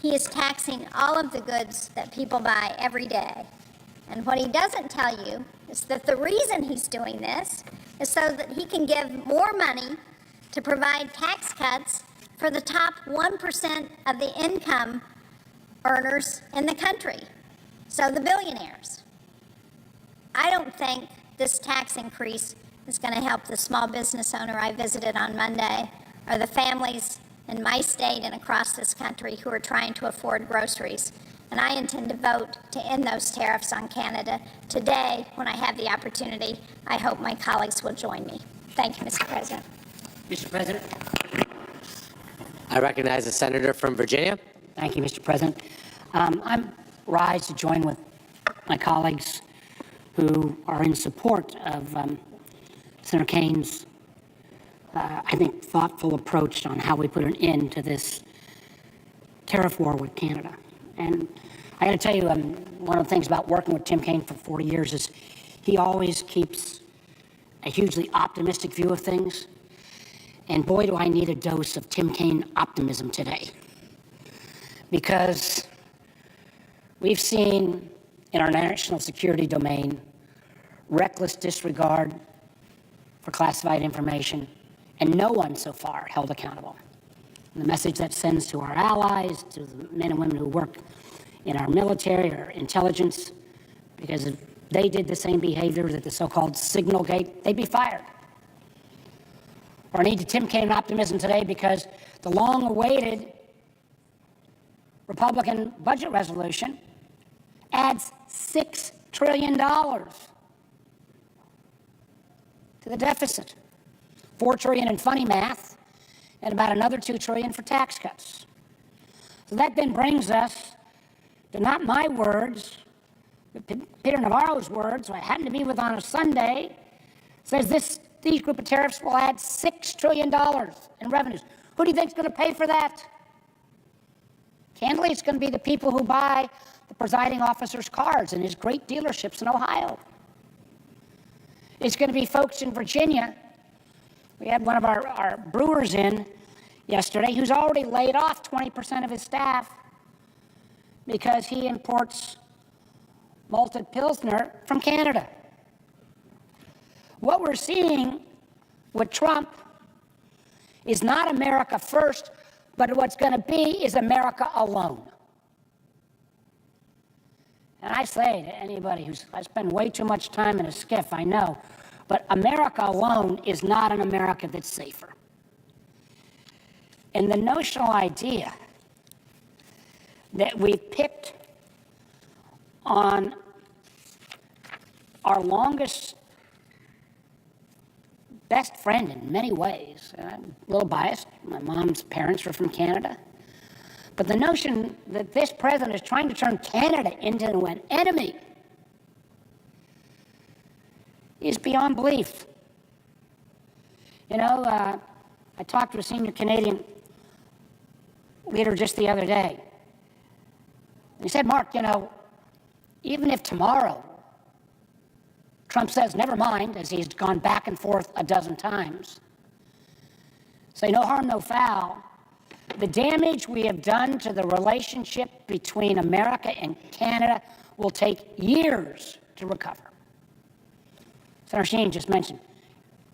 He is taxing all of the goods that people buy every day. And what he doesn't tell you is that the reason he's doing this is so that he can give more money to provide tax cuts for the top 1% of the income earners in the country, so the billionaires. I don't think this tax increase is going to help the small business owner I visited on Monday, or the families in my state and across this country who are trying to afford groceries. And I intend to vote to end those tariffs on Canada today when I have the opportunity. I hope my colleagues will join me. Thank you, Mr. President. Mr. President. I recognize the senator from Virginia. Thank you, Mr. President. I rise to join with my colleagues who are in support of Senator Kane's, I think, thoughtful approach on how we put an end to this tariff war with Canada. And I got to tell you, one of the things about working with Tim Kaine for 40 years is he always keeps a hugely optimistic view of things. And boy, do I need a dose of Tim Kaine optimism today. Because we've seen in our national security domain reckless disregard for classified information, and no one so far held accountable. And the message that sends to our allies, to the men and women who work in our military or intelligence, because if they did the same behavior that the so-called Signal Gate, they'd be fired. Or I need to Tim Kaine optimism today because the long-awaited Republican budget resolution adds $6 trillion to the deficit, $4 trillion in funny math, and about another $2 trillion for tax cuts. So that then brings us to not my words, but Peter Navarro's words, who I happened to be with on a Sunday, says these group of tariffs will add $6 trillion in revenues. Who do you think is going to pay for that? Candidly, it's going to be the people who buy the presiding officer's cars in his great dealerships in Ohio. It's going to be folks in Virginia. We had one of our brewers in yesterday who's already laid off 20% of his staff because he imports malted Pilsner from Canada. What we're seeing with Trump is not America first, but what's going to be is America alone. And I say to anybody I spend way too much time in a skiff, I know, but America alone is not an America that's safer. And the notional idea that we've picked on our longest, best friend in many ways, and I'm a little biased, my mom's parents were from Canada, but the notion that this president is trying to turn Canada into an enemy is beyond belief. You know, I talked to a senior Canadian leader just the other day. He said, Mark, you know, even if tomorrow Trump says, never mind, as he's gone back and forth a dozen times, say no harm, no foul, the damage we have done to the relationship between America and Canada will take years to recover. Senator Sheen just mentioned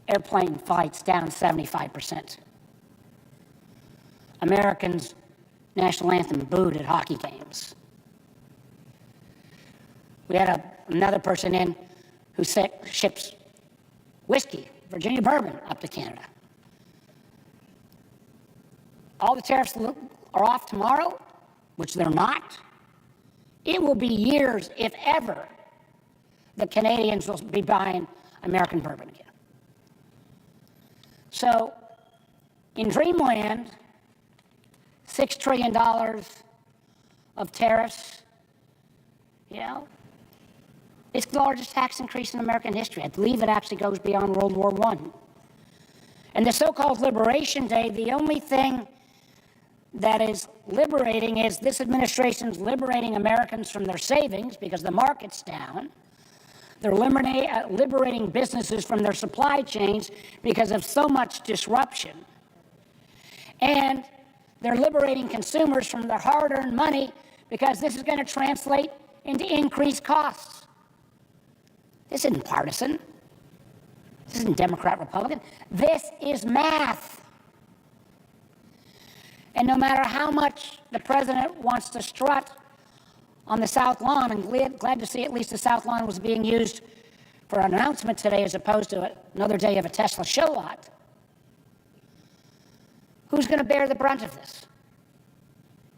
airplane flights down 75%. Americans' national anthem booed at hockey games. We had another person in who ships whiskey, Virginia bourbon, up to Canada. All the tariffs are off tomorrow, which they're not. It will be years, if ever, that Canadians will be buying American bourbon again. So, in dreamland, $6 trillion of tariffs, you know, it's the largest tax increase in American history. I believe it actually goes beyond World War I. And the so-called Liberation Day, the only thing that is liberating is this administration's liberating Americans from their savings because the market's down. They're liberating businesses from their supply chains because of so much disruption. And they're liberating consumers from their hard-earned money because this is going to translate into increased costs. This isn't partisan. This isn't Democrat, Republican. This is math. And no matter how much the president wants to strut on the South Lawn, and glad to see at least the South Lawn was being used for an announcement today as opposed to another day of a Tesla show lot, who's going to bear the brunt of this?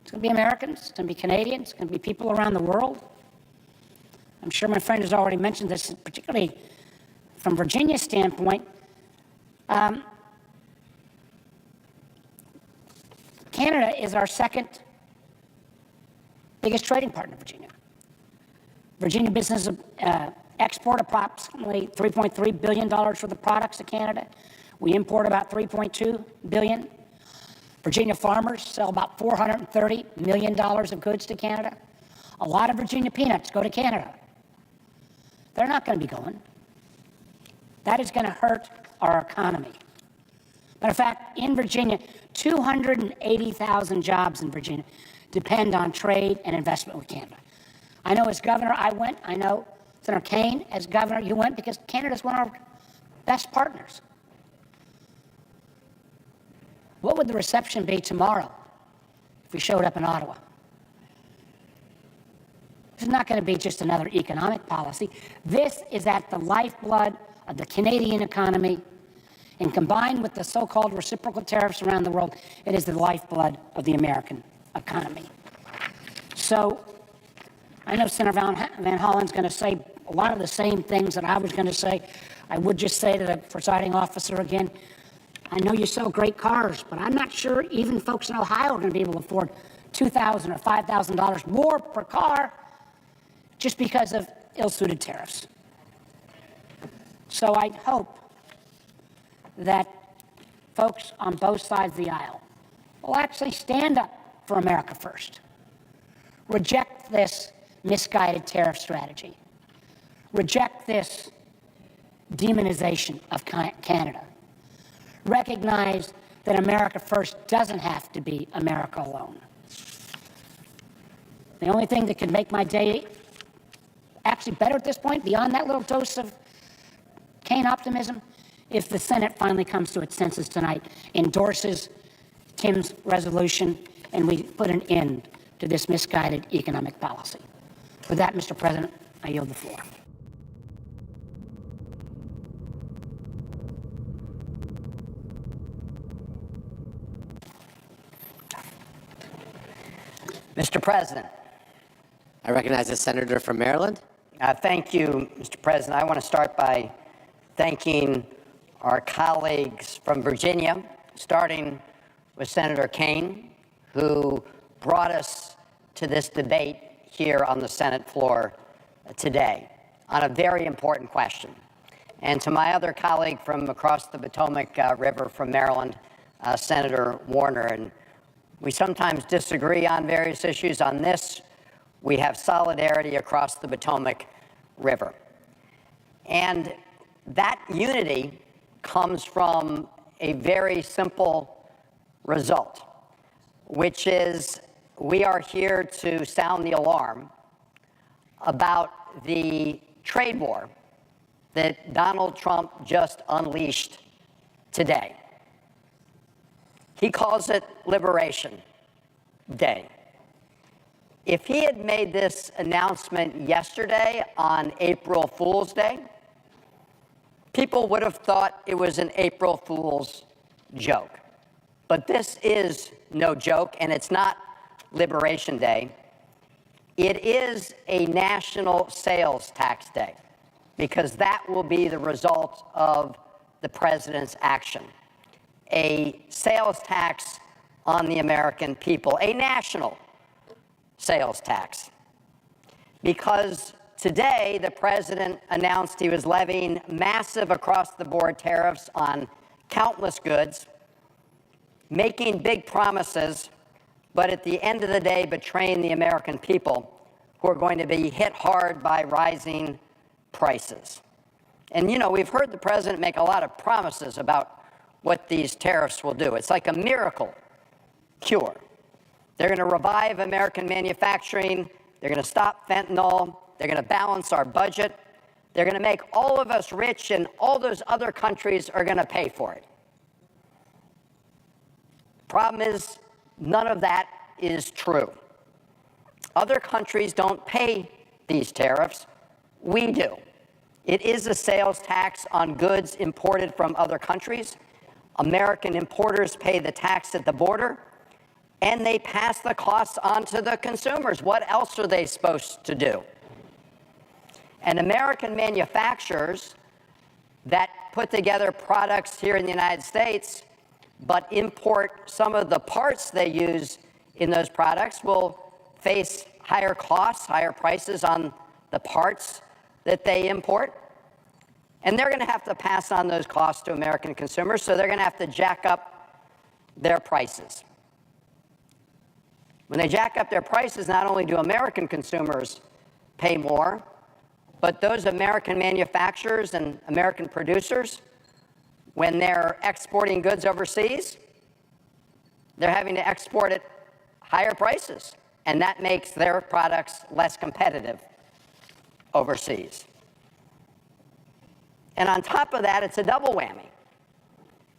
It's going to be Americans, it's going to be Canadians, it's going to be people around the world. I'm sure my friend has already mentioned this, particularly from Virginia's standpoint. Canada is our second biggest trading partner, Virginia. Virginia businesses export approximately $3.3 billion worth of products to Canada. We import about $3.2 billion. Virginia farmers sell about $430 million of goods to Canada. A lot of Virginia peanuts go to Canada. They're not going to be going. That is going to hurt our economy. Matter of fact, in Virginia, 280,000 jobs in Virginia depend on trade and investment with Canada. I know as governor, I went. I know Senator Kane, as governor, you went because Canada's one of our best partners. What would the reception be tomorrow if we showed up in Ottawa? This is not going to be just another economic policy. This is at the lifeblood of the Canadian economy, and combined with the so-called reciprocal tariffs around the world, it is the lifeblood of the American economy. So I know Senator Van Hollen's going to say a lot of the same things that I was going to say. I would just say to the presiding officer again, I know you sell great cars, but I'm not sure even folks in Ohio are going to be able to afford $2,000 or $5,000 more per car just because of ill-suited tariffs. So I hope that folks on both sides of the aisle will actually stand up for America first. Reject this misguided tariff strategy. Reject this demonization of Canada. Recognize that America first doesn't have to be America alone. The only thing that could make my day actually better at this point, beyond that little dose of Kane optimism, if the Senate finally comes to its senses tonight, endorses Tim's resolution, and we put an end to this misguided economic policy. With that, Mr. President, I yield the floor. Mr. President. I recognize the senator from Maryland. Thank you, Mr. President. I want to start by thanking our colleagues from Virginia, starting with Senator Kane, who brought us to this debate here on the Senate floor today on a very important question. And to my other colleague from across the Potomac River from Maryland, Senator Warner. And We sometimes disagree on various issues. On this, we have solidarity across the Potomac River. And that unity comes from a very simple result, which is we are here to sound the alarm about the trade war that Donald Trump just unleashed today. He calls it Liberation Day. If he had made this announcement yesterday on April Fool's Day, people would have thought it was an April Fool's joke. But this is no joke, and it's not Liberation Day. It is a national sales tax day, because that will be the result of the president's action. A sales tax on the American people, a national sales tax. Because today, the president announced he was levying massive across-the-board tariffs on countless goods, making big promises, but at the end of the day, betraying the American people who are going to be hit hard by rising prices. And, you know, we've heard the president make a lot of promises about what these tariffs will do. It's like a miracle cure. They're going to revive American manufacturing. They're going to stop fentanyl. They're going to balance our budget. They're going to make all of us rich, and all those other countries are going to pay for it. Problem is, none of that is true. Other countries don't pay these tariffs. We do. It is a sales tax on goods imported from other countries. American importers pay the tax at the border, and they pass the costs on to the consumers. What else are they supposed to do? And American manufacturers that put together products here in the United States but import some of the parts they use in those products will face higher costs, higher prices on the parts that they import. And they're going to have to pass on those costs to American consumers, so they're going to have to jack up their prices. When they jack up their prices, not only do American consumers pay more, but those American manufacturers and American producers, when they're exporting goods overseas, they're having to export at higher prices, and that makes their products less competitive overseas. And on top of that, it's a double whammy,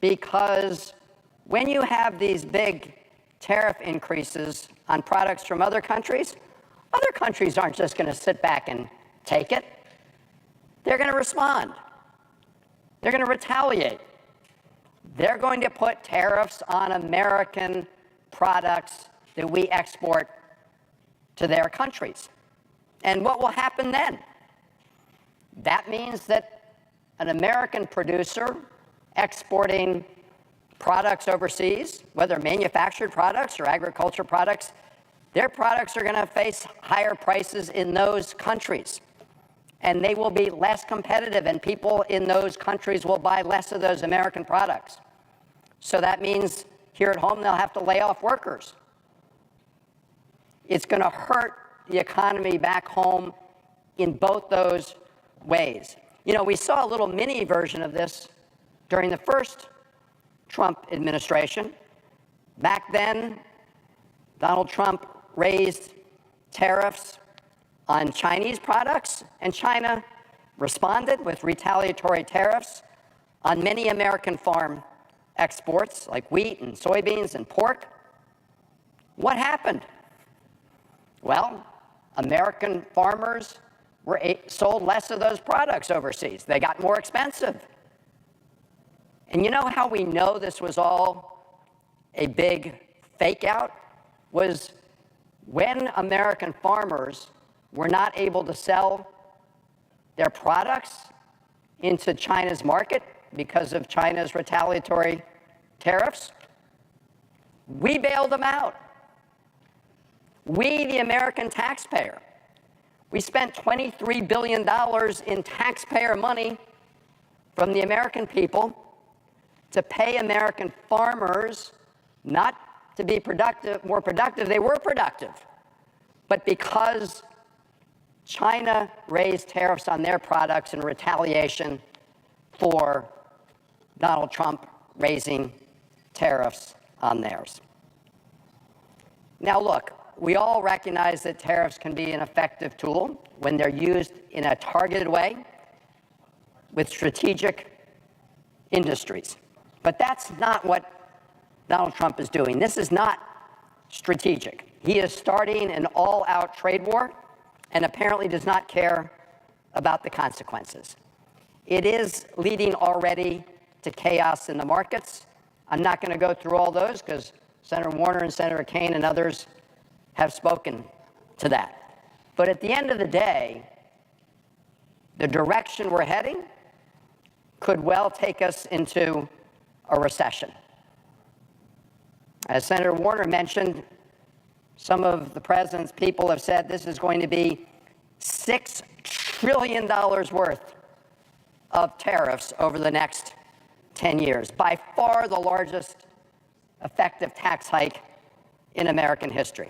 because when you have these big tariff increases on products from other countries aren't just going to sit back and take it. They're going to respond. They're going to retaliate. They're going to put tariffs on American products that we export to their countries. And what will happen then? That means that an American producer exporting products overseas, whether manufactured products or agriculture products, their products are going to face higher prices in those countries. And they will be less competitive, and people in those countries will buy less of those American products. So that means here at home they'll have to lay off workers. It's going to hurt the economy back home in both those ways. You know, we saw a little mini version of this during the first Trump administration. Back then, Donald Trump raised tariffs on Chinese products, and China responded with retaliatory tariffs on many American farm exports like wheat and soybeans and pork. What happened? Well, American farmers sold less of those products overseas. They got more expensive. And you know how we know this was all a big fake out? Was when American farmers were not able to sell their products into China's market because of China's retaliatory tariffs, we bailed them out. We, the American taxpayer, we spent $23 billion in taxpayer money from the American people to pay American farmers not to be productive, more productive, they were productive. But because China raised tariffs on their products in retaliation for Donald Trump raising tariffs on theirs. Now look, we all recognize that tariffs can be an effective tool when they're used in a targeted way with strategic industries. But that's not what Donald Trump is doing. This is not strategic. He is starting an all-out trade war and apparently does not care about the consequences. It is leading already to chaos in the markets. I'm not going to go through all those because Senator Warner and Senator Kaine and others have spoken to that. But at the end of the day, the direction we're heading could well take us into a recession. As Senator Warner mentioned, some of the president's people have said this is going to be $6 trillion worth of tariffs over the next 10 years, by far the largest effective tax hike in American history.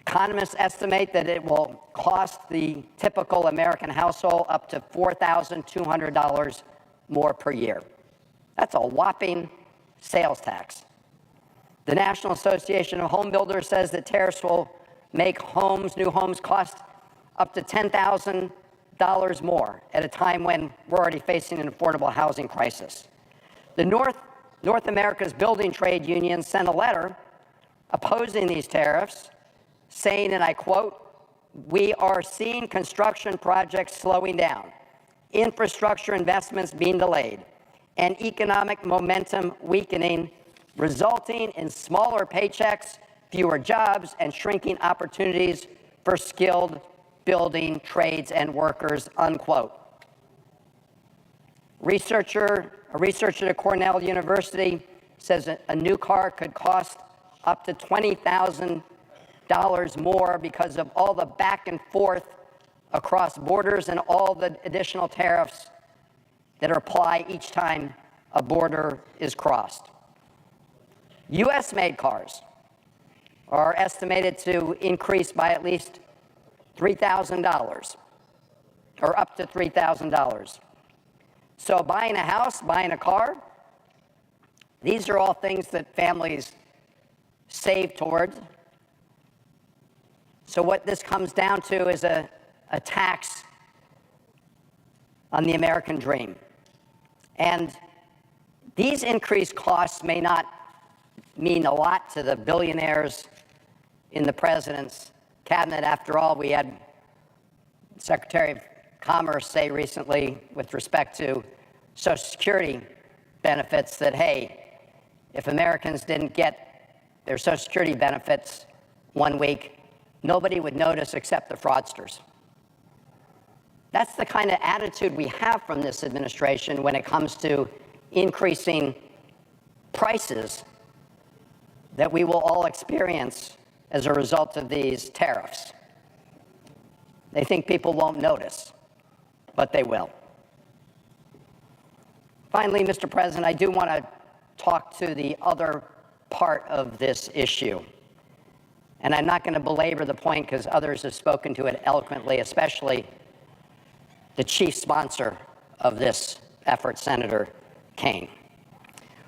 Economists estimate that it will cost the typical American household up to $4,200 more per year. That's a whopping sales tax. The National Association of Home Builders says that tariffs will make new homes cost up to $10,000 more at a time when we're already facing an affordable housing crisis. The North America's building trade unions sent a letter opposing these tariffs, saying, and I quote, "We are seeing construction projects slowing down, infrastructure investments being delayed, and economic momentum weakening, resulting in smaller paychecks, fewer jobs, and shrinking opportunities for skilled building trades and workers," unquote. A researcher at Cornell University says a new car could cost up to $20,000 more because of all the back and forth across borders and all the additional tariffs that apply each time a border is crossed. U.S.-made cars are estimated to increase by at least $3,000, or up to $3,000. So buying a house, buying a car, these are all things that families save towards. So what this comes down to is a tax on the American dream. And these increased costs may not mean a lot to the billionaires in the president's cabinet. After all, we had Secretary of Commerce say recently with respect to Social Security benefits that, hey, if Americans didn't get their Social Security benefits one week, nobody would notice except the fraudsters. That's the kind of attitude we have from this administration when it comes to increasing prices that we will all experience as a result of these tariffs. They think people won't notice, but they will. Finally, Mr. President, I do want to talk to the other part of this issue. And I'm not going to belabor the point because others have spoken to it eloquently, especially the chief sponsor of this effort, Senator Kaine,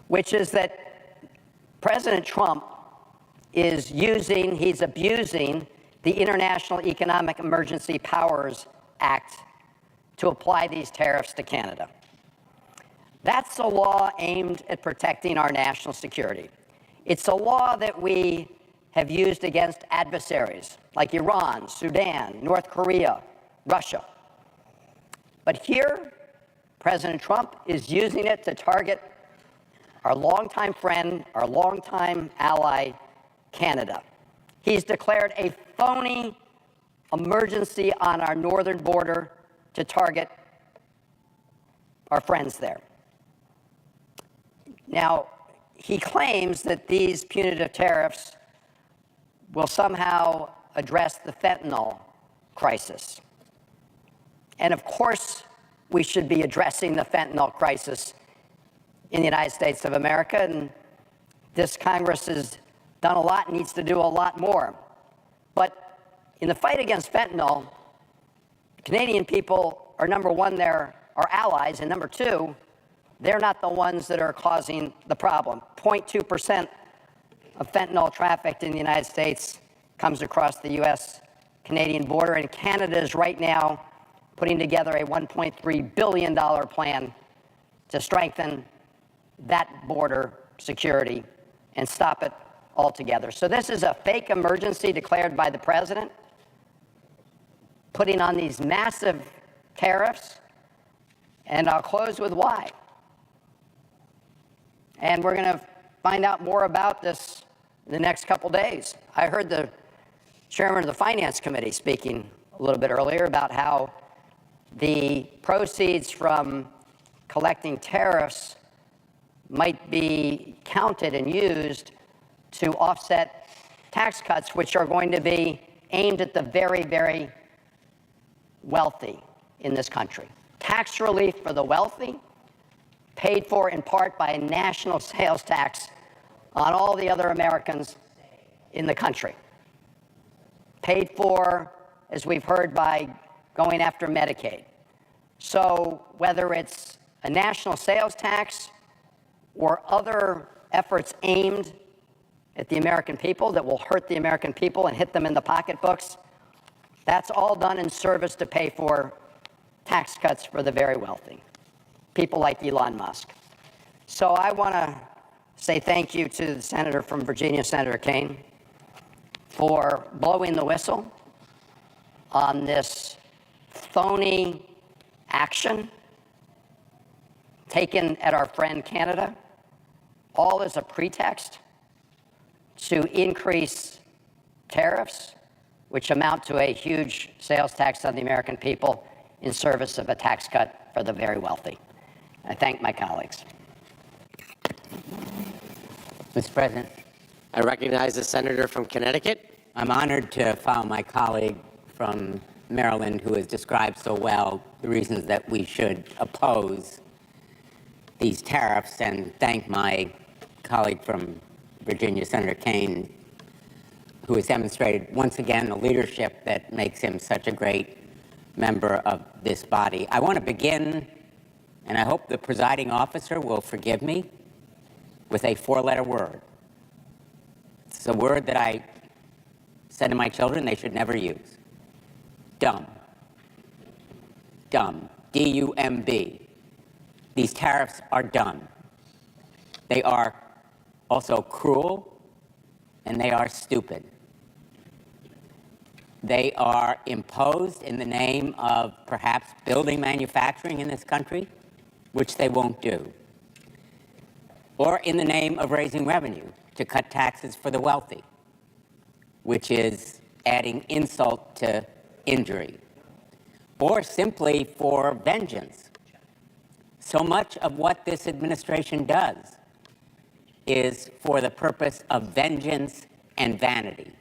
which is that President Trump is he's abusing the International Economic Emergency Powers Act to apply these tariffs to Canada. That's a law aimed at protecting our national security. It's a law that we have used against adversaries like Iran, Sudan, North Korea, Russia. But here, President Trump is using it to target our longtime friend, our longtime ally, Canada. He's declared a phony emergency on our northern border to target our friends there. Now, he claims that these punitive tariffs will somehow address the fentanyl crisis. And of course, we should be addressing the fentanyl crisis in the United States of America, and this Congress is done a lot and needs to do a lot more. But in the fight against fentanyl, Canadian people are, number one, they're our allies, and number two, they're not the ones that are causing the problem. 0.2% of fentanyl trafficked in the United States comes across the U.S.-Canadian border, and Canada is right now putting together a $1.3 billion plan to strengthen that border security and stop it altogether. So this is a fake emergency declared by the president, putting on these massive tariffs, and I'll close with why. And we're going to find out more about this in the next couple days. I heard the chairman of the Finance Committee speaking a little bit earlier about how the proceeds from collecting tariffs might be counted and used to offset tax cuts, which are going to be aimed at the very, very wealthy in this country. Tax relief for the wealthy, paid for in part by a national sales tax on all the other Americans in the country. Paid for, as we've heard, by going after Medicaid. So whether it's a national sales tax or other efforts aimed at the American people that will hurt the American people and hit them in the pocketbooks, that's all done in service to pay for tax cuts for the very wealthy, people like Elon Musk. So I want to say thank you to the senator from Virginia, Senator Kaine, for blowing the whistle on this phony action taken at our friend Canada, all as a pretext to increase tariffs, which amount to a huge sales tax on the American people in service of a tax cut for the very wealthy. I thank my colleagues. Mr. President, I recognize the senator from Connecticut. I'm honored to follow my colleague from Maryland who has described so well the reasons that we should oppose these tariffs, and thank my colleague from Virginia, Senator Kaine, who has demonstrated once again the leadership that makes him such a great member of this body. I want to begin, and I hope the presiding officer will forgive me, with a four-letter word. It's a word that I said to my children they should never use. Dumb. Dumb. D-U-M-B. These tariffs are dumb. They are also cruel, and they are stupid. They are imposed in the name of perhaps building manufacturing in this country, which they won't do, or in the name of raising revenue to cut taxes for the wealthy, which is adding insult to injury, or simply for vengeance. So much of what this administration does is for the purpose of vengeance and vanity.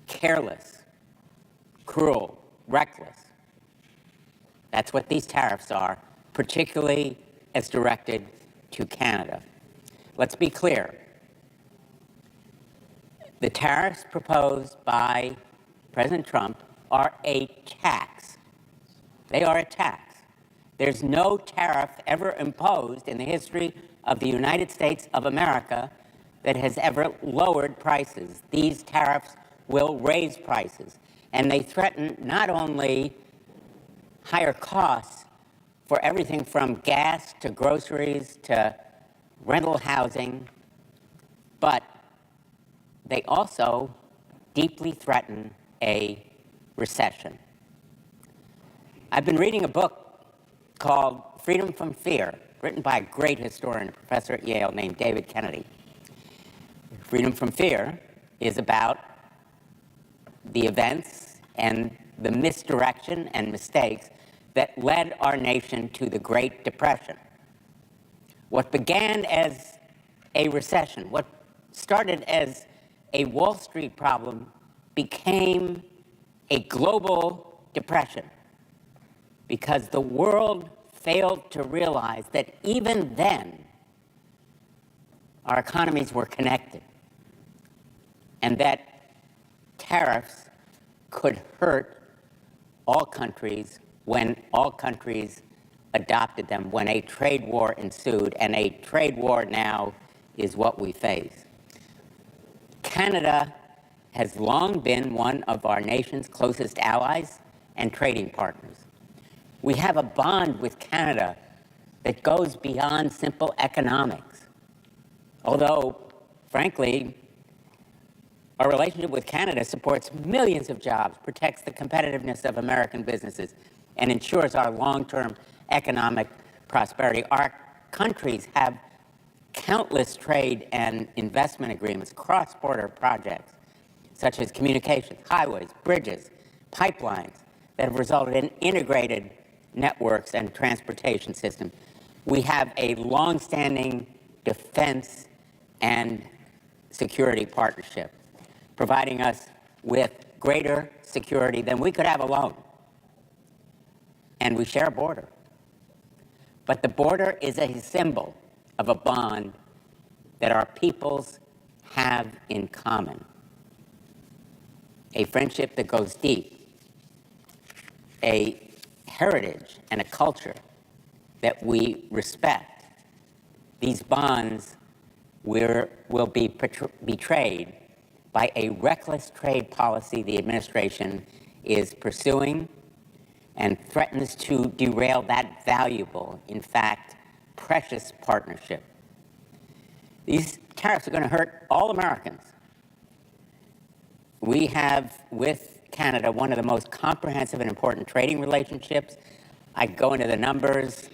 Careless, cruel, reckless. That's what these tariffs are, particularly as directed to Canada. Let's be clear. The tariffs proposed by President Trump are a tax. They are a tax. There's no tariff ever imposed in the history of the United States of America that has ever lowered prices. These tariffs will raise prices, and they threaten not only higher costs for everything from gas to groceries to rental housing, but they also deeply threaten a recession. I've been reading a book called Freedom from Fear, written by a great historian, a professor at Yale named David Kennedy. Freedom from Fear is about the events and the misdirection and mistakes that led our nation to the Great Depression. What began as a recession, what started as a Wall Street problem, became a global depression because the world failed to realize that even then our economies were connected. and that tariffs could hurt all countries when all countries adopted them, when a trade war ensued, and a trade war now is what we face. Canada has long been one of our nation's closest allies and trading partners. We have a bond with Canada that goes beyond simple economics. Although, frankly, our relationship with Canada supports millions of jobs, protects the competitiveness of American businesses, and ensures our long-term economic prosperity. Our countries have countless trade and investment agreements, cross-border projects, such as communications, highways, bridges, pipelines, that have resulted in integrated networks and transportation systems. We have a long-standing defense and security partnership, providing us with greater security than we could have alone. And we share a border. But the border is a symbol of a bond that our peoples have in common. A friendship that goes deep, a heritage and a culture that we respect. These bonds will be betrayed by a reckless trade policy the administration is pursuing and threatens to derail that valuable, in fact, precious partnership. These tariffs are going to hurt all Americans. We have, with Canada, one of the most comprehensive and important trading relationships. I go into the numbers.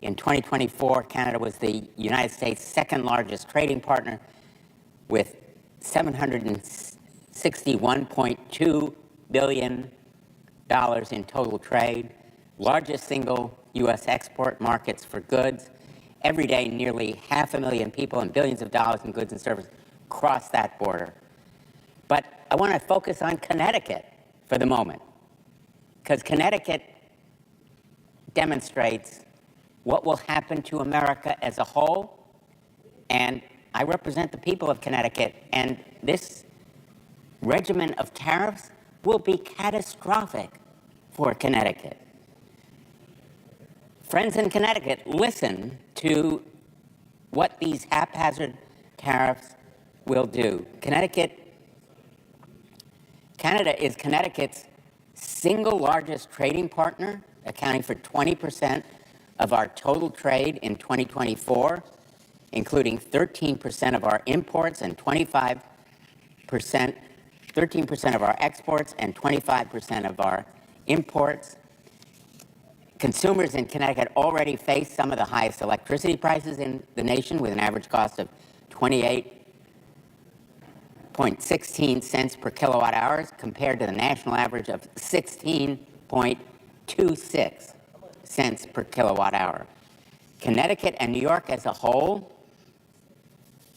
In 2024, Canada was the United States' second largest trading partner with $761.2 billion in total trade, largest single U.S. export markets for goods. Every day, nearly 500,000 people and billions of dollars in goods and services cross that border. But I want to focus on Connecticut for the moment, because Connecticut demonstrates what will happen to America as a whole, and I represent the people of Connecticut, and this regimen of tariffs will be catastrophic for Connecticut. Friends in Connecticut, listen to what these haphazard tariffs will do. Canada is Connecticut's single largest trading partner, accounting for 20% of our total trade in 2024, including 13% of our imports and 13% of our exports and 25% of our imports. Consumers in Connecticut already face some of the highest electricity prices in the nation, with an average cost of 28.16 cents per kilowatt hour compared to the national average of 16.26 cents per kilowatt hour. Connecticut and New York as a whole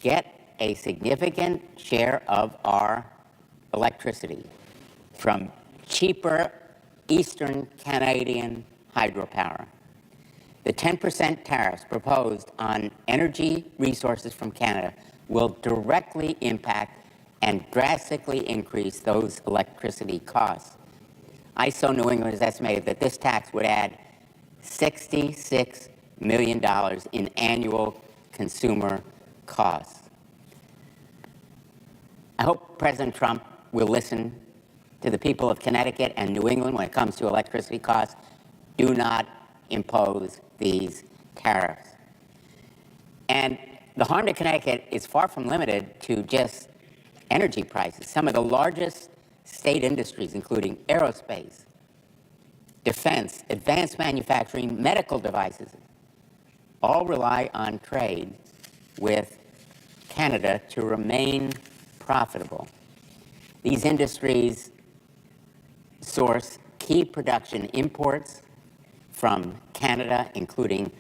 get a significant share of our electricity from cheaper Eastern Canadian hydropower. The 10% tariffs proposed on energy resources from Canada will directly impact and drastically increase those electricity costs. ISO New England has estimated that this tax would add $66 million in annual consumer costs. I hope President Trump will listen to the people of Connecticut and New England when it comes to electricity costs. Do not impose these tariffs. And the harm to Connecticut is far from limited to just energy prices. Some of the largest state industries, including aerospace, defense, advanced manufacturing, medical devices, all rely on trade with Canada to remain profitable. These industries source key production imports from Canada, including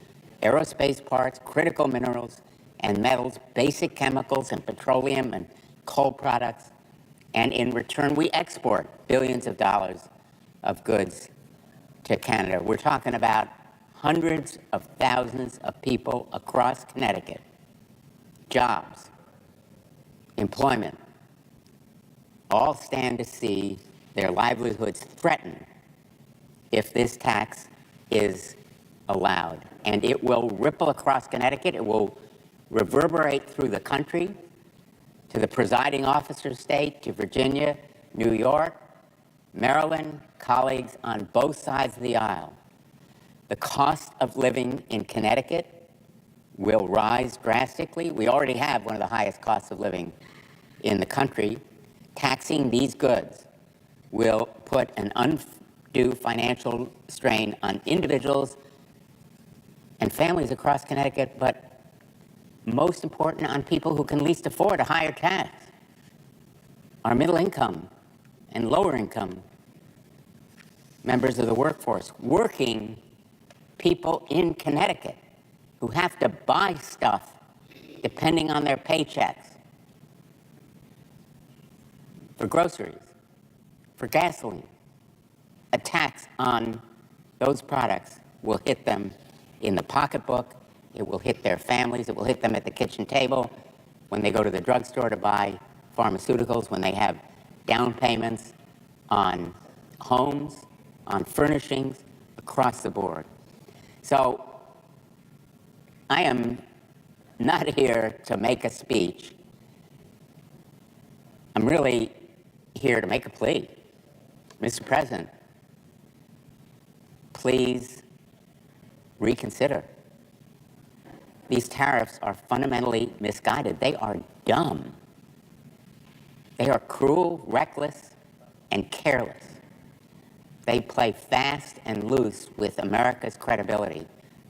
aerospace parts, critical minerals and metals, basic chemicals and petroleum and coal products, and in return we export billions of dollars of goods to Canada. We're talking about hundreds of thousands of people across Connecticut, jobs, employment, all stand to see their livelihoods threatened if this tax is allowed. And it will ripple across Connecticut. It will reverberate through the country, to the presiding officer state, to Virginia, New York, Maryland, colleagues on both sides of the aisle. The cost of living in Connecticut will rise drastically. We already have one of the highest costs of living in the country. Taxing these goods will put an undue financial strain on individuals and families across Connecticut, but most important, on people who can least afford a higher tax. Our middle income and lower income members of the workforce, working people in Connecticut who have to buy stuff depending on their paychecks, for groceries, for gasoline. A tax on those products will hit them in the pocketbook, it will hit their families, it will hit them at the kitchen table, when they go to the drugstore to buy pharmaceuticals, when they have down payments on homes, on furnishings, across the board. So I am not here to make a speech. I'm really here to make a plea. Mr. President, please reconsider. These tariffs are fundamentally misguided. They are dumb. They are cruel, reckless, and careless. They play fast and loose with America's credibility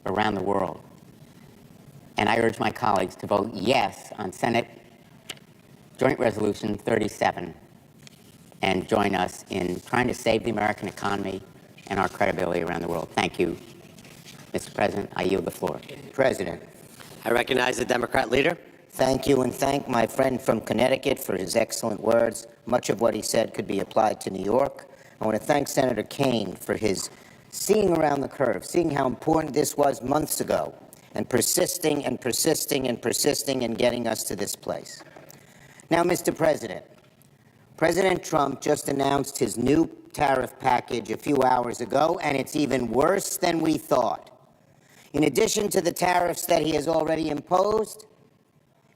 around the world. And I urge my colleagues to vote yes on Senate Joint Resolution 37 and join us in trying to save the American economy and our credibility around the world. Thank you, Mr. President. I yield the floor. President, I recognize the Democrat leader. Thank you, and thank my friend from Connecticut for his excellent words. Much of what he said could be applied to New York. I want to thank Senator Kaine for his seeing around the curve, seeing how important this was months ago, and persisting and persisting and persisting and getting us to this place. Now, Mr. President, President Trump just announced his new tariff package a few hours ago, and it's even worse than we thought. In addition to the tariffs that he has already imposed,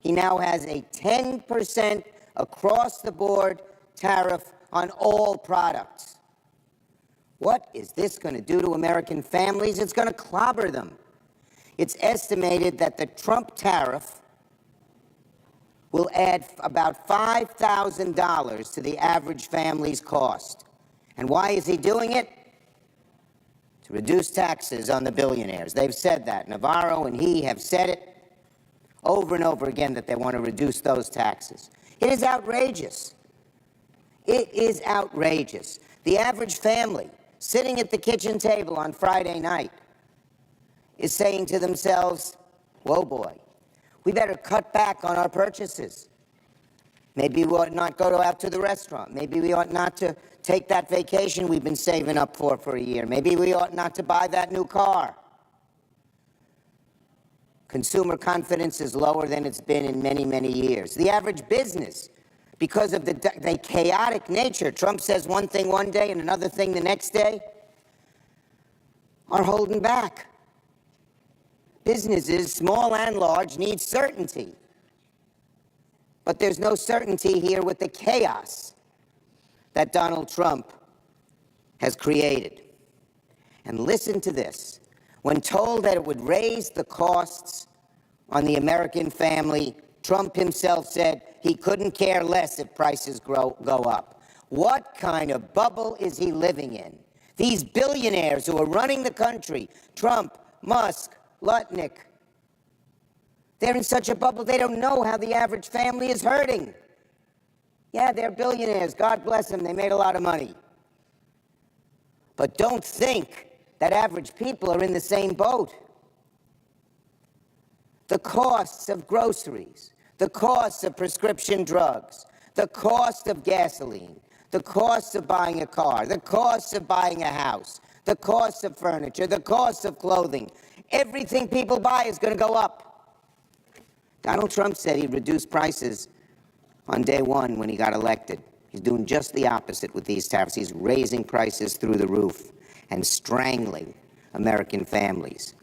he now has a 10% across-the-board tariff on all products. What is this going to do to American families? It's going to clobber them. It's estimated that the Trump tariff will add about $5,000 to the average family's cost. And why is he doing it? To reduce taxes on the billionaires. They've said that. Navarro and he have said it over and over again that they want to reduce those taxes. It is outrageous. It is outrageous. The average family sitting at the kitchen table on Friday night is saying to themselves, whoa, boy, we better cut back on our purchases. Maybe we ought not go out to the restaurant. Maybe we ought not to take that vacation we've been saving up for a year. Maybe we ought not to buy that new car. Consumer confidence is lower than it's been in many, many years. The average business, because of the chaotic nature, Trump says one thing one day and another thing the next day, are holding back. Businesses, small and large, need certainty. But there's no certainty here with the chaos that Donald Trump has created. And listen to this. When told that it would raise the costs on the American family, Trump himself said he couldn't care less if prices go up. What kind of bubble is he living in? These billionaires who are running the country, Trump, Musk, Lutnick, they're in such a bubble they don't know how the average family is hurting. Yeah, they're billionaires. God bless them. They made a lot of money. But don't think that average people are in the same boat. The costs of groceries, the costs of prescription drugs, the cost of gasoline, the cost of buying a car, the cost of buying a house, the cost of furniture, the cost of clothing, everything people buy is going to go up. Donald Trump said he'd reduce prices on day one when he got elected. He's doing just the opposite with these tariffs. He's raising prices through the roof and strangling American families.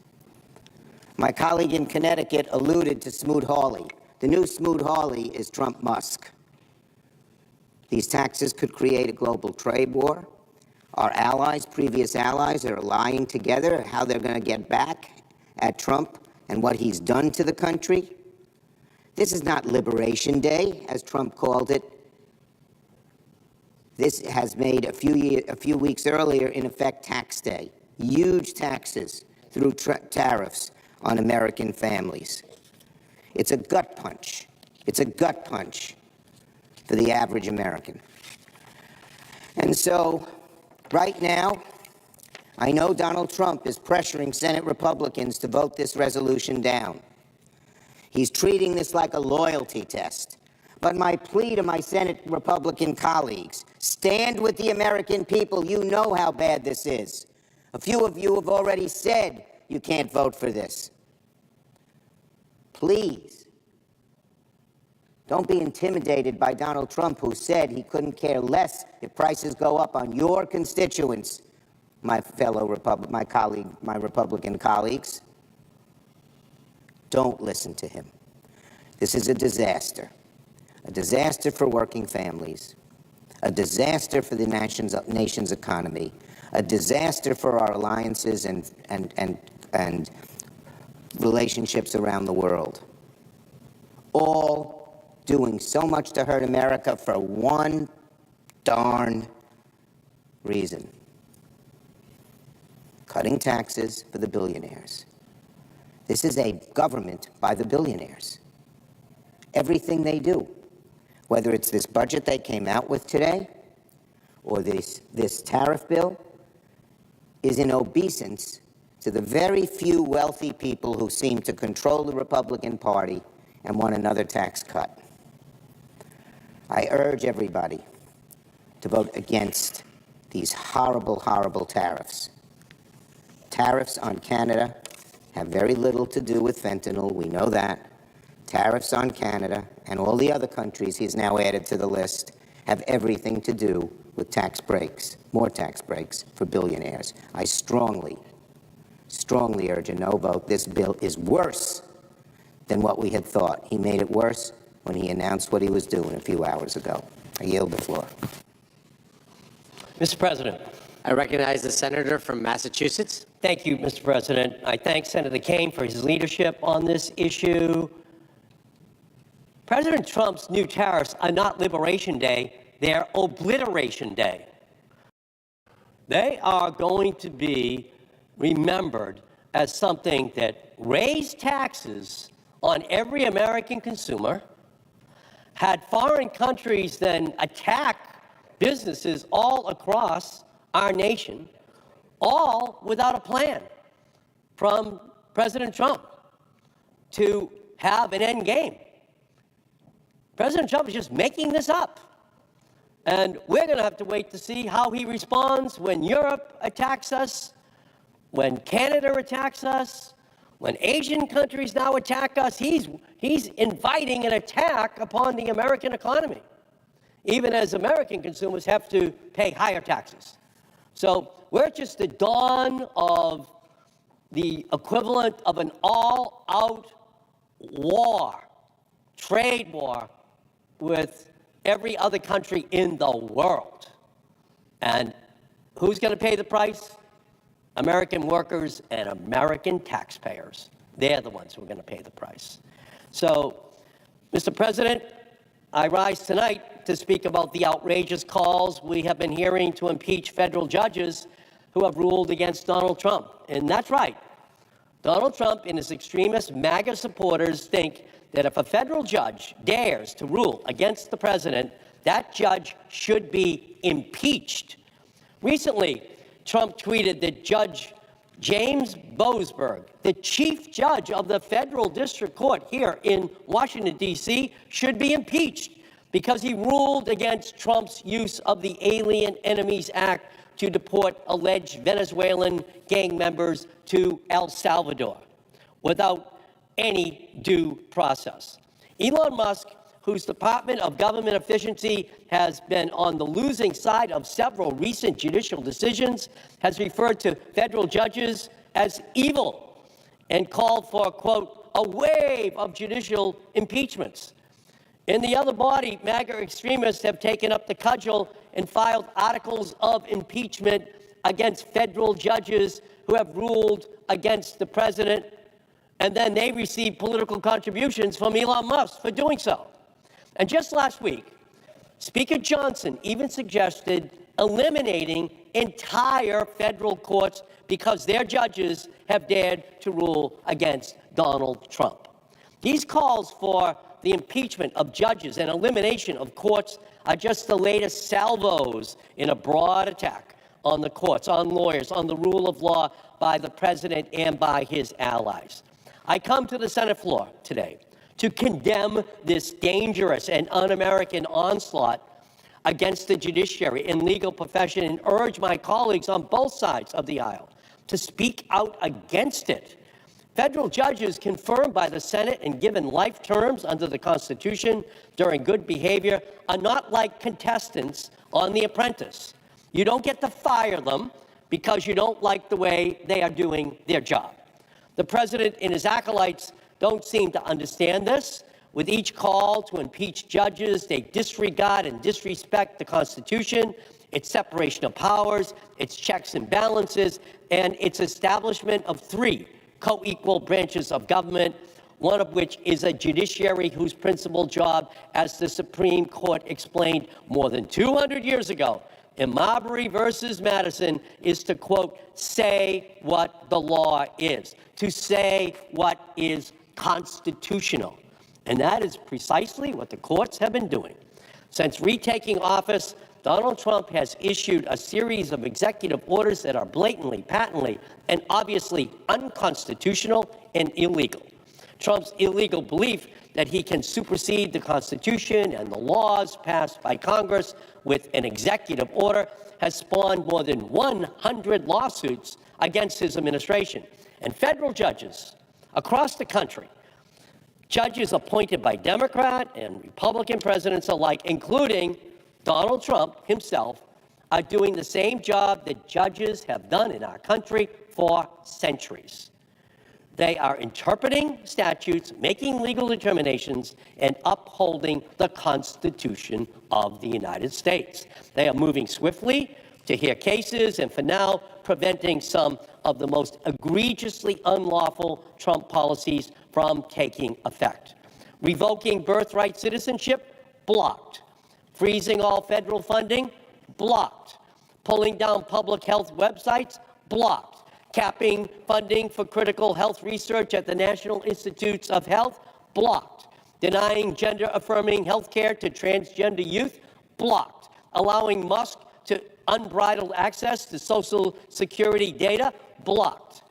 My colleague in Connecticut alluded to Smoot-Hawley. The new Smoot-Hawley is Trump-Musk. These taxes could create a global trade war. Our allies, previous allies, are allying together how they're going to get back at Trump and what he's done to the country. This is not Liberation Day, as Trump called it. This has made a few weeks earlier, in effect, tax day. Huge taxes through tariffs on American families. It's a gut punch. It's a gut punch for the average American. And so, right now, I know Donald Trump is pressuring Senate Republicans to vote this resolution down. He's treating this like a loyalty test. But my plea to my Senate Republican colleagues, stand with the American people. You know how bad this is. A few of you have already said you can't vote for this. Please, don't be intimidated by Donald Trump, who said he couldn't care less if prices go up on your constituents, my Republican colleagues. Don't listen to him. This is a disaster for working families, a disaster for the nation's economy, a disaster for our alliances and relationships around the world, all doing so much to hurt America for one darn reason: cutting taxes for the billionaires. This is a government by the billionaires. Everything they do, whether it's this budget they came out with today or this tariff bill, is in obeisance to the very few wealthy people who seem to control the Republican Party and want another tax cut. I urge everybody to vote against these horrible, horrible tariffs. Tariffs on Canada have very little to do with fentanyl, we know that. Tariffs on Canada and all the other countries he's now added to the list have everything to do with tax breaks, more tax breaks for billionaires. I strongly urge a no vote. This bill is worse than what we had thought. He made it worse when he announced what he was doing a few hours ago. I yield the floor. Mr. President. I recognize the senator from Massachusetts. Thank you, Mr. President. I thank Senator Kaine for his leadership on this issue. President Trump's new tariffs are not Liberation Day, they're Obliteration Day. They are going to be remembered as something that raised taxes on every American consumer, had foreign countries then attack businesses all across our nation, all without a plan from President Trump to have an end game. President Trump is just making this up. And we're going to have to wait to see how he responds when Europe attacks us, when Canada attacks us, when Asian countries now attack us. He's inviting an attack upon the American economy, even as American consumers have to pay higher taxes. So we're at just the dawn of the equivalent of an all-out war, trade war, with every other country in the world. And who's going to pay the price? American workers and American taxpayers. They're the ones who are going to pay the price. So, Mr. President, I rise tonight to speak about the outrageous calls we have been hearing to impeach federal judges who have ruled against Donald Trump. And that's right. Donald Trump and his extremist MAGA supporters think that if a federal judge dares to rule against the president, that judge should be impeached. Recently, Trump tweeted that Judge James Boasberg, the chief judge of the federal district court here in Washington, D.C., should be impeached because he ruled against Trump's use of the Alien Enemies Act to deport alleged Venezuelan gang members to El Salvador without any due process. Elon Musk whose Department of Government Efficiency has been on the losing side of several recent judicial decisions, has referred to federal judges as evil and called for, quote, a wave of judicial impeachments. In the other body, MAGA extremists have taken up the cudgel and filed articles of impeachment against federal judges who have ruled against the president, and then they receive political contributions from Elon Musk for doing so. And just last week, Speaker Johnson even suggested eliminating entire federal courts because their judges have dared to rule against Donald Trump. These calls for the impeachment of judges and elimination of courts are just the latest salvos in a broad attack on the courts, on lawyers, on the rule of law by the president and by his allies. I come to the Senate floor today to condemn this dangerous and un-American onslaught against the judiciary and legal profession and urge my colleagues on both sides of the aisle to speak out against it. Federal judges confirmed by the Senate and given life terms under the Constitution during good behavior are not like contestants on The Apprentice. You don't get to fire them because you don't like the way they are doing their job. The president and his acolytes don't seem to understand this. With each call to impeach judges, they disregard and disrespect the Constitution, its separation of powers, its checks and balances, and its establishment of three co-equal branches of government, one of which is a judiciary whose principal job, as the Supreme Court explained more than 200 years ago in Marbury versus Madison, is to, quote, say what the law is, to say what is constitutional. And that is precisely what the courts have been doing. Since retaking office, Donald Trump has issued a series of executive orders that are blatantly, patently, and obviously unconstitutional and illegal. Trump's illegal belief that he can supersede the Constitution and the laws passed by Congress with an executive order has spawned more than 100 lawsuits against his administration. And federal judges across the country, judges appointed by Democrat and Republican presidents alike, including Donald Trump himself, are doing the same job that judges have done in our country for centuries. They are interpreting statutes, making legal determinations, and upholding the Constitution of the United States. They are moving swiftly to hear cases and, for now, preventing some of the most egregiously unlawful Trump policies from taking effect. Revoking birthright citizenship? Blocked. Freezing all federal funding? Blocked. Pulling down public health websites? Blocked. Capping funding for critical health research at the National Institutes of Health? Blocked. Denying gender-affirming health care to transgender youth? Blocked. Allowing Musk to unbridled access to Social Security data? Blocked.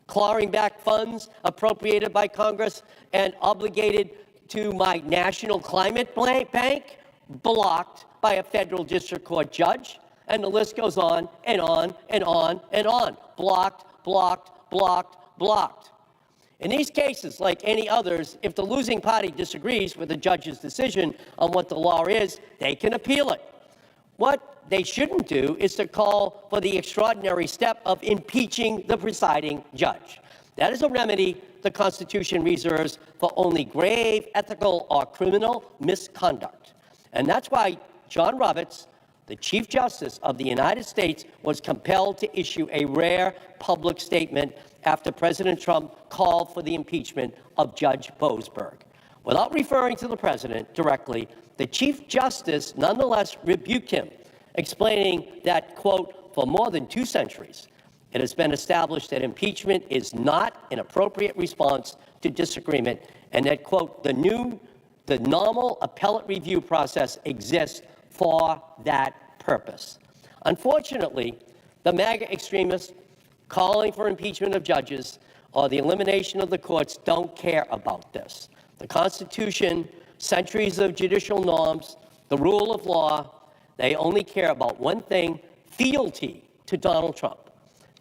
Clawing back funds appropriated by Congress and obligated to my National Climate Bank? Blocked by a federal district court judge. And the list goes on and on and on and on. Blocked, blocked, blocked, blocked. In these cases, like any others, if the losing party disagrees with the judge's decision on what the law is, they can appeal it. What they shouldn't do is to call for the extraordinary step of impeaching the presiding judge. That is a remedy the Constitution reserves for only grave ethical or criminal misconduct. And that's why John Roberts, the Chief Justice of the United States, was compelled to issue a rare public statement after President Trump called for the impeachment of Judge Boasberg. Without referring to the president directly, the Chief Justice nonetheless rebuked him, explaining that, quote, for more than 2 centuries, it has been established that impeachment is not an appropriate response to disagreement, and that, quote, the normal appellate review process exists for that purpose. Unfortunately, the MAGA extremists calling for impeachment of judges or the elimination of the courts don't care about this. The Constitution, centuries of judicial norms, the rule of law, they only care about one thing: fealty to Donald Trump.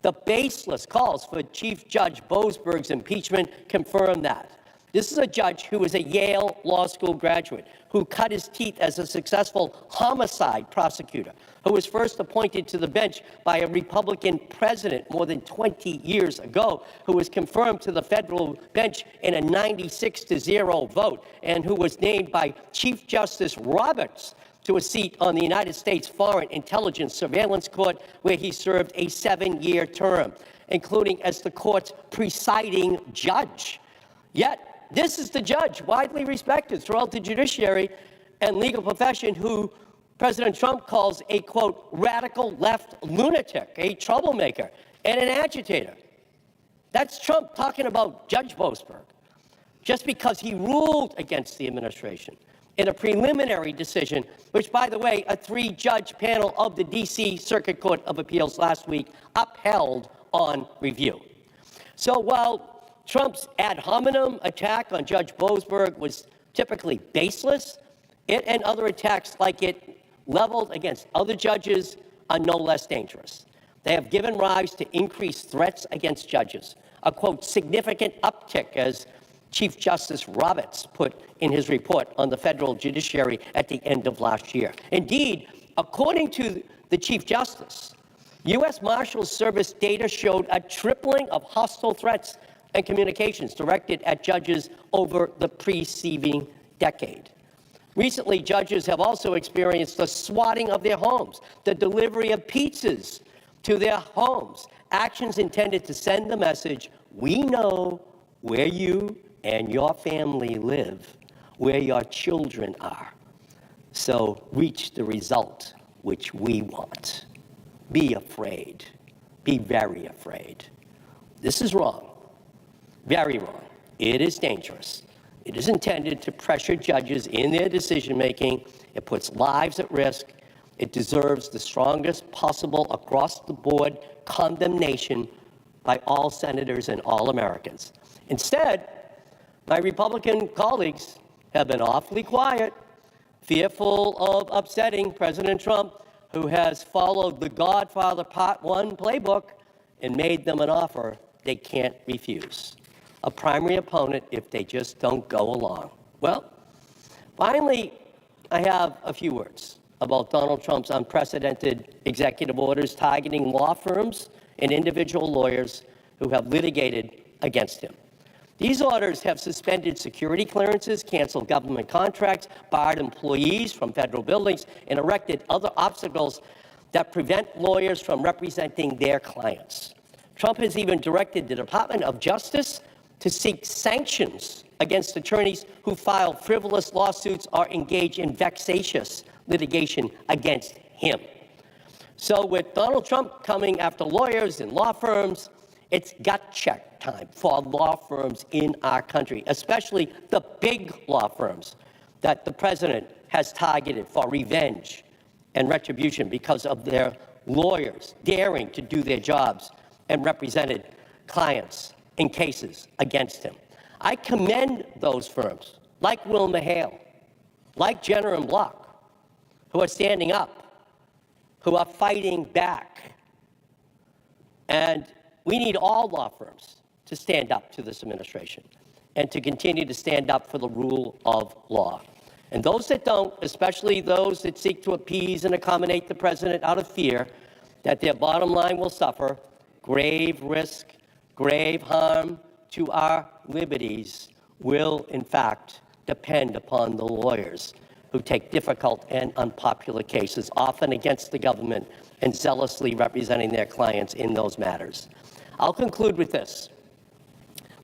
The baseless calls for Chief Judge Boasberg's impeachment confirm that. This is a judge who is a Yale Law School graduate, who cut his teeth as a successful homicide prosecutor, who was first appointed to the bench by a Republican president more than 20 years ago, who was confirmed to the federal bench in a 96-0 vote, and who was named by Chief Justice Roberts to a seat on the United States Foreign Intelligence Surveillance Court, where he served a 7-year term, including as the court's presiding judge. Yet, this is the judge, widely respected throughout the judiciary and legal profession, who President Trump calls a, quote, radical left lunatic, a troublemaker, and an agitator. That's Trump talking about Judge Boasberg, just because he ruled against the administration in a preliminary decision, which, by the way, a 3-judge panel of the D.C. Circuit Court of Appeals last week upheld on review. So while Trump's ad hominem attack on Judge Boasberg was typically baseless, it and other attacks like it leveled against other judges are no less dangerous. They have given rise to increased threats against judges, a, quote, significant uptick, as Chief Justice Roberts put in his report on the federal judiciary at the end of last year. Indeed, according to the Chief Justice, U.S. Marshals Service data showed a tripling of hostile threats and communications directed at judges over the preceding decade. Recently, judges have also experienced the swatting of their homes, the delivery of pizzas to their homes, actions intended to send the message, we know where you and your family live, where your children are. So reach the result which we want. Be afraid. Be very afraid. This is wrong. Very wrong. It is dangerous. It is intended to pressure judges in their decision-making. It puts lives at risk. It deserves the strongest possible across-the-board condemnation by all senators and all Americans. Instead, my Republican colleagues have been awfully quiet, fearful of upsetting President Trump, who has followed the Godfather Part 1 playbook and made them an offer they can't refuse. A primary opponent if they just don't go along. Well, finally, I have a few words about Donald Trump's unprecedented executive orders targeting law firms and individual lawyers who have litigated against him. These orders have suspended security clearances, canceled government contracts, barred employees from federal buildings, and erected other obstacles that prevent lawyers from representing their clients. Trump has even directed the Department of Justice to seek sanctions against attorneys who file frivolous lawsuits or engage in vexatious litigation against him. So with Donald Trump coming after lawyers and law firms, it's gut check time for law firms in our country, especially the big law firms that the president has targeted for revenge and retribution because of their lawyers daring to do their jobs and represented clients in cases against him. I commend those firms, like Wilmer Hale, like Jenner and Block, who are standing up, who are fighting back. And we need all law firms to stand up to this administration and to continue to stand up for the rule of law. And those that don't, especially those that seek to appease and accommodate the president out of fear that their bottom line will suffer grave risk, grave harm to our liberties, will in fact depend upon the lawyers who take difficult and unpopular cases, often against the government, and zealously representing their clients in those matters. I'll conclude with this.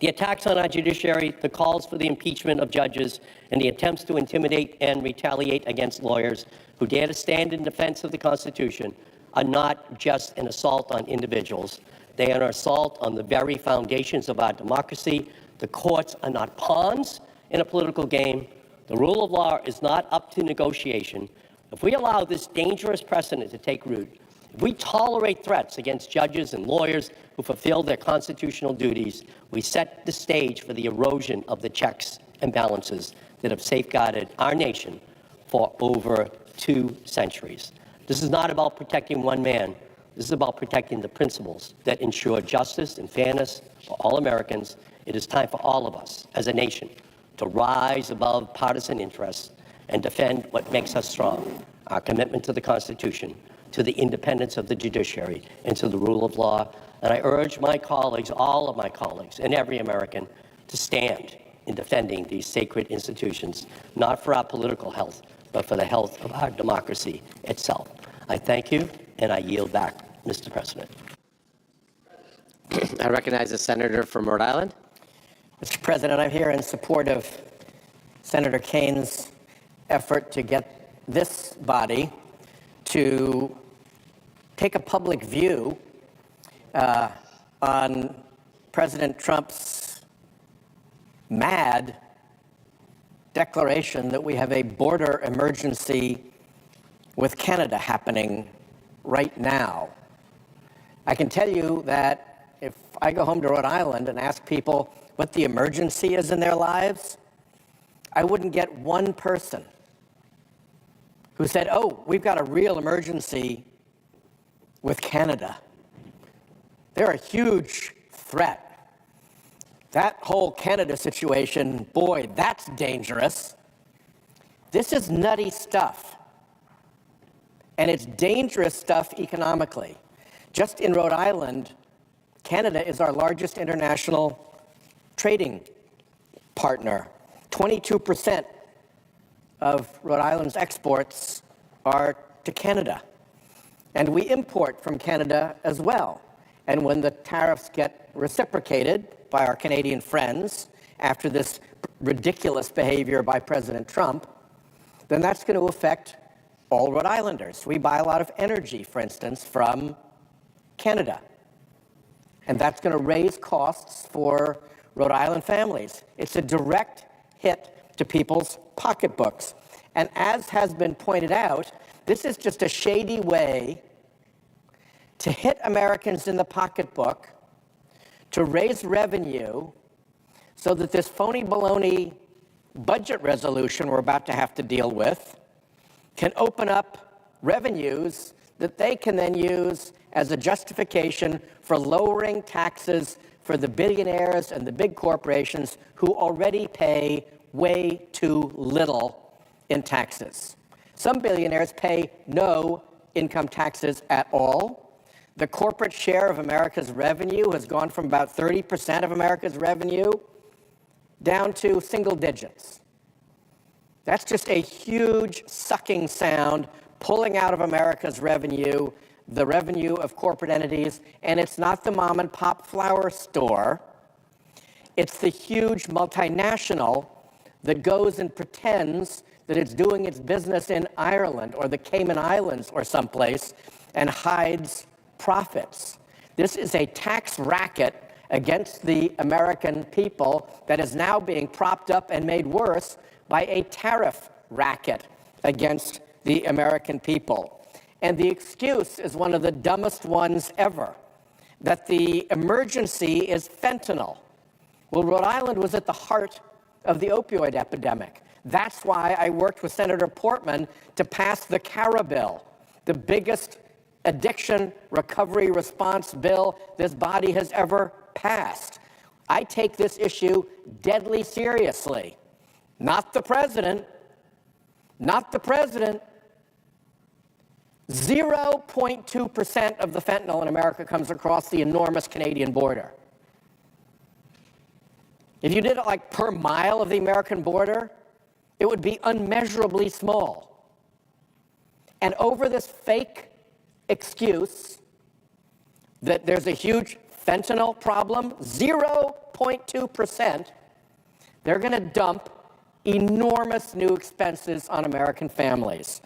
The attacks on our judiciary, the calls for the impeachment of judges, and the attempts to intimidate and retaliate against lawyers who dare to stand in defense of the Constitution are not just an assault on individuals. They are an assault on the very foundations of our democracy. The courts are not pawns in a political game. The rule of law is not up to negotiation. If we allow this dangerous precedent to take root, if we tolerate threats against judges and lawyers who fulfill their constitutional duties, we set the stage for the erosion of the checks and balances that have safeguarded our nation for over 2 centuries. This is not about protecting one man. This is about protecting the principles that ensure justice and fairness for all Americans It is time for all of us as a nation to rise above partisan interests and defend what makes us strong, our commitment to the Constitution, to the independence of the judiciary, and to the rule of law. And I urge my colleagues, all of my colleagues, and every American to stand in defending these sacred institutions, not for our political health, but for the health of our democracy itself. I thank you, and I yield back, Mr. President. I recognize the senator from Rhode Island. Mr. President, I'm here in support of Senator Kane's effort to get this body to take a public view on President Trump's mad declaration that we have a border emergency with Canada happening right now. I can tell you that if I go home to Rhode Island and ask people what the emergency is in their lives, I wouldn't get one person who said, oh, we've got a real emergency with Canada. They're a huge threat. That whole Canada situation, boy, that's dangerous. This is nutty stuff. And it's dangerous stuff economically. Just in Rhode Island, Canada is our largest international trading partner. 22% of Rhode Island's exports are to Canada. And we import from Canada as well. And when the tariffs get reciprocated by our Canadian friends after this ridiculous behavior by President Trump, then that's going to affect all Rhode Islanders. We buy a lot of energy, for instance, from Canada. And that's going to raise costs for Rhode Island families. It's a direct hit to people's pocketbooks. And as has been pointed out, this is just a shady way to hit Americans in the pocketbook, to raise revenue, so that this phony baloney budget resolution we're about to have to deal with can open up revenues that they can then use as a justification for lowering taxes for the billionaires and the big corporations who already pay way too little in taxes. Some billionaires pay no income taxes at all. The corporate share of America's revenue has gone from about 30% of America's revenue down to single digits. That's just a huge sucking sound pulling out of America's revenue, the revenue of corporate entities, and it's not the mom and pop flower store. It's the huge multinational that goes and pretends that it's doing its business in Ireland or the Cayman Islands or someplace and hides profits. This is a tax racket against the American people that is now being propped up and made worse by a tariff racket against the American people. And the excuse is one of the dumbest ones ever, that the emergency is fentanyl. Well, Rhode Island was at the heart of the opioid epidemic. That's why I worked with Senator Portman to pass the CARA bill, the biggest addiction recovery response bill this body has ever passed. I take this issue deadly seriously. Not the president. Not the president. 0.2% of the fentanyl in America comes across the enormous Canadian border. If you did it like per mile of the American border, it would be unmeasurably small. And over this fake excuse that there's a huge fentanyl problem, 0.2%, they're going to dump enormous new expenses on American families.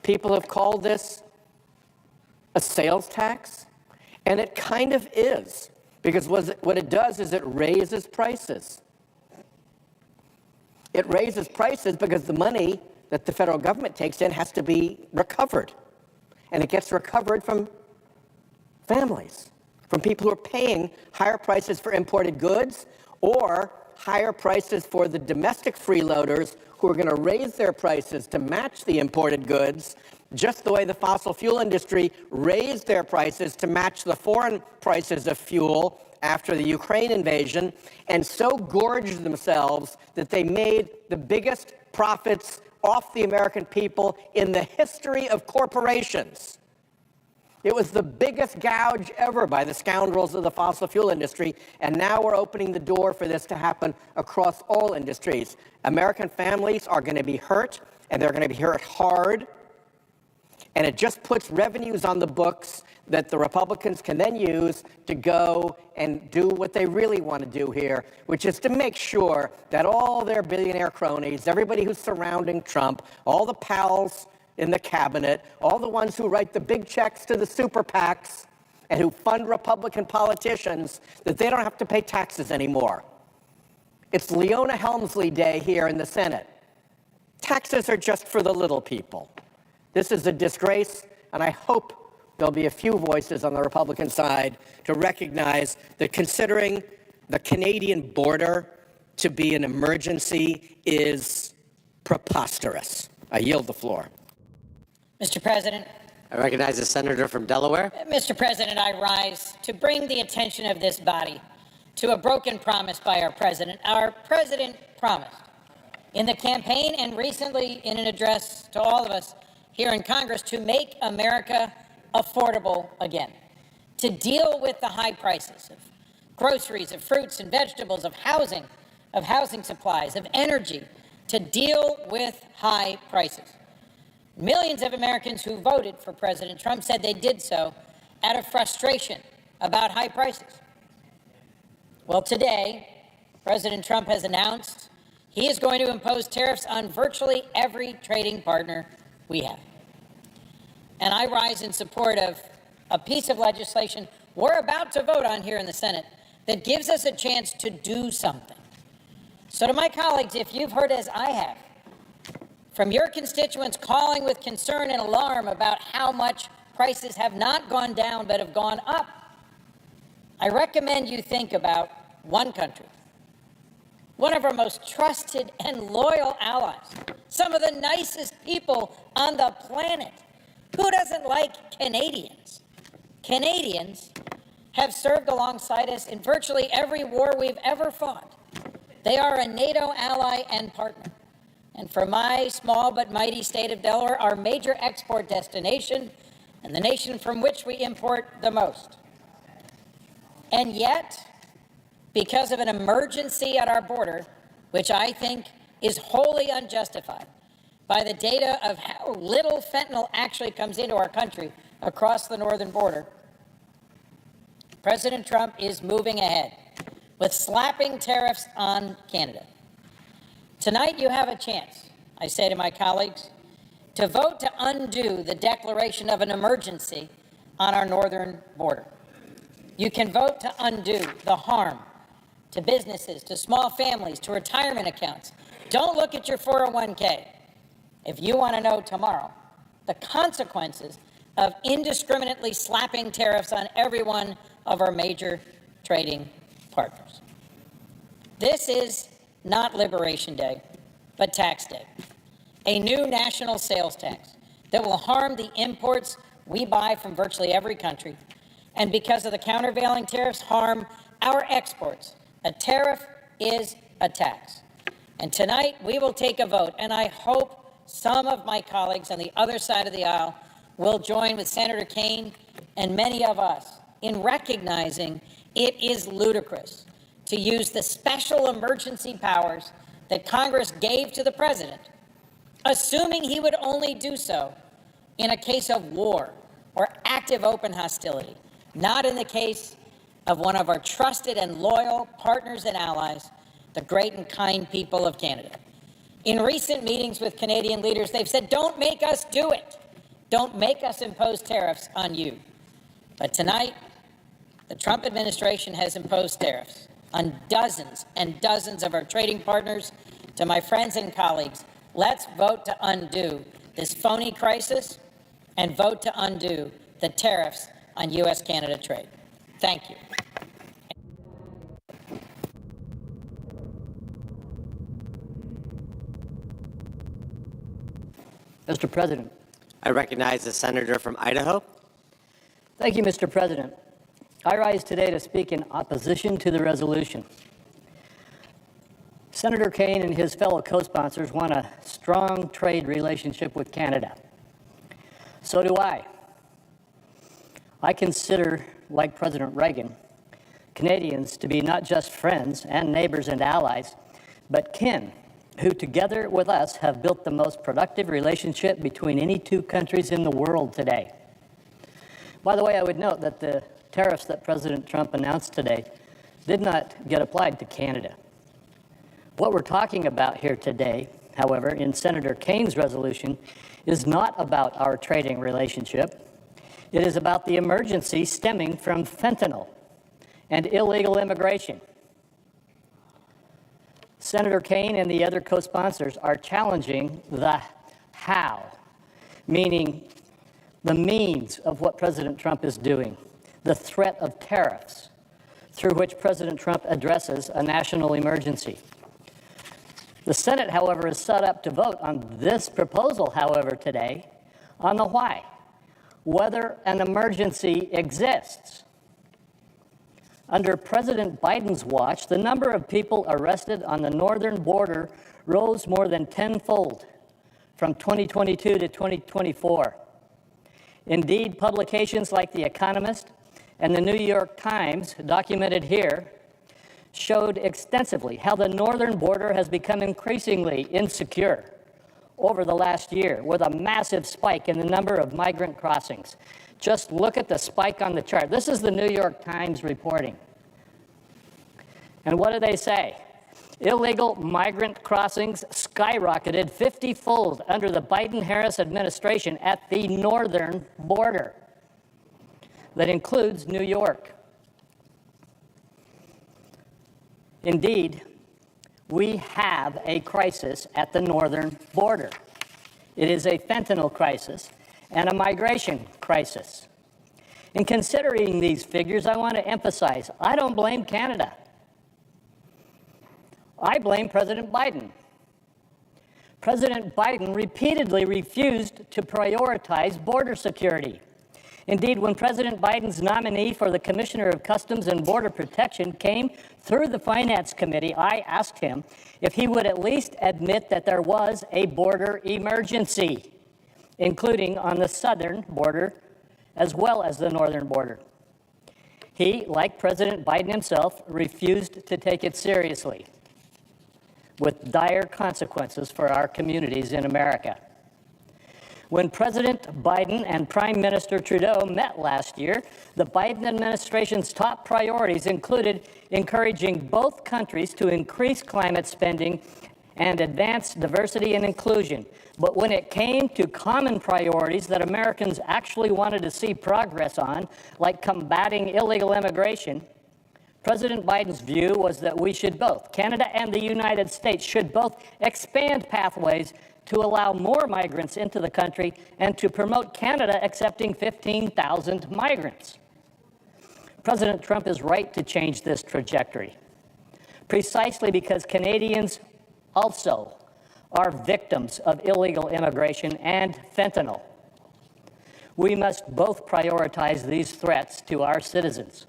People have called this a sales tax, and it kind of is, because what it does is it raises prices. It raises prices because the money that the federal government takes in has to be recovered. And it gets recovered from families, from people who are paying higher prices for imported goods or higher prices for the domestic freeloaders who are going to raise their prices to match the imported goods, just the way the fossil fuel industry raised their prices to match the foreign prices of fuel after the Ukraine invasion and so gorged themselves that they made the biggest profits off the American people in the history of corporations. It was the biggest gouge ever by the scoundrels of the fossil fuel industry, and now we're opening the door for this to happen across all industries. American families are going to be hurt, and they're going to be hurt hard, and it just puts revenues on the books that the Republicans can then use to go and do what they really want to do here, which is to make sure that all their billionaire cronies, everybody who's surrounding Trump, all the pals in the cabinet, all the ones who write the big checks to the super PACs and who fund Republican politicians, that they don't have to pay taxes anymore. It's Leona Helmsley Day here in the Senate. Taxes are just for the little people. This is a disgrace, and I hope there'll be a few voices on the Republican side to recognize that considering the Canadian border to be an emergency is preposterous. I yield the floor. Mr. President. I recognize the senator from Delaware. Mr. President, I rise to bring the attention of this body to a broken promise by our president. Our president promised in the campaign and recently in an address to all of us here in Congress to make America affordable again, to deal with the high prices of groceries, of fruits and vegetables, of housing supplies, of energy, to deal with high prices. Millions of Americans who voted for President Trump said they did so out of frustration about high prices. Well, today, President Trump has announced he is going to impose tariffs on virtually every trading partner we have. And I rise in support of a piece of legislation we're about to vote on here in the Senate that gives us a chance to do something. So to my colleagues, if you've heard as I have, from your constituents calling with concern and alarm about how much prices have not gone down but have gone up, I recommend you think about one country, one of our most trusted and loyal allies, some of the nicest people on the planet. Who doesn't like Canadians? Canadians have served alongside us in virtually every war we've ever fought. They are a NATO ally and partner. And for my small but mighty state of Delaware, our major export destination and the nation from which we import the most. And yet, because of an emergency at our border, which I think is wholly unjustified by the data of how little fentanyl actually comes into our country across the northern border, President Trump is moving ahead with slapping tariffs on Canada. Tonight you have a chance, I say to my colleagues, to vote to undo the declaration of an emergency on our northern border. You can vote to undo the harm to businesses, to small families, to retirement accounts. Don't look at your 401k. If you want to know tomorrow the consequences of indiscriminately slapping tariffs on every one of our major trading partners. This is not Liberation Day, but Tax Day, a new national sales tax that will harm the imports we buy from virtually every country, and because of the countervailing tariffs, harm our exports. A tariff is a tax. And tonight we will take a vote, and I hope some of my colleagues on the other side of the aisle will join with Senator Kaine and many of us in recognizing it is ludicrous to use the special emergency powers that Congress gave to the president, assuming he would only do so in a case of war or active open hostility, not in the case of one of our trusted and loyal partners and allies, the great and kind people of Canada. In recent meetings with Canadian leaders, they've said, don't make us do it. Don't make us impose tariffs on you. But tonight, the Trump administration has imposed tariffs on dozens and dozens of our trading partners. To my friends and colleagues, let's vote to undo this phony crisis and vote to undo the tariffs on U.S.-Canada trade. Thank you. Mr. President. I recognize the senator from Idaho. Thank you, Mr. President. I rise today to speak in opposition to the resolution. Senator Kaine and his fellow co-sponsors want a strong trade relationship with Canada. So do I. I consider, like President Reagan, Canadians to be not just friends and neighbors and allies, but kin, who together with us have built the most productive relationship between any two countries in the world today. By the way, I would note that the tariffs that President Trump announced today did not get applied to Canada. What we're talking about here today, however, in Senator Kaine's resolution, is not about our trading relationship. It is about the emergency stemming from fentanyl and illegal immigration. Senator Kaine and the other co-sponsors are challenging the how, meaning the means of what President Trump is doing, the threat of tariffs, through which President Trump addresses a national emergency. The Senate, however, is set up to vote on this proposal, however, today, on the why, whether an emergency exists. Under President Biden's watch, the number of people arrested on the northern border rose more than tenfold from 2022 to 2024. Indeed, publications like The Economist and the New York Times, documented here, showed extensively how the northern border has become increasingly insecure over the last year, with a massive spike in the number of migrant crossings. Just look at the spike on the chart. This is the New York Times reporting. And what do they say? Illegal migrant crossings skyrocketed 50-fold under the Biden-Harris administration at the northern border. That includes New York. Indeed, we have a crisis at the northern border. It is a fentanyl crisis and a migration crisis. In considering these figures, I want to emphasize, I don't blame Canada. I blame President Biden. President Biden repeatedly refused to prioritize border security. Indeed, when President Biden's nominee for the Commissioner of Customs and Border Protection came through the Finance Committee, I asked him if he would at least admit that there was a border emergency, including on the southern border as well as the northern border. He, like President Biden himself, refused to take it seriously, with dire consequences for our communities in America. When President Biden and Prime Minister Trudeau met last year, the Biden administration's top priorities included encouraging both countries to increase climate spending and advance diversity and inclusion. But when it came to common priorities that Americans actually wanted to see progress on, like combating illegal immigration, President Biden's view was that we should both, Canada and the United States, should both expand pathways to allow more migrants into the country and to promote Canada accepting 15,000 migrants. President Trump is right to change this trajectory, precisely because Canadians also are victims of illegal immigration and fentanyl. We must both prioritize these threats to our citizens.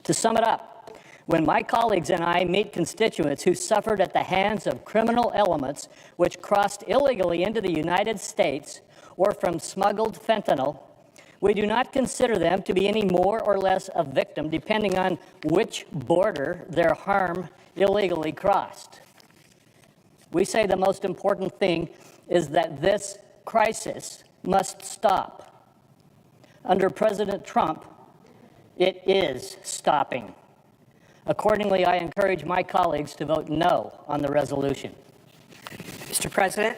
To sum it up, when my colleagues and I meet constituents who suffered at the hands of criminal elements which crossed illegally into the United States or from smuggled fentanyl, we do not consider them to be any more or less a victim depending on which border their harm illegally crossed. We say the most important thing is that this crisis must stop. Under President Trump, it is stopping. Accordingly, I encourage my colleagues to vote no on the resolution. Mr. President.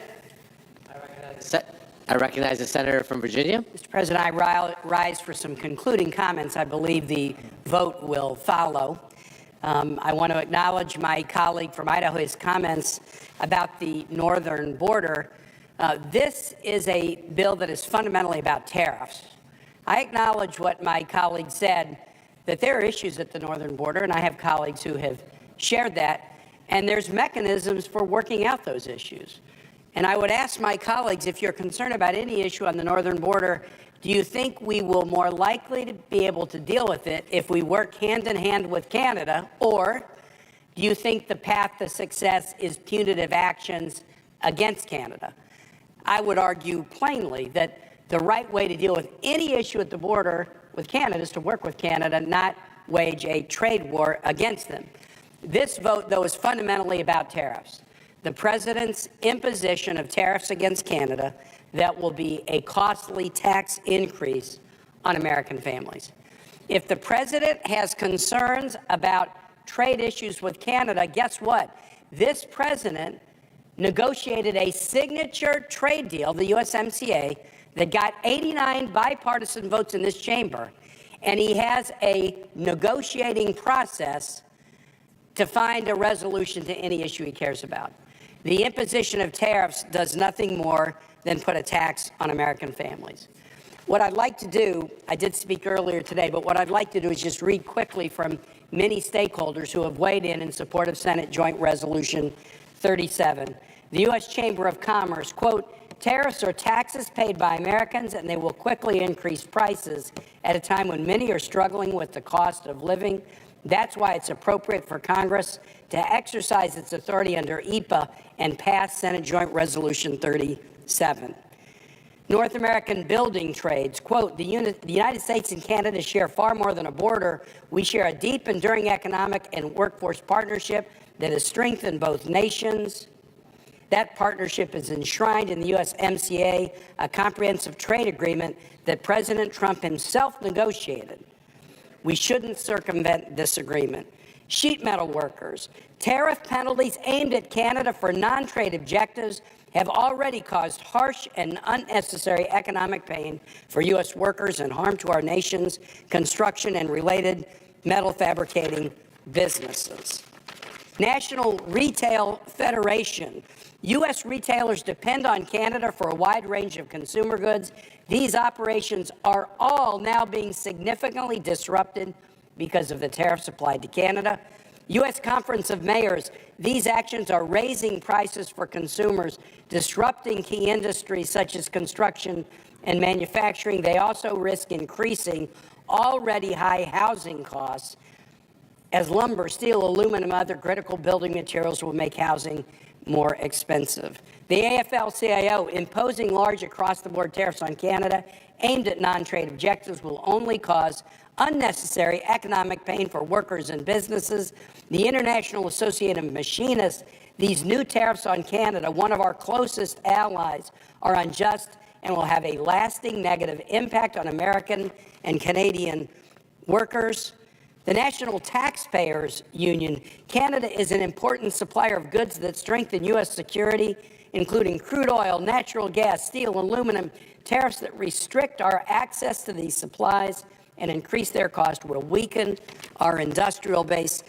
I recognize the senator from Virginia. Mr. President, I rise for some concluding comments. I believe the vote will follow. I want to acknowledge my colleague from Idaho, his comments about the northern border. This is a bill that is fundamentally about tariffs. I acknowledge what my colleague said, that there are issues at the northern border, and I have colleagues who have shared that, and there's mechanisms for working out those issues. And I would ask my colleagues, if you're concerned about any issue on the northern border, Do you think we will more likely to be able to deal with it if we work hand in hand with Canada, or do you think the path to success is punitive actions against Canada? I would argue plainly that the right way to deal with any issue at the border with Canada is to work with Canada, not wage a trade war against them. This vote, though, is fundamentally about tariffs. The president's imposition of tariffs against Canada that will be a costly tax increase on American families. If the president has concerns about trade issues with Canada, guess what? This president negotiated a signature trade deal, the USMCA, that got 89 bipartisan votes in this chamber, and he has a negotiating process to find a resolution to any issue he cares about. The imposition of tariffs does nothing more than put a tax on American families. What I'd like to do, I did speak earlier today, but what I'd like to do is just read quickly from many stakeholders who have weighed in support of Senate Joint Resolution 37. The U.S. Chamber of Commerce, quote, tariffs are taxes paid by Americans, and they will quickly increase prices at a time when many are struggling with the cost of living. That's why it's appropriate for Congress to exercise its authority under EPA and pass Senate Joint Resolution 37. North American building trades, quote, the United States and Canada share far more than a border. We share a deep, enduring economic and workforce partnership that has strengthened both nations. That partnership is enshrined in the USMCA, a comprehensive trade agreement that President Trump himself negotiated. We shouldn't circumvent this agreement. Sheet metal workers. Tariff penalties aimed at Canada for non-trade objectives have already caused harsh and unnecessary economic pain for U.S. workers and harm to our nation's construction and related metal fabricating businesses. National Retail Federation. U.S. retailers depend on Canada for a wide range of consumer goods. These operations are all now being significantly disrupted because of the tariffs applied to Canada. U.S. Conference of Mayors, these actions are raising prices for consumers, disrupting key industries such as construction and manufacturing. They also risk increasing already high housing costs, as lumber, steel, aluminum, other critical building materials will make housing more expensive. The AFL-CIO, imposing large across-the-board tariffs on Canada aimed at non-trade objectives will only cause unnecessary economic pain for workers and businesses. The International Association of Machinists, these new tariffs on Canada, one of our closest allies, are unjust and will have a lasting negative impact on American and Canadian workers. The National Taxpayers Union, Canada is an important supplier of goods that strengthen U.S. security, including crude oil, natural gas, steel, aluminum. Tariffs that restrict our access to these supplies and increase their cost will weaken our industrial base.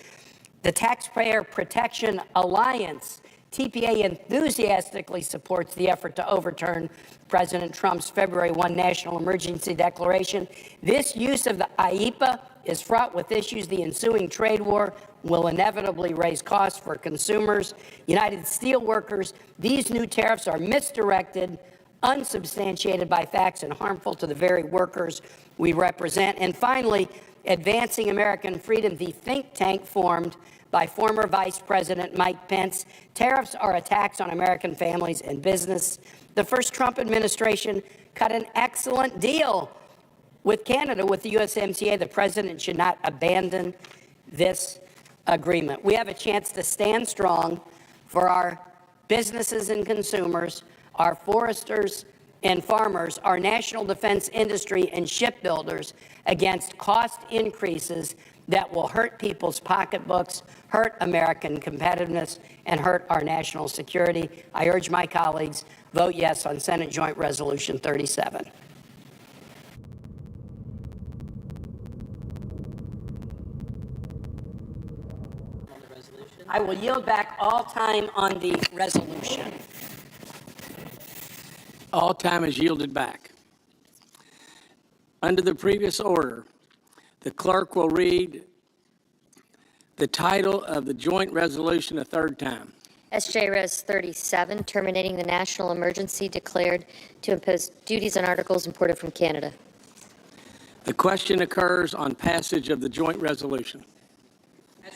The Taxpayer Protection Alliance, TPA, enthusiastically supports the effort to overturn President Trump's February 1 national emergency declaration. This use of the IEPA is fraught with issues. The ensuing trade war will inevitably raise costs for consumers. United Steelworkers, these new tariffs are misdirected, unsubstantiated by facts, and harmful to the very workers we represent. And finally, Advancing American Freedom, the think tank formed by former Vice President Mike Pence. Tariffs are a tax on American families and business. The first Trump administration cut an excellent deal with Canada with the USMCA. The president should not abandon this agreement. We have a chance to stand strong for our businesses and consumers, our foresters and farmers, our national defense industry and shipbuilders against cost increases that will hurt people's pocketbooks, hurt American competitiveness, and hurt our national security. I urge my colleagues, vote yes on Senate Joint Resolution 37. I will yield back all time on the resolution. All time is yielded back. Under the previous order, the clerk will read the title of the joint resolution a third time. SJ Res 37, terminating the national emergency declared to impose duties on articles imported from Canada. The question occurs on passage of the joint resolution.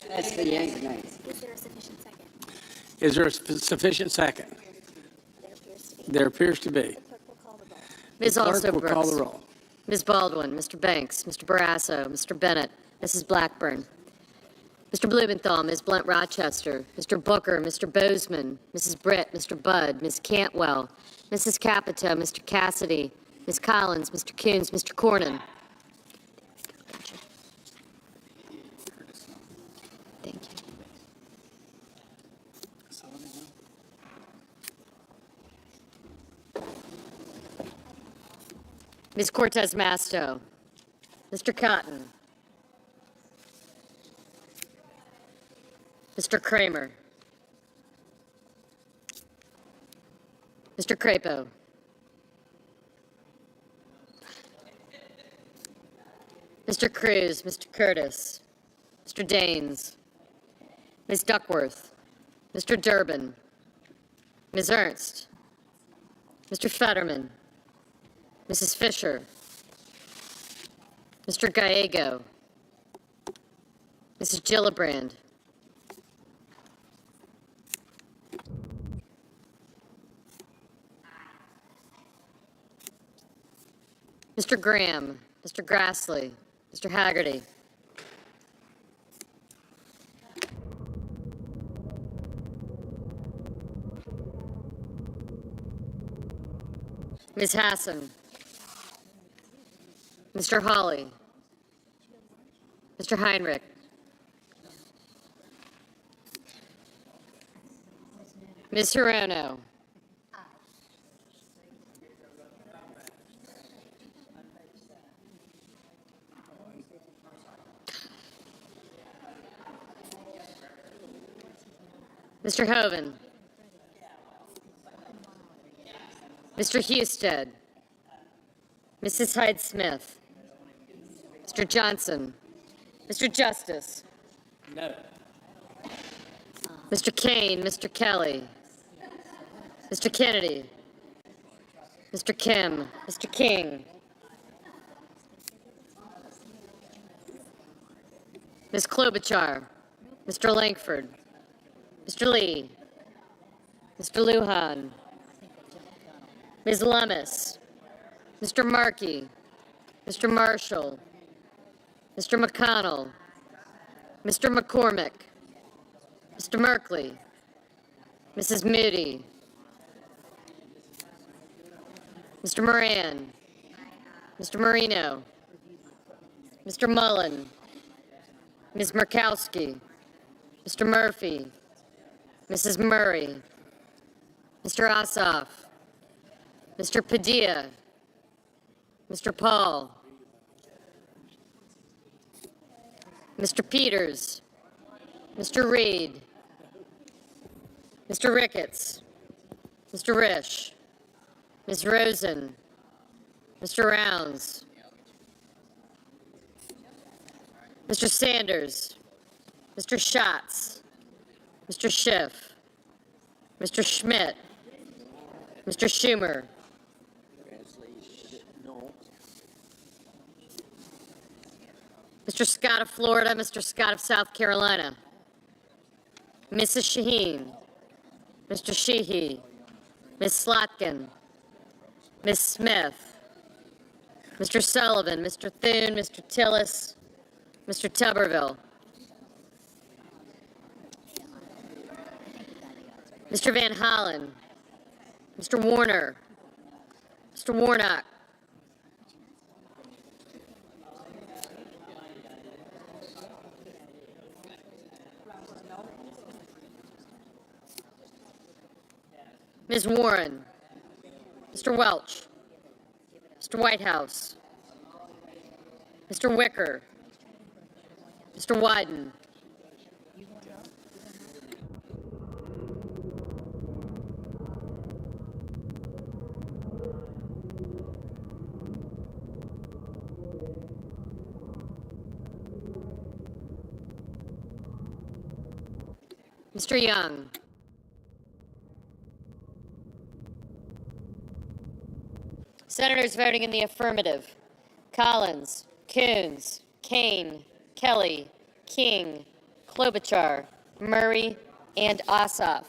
That's the yeas and nays. Is there a sufficient second? Is there a sufficient second? There appears to be. Ms. The clerk Also will call the Brooks. roll. Ms. Baldwin, Mr. Banks, Mr. Barrasso, Mr. Bennett, Mrs. Blackburn, Mr. Blumenthal, Ms. Blunt Rochester, Mr. Booker, Mr. Bozeman, Mrs. Britt, Mr. Budd, Ms. Cantwell, Mrs. Capito, Mr. Cassidy, Ms. Collins, Mr. Coons, Mr. Cornyn. Thank you. Ms. Cortez Masto, Mr. Cotton, Mr. Kramer, Mr. Crapo, Mr. Cruz, Mr. Curtis, Mr. Daines, Ms. Duckworth, Mr. Durbin, Ms. Ernst, Mr. Fetterman, Mrs. Fisher, Mr. Gallego, Mrs. Gillibrand, Mr. Graham, Mr. Grassley, Mr. Haggerty, Ms. Hassan, Mr. Hawley, Mr. Heinrich, Ms. Hirono, Mr. Hoven, Mr. Husted, Mrs. Hyde-Smith, Mr. Johnson, Mr. Justice, No. Mr. Kane, Mr. Kelly, Mr. Kennedy, Mr. Kim, Mr. King, Ms. Klobuchar, Mr. Langford, Mr. Lee, Mr. Lujan, Ms. Lummis, Mr. Markey, Mr. Marshall, Mr. McConnell, Mr. McCormick, Mr. Merkley, Mrs. Moody, Mr. Moran, Mr. Marino, Mr. Mullen, Ms. Murkowski, Mr. Murphy, Mrs. Murray, Mr. Ossoff, Mr. Padilla, Mr. Paul, Mr. Peters, Mr. Reed, Mr. Ricketts, Mr. Risch, Ms. Rosen, Mr. Rounds, Mr. Sanders, Mr. Schatz, Mr. Schiff, Mr. Schmidt, Mr. Schumer, Mr. Scott of Florida, Mr. Scott of South Carolina, Mrs. Shaheen, Mr. Sheehy, Ms. Slotkin, Ms. Smith, Mr. Sullivan, Mr. Thune, Mr. Tillis, Mr. Tuberville, Mr. Van Hollen, Mr. Warner, Mr. Warnock, Ms. Warren, Mr. Welch, Mr. Whitehouse, Mr. Wicker, Mr. Wyden, Mr. Young, Senators voting in the affirmative: Collins, Coons, Kane, Kelly, King, Klobuchar, Murray, and Ossoff.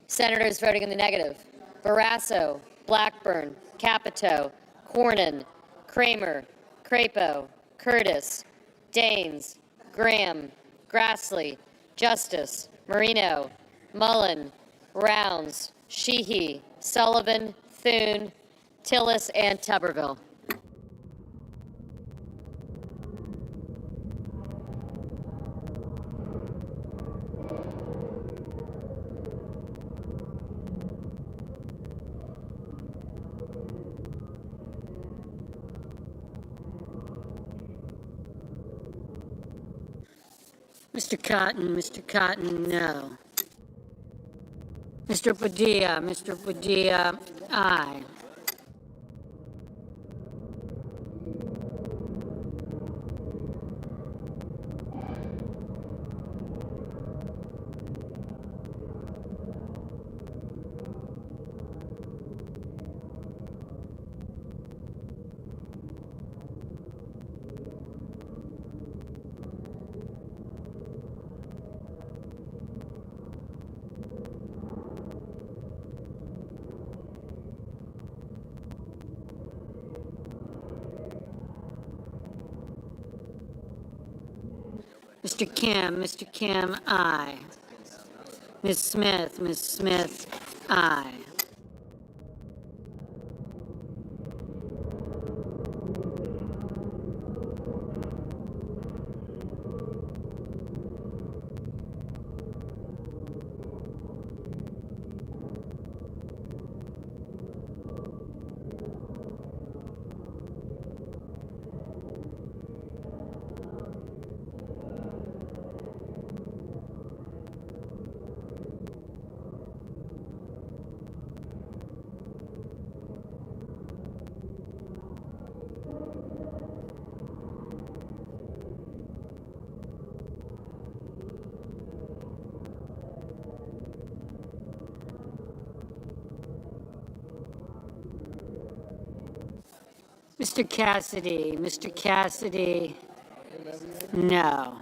Senators voting in the negative: Barrasso, Blackburn, Capito, Cornyn, Kramer, Crapo, Curtis, Daines, Graham, Grassley, Justice, Marino, Mullen, Rounds, Sheehy, Sullivan, Thune, Tillis, and Tuberville. Mr. Cotton, no. Mr. Padilla, aye. Mr. Kim, aye. Ms. Smith, aye. Mr. Cassidy, no.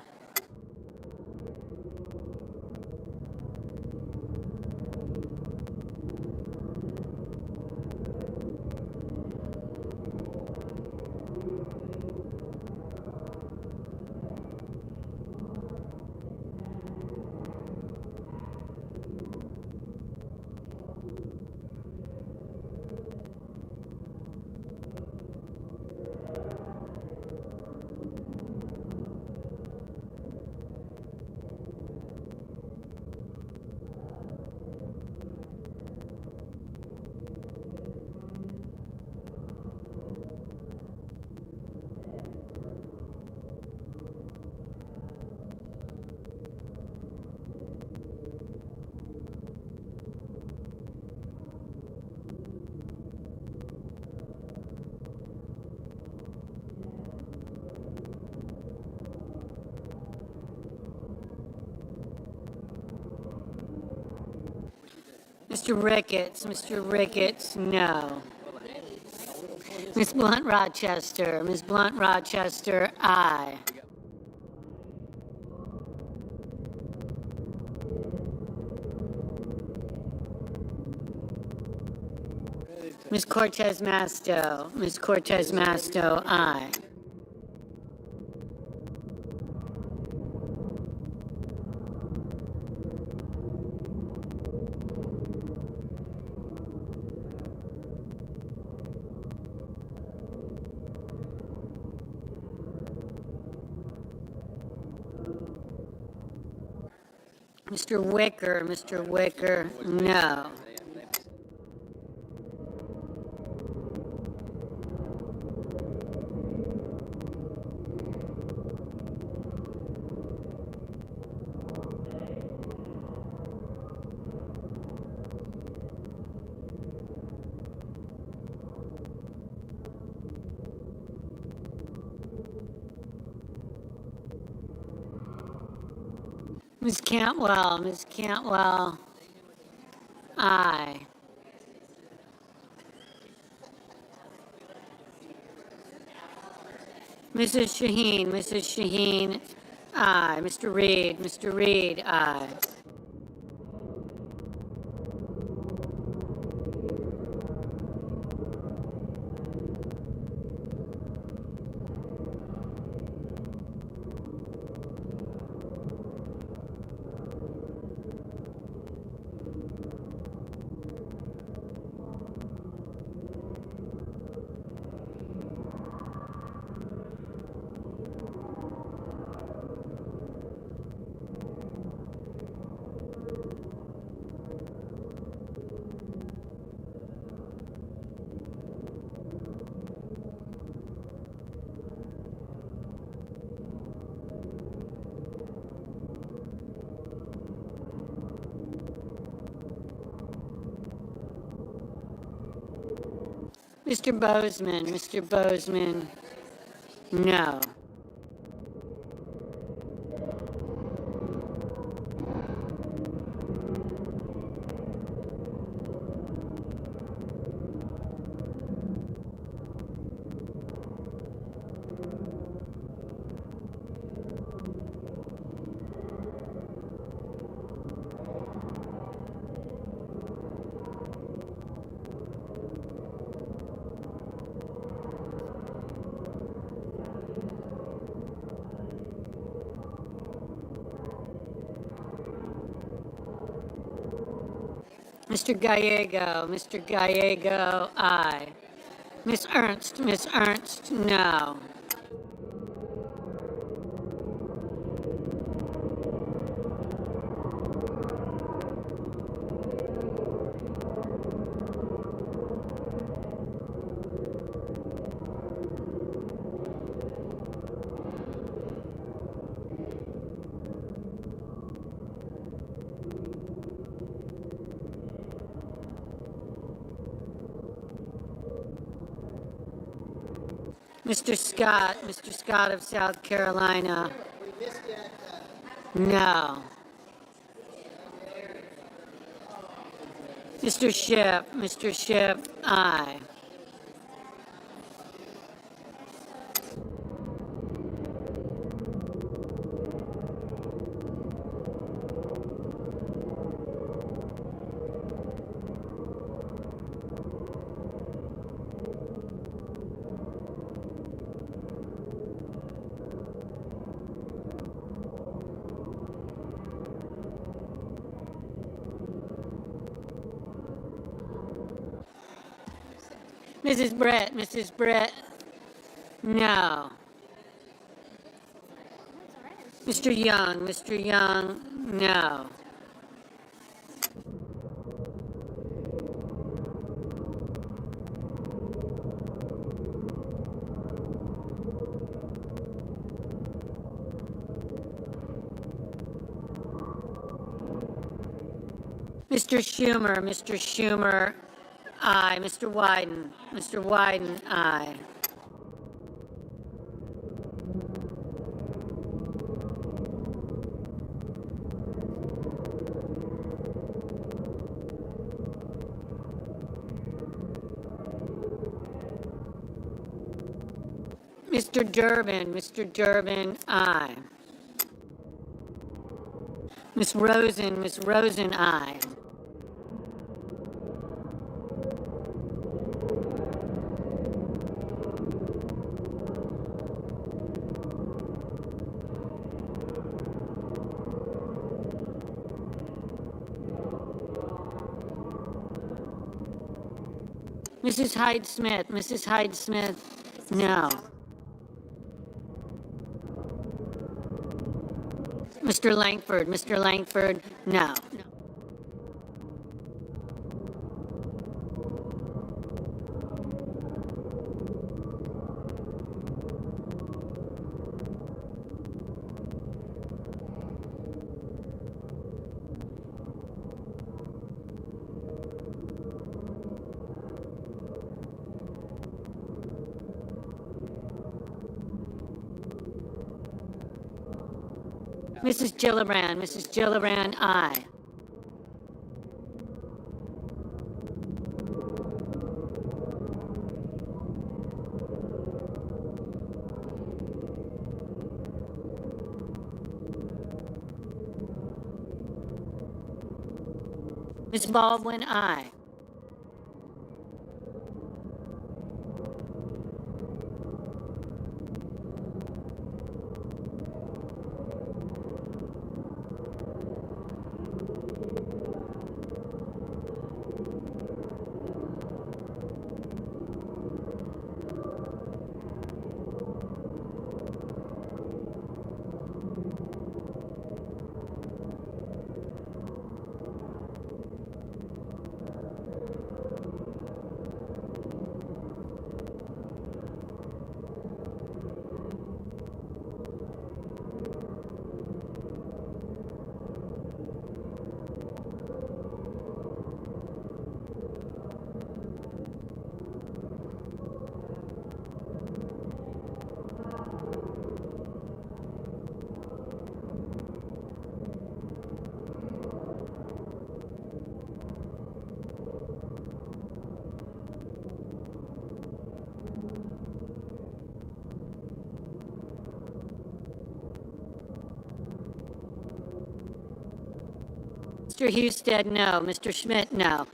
Mr. Ricketts, no. Ms. Blunt Rochester, aye. Ms. Cortez Masto, aye. Mr. Wicker, no. Ms. Cantwell, aye. Mrs. Shaheen, aye. Mr. Reed, aye. Mr. Bozeman, no. Mr. Gallego, aye. Miss Ernst, no. Mr. Scott of South Carolina, no. Mr. Ship, aye. Mrs. Brett, no. Mr. Young, no. Mr. Schumer, aye. Mr. Wyden, aye. Mr. Durbin, aye. Miss Rosen, aye. Mrs. Hyde Smith, no. Mr. Langford, no. Mrs. Gillibrand, aye. Ms. Baldwin, aye. Mr. Husted, no. Mr. Schmidt, no.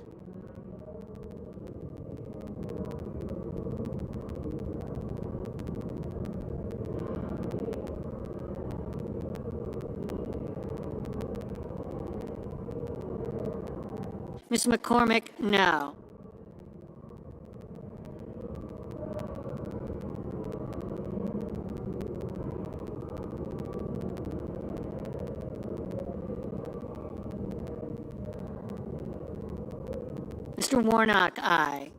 Ms. McCormick, no. Mr. Warnock, aye.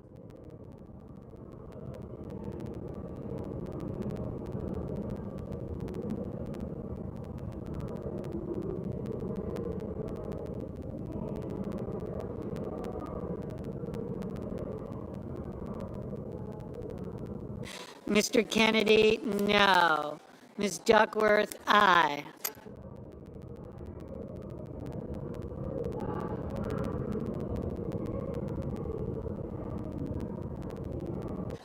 Mr. Kennedy, no. Ms. Duckworth, aye.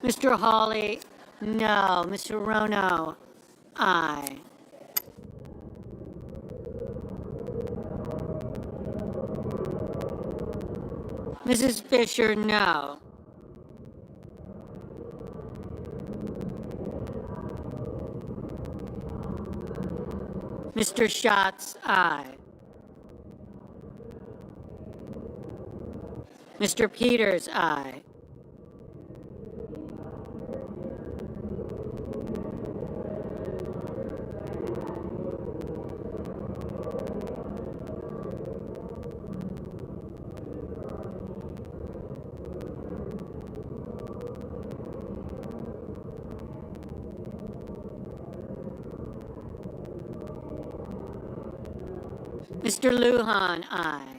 Mr. Hawley, no. Mr. Rono, aye. Mrs. Fisher, no. Mr. Schatz, aye. Mr. Peters, aye. Mr. Lujan, aye.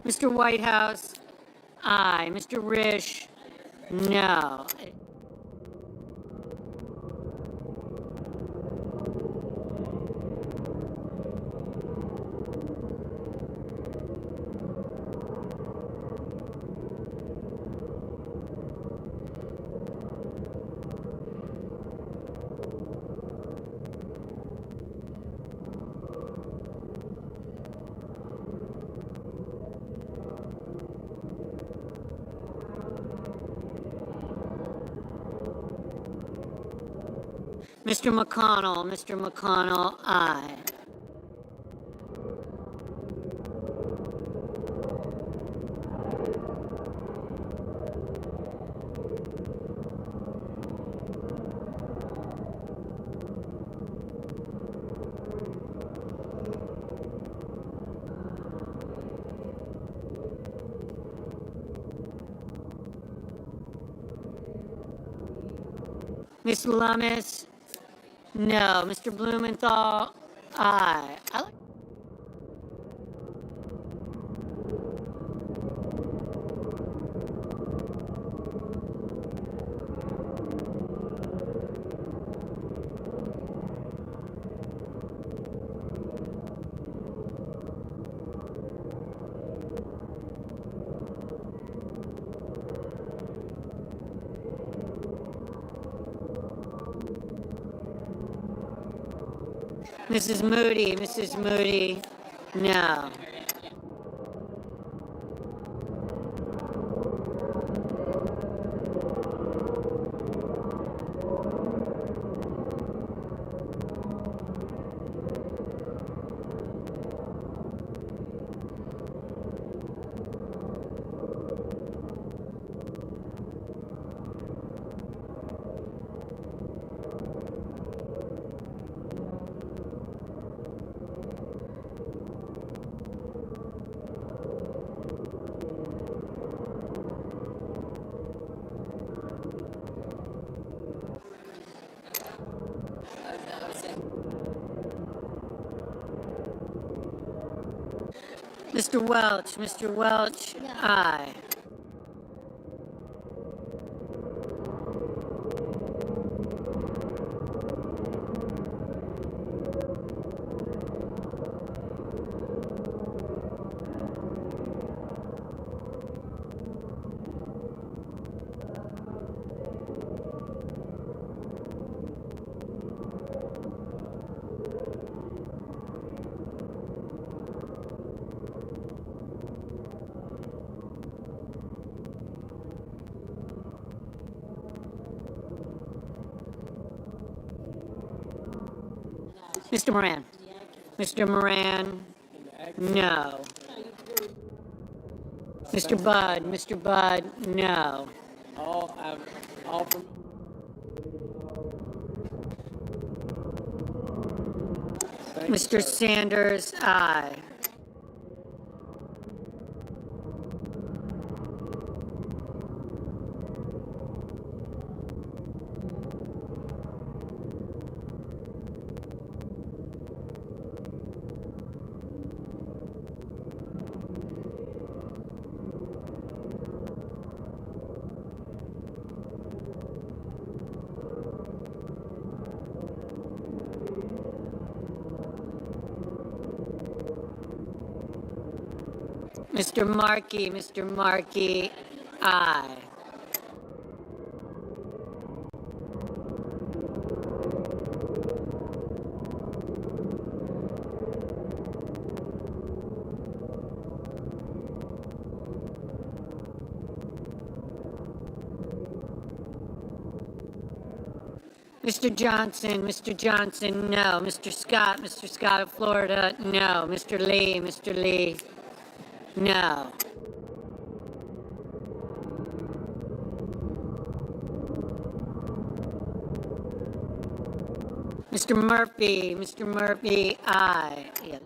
Mr. Whitehouse, aye. Mr. Risch, no. Mr. McConnell, aye. Ms. Lummis, no. Mr. Blumenthal, aye. Mrs. Moody, no. Mr. Welch, aye. Mr. Moran, no. Mr. Budd, no. All from Mr. Sanders, aye. Mr. Markey, aye. Mr. Johnson, no. Mr. Scott of Florida, no. Mr. Lee, no. Mr. Murphy, aye. Yeah.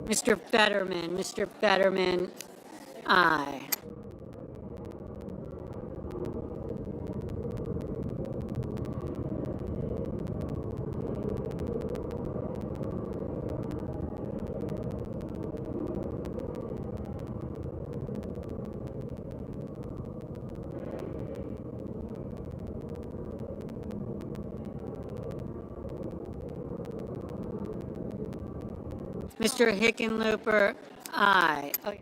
Mr. Fetterman, aye. Mr. Hickenlooper, aye. Oh,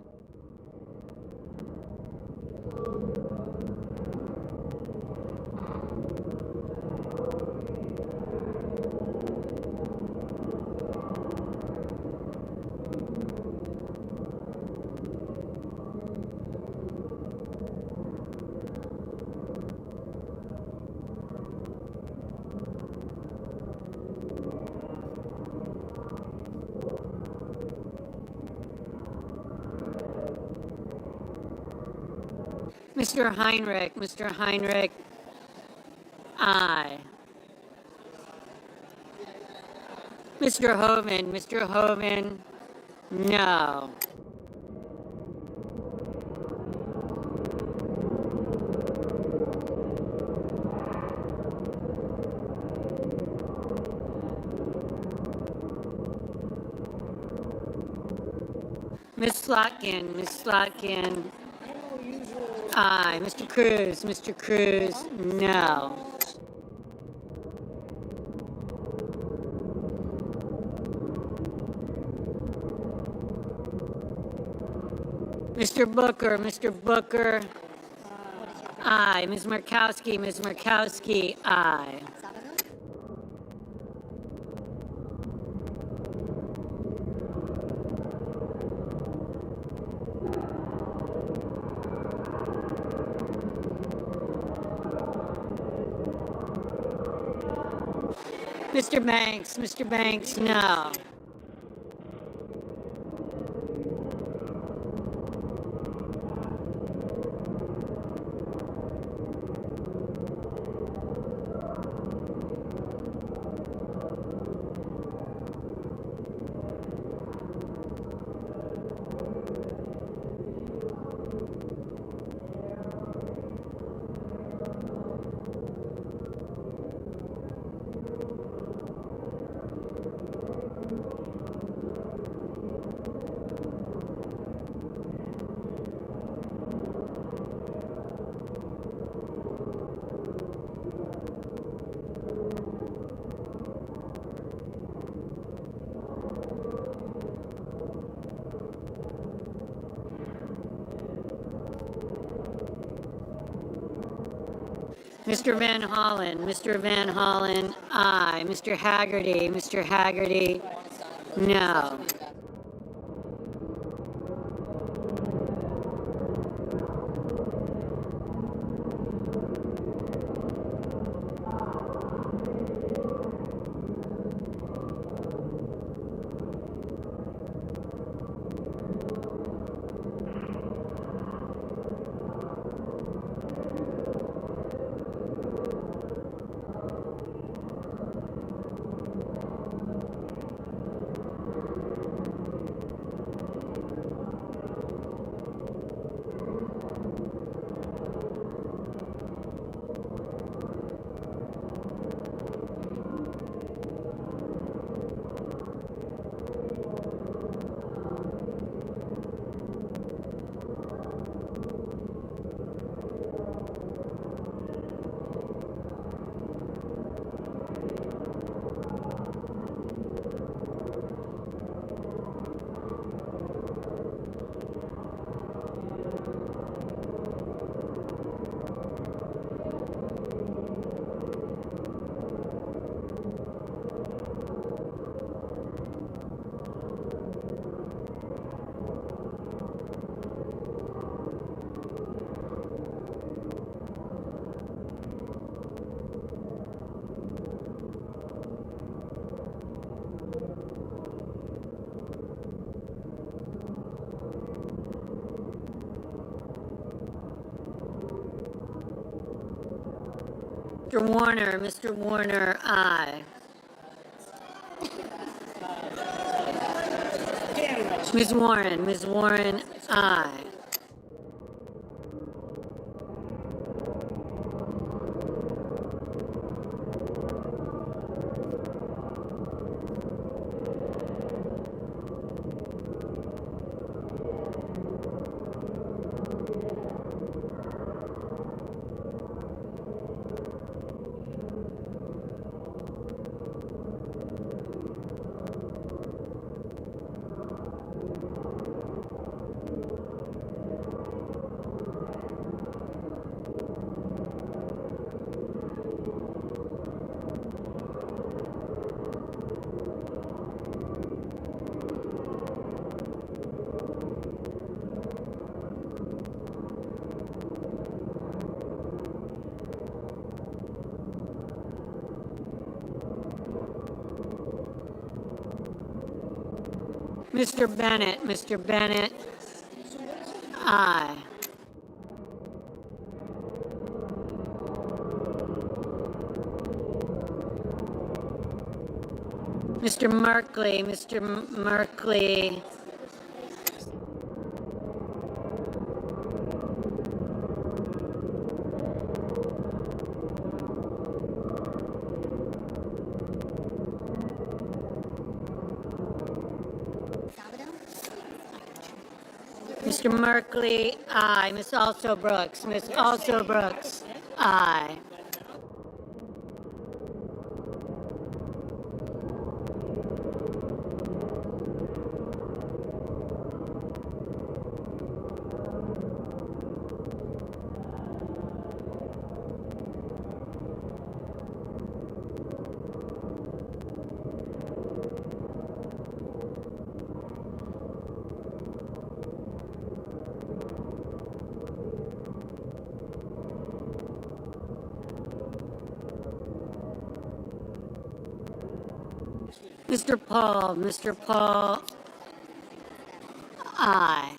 Mr. Heinrich, aye. Mr. Hoven, no. Ms. Slotkin, aye. Mr. Cruz, no. Mr. Booker, aye. Ms. Murkowski, aye. Mr. Banks, no. Mr. Van Hollen, aye. Mr. Haggerty, no. Mr. Warner, aye. Ms. Warren, aye. Mr. Bennett, aye. Mr. Merkley, Mr. Merkley, aye. Ms. Also Brooks, aye. Mr. Paul, aye.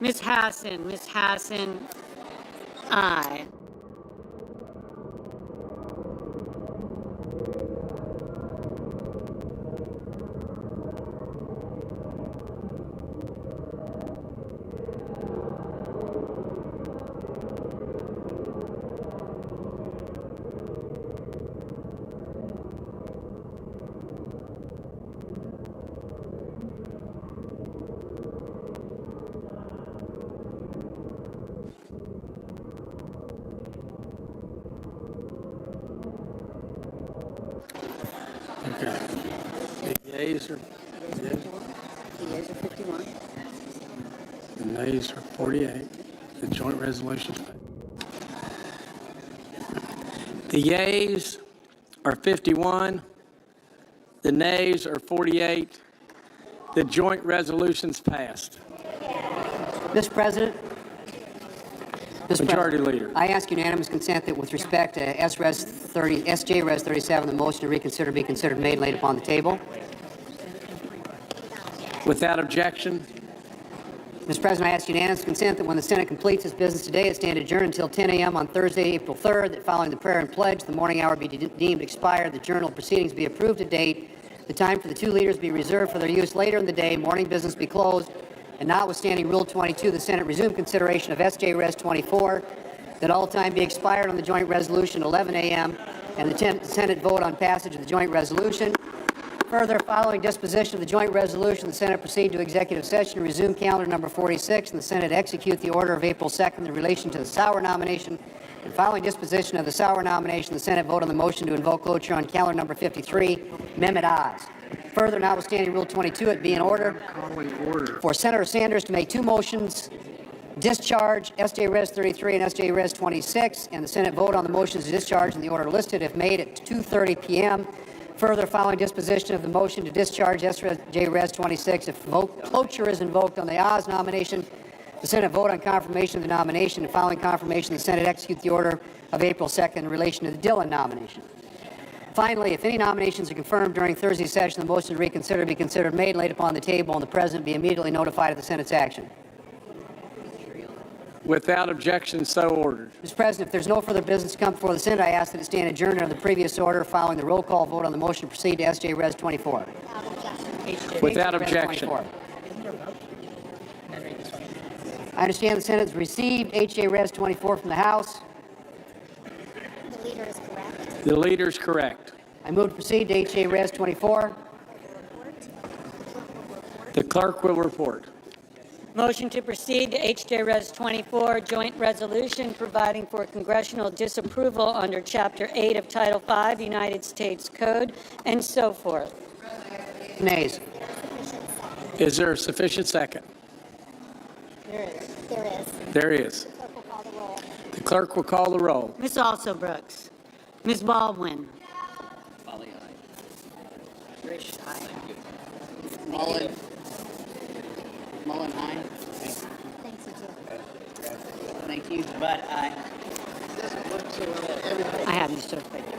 Ms. Hassan, aye. Okay. The yeas are, The yeas are 51. the nays are 48. The joint resolution's passed. The yeas are 51. The nays are 48. The joint resolution's passed. Mr. President. Majority Leader. I ask unanimous consent that with respect to SJ Res 37, the motion to reconsider be considered made and laid upon the table. Without objection. Mr. President, I ask unanimous consent that when the Senate completes its business today, it stand adjourned until 10 a.m. on Thursday, April 3rd, that following the prayer and pledge, the morning hour be deemed expired, the journal of proceedings be approved to date, the time for the two leaders be reserved for their use later in the day, morning business be closed, and notwithstanding Rule 22, the Senate resume consideration of SJ Res 24, that all time be expired on the joint resolution at 11 a.m., and the Senate vote on passage of the joint resolution. Further, following disposition of the joint resolution, the Senate proceed to executive session, resume calendar number 46, and the Senate execute the order of April 2nd in relation to the Sauer nomination. And following disposition of the Sauer nomination, the Senate vote on the motion to invoke cloture on calendar number 53. Amendment ayes. Further, notwithstanding Rule 22, it be in order for Senator Sanders to make two motions, discharge SJ Res 33 and SJ Res 26, and the Senate vote on the motions to discharge in the order listed if made at 2:30 p.m. Further, following disposition of the motion to discharge SJ Res 26, if cloture is invoked on the Oz nomination, the Senate vote on confirmation of the nomination, and following confirmation, the Senate execute the order of April 2nd in relation to the Dillon nomination. Finally, if any nominations are confirmed during Thursday's session, the motion to reconsider be considered made and laid upon the table, and the President be immediately notified of the Senate's action. Without objection, so ordered. Mr. President, if there's no further business to come before the Senate, I ask that it stand adjourned under the previous order following the roll call vote on the motion to proceed to SJ Res 24. Without objection. I understand the Senate has received HJ Res 24 from the House. The leader is correct. The leader is correct. I move to proceed to HJ Res 24. The clerk will report. Motion to proceed to HJ Res 24, joint resolution providing for congressional disapproval under Chapter 8 of Title 5, United States Code, and so forth. Nays. Is there a sufficient second? There is. There is. The clerk will call the roll. Ms. Alsobrooks. Ms. Baldwin. Mullen, aye. Thank you. But I I have you certified.